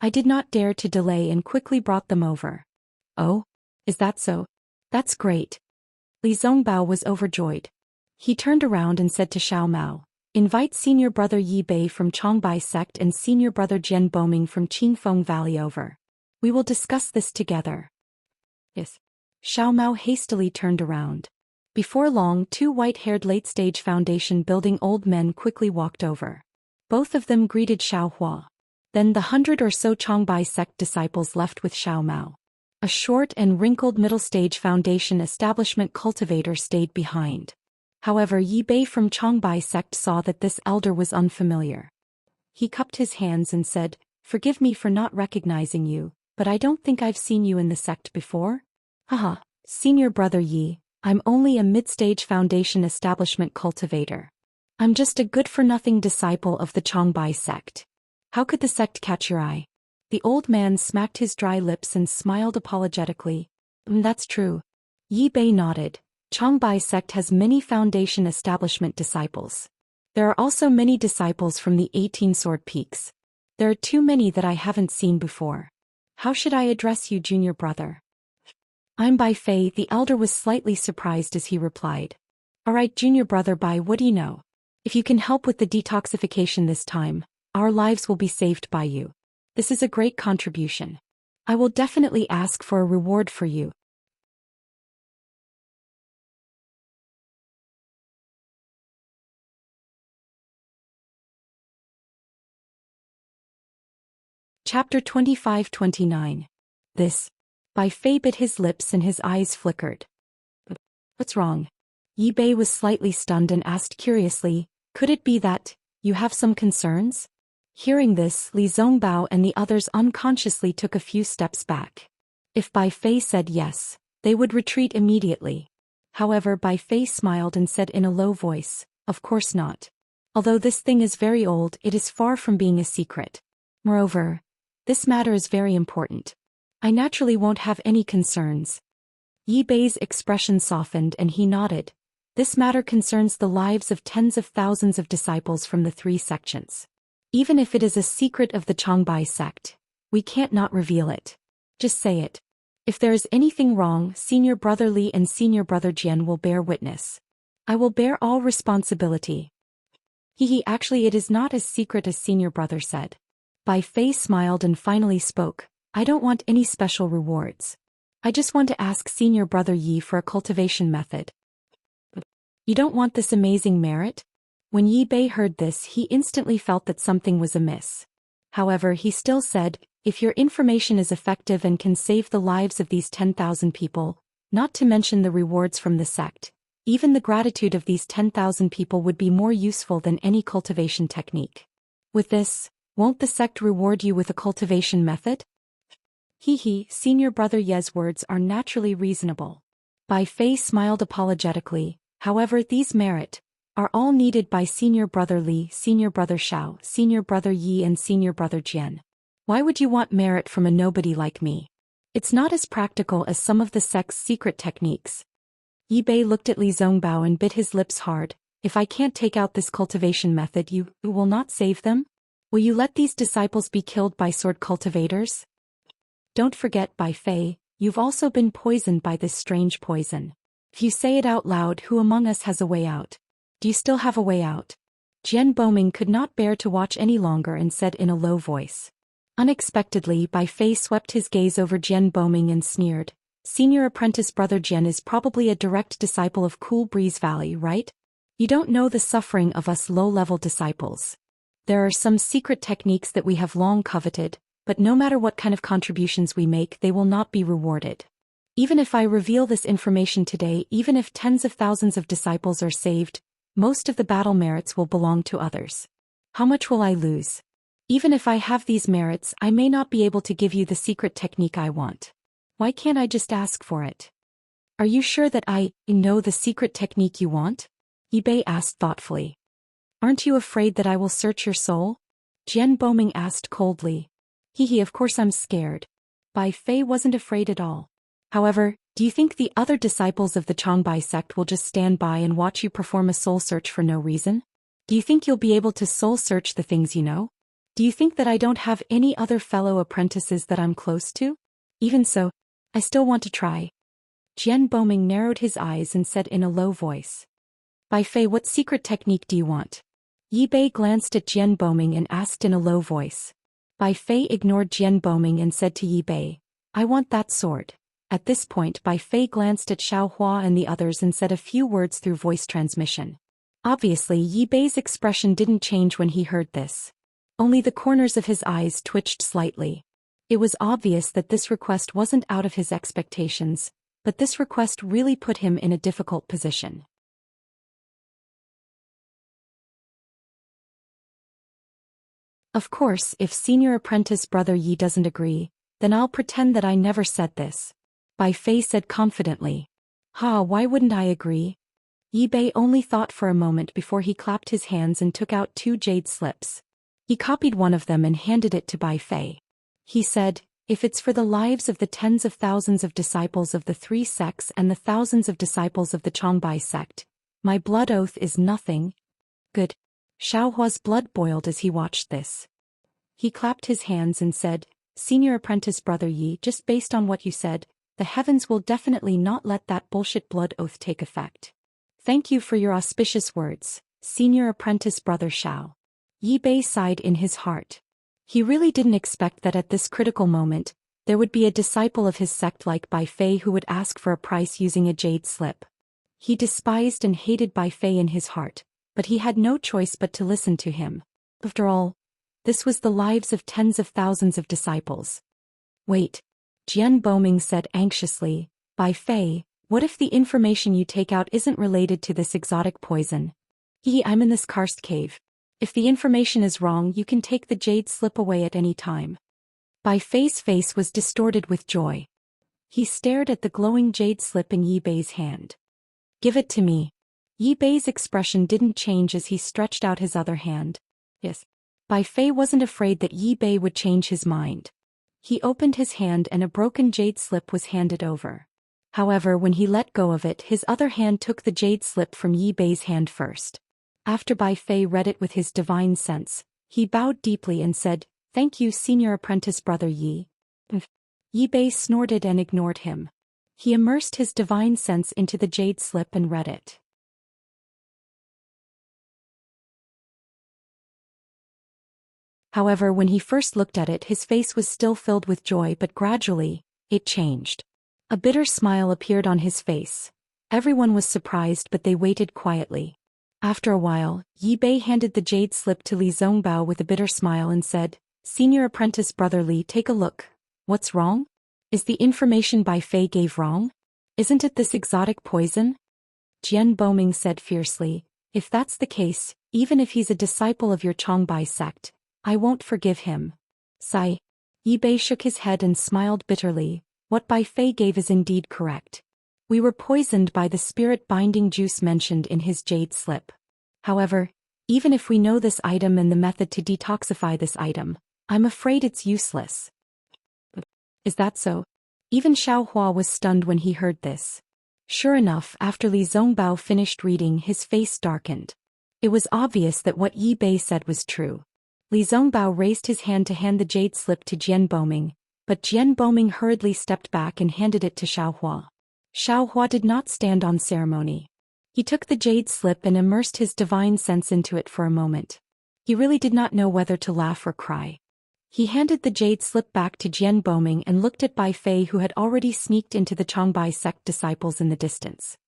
I did not dare to delay and quickly brought them over. Oh? Is that so? That's great. Li Zongbao was overjoyed. He turned around and said to Xiao Mao, "Invite senior brother Yi Bei from Chongbai sect and senior brother Jian Boming from Qingfeng Valley over. We will discuss this together." Yes. Xiao Mao hastily turned around. Before long, two white-haired late-stage foundation building old men quickly walked over. Both of them greeted Xiaohua. Then the 100 or so Chongbai sect disciples left with Xiao Mao. A short and wrinkled middle-stage foundation establishment cultivator stayed behind. However, Yi Bei from Chongbai sect saw that this elder was unfamiliar. He cupped his hands and said, "Forgive me for not recognizing you, but I don't think I've seen you in the sect before?" "Haha, senior brother Yi, I'm only a mid-stage foundation establishment cultivator. I'm just a good-for-nothing disciple of the Chongbai sect. How could the sect catch your eye?" The old man smacked his dry lips and smiled apologetically. That's true." Yi Bei nodded. "Chongbai sect has many foundation establishment disciples. There are also many disciples from the 18 Sword Peaks. There are too many that I haven't seen before. How should I address you, junior brother?" "I'm Bai Fei." The elder was slightly surprised as he replied. "Alright, junior brother Bai, what do you know? If you can help with the detoxification this time, our lives will be saved by you. This is a great contribution. I will definitely ask for a reward for you." Chapter 25-29. This. Bai Fei bit his lips and his eyes flickered. "What's wrong?" Yi Bei was slightly stunned and asked curiously, "Could it be that you have some concerns?" Hearing this, Li Zongbao and the others unconsciously took a few steps back. If Bai Fei said yes, they would retreat immediately. However, Bai Fei smiled and said in a low voice, "Of course not. Although this thing is very old, it is far from being a secret. Moreover, this matter is very important. I naturally won't have any concerns." Yi Bei's expression softened and he nodded. This matter concerns the lives of tens of thousands of disciples from the 3 sections. Even if it is a secret of the Chongbai sect, we can't not reveal it. Just say it. If there is anything wrong, senior brother Li and senior brother Jian will bear witness. I will bear all responsibility. Actually it is not as secret as senior brother said. Bai Fei smiled and finally spoke. "I don't want any special rewards. I just want to ask senior brother Yi for a cultivation method." "You don't want this amazing merit?" When Yi Bei heard this, he instantly felt that something was amiss. However, he still said, "If your information is effective and can save the lives of these 10,000 people, not to mention the rewards from the sect, even the gratitude of these 10,000 people would be more useful than any cultivation technique." With this, won't the sect reward you with a cultivation method? Senior Brother Ye's words are naturally reasonable. Bai Fei smiled apologetically, however these merit are all needed by Senior Brother Li, Senior Brother Shao, Senior Brother Yi and Senior Brother Jian. Why would you want merit from a nobody like me? It's not as practical as some of the sect's secret techniques. Yi Bei looked at Li Zongbao and bit his lips hard. If I can't take out this cultivation method, you will not save them? Will you let these disciples be killed by sword cultivators? Don't forget, Bai Fei, you've also been poisoned by this strange poison. If you say it out loud, who among us has a way out? Do you still have a way out? Jian Boming could not bear to watch any longer and said in a low voice. Unexpectedly, Bai Fei swept his gaze over Jian Boming and sneered. Senior apprentice Brother Jian is probably a direct disciple of Cool Breeze Valley, right? You don't know the suffering of us low-level disciples. There are some secret techniques that we have long coveted, but no matter what kind of contributions we make, they will not be rewarded. Even if I reveal this information today, even if tens of thousands of disciples are saved, most of the battle merits will belong to others. How much will I lose? Even if I have these merits, I may not be able to give you the secret technique I want. Why can't I just ask for it? Are you sure that I know the secret technique you want? Yi Bei asked thoughtfully. Aren't you afraid that I will search your soul? Jian Boming asked coldly. Of course I'm scared. Bai Fei wasn't afraid at all. However, do you think the other disciples of the Changbai sect will just stand by and watch you perform a soul search for no reason? Do you think you'll be able to soul search the things you know? Do you think that I don't have any other fellow apprentices that I'm close to? Even so, I still want to try. Jian Boming narrowed his eyes and said in a low voice. Bai Fei, what secret technique do you want? Yi Bei glanced at Jian Boming and asked in a low voice. Bai Fei ignored Jian Boming and said to Yi Bei, I want that sword. At this point, Bai Fei glanced at Xiao Hua and the others and said a few words through voice transmission. Obviously, Yi Bei's expression didn't change when he heard this. Only the corners of his eyes twitched slightly. It was obvious that this request wasn't out of his expectations, but this request really put him in a difficult position. Of course, if Senior Apprentice Brother Yi doesn't agree, then I'll pretend that I never said this. Bai Fei said confidently. Why wouldn't I agree? Yi Bei only thought for a moment before he clapped his hands and took out 2 jade slips. He copied one of them and handed it to Bai Fei. He said, if it's for the lives of the tens of thousands of disciples of the 3 sects and the thousands of disciples of the Changbai sect, my blood oath is nothing. Good. Xiao Hua's blood boiled as he watched this. He clapped his hands and said, Senior Apprentice Brother Yi, just based on what you said, the heavens will definitely not let that bullshit blood oath take effect. Thank you for your auspicious words, Senior Apprentice Brother Shao. Yi Bei sighed in his heart. He really didn't expect that at this critical moment, there would be a disciple of his sect like Bai Fei who would ask for a price using a jade slip. He despised and hated Bai Fei in his heart, but he had no choice but to listen to him. After all, this was the lives of tens of thousands of disciples. Wait. Jian Boming said anxiously, Bai Fei, what if the information you take out isn't related to this exotic poison? I'm in this karst cave. If the information is wrong, you can take the jade slip away at any time. Bai Fei's face was distorted with joy. He stared at the glowing jade slip in Yi Bei's hand. Give it to me. Yi Bei's expression didn't change as he stretched out his other hand. Yes. Bai Fei wasn't afraid that Yi Bei would change his mind. He opened his hand and a broken jade slip was handed over. However, when he let go of it, his other hand took the jade slip from Yi Bei's hand first. After Bai Fei read it with his divine sense, he bowed deeply and said, Thank you, Senior Apprentice Brother Yi. Yi Bei snorted and ignored him. He immersed his divine sense into the jade slip and read it. However, when he first looked at it, his face was still filled with joy, but gradually, it changed. A bitter smile appeared on his face. Everyone was surprised, but they waited quietly. After a while, Yi Bei handed the jade slip to Li Zongbao with a bitter smile and said, Senior Apprentice Brother Li, take a look. What's wrong? Is the information Bai Fei gave wrong? Isn't it this exotic poison? Jian Boming said fiercely, If that's the case, even if he's a disciple of your Changbai sect, I won't forgive him. Sigh. Yi Bei shook his head and smiled bitterly. What Bai Fei gave is indeed correct. We were poisoned by the spirit-binding juice mentioned in his jade slip. However, even if we know this item and the method to detoxify this item, I'm afraid it's useless. Is that so? Even Xiao Hua was stunned when he heard this. Sure enough, after Li Zongbao finished reading, his face darkened. It was obvious that what Yi Bei said was true. Li Zongbao raised his hand to hand the jade slip to Jian Boming, but Jian Boming hurriedly stepped back and handed it to Xiao Hua. Xiao Hua did not stand on ceremony. He took the jade slip and immersed his divine sense into it for a moment. He really did not know whether to laugh or cry. He handed the jade slip back to Jian Boming and looked at Bai Fei, who had already sneaked into the Changbai sect disciples in the distance.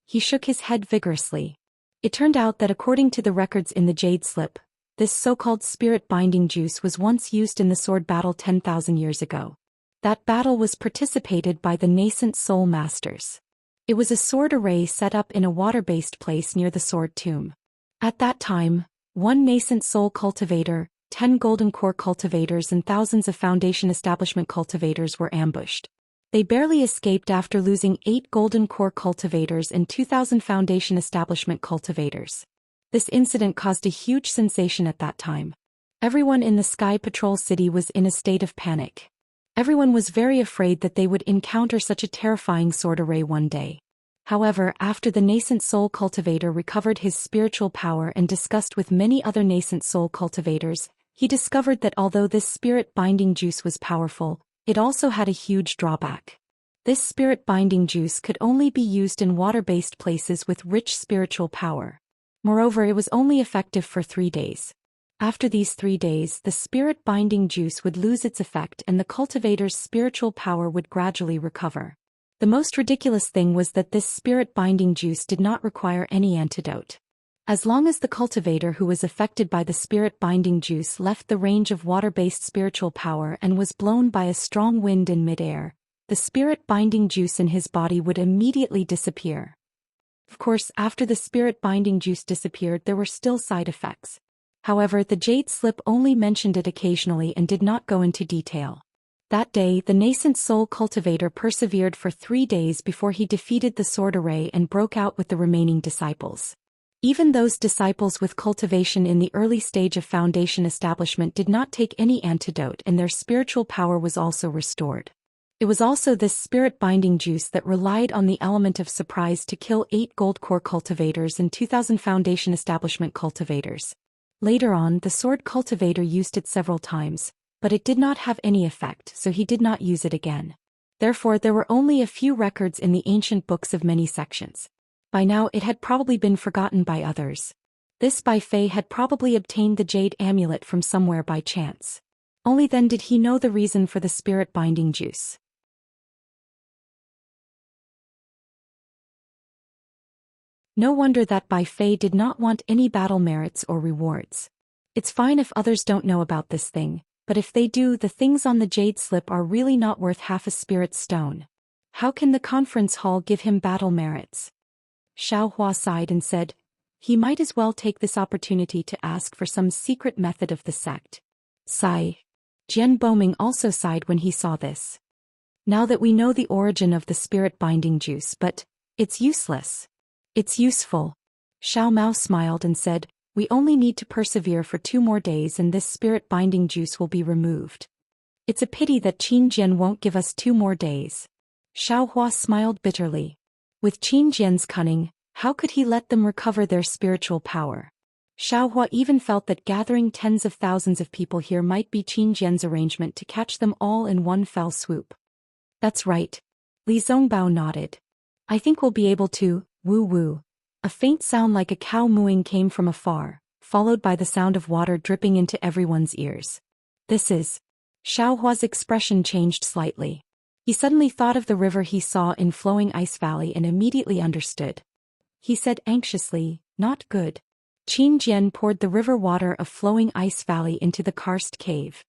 He shook his head vigorously. It turned out that according to the records in the jade slip, this so-called spirit-binding juice was once used in the sword battle 10,000 years ago. That battle was participated by the nascent soul masters. It was a sword array set up in a water-based place near the sword tomb. At that time, one nascent soul cultivator, 10 golden core cultivators and thousands of foundation establishment cultivators were ambushed. They barely escaped after losing 8 golden core cultivators and 2,000 foundation establishment cultivators. This incident caused a huge sensation at that time. Everyone in the Sky Patrol City was in a state of panic. Everyone was very afraid that they would encounter such a terrifying sword array one day. However, after the nascent soul cultivator recovered his spiritual power and discussed with many other nascent soul cultivators, he discovered that although this spirit-binding juice was powerful, it also had a huge drawback. This spirit-binding juice could only be used in water-based places with rich spiritual power. Moreover, it was only effective for 3 days. After these 3 days, the spirit-binding juice would lose its effect and the cultivator's spiritual power would gradually recover. The most ridiculous thing was that this spirit-binding juice did not require any antidote. As long as the cultivator who was affected by the spirit-binding juice left the range of water-based spiritual power and was blown by a strong wind in mid-air, the spirit-binding juice in his body would immediately disappear. Of course, after the spirit-binding juice disappeared, there were still side effects. However, the jade slip only mentioned it occasionally and did not go into detail. That day, the nascent soul cultivator persevered for 3 days before he defeated the sword array and broke out with the remaining disciples. Even those disciples with cultivation in the early stage of foundation establishment did not take any antidote and their spiritual power was also restored. It was also this spirit-binding juice that relied on the element of surprise to kill 8 gold core cultivators and 2,000 foundation establishment cultivators. Later on, the sword cultivator used it several times, but it did not have any effect, so he did not use it again. Therefore, there were only a few records in the ancient books of many sections. By now, it had probably been forgotten by others. This Bai Fei had probably obtained the jade amulet from somewhere by chance. Only then did he know the reason for the spirit-binding juice. No wonder that Bai Fei did not want any battle merits or rewards. It's fine if others don't know about this thing, but if they do, the things on the jade slip are really not worth half a spirit stone. How can the conference hall give him battle merits? Xiao Hua sighed and said, he might as well take this opportunity to ask for some secret method of the sect. Sigh. Jian Boming also sighed when he saw this. Now that we know the origin of the spirit-binding juice, but it's useless. It's useful. Xiao Mao smiled and said, we only need to persevere for 2 more days and this spirit-binding juice will be removed. It's a pity that Qin Jian won't give us 2 more days. Xiao Hua smiled bitterly. With Qin Jian's cunning, how could he let them recover their spiritual power? Xiao Hua even felt that gathering tens of thousands of people here might be Qin Jian's arrangement to catch them all in one fell swoop. That's right. Li Zongbao nodded. I think we'll be able to. Woo-woo. A faint sound like a cow mooing came from afar, followed by the sound of water dripping into everyone's ears. This is... Xiao Hua's expression changed slightly. He suddenly thought of the river he saw in Flowing Ice Valley and immediately understood. He said anxiously, not good. Qin Jian poured the river water of Flowing Ice Valley into the karst cave.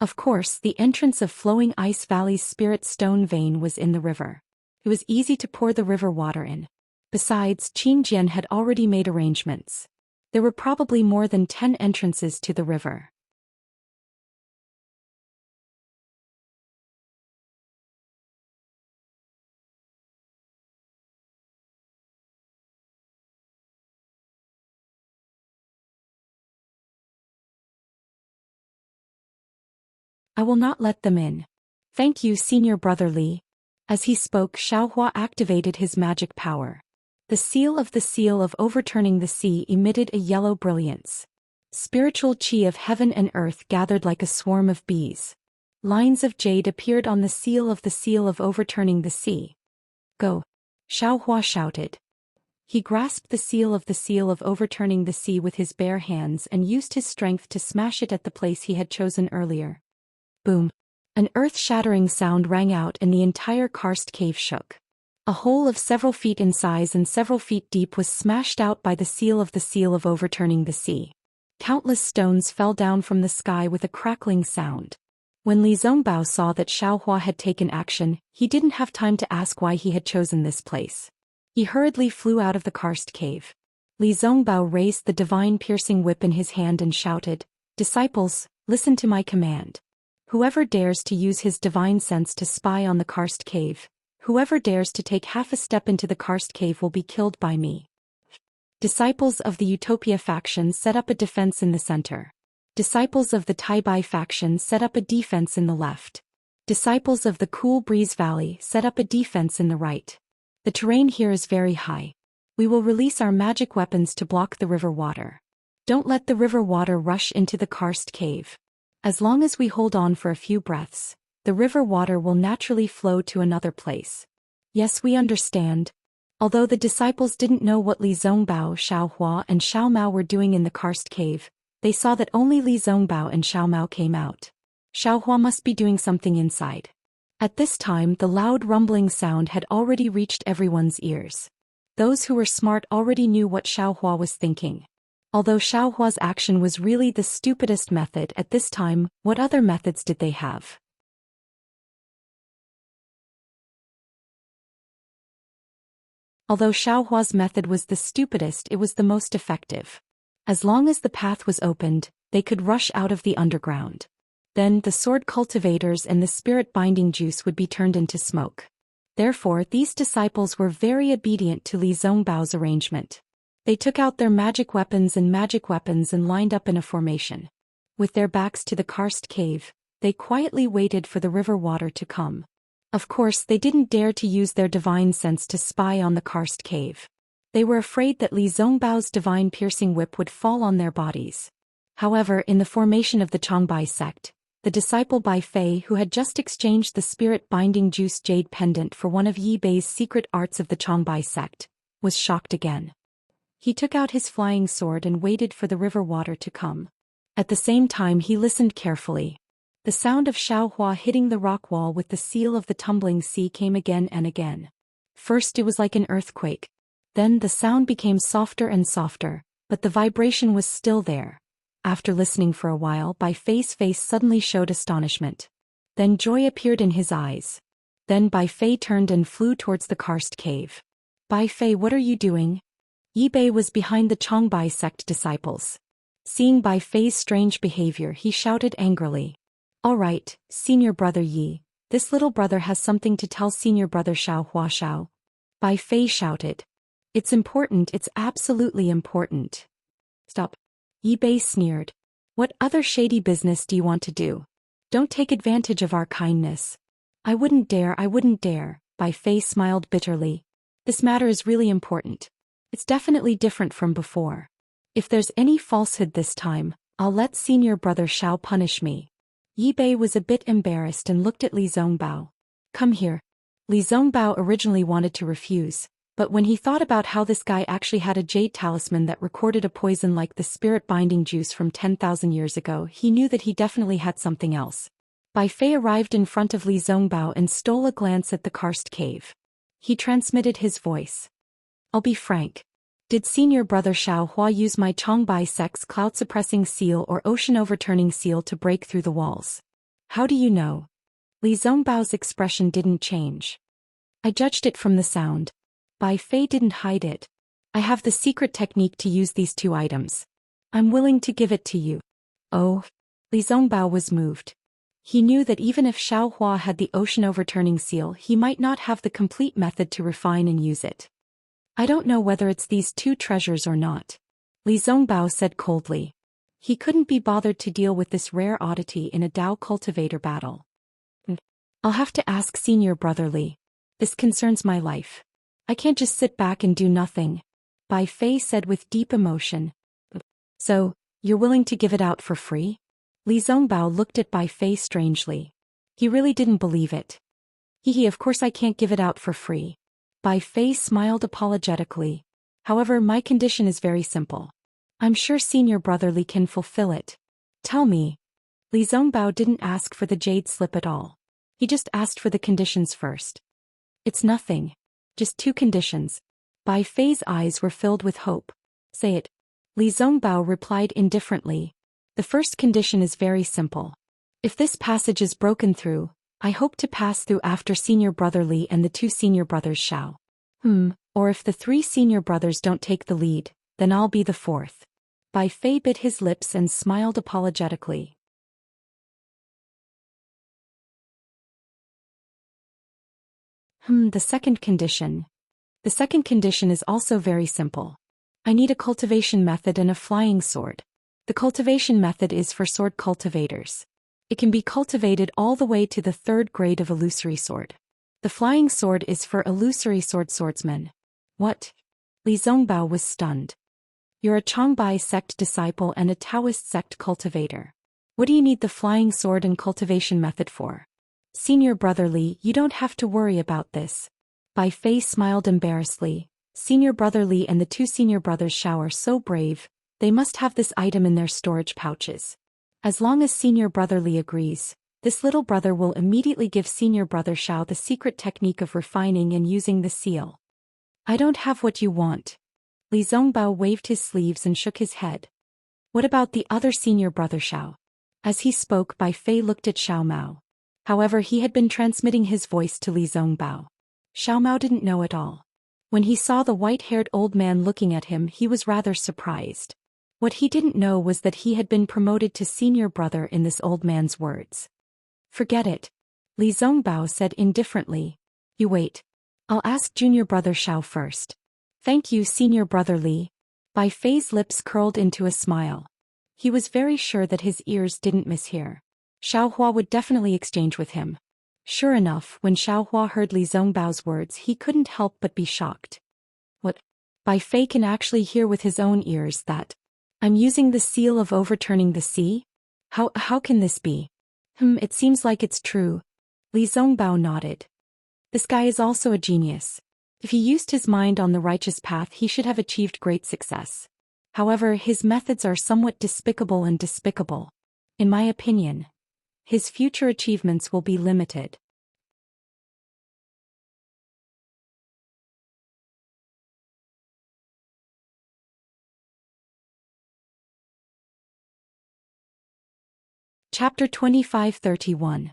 Of course, the entrance of Flowing Ice Valley's spirit stone vein was in the river. It was easy to pour the river water in. Besides, Qin Jian had already made arrangements. There were probably more than 10 entrances to the river. I will not let them in. Thank you, Senior Brother Li. As he spoke, Xiaohua activated his magic power. The seal of overturning the sea emitted a yellow brilliance. Spiritual qi of heaven and earth gathered like a swarm of bees. Lines of jade appeared on the seal of overturning the sea. Go! Xiaohua shouted. He grasped the seal of overturning the sea with his bare hands and used his strength to smash it at the place he had chosen earlier. Boom! An earth-shattering sound rang out and the entire karst cave shook. A hole of several feet in size and several feet deep was smashed out by the seal of overturning the sea. Countless stones fell down from the sky with a crackling sound. When Li Zongbao saw that Xiaohua had taken action, he didn't have time to ask why he had chosen this place. He hurriedly flew out of the karst cave. Li Zongbao raised the divine piercing whip in his hand and shouted, "Disciples, listen to my command. Whoever dares to use his divine sense to spy on the karst cave, whoever dares to take half a step into the karst cave will be killed by me." Disciples of the Utopia faction set up a defense in the center. Disciples of the Taibai faction set up a defense in the left. Disciples of the Cool Breeze Valley set up a defense in the right. The terrain here is very high. We will release our magic weapons to block the river water. Don't let the river water rush into the karst cave. As long as we hold on for a few breaths, the river water will naturally flow to another place. Yes, we understand. Although the disciples didn't know what Li Zongbao, Xiaohua and Xiao Mao were doing in the karst cave, they saw that only Li Zongbao and Xiao Mao came out. Xiaohua must be doing something inside. At this time, the loud rumbling sound had already reached everyone's ears. Those who were smart already knew what Xiaohua was thinking. Although Xiaohua's action was really the stupidest method at this time, what other methods did they have? Although Xiaohua's method was the stupidest, it was the most effective. As long as the path was opened, they could rush out of the underground. Then the sword cultivators and the spirit binding juice would be turned into smoke. Therefore, these disciples were very obedient to Li Zongbao's arrangement. They took out their magic weapons and lined up in a formation. With their backs to the karst cave, they quietly waited for the river water to come. Of course, they didn't dare to use their divine sense to spy on the karst cave. They were afraid that Li Zongbao's divine piercing whip would fall on their bodies. However, in the formation of the Changbai sect, the disciple Bai Fei who had just exchanged the spirit-binding juice jade pendant for one of Yi Bei's secret arts of the Changbai sect, was shocked again. He took out his flying sword and waited for the river water to come. At the same time he listened carefully. The sound of Xiaohua hitting the rock wall with the seal of the tumbling sea came again and again. First it was like an earthquake. Then the sound became softer and softer, but the vibration was still there. After listening for a while, Bai Fei's face suddenly showed astonishment. Then joy appeared in his eyes. Then Bai Fei turned and flew towards the karst cave. "Bai Fei, what are you doing?" Yi Bei was behind the Changbai sect disciples. Seeing Bai Fei's strange behavior, he shouted angrily. "All right, Senior Brother Yi, this little brother has something to tell Senior Brother Xiao." Bai Fei shouted. "It's important, it's absolutely important." "Stop." Yi Bei sneered. "What other shady business do you want to do? Don't take advantage of our kindness." I wouldn't dare, Bai Fei smiled bitterly. "This matter is really important. It's definitely different from before. If there's any falsehood this time, I'll let Senior Brother Xiao punish me." Yi Bei was a bit embarrassed and looked at Li Zongbao. "Come here." Li Zongbao originally wanted to refuse, but when he thought about how this guy actually had a jade talisman that recorded a poison like the spirit-binding juice from 10,000 years ago, he knew that he definitely had something else. Bai Fei arrived in front of Li Zongbao and stole a glance at the karst cave. He transmitted his voice. "I'll be frank. Did Senior Brother Xiaohua use my Changbai sect's cloud-suppressing seal or ocean-overturning seal to break through the walls?" "How do you know?" Li Zongbao's expression didn't change. "I judged it from the sound." Bai Fei didn't hide it. "I have the secret technique to use these two items. I'm willing to give it to you." "Oh?" Li Zongbao was moved. He knew that even if Xiaohua had the ocean-overturning seal, he might not have the complete method to refine and use it. "I don't know whether it's these two treasures or not," Li Zongbao said coldly. He couldn't be bothered to deal with this rare oddity in a Dao cultivator battle. I'll have to ask Senior Brother Li. This concerns my life. I can't just sit back and do nothing, Bai Fei said with deep emotion. So, you're willing to give it out for free? Li Zongbao looked at Bai Fei strangely. He really didn't believe it. Of course I can't give it out for free. Bai Fei smiled apologetically. However, my condition is very simple. I'm sure Senior Brother Li can fulfill it. Tell me. Li Zongbao didn't ask for the jade slip at all. He just asked for the conditions first. It's nothing. Just 2 conditions. Bai Fei's eyes were filled with hope. Say it. Li Zongbao replied indifferently. The first condition is very simple. If this passage is broken through, I hope to pass through after Senior Brother Li and the 2 senior brothers Shao. Or if the 3 senior brothers don't take the lead, then I'll be the 4th. Bai Fei bit his lips and smiled apologetically. The second condition. The second condition is also very simple. I need a cultivation method and a flying sword. The cultivation method is for sword cultivators. It can be cultivated all the way to the 3rd grade of illusory sword. The flying sword is for illusory sword swordsmen. What? Li Zongbao was stunned. You're a Changbai sect disciple and a Taoist sect cultivator. What do you need the flying sword and cultivation method for? Senior Brother Li, you don't have to worry about this. Bai Fei smiled embarrassedly. Senior Brother Li and the 2 senior brothers Shao are so brave, they must have this item in their storage pouches. As long as Senior Brother Li agrees, this little brother will immediately give Senior Brother Shao the secret technique of refining and using the seal. I don't have what you want. Li Zongbao waved his sleeves and shook his head. What about the other senior brother Shao? As he spoke, Bai Fei looked at Xiao Mao. However, he had been transmitting his voice to Li Zongbao. Xiao Mao didn't know at all. When he saw the white-haired old man looking at him, he was rather surprised. What he didn't know was that he had been promoted to senior brother in this old man's words. Forget it. Li Zongbao said indifferently. You wait. I'll ask junior brother Shao first. Thank you, Senior Brother Li. Bai Fei's lips curled into a smile. He was very sure that his ears didn't mishear. Xiao Hua would definitely exchange with him. Sure enough, when Xiao Hua heard Li Zongbao's words, he couldn't help but be shocked. What? Bai Fei can actually hear with his own ears that I'm using the seal of overturning the sea? How can this be? It seems like it's true. Li Zongbao nodded. This guy is also a genius. If he used his mind on the righteous path, he should have achieved great success. However, his methods are somewhat despicable. In my opinion, his future achievements will be limited. Chapter 25-31.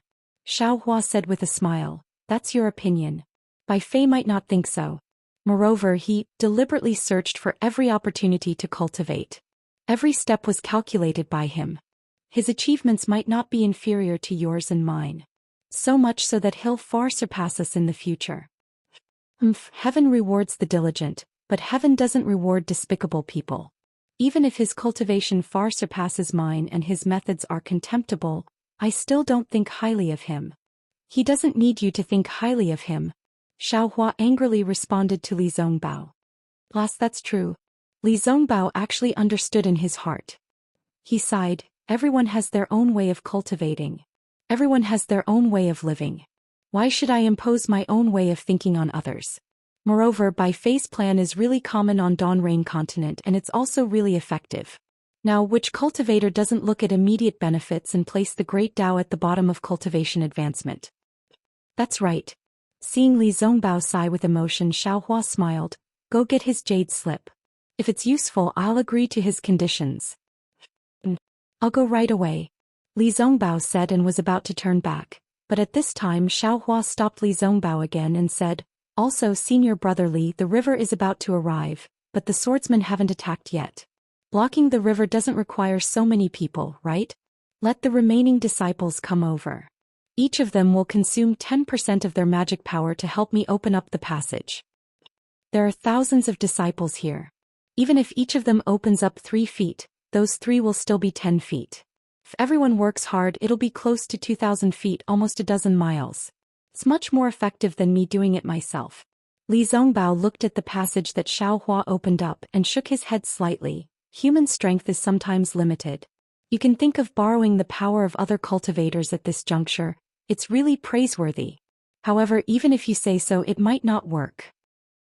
Xiao Hua said with a smile, "That's your opinion. Bai Fei might not think so. Moreover, he deliberately searched for every opportunity to cultivate. Every step was calculated by him. His achievements might not be inferior to yours and mine. So much so that he'll far surpass us in the future. Heaven rewards the diligent, but heaven doesn't reward despicable people. Even if his cultivation far surpasses mine and his methods are contemptible, I still don't think highly of him." "He doesn't need you to think highly of him," Xiao Hua angrily responded to Li Zongbao. "Plus, that's true." Li Zongbao actually understood in his heart. He sighed. Everyone has their own way of cultivating. Everyone has their own way of living. Why should I impose my own way of thinking on others? Moreover, Bai Fei's plan is really common on Dawnrain continent and it's also really effective. Now, which cultivator doesn't look at immediate benefits and place the great Tao at the bottom of cultivation advancement? That's right. Seeing Li Zongbao sigh with emotion, Xiao Hua smiled. Go get his jade slip. If it's useful, I'll agree to his conditions. I'll go right away. Li Zongbao said and was about to turn back. But at this time Xiao Hua stopped Li Zongbao again and said, "Also, Senior Brother Li, the river is about to arrive, but the swordsmen haven't attacked yet. Blocking the river doesn't require so many people, right? Let the remaining disciples come over. Each of them will consume 10% of their magic power to help me open up the passage. There are thousands of disciples here. Even if each of them opens up 3 feet, those 3 will still be 10 feet. If everyone works hard, it'll be close to 2,000 feet, almost a dozen miles. It's much more effective than me doing it myself. Li Zongbao looked at the passage that Xiaohua opened up and shook his head slightly. Human strength is sometimes limited. You can think of borrowing the power of other cultivators at this juncture. It's really praiseworthy. However, even if you say so, it might not work.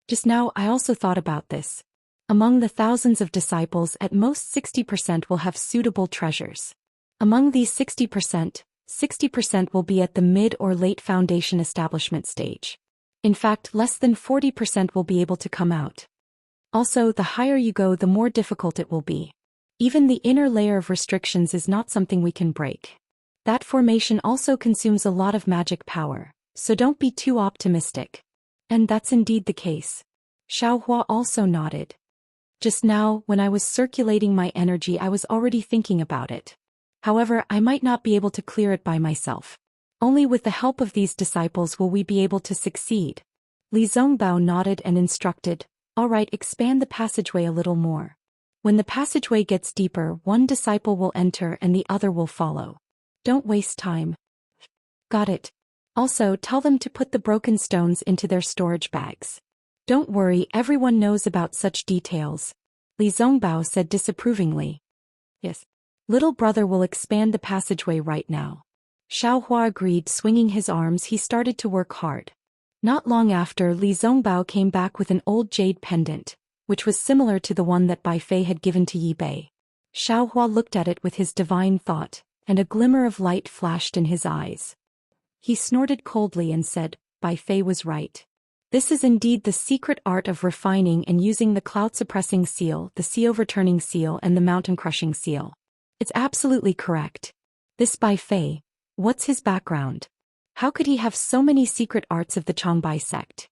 Just now, I also thought about this. Among the thousands of disciples, at most 60% will have suitable treasures. Among these 60% will be at the mid or late foundation establishment stage. In fact, less than 40% will be able to come out. Also, the higher you go, the more difficult it will be. Even the inner layer of restrictions is not something we can break. That formation also consumes a lot of magic power, so don't be too optimistic. And that's indeed the case. Xiaohua also nodded. Just now, when I was circulating my energy, I was already thinking about it. However, I might not be able to clear it by myself. Only with the help of these disciples will we be able to succeed. Li Zongbao nodded and instructed, "All right, expand the passageway a little more. When the passageway gets deeper, one disciple will enter and the other will follow. Don't waste time." Got it. Also, tell them to put the broken stones into their storage bags. Don't worry, everyone knows about such details. Li Zongbao said disapprovingly. Yes. Little brother will expand the passageway right now. Xiaohua agreed, swinging his arms. He started to work hard. Not long after, Li Zongbao came back with an old jade pendant, which was similar to the one that Bai Fei had given to Yi Bei. Xiaohua looked at it with his divine thought, and a glimmer of light flashed in his eyes. He snorted coldly and said, Bai Fei was right. This is indeed the secret art of refining and using the cloud-suppressing seal, the sea-overturning seal, and the mountain-crushing seal. It's absolutely correct. This Bai Fei, what's his background? How could he have so many secret arts of the Changbai sect?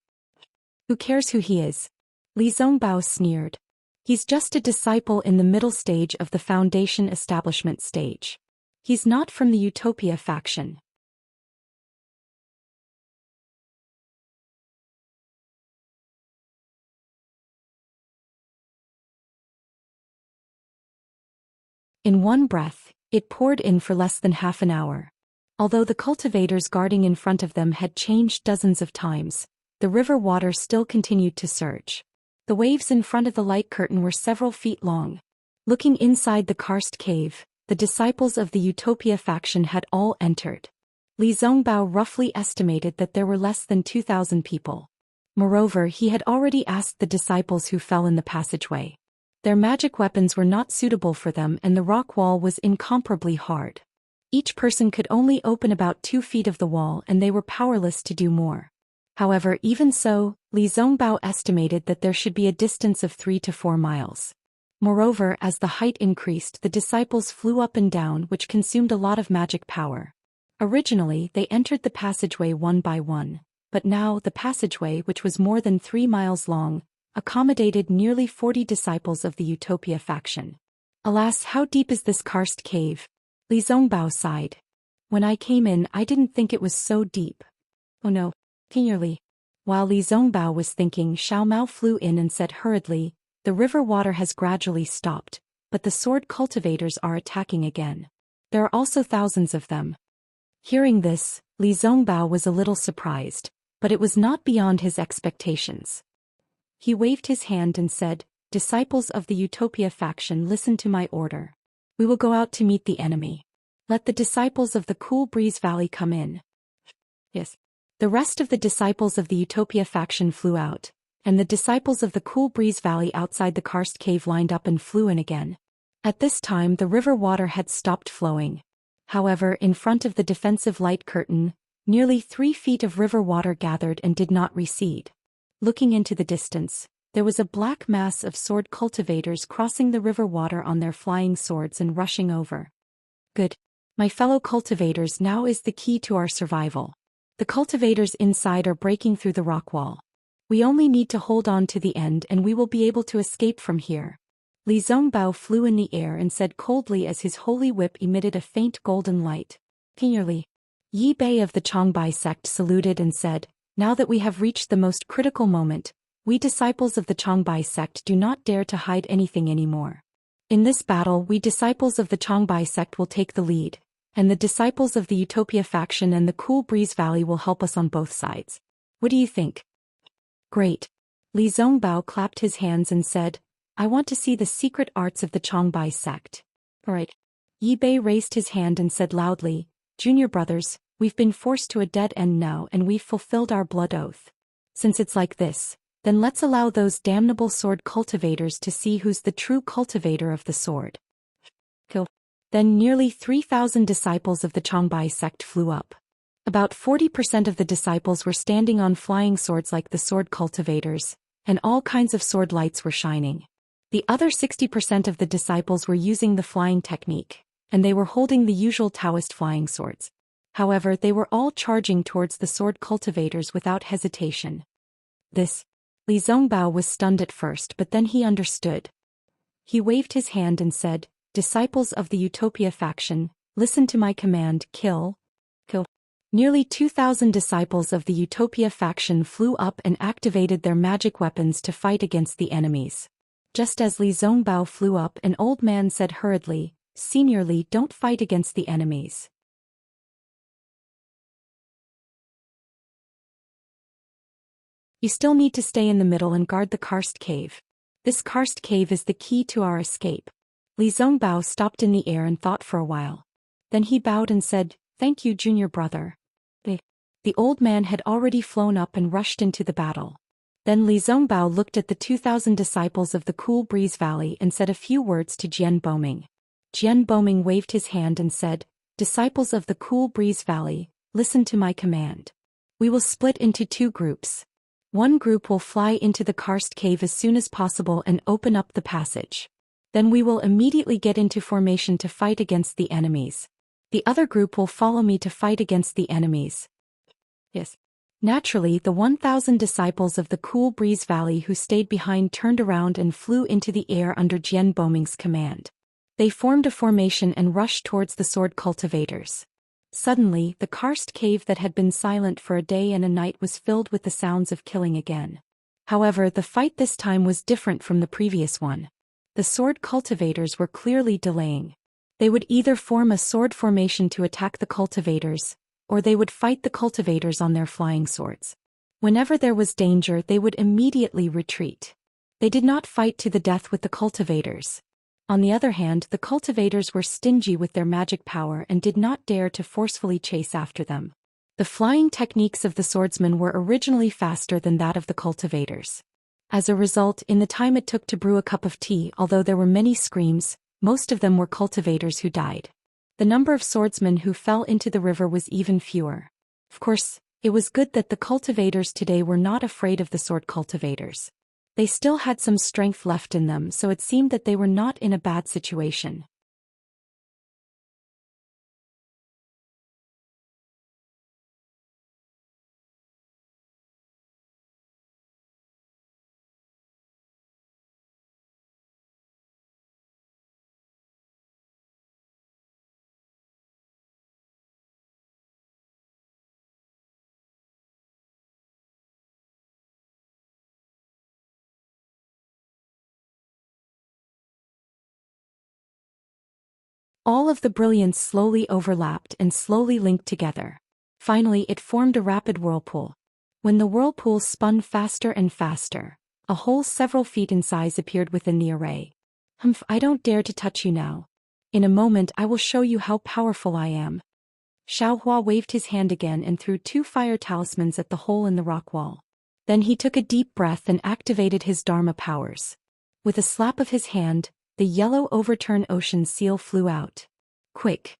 Who cares who he is? Li Zongbao sneered. He's just a disciple in the middle stage of the foundation establishment stage. He's not from the Utopia faction. In one breath, it poured in for less than half an hour. Although the cultivators guarding in front of them had changed dozens of times, the river water still continued to surge. The waves in front of the light curtain were several feet long. Looking inside the karst cave, the disciples of the Utopia faction had all entered. Li Zongbao roughly estimated that there were less than 2,000 people. Moreover, he had already asked the disciples who fell in the passageway. Their magic weapons were not suitable for them and the rock wall was incomparably hard. Each person could only open about 2 feet of the wall and they were powerless to do more. However, even so, Li Zongbao estimated that there should be a distance of 3 to 4 miles. Moreover, as the height increased, the disciples flew up and down, which consumed a lot of magic power. Originally, they entered the passageway one by one, but now the passageway, which was more than 3 miles long, accommodated nearly 40 disciples of the Utopia faction. Alas, how deep is this karst cave? Li Zongbao sighed. When I came in, I didn't think it was so deep. Oh no, clearly. While Li Zongbao was thinking, Xiao Mao flew in and said hurriedly, the river water has gradually stopped, but the sword cultivators are attacking again. There are also thousands of them. Hearing this, Li Zongbao was a little surprised, but it was not beyond his expectations. He waved his hand and said, disciples of the Utopia faction, listen to my order. We will go out to meet the enemy. Let the disciples of the Cool Breeze Valley come in. Yes. The rest of the disciples of the Utopia faction flew out, and the disciples of the Cool Breeze Valley outside the karst cave lined up and flew in again. At this time the river water had stopped flowing. However, in front of the defensive light curtain, nearly 3 feet of river water gathered and did not recede. Looking into the distance, there was a black mass of sword cultivators crossing the river water on their flying swords and rushing over. Good. My fellow cultivators, now is the key to our survival. The cultivators inside are breaking through the rock wall. We only need to hold on to the end and we will be able to escape from here. Li Zongbao flew in the air and said coldly as his holy whip emitted a faint golden light. Clearly. Yi Bei of the Changbai sect saluted and said, now that we have reached the most critical moment, we disciples of the Changbai sect do not dare to hide anything anymore. In this battle, we disciples of the Changbai sect will take the lead, and the disciples of the Utopia faction and the Cool Breeze Valley will help us on both sides. What do you think? Great. Li Zongbao clapped his hands and said, I want to see the secret arts of the Changbai sect. Alright. Yi Bei raised his hand and said loudly, Junior brothers, we've been forced to a dead end now and we've fulfilled our blood oath. Since it's like this, then let's allow those damnable sword cultivators to see who's the true cultivator of the sword. Kill. Then nearly 3,000 disciples of the Changbai sect flew up. About 40% of the disciples were standing on flying swords like the sword cultivators, and all kinds of sword lights were shining. The other 60% of the disciples were using the flying technique, and they were holding the usual Taoist flying swords. However, they were all charging towards the sword cultivators without hesitation. Li Zongbao was stunned at first, but then he understood. He waved his hand and said, Disciples of the Utopia faction, listen to my command, kill. Nearly 2,000 disciples of the Utopia faction flew up and activated their magic weapons to fight against the enemies. Just as Li Zongbao flew up, an old man said hurriedly, Senior Li, don't fight against the enemies. You still need to stay in the middle and guard the karst cave. This karst cave is the key to our escape. Li Zongbao stopped in the air and thought for a while. Then he bowed and said, Thank you, junior brother. The old man had already flown up and rushed into the battle. Then Li Zongbao looked at the 2,000 disciples of the Cool Breeze Valley and said a few words to Jian Boming. Jian Boming waved his hand and said, Disciples of the Cool Breeze Valley, listen to my command. We will split into two groups. One group will fly into the karst cave as soon as possible and open up the passage. Then we will immediately get into formation to fight against the enemies. The other group will follow me to fight against the enemies. Yes. Naturally, the 1,000 disciples of the Cool Breeze Valley who stayed behind turned around and flew into the air under Jian Boming's command. They formed a formation and rushed towards the sword cultivators. Suddenly, the karst cave that had been silent for a day and a night was filled with the sounds of killing again. However, the fight this time was different from the previous one. The sword cultivators were clearly delaying. They would either form a sword formation to attack the cultivators, or they would fight the cultivators on their flying swords. Whenever there was danger, they would immediately retreat. They did not fight to the death with the cultivators. On the other hand, the cultivators were stingy with their magic power and did not dare to forcefully chase after them. The flying techniques of the swordsmen were originally faster than that of the cultivators. As a result, in the time it took to brew a cup of tea, although there were many screams, most of them were cultivators who died. The number of swordsmen who fell into the river was even fewer. Of course, it was good that the cultivators today were not afraid of the sword cultivators. They still had some strength left in them, so it seemed that they were not in a bad situation. All of the brilliance slowly overlapped and slowly linked together. Finally, it formed a rapid whirlpool. When the whirlpool spun faster and faster, a hole several feet in size appeared within the array. Humph, I don't dare to touch you now. In a moment I will show you how powerful I am. Xiaohua waved his hand again and threw 2 fire talismans at the hole in the rock wall. Then he took a deep breath and activated his Dharma powers. With a slap of his hand, the yellow overturn ocean seal flew out. Quick!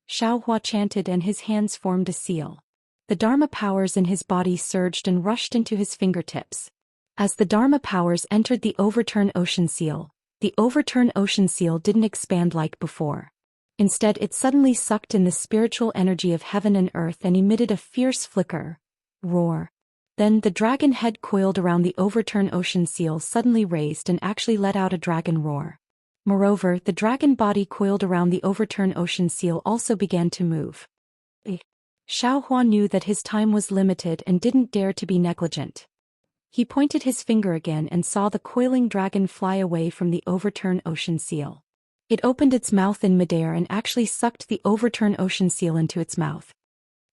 Xiaohua chanted and his hands formed a seal. The Dharma powers in his body surged and rushed into his fingertips. As the Dharma powers entered the overturn ocean seal didn't expand like before. Instead, it suddenly sucked in the spiritual energy of heaven and earth and emitted a fierce roar. Then the dragon head coiled around the overturn ocean seal suddenly raised and actually let out a dragon roar. Moreover, the dragon body coiled around the overturn ocean seal also began to move. Xiaohua knew that his time was limited and didn't dare to be negligent. He pointed his finger again and saw the coiling dragon fly away from the overturn ocean seal. It opened its mouth in midair and actually sucked the overturned ocean seal into its mouth.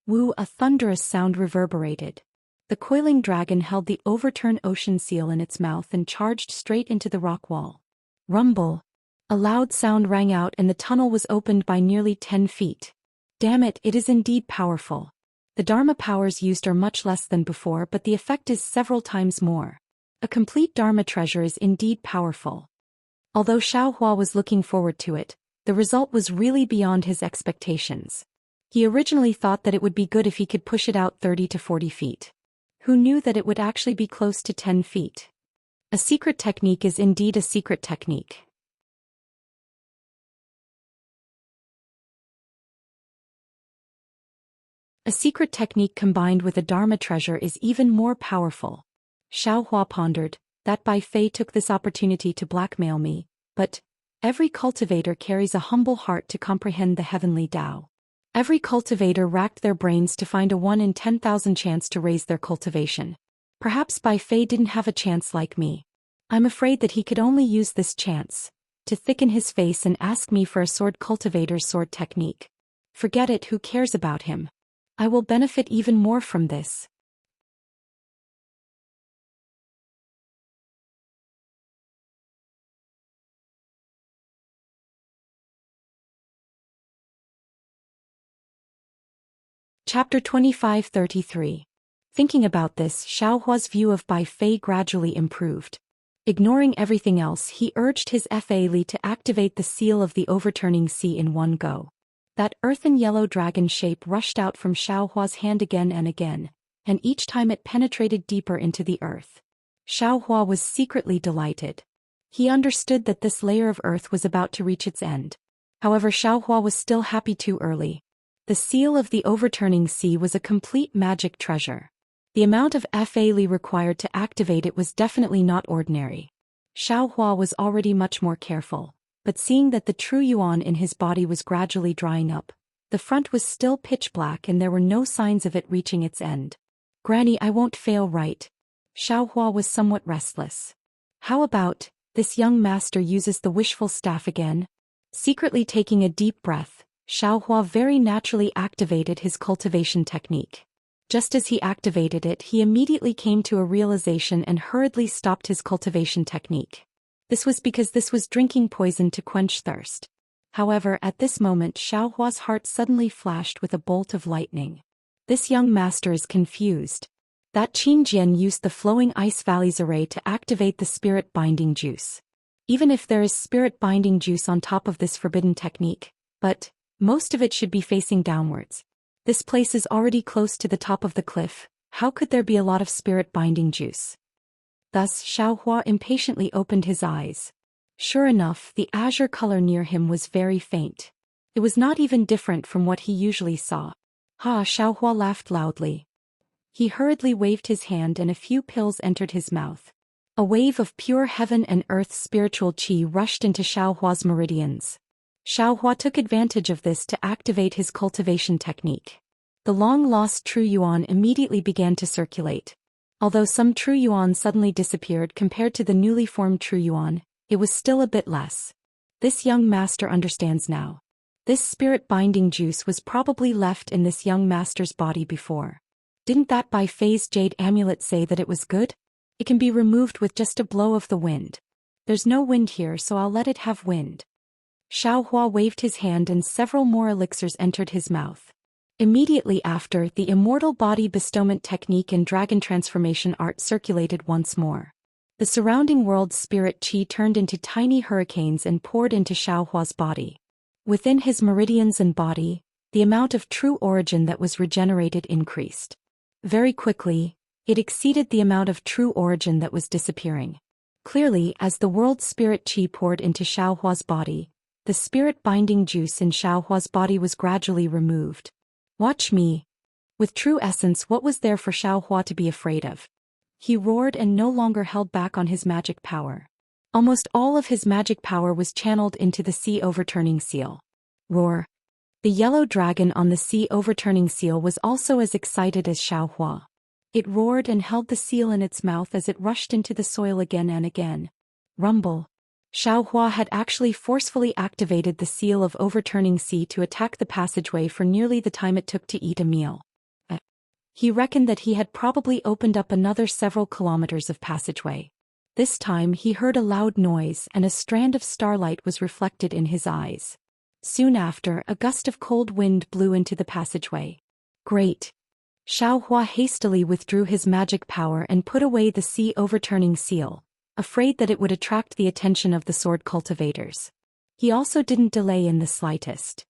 Woo! A thunderous sound reverberated. The coiling dragon held the overturned ocean seal in its mouth and charged straight into the rock wall. Rumble! A loud sound rang out and the tunnel was opened by nearly 10 feet. Damn it, it is indeed powerful. The Dharma powers used are much less than before, but the effect is several times more. A complete Dharma treasure is indeed powerful. Although Xiaohua was looking forward to it, the result was really beyond his expectations. He originally thought that it would be good if he could push it out 30 to 40 feet. Who knew that it would actually be close to 10 feet? A secret technique is indeed a secret technique. A secret technique combined with a Dharma treasure is even more powerful. Xiaohua pondered, that Bai Fei took this opportunity to blackmail me, but every cultivator carries a humble heart to comprehend the heavenly Tao. Every cultivator racked their brains to find a 1 in 10,000 chance to raise their cultivation. Perhaps Bai Fei didn't have a chance like me. I'm afraid that he could only use this chance to thicken his face and ask me for a sword cultivator's sword technique. Forget it, who cares about him? I will benefit even more from this. Chapter 25-33. Thinking about this, Xiaohua's view of Bai Fei gradually improved. Ignoring everything else, he urged his Fa Li to activate the seal of the overturning sea in one go. That earthen yellow dragon shape rushed out from Xiaohua's hand again and again, and each time it penetrated deeper into the earth. Xiaohua was secretly delighted. He understood that this layer of earth was about to reach its end. However, Xiaohua was still happy too early. The seal of the overturning sea was a complete magic treasure. The amount of Fa Li required to activate it was definitely not ordinary. Xiaohua was already much more careful, but seeing that the true yuan in his body was gradually drying up, the front was still pitch black and there were no signs of it reaching its end. Granny, I won't fail, right? Xiaohua was somewhat restless. How about, this young master uses the wishful staff again? Secretly taking a deep breath, Xiaohua very naturally activated his cultivation technique. Just as he activated it, he immediately came to a realization and hurriedly stopped his cultivation technique. This was because this was drinking poison to quench thirst. However, at this moment Xiaohua's heart suddenly flashed with a bolt of lightning. This young master is confused. That Qin Jian used the flowing ice valleys array to activate the spirit binding juice. Even if there is spirit binding juice on top of this forbidden technique, but most of it should be facing downwards. This place is already close to the top of the cliff, how could there be a lot of spirit binding juice? Thus Xiaohua impatiently opened his eyes. Sure enough, the azure color near him was very faint. It was not even different from what he usually saw. Ha! Xiaohua laughed loudly. He hurriedly waved his hand and a few pills entered his mouth. A wave of pure heaven and earth spiritual qi rushed into Xiaohua's meridians. Xiaohua took advantage of this to activate his cultivation technique. The long-lost true yuan immediately began to circulate. Although some true yuan suddenly disappeared compared to the newly formed true yuan, it was still a bit less. This young master understands now. This spirit-binding juice was probably left in this young master's body before. Didn't that Bai Fei's jade amulet say that it was good? It can be removed with just a blow of the wind. There's no wind here, so I'll let it have wind. Xiaohua waved his hand and several more elixirs entered his mouth. Immediately after, the immortal body bestowment technique and dragon transformation art circulated once more. The surrounding world's spirit qi turned into tiny hurricanes and poured into Xiaohua's body. Within his meridians and body, the amount of true origin that was regenerated increased. Very quickly, it exceeded the amount of true origin that was disappearing. Clearly, as the world's spirit qi poured into Xiaohua's body, the spirit-binding juice in Xiaohua's body was gradually removed. Watch me. With true essence, what was there for Xiaohua to be afraid of? He roared and no longer held back on his magic power. Almost all of his magic power was channeled into the sea overturning seal. Roar. The yellow dragon on the sea overturning seal was also as excited as Xiaohua. It roared and held the seal in its mouth as it rushed into the soil again and again. Rumble. Xiao Hua had actually forcefully activated the seal of overturning sea to attack the passageway for nearly the time it took to eat a meal. He reckoned that he had probably opened up another several kilometers of passageway. This time he heard a loud noise and a strand of starlight was reflected in his eyes. Soon after, a gust of cold wind blew into the passageway. Great! Xiao Hua hastily withdrew his magic power and put away the sea overturning seal, afraid that it would attract the attention of the sword cultivators. He also didn't delay in the slightest.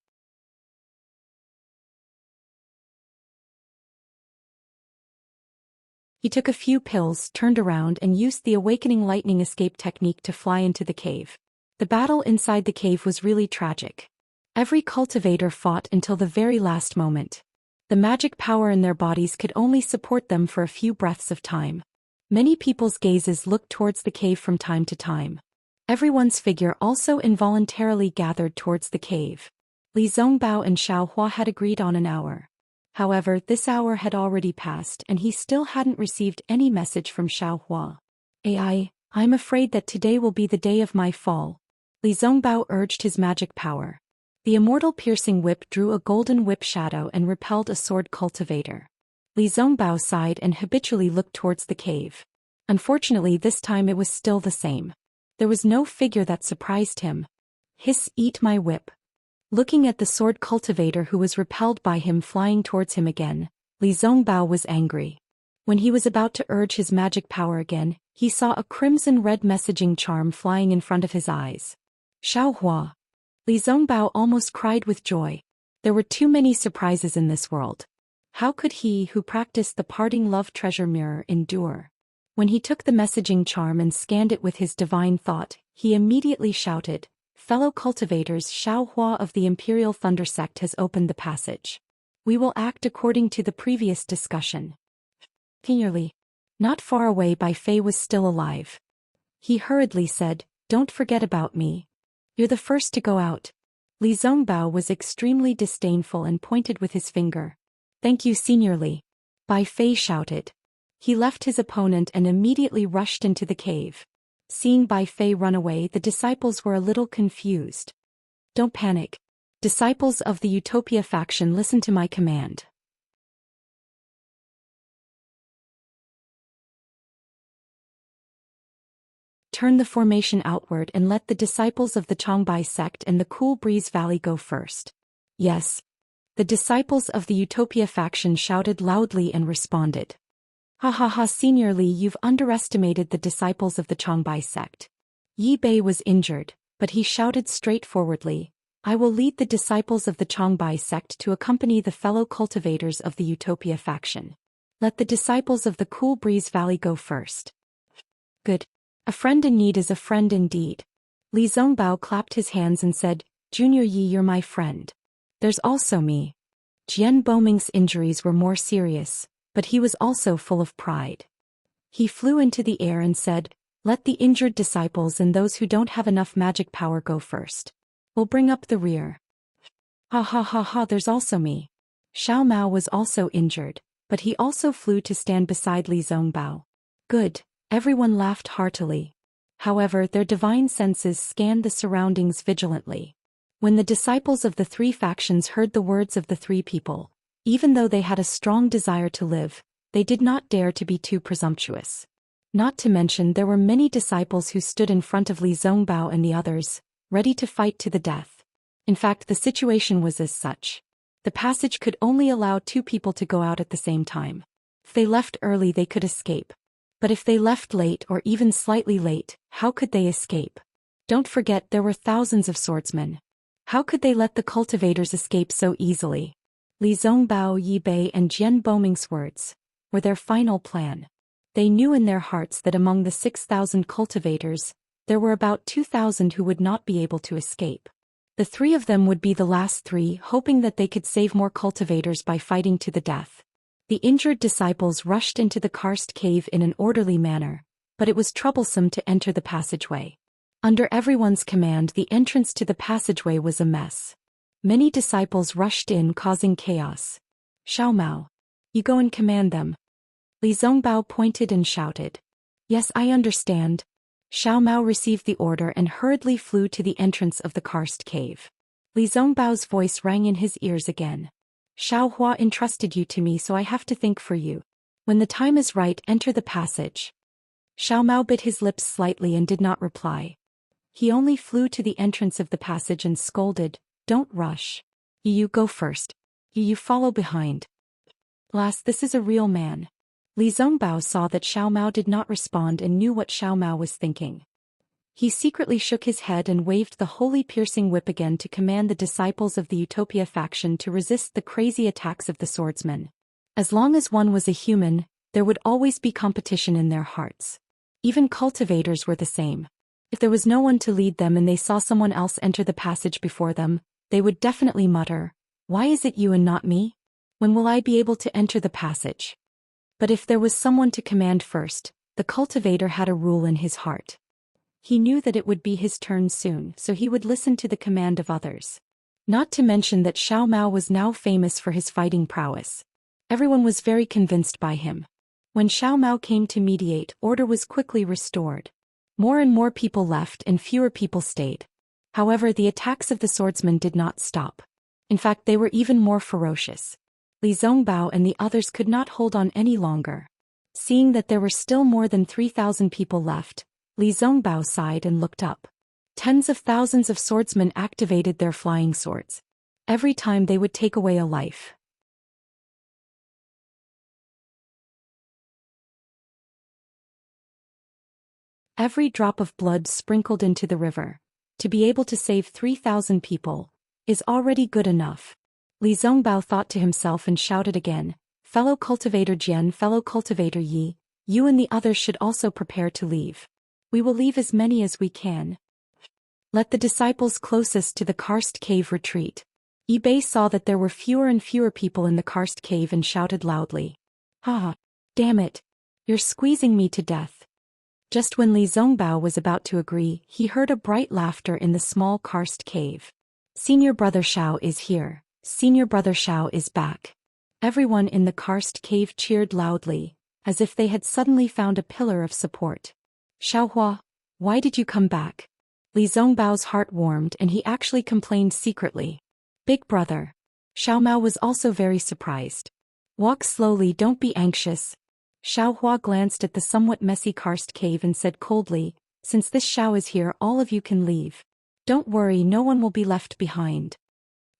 He took a few pills, turned around and used the awakening lightning escape technique to fly into the cave. The battle inside the cave was really tragic. Every cultivator fought until the very last moment. The magic power in their bodies could only support them for a few breaths of time. Many people's gazes looked towards the cave from time to time. Everyone's figure also involuntarily gathered towards the cave. Li Zongbao and Xiao Hua had agreed on an hour. However, this hour had already passed and he still hadn't received any message from Xiao Hua. I'm afraid that today will be the day of my fall. Li Zongbao urged his magic power. The immortal piercing whip drew a golden whip shadow and repelled a sword cultivator. Li Zongbao sighed and habitually looked towards the cave. Unfortunately, this time it was still the same. There was no figure that surprised him. Hiss, eat my whip. Looking at the sword cultivator who was repelled by him flying towards him again, Li Zongbao was angry. When he was about to urge his magic power again, he saw a crimson-red messaging charm flying in front of his eyes. Xiao Hua. Li Zongbao almost cried with joy. There were too many surprises in this world. How could he who practiced the parting love treasure mirror endure? When he took the messaging charm and scanned it with his divine thought, he immediately shouted, "Fellow cultivators, Xiao Hua of the Imperial Thunder Sect has opened the passage. We will act according to the previous discussion." Nearly. Not far away, Bai Fei was still alive. He hurriedly said, "Don't forget about me. You're the first to go out." Li Zongbao was extremely disdainful and pointed with his finger. "Thank you, Senior Li," Bai Fei shouted. He left his opponent and immediately rushed into the cave. Seeing Bai Fei run away, the disciples were a little confused. "Don't panic. Disciples of the Utopia faction, listen to my command. Turn the formation outward and let the disciples of the Changbai sect and the Cool Breeze Valley go first." "Yes." The disciples of the Utopia faction shouted loudly and responded. "Ha ha ha, Senior Li, you've underestimated the disciples of the Changbai sect." Yi Bei was injured, but he shouted straightforwardly, "I will lead the disciples of the Changbai sect to accompany the fellow cultivators of the Utopia faction. Let the disciples of the Cool Breeze Valley go first." "Good. A friend in need is a friend indeed." Li Zongbao clapped his hands and said, "Junior Yi, you're my friend. There's also me." Jian Boming's injuries were more serious, but he was also full of pride. He flew into the air and said, "Let the injured disciples and those who don't have enough magic power go first. We'll bring up the rear." "Ha ha ha ha, there's also me." Xiao Mao was also injured, but he also flew to stand beside Li Zongbao. "Good." Everyone laughed heartily. However, their divine senses scanned the surroundings vigilantly. When the disciples of the three factions heard the words of the three people, even though they had a strong desire to live, they did not dare to be too presumptuous. Not to mention there were many disciples who stood in front of Li Zongbao and the others, ready to fight to the death. In fact, the situation was as such. The passage could only allow 2 people to go out at the same time. If they left early, they could escape. But if they left late or even slightly late, how could they escape? Don't forget, there were thousands of swordsmen. How could they let the cultivators escape so easily? Li Zongbao, Yi Bei and Jian Boming's words were their final plan. They knew in their hearts that among the 6,000 cultivators, there were about 2,000 who would not be able to escape. The 3 of them would be the last 3, hoping that they could save more cultivators by fighting to the death. The injured disciples rushed into the karst cave in an orderly manner, but it was troublesome to enter the passageway. Under everyone's command, the entrance to the passageway was a mess. Many disciples rushed in, causing chaos. "Xiao Mao, you go and command them." Li Zongbao pointed and shouted. "Yes, I understand." Xiao Mao received the order and hurriedly flew to the entrance of the karst cave. Li Zongbao's voice rang in his ears again. Xiao Hua entrusted you to me, so I have to think for you. When the time is right, enter the passage. Xiao Mao bit his lips slightly and did not reply. He only flew to the entrance of the passage and scolded, "Don't rush. You go first. You follow behind." Last, this is a real man. Li Zongbao saw that Xiao Mao did not respond and knew what Xiao Mao was thinking. He secretly shook his head and waved the holy piercing whip again to command the disciples of the Utopia faction to resist the crazy attacks of the swordsmen. As long as one was a human, there would always be competition in their hearts. Even cultivators were the same. If there was no one to lead them and they saw someone else enter the passage before them, they would definitely mutter, "Why is it you and not me? When will I be able to enter the passage?" But if there was someone to command first, the cultivator had a rule in his heart. He knew that it would be his turn soon, so he would listen to the command of others. Not to mention that Xiao Mao was now famous for his fighting prowess. Everyone was very convinced by him. When Xiao Mao came to mediate, order was quickly restored. More and more people left and fewer people stayed. However, the attacks of the swordsmen did not stop. In fact, they were even more ferocious. Li Zongbao and the others could not hold on any longer. Seeing that there were still more than 3,000 people left, Li Zongbao sighed and looked up. Tens of thousands of swordsmen activated their flying swords. Every time they would take away a life. Every drop of blood sprinkled into the river, to be able to save 3,000 people, is already good enough. Li Zongbao thought to himself and shouted again, "Fellow cultivator Jian, fellow cultivator Yi, you and the others should also prepare to leave. We will leave as many as we can. Let the disciples closest to the karst cave retreat." Yi Bei saw that there were fewer and fewer people in the karst cave and shouted loudly, "Ha! Damn it! You're squeezing me to death." Just when Li Zongbao was about to agree, he heard a bright laughter in the small karst cave. "Senior brother Xiao is here. Senior brother Xiao is back." Everyone in the karst cave cheered loudly, as if they had suddenly found a pillar of support. "Xiao Hua, why did you come back?" Li Zongbao's heart warmed and he actually complained secretly. "Big brother." Xiao Mao was also very surprised. "Walk slowly, don't be anxious." Xiao Hua glanced at the somewhat messy karst cave and said coldly, "Since this Xiao is here, all of you can leave. Don't worry, no one will be left behind."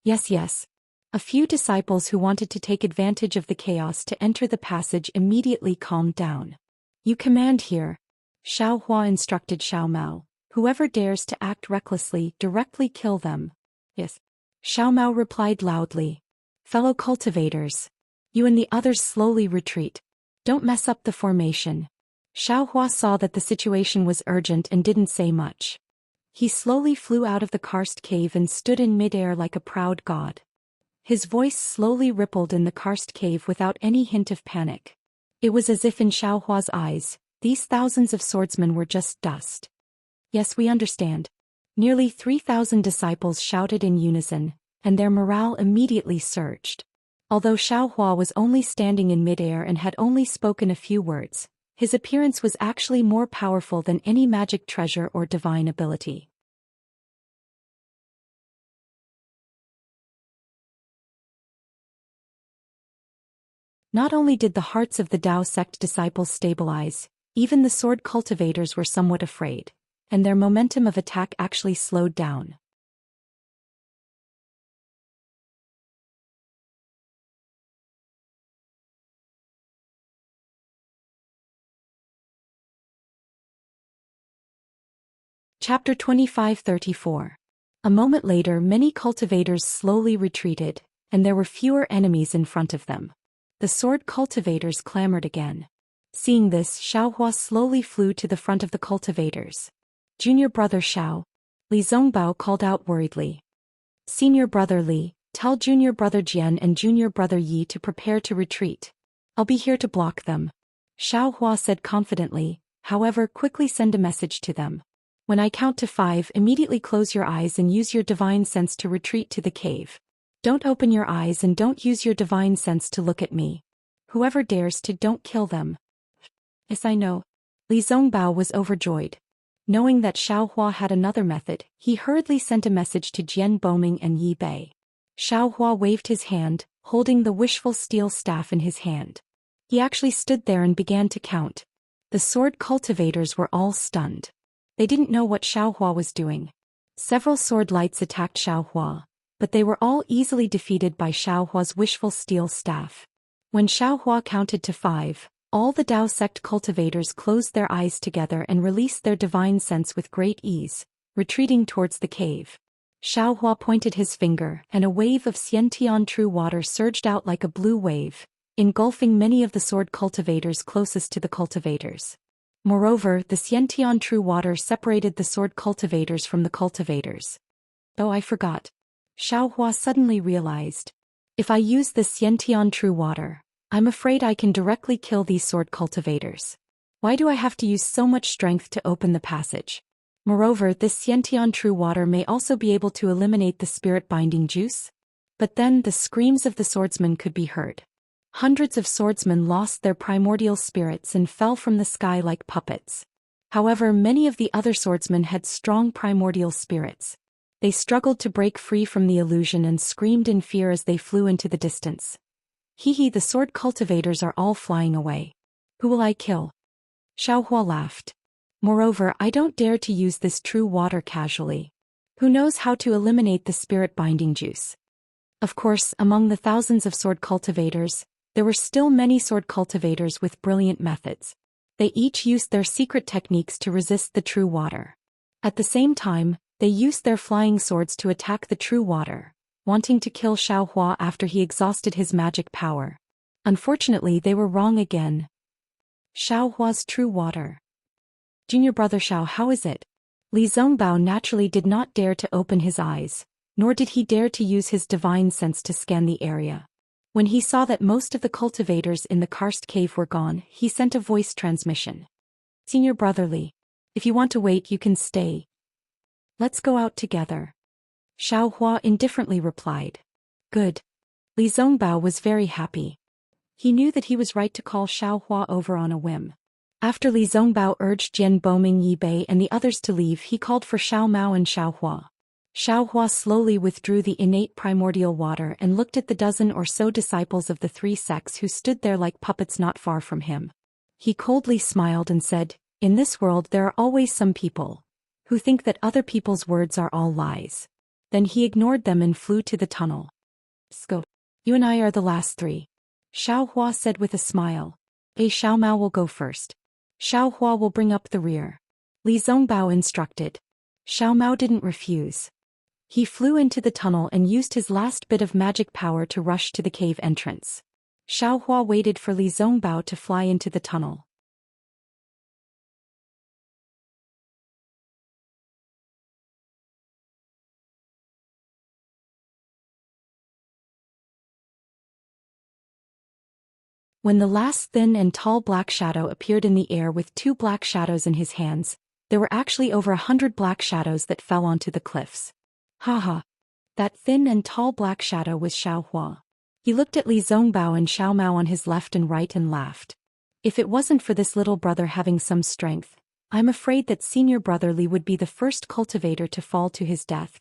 Yes. A few disciples who wanted to take advantage of the chaos to enter the passage immediately calmed down. "You command here." Xiao Hua instructed Xiao Mao, "Whoever dares to act recklessly, directly kill them." "Yes." Xiao Mao replied loudly. "Fellow cultivators, you and the others slowly retreat. Don't mess up the formation." Xiao Hua saw that the situation was urgent and didn't say much. He slowly flew out of the karst cave and stood in midair like a proud god. His voice slowly rippled in the karst cave without any hint of panic. It was as if in Xiao Hua's eyes, these thousands of swordsmen were just dust. "Yes, we understand." Nearly 3,000 disciples shouted in unison, and their morale immediately surged. Although Xiao Hua was only standing in midair and had only spoken a few words, his appearance was actually more powerful than any magic treasure or divine ability. Not only did the hearts of the Dao sect disciples stabilize, even the sword cultivators were somewhat afraid, and their momentum of attack actually slowed down. Chapter 25-34. A moment later, many cultivators slowly retreated, and there were fewer enemies in front of them. The sword cultivators clamored again. Seeing this, Xiao Hua slowly flew to the front of the cultivators. "Junior brother Xiao." Li Zongbao called out worriedly. "Senior brother Li, tell junior brother Jian and junior brother Yi to prepare to retreat. I'll be here to block them." Xiao Hua said confidently, "However, quickly send a message to them. When I count to 5, immediately close your eyes and use your divine sense to retreat to the cave. Don't open your eyes and don't use your divine sense to look at me. Whoever dares to, don't kill them." "Yes, I know." Li Zongbao was overjoyed. Knowing that Xiaohua had another method, he hurriedly sent a message to Jian Boming and Yi Bei. Xiaohua waved his hand, holding the wishful steel staff in his hand. He actually stood there and began to count. The sword cultivators were all stunned. They didn't know what Xiaohua was doing. Several sword lights attacked Xiaohua, but they were all easily defeated by Xiaohua's wishful steel staff. When Xiaohua counted to 5, all the Dao sect cultivators closed their eyes together and released their divine sense with great ease, retreating towards the cave. Xiaohua pointed his finger, and a wave of Xiantian true water surged out like a blue wave, engulfing many of the sword cultivators closest to the cultivators. Moreover, the Xiantian true water separated the sword cultivators from the cultivators. Oh, I forgot. Xiaohua suddenly realized. If I use the Xiantian true water, I'm afraid I can directly kill these sword cultivators. Why do I have to use so much strength to open the passage? Moreover, this Xiantian true water may also be able to eliminate the spirit-binding juice. But then the screams of the swordsmen could be heard. Hundreds of swordsmen lost their primordial spirits and fell from the sky like puppets. However, many of the other swordsmen had strong primordial spirits. They struggled to break free from the illusion and screamed in fear as they flew into the distance. Hee, the sword cultivators are all flying away. Who will I kill? Xiaohua laughed. Moreover, I don't dare to use this true water casually. Who knows how to eliminate the spirit-binding juice? Of course, among the thousands of sword cultivators, there were still many sword cultivators with brilliant methods. They each used their secret techniques to resist the true water. At the same time, they used their flying swords to attack the true water, wanting to kill Xiaohua after he exhausted his magic power. Unfortunately, they were wrong again. Xiaohua's true water. Junior brother Xiao, how is it? Li Zongbao naturally did not dare to open his eyes, nor did he dare to use his divine sense to scan the area. When he saw that most of the cultivators in the karst cave were gone, he sent a voice transmission. Senior brother Li, if you want to wait, you can stay. Let's go out together. Xiaohua indifferently replied. Good. Li Zongbao was very happy. He knew that he was right to call Xiaohua over on a whim. After Li Zongbao urged Jian Boming, Yi Bei and the others to leave, he called for Xiao Mao and Xiaohua. Xiaohua slowly withdrew the innate primordial water and looked at the dozen or so disciples of the 3 sects who stood there like puppets not far from him. He coldly smiled and said, "In this world there are always some people who think that other people's words are all lies." Then he ignored them and flew to the tunnel. Go. You and I are the last 3. Xiaohua said with a smile. Xiao Mao will go first. Xiaohua will bring up the rear. Li Zongbao instructed. Xiao Mao didn't refuse. He flew into the tunnel and used his last bit of magic power to rush to the cave entrance. Xiaohua waited for Li Zongbao to fly into the tunnel. When the last thin and tall black shadow appeared in the air with 2 black shadows in his hands, there were actually over 100 black shadows that fell onto the cliffs. Haha. That thin and tall black shadow was Xiaohua. He looked at Li Zongbao and Xiao Mao on his left and right and laughed. If it wasn't for this little brother having some strength, I'm afraid that senior brother Li would be the first cultivator to fall to his death.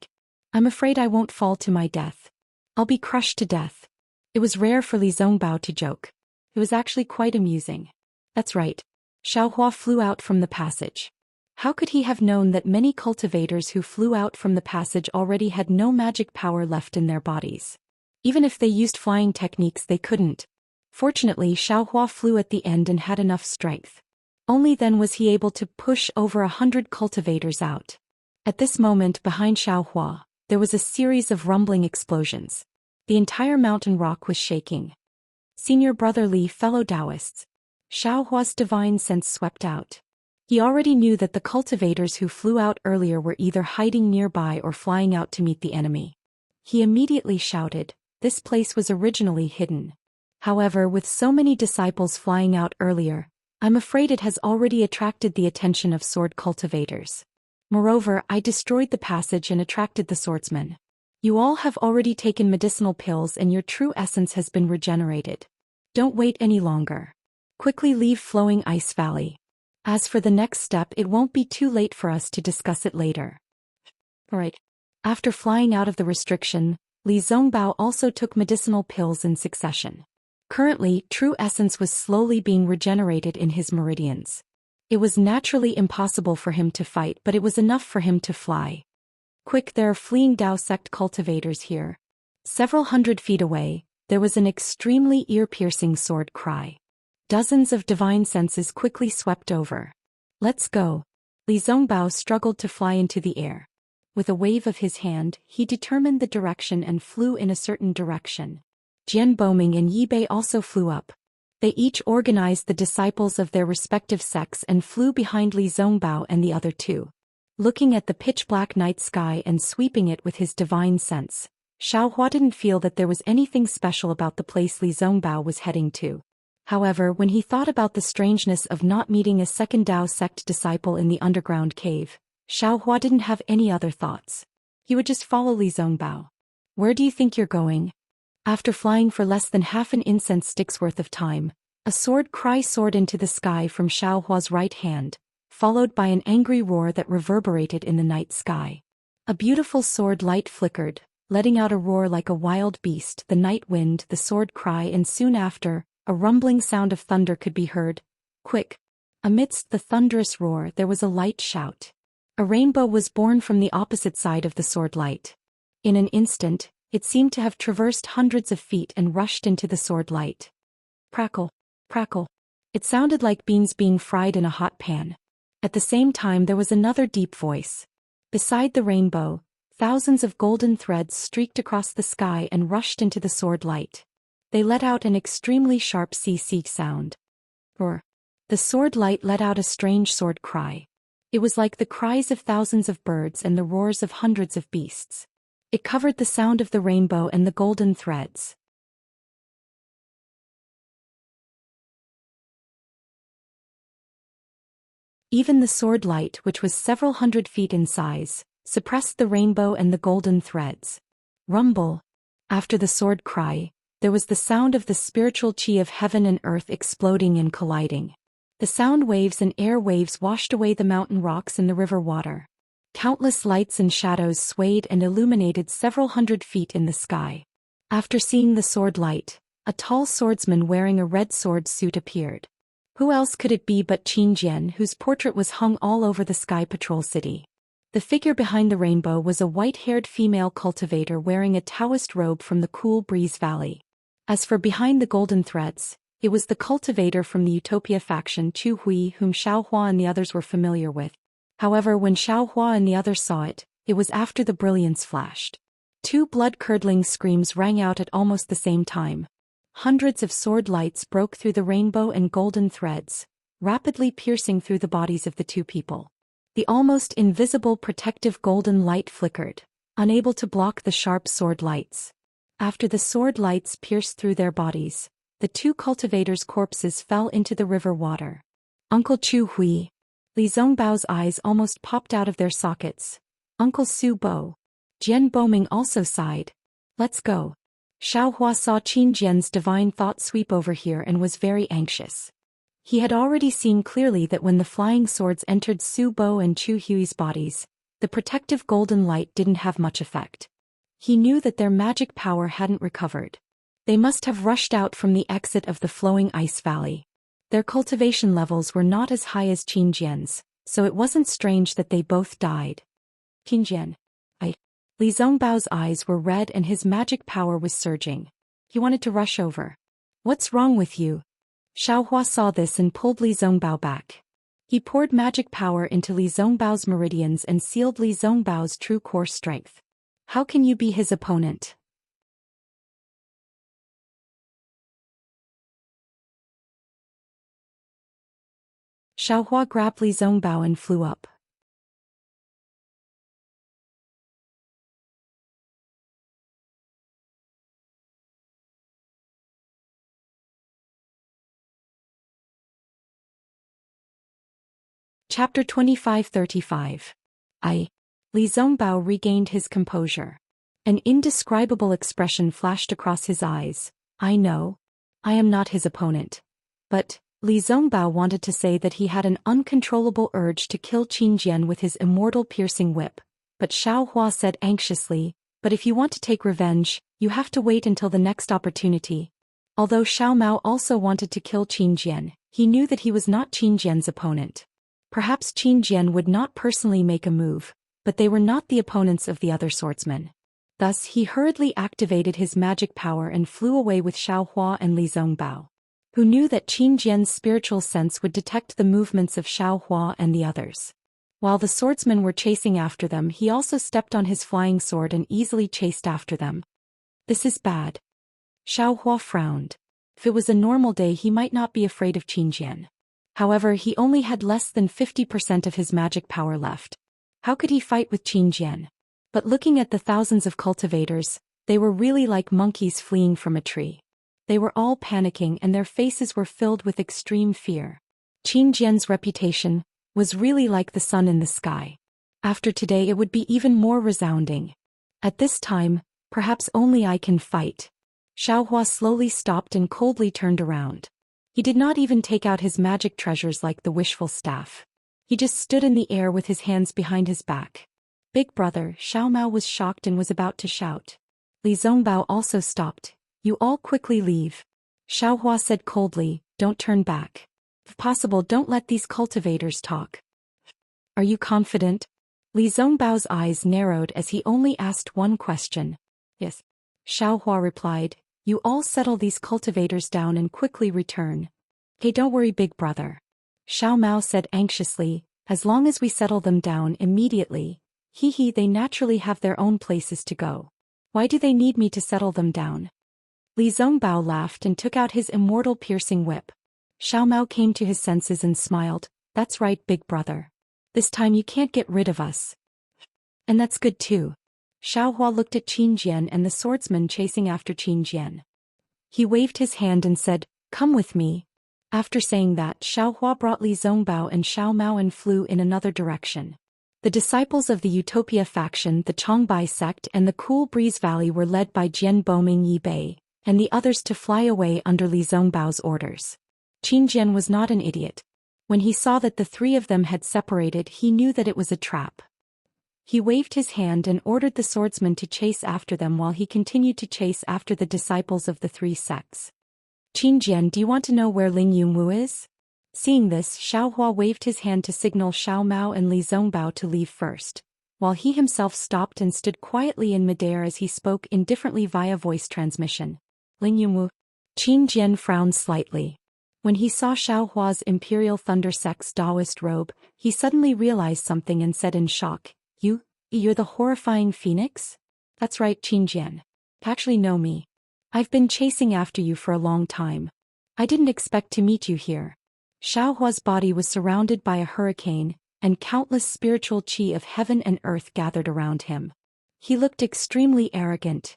I'm afraid I won't fall to my death. I'll be crushed to death. It was rare for Li Zongbao to joke. It was actually quite amusing. That's right. Xiaohua flew out from the passage. How could he have known that many cultivators who flew out from the passage already had no magic power left in their bodies? Even if they used flying techniques, they couldn't. Fortunately, Xiaohua flew at the end and had enough strength. Only then was he able to push over 100 cultivators out. At this moment, behind Xiaohua, there was a series of rumbling explosions. The entire mountain rock was shaking. Senior brother Li, fellow Taoists. Xiaohua's divine sense swept out. He already knew that the cultivators who flew out earlier were either hiding nearby or flying out to meet the enemy. He immediately shouted, "This place was originally hidden. However, with so many disciples flying out earlier, I'm afraid it has already attracted the attention of sword cultivators. Moreover, I destroyed the passage and attracted the swordsmen. You all have already taken medicinal pills and your true essence has been regenerated. Don't wait any longer. Quickly leave Flowing Ice Valley. As for the next step, it won't be too late for us to discuss it later. Alright. After flying out of the restriction, Li Zongbao also took medicinal pills in succession. Currently, true essence was slowly being regenerated in his meridians. It was naturally impossible for him to fight, but it was enough for him to fly. Quick, there are fleeing Dao sect cultivators here. Several hundred feet away, there was an extremely ear-piercing sword cry. Dozens of divine senses quickly swept over. Let's go. Li Zongbao struggled to fly into the air. With a wave of his hand, he determined the direction and flew in a certain direction. Jian Boming and Yi Bei also flew up. They each organized the disciples of their respective sects and flew behind Li Zongbao and the other two. Looking at the pitch-black night sky and sweeping it with his divine sense, Xiaohua didn't feel that there was anything special about the place Li Zongbao was heading to. However, when he thought about the strangeness of not meeting a second Dao sect disciple in the underground cave, Xiaohua didn't have any other thoughts. He would just follow Li Zongbao. Where do you think you're going? After flying for less than half an incense stick's worth of time, a sword cry soared into the sky from Xiaohua's right hand, followed by an angry roar that reverberated in the night sky. A beautiful sword light flickered, letting out a roar like a wild beast, the night wind, the sword cry, and soon after, a rumbling sound of thunder could be heard. Quick! Amidst the thunderous roar there was a light shout. A rainbow was born from the opposite side of the sword light. In an instant, it seemed to have traversed hundreds of feet and rushed into the sword light. Crackle, crackle. It sounded like beans being fried in a hot pan. At the same time there was another deep voice. Beside the rainbow, thousands of golden threads streaked across the sky and rushed into the sword light. They let out an extremely sharp "cc" sound. Roar. The sword light let out a strange sword cry. It was like the cries of thousands of birds and the roars of hundreds of beasts. It covered the sound of the rainbow and the golden threads. Even the sword light, which was several hundred feet in size, suppressed the rainbow and the golden threads. Rumble. After the sword cry, there was the sound of the spiritual chi of heaven and earth exploding and colliding. The sound waves and air waves washed away the mountain rocks and the river water. Countless lights and shadows swayed and illuminated several hundred feet in the sky. After seeing the sword light, a tall swordsman wearing a red sword suit appeared. Who else could it be but Qin Jian, whose portrait was hung all over the Sky Patrol City? The figure behind the rainbow was a white-haired female cultivator wearing a Taoist robe from the Cool Breeze Valley. As for behind the golden threads, it was the cultivator from the Utopia faction Chu Hui, whom Xiaohua and the others were familiar with. However, when Xiaohua and the others saw it, it was after the brilliance flashed. Two blood-curdling screams rang out at almost the same time. Hundreds of sword lights broke through the rainbow and golden threads, rapidly piercing through the bodies of the two people. The almost invisible protective golden light flickered, unable to block the sharp sword lights. After the sword lights pierced through their bodies, the two cultivators' corpses fell into the river water. Uncle Chu Hui. Li Zongbao's eyes almost popped out of their sockets. Uncle Su Bo. Jian Boming also sighed. Let's go. Xiaohua saw Qin Jian's divine thought sweep over here and was very anxious. He had already seen clearly that when the flying swords entered Su Bo and Chu Hui's bodies, the protective golden light didn't have much effect. He knew that their magic power hadn't recovered. They must have rushed out from the exit of the flowing ice valley. Their cultivation levels were not as high as Qin Jian's, so it wasn't strange that they both died. Qin Jian. Li Zongbao's eyes were red and his magic power was surging. He wanted to rush over. What's wrong with you? Xiaohua saw this and pulled Li Zongbao back. He poured magic power into Li Zongbao's meridians and sealed Li Zongbao's true core strength. How can you be his opponent? Xiaohua grabbed Li Zongbao and flew up. Chapter 2535. Li Zongbao regained his composure. An indescribable expression flashed across his eyes. I know. I am not his opponent. But, Li Zongbao wanted to say that he had an uncontrollable urge to kill Qin Jian with his immortal piercing whip, but Xiao Hua said anxiously, "But if you want to take revenge, you have to wait until the next opportunity." Although Xiao Mao also wanted to kill Qin Jian, he knew that he was not Qin Jian's opponent. Perhaps Qin Jian would not personally make a move, but they were not the opponents of the other swordsmen. Thus he hurriedly activated his magic power and flew away with Xiao Hua and Li Zongbao, who knew that Qin Jian's spiritual sense would detect the movements of Xiao Hua and the others. While the swordsmen were chasing after them, he also stepped on his flying sword and easily chased after them. "This is bad." Xiao Hua frowned. If it was a normal day he might not be afraid of Qin Jian. However, he only had less than 50% of his magic power left. How could he fight with Qin Jian? But looking at the thousands of cultivators, they were really like monkeys fleeing from a tree. They were all panicking and their faces were filled with extreme fear. Qin Jian's reputation was really like the sun in the sky. After today it would be even more resounding. At this time, perhaps only I can fight. Xiao Hua slowly stopped and coldly turned around. He did not even take out his magic treasures like the wishful staff. He just stood in the air with his hands behind his back. "Big brother," Xiao Mao was shocked and was about to shout. Li Zongbao also stopped. "You all quickly leave." Xiao Hua said coldly, "Don't turn back. If possible, don't let these cultivators talk." "Are you confident?" Li Zongbao's eyes narrowed as he only asked one question. "Yes." Xiao Hua replied, "You all settle these cultivators down and quickly return." "Hey, don't worry, big brother." Xiao Mao said anxiously, "As long as we settle them down immediately, they naturally have their own places to go. Why do they need me to settle them down?" Li Zongbao laughed and took out his immortal piercing whip. Xiao Mao came to his senses and smiled. "That's right, big brother. This time you can't get rid of us." "And that's good too." Xiao Hua looked at Qin Jian and the swordsman chasing after Qin Jian. He waved his hand and said, "Come with me." After saying that, Xiao Hua brought Li Zongbao and Xiao Mao and flew in another direction. The disciples of the Utopia faction, the Chongbai sect and the Cool Breeze Valley were led by Jian Boming Yi Bei, and the others to fly away under Li Zongbao's orders. Qin Jian was not an idiot. When he saw that the three of them had separated, he knew that it was a trap. He waved his hand and ordered the swordsman to chase after them while he continued to chase after the disciples of the three sects. "Qin Jian, do you want to know where Ling Yunwu is?" Seeing this, Xiao Hua waved his hand to signal Xiao Mao and Li Zongbao to leave first, while he himself stopped and stood quietly in midair as he spoke indifferently via voice transmission. "Ling Yunwu." Qin Jian frowned slightly. When he saw Xiao Hua's Imperial Thunder Sect's Taoist robe, he suddenly realized something and said in shock, You're the horrifying phoenix?" "That's right, Qin Jian. You actually know me. I've been chasing after you for a long time. I didn't expect to meet you here." Xiao Hua's body was surrounded by a hurricane, and countless spiritual qi of heaven and earth gathered around him. He looked extremely arrogant.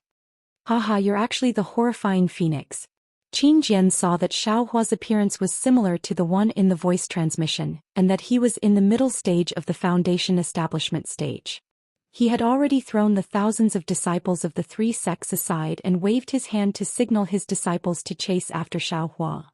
"Haha, you're actually the horrifying phoenix." Qin Jian saw that Xiao Hua's appearance was similar to the one in the voice transmission, and that he was in the middle stage of the Foundation establishment stage. He had already thrown the thousands of disciples of the three sects aside and waved his hand to signal his disciples to chase after Xiao Hua.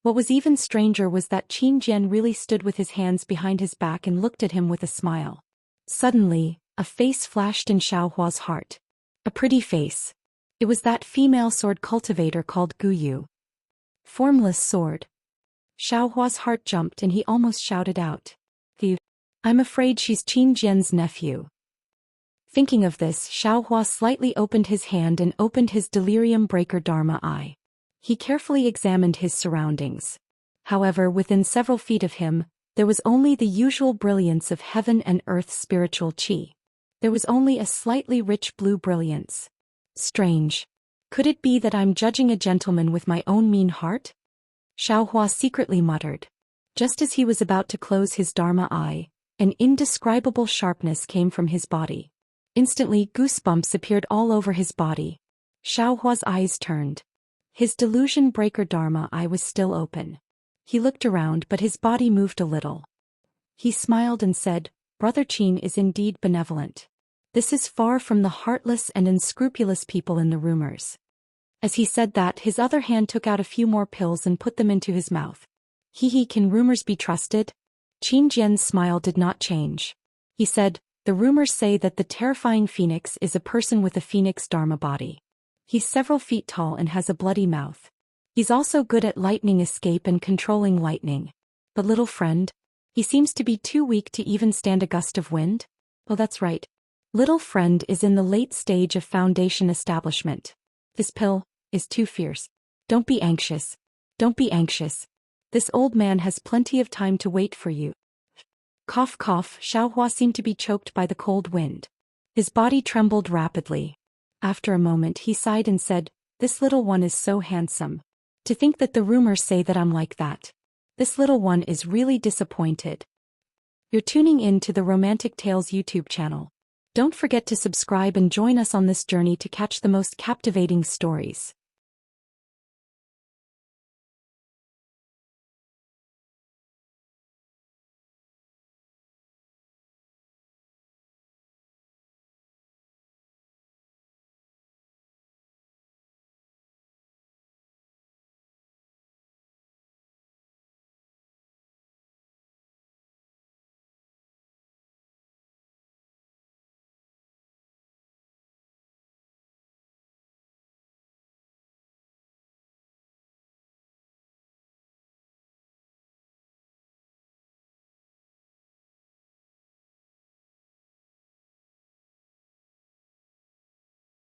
What was even stranger was that Qin Jian really stood with his hands behind his back and looked at him with a smile. Suddenly, a face flashed in Xiao Hua's heart. A pretty face. It was that female sword cultivator called Gu Yu. Formless sword. Xiao Hua's heart jumped and he almost shouted out. "I'm afraid she's Qin Jian's nephew." Thinking of this, Xiao Hua slightly opened his hand and opened his delirium breaker Dharma eye. He carefully examined his surroundings. However, within several feet of him, there was only the usual brilliance of heaven and earth's spiritual qi. There was only a slightly rich blue brilliance. Strange. Could it be that I'm judging a gentleman with my own mean heart? Xiao Hua secretly muttered. Just as he was about to close his Dharma eye, an indescribable sharpness came from his body. Instantly, goosebumps appeared all over his body. Xiaohua's eyes turned. His delusion breaker Dharma eye was still open. He looked around but his body moved a little. He smiled and said, Brother Qin is indeed benevolent. This is far from the heartless and unscrupulous people in the rumors. As he said that, his other hand took out a few more pills and put them into his mouth. Can rumors be trusted? Qin Jian's smile did not change. He said, the rumors say that the terrifying phoenix is a person with a phoenix Dharma body. He's several feet tall and has a bloody mouth. He's also good at lightning escape and controlling lightning. But little friend? He seems to be too weak to even stand a gust of wind? Oh, that's right. Little friend is in the late stage of foundation establishment. This pill is too fierce. Don't be anxious. Don't be anxious. This old man has plenty of time to wait for you. Cough cough, Xiaohua seemed to be choked by the cold wind. His body trembled rapidly. After a moment he sighed and said, this little one is so handsome. To think that the rumors say that I'm like that. This little one is really disappointed. You're tuning in to the Romantic Tales YouTube channel. Don't forget to subscribe and join us on this journey to catch the most captivating stories.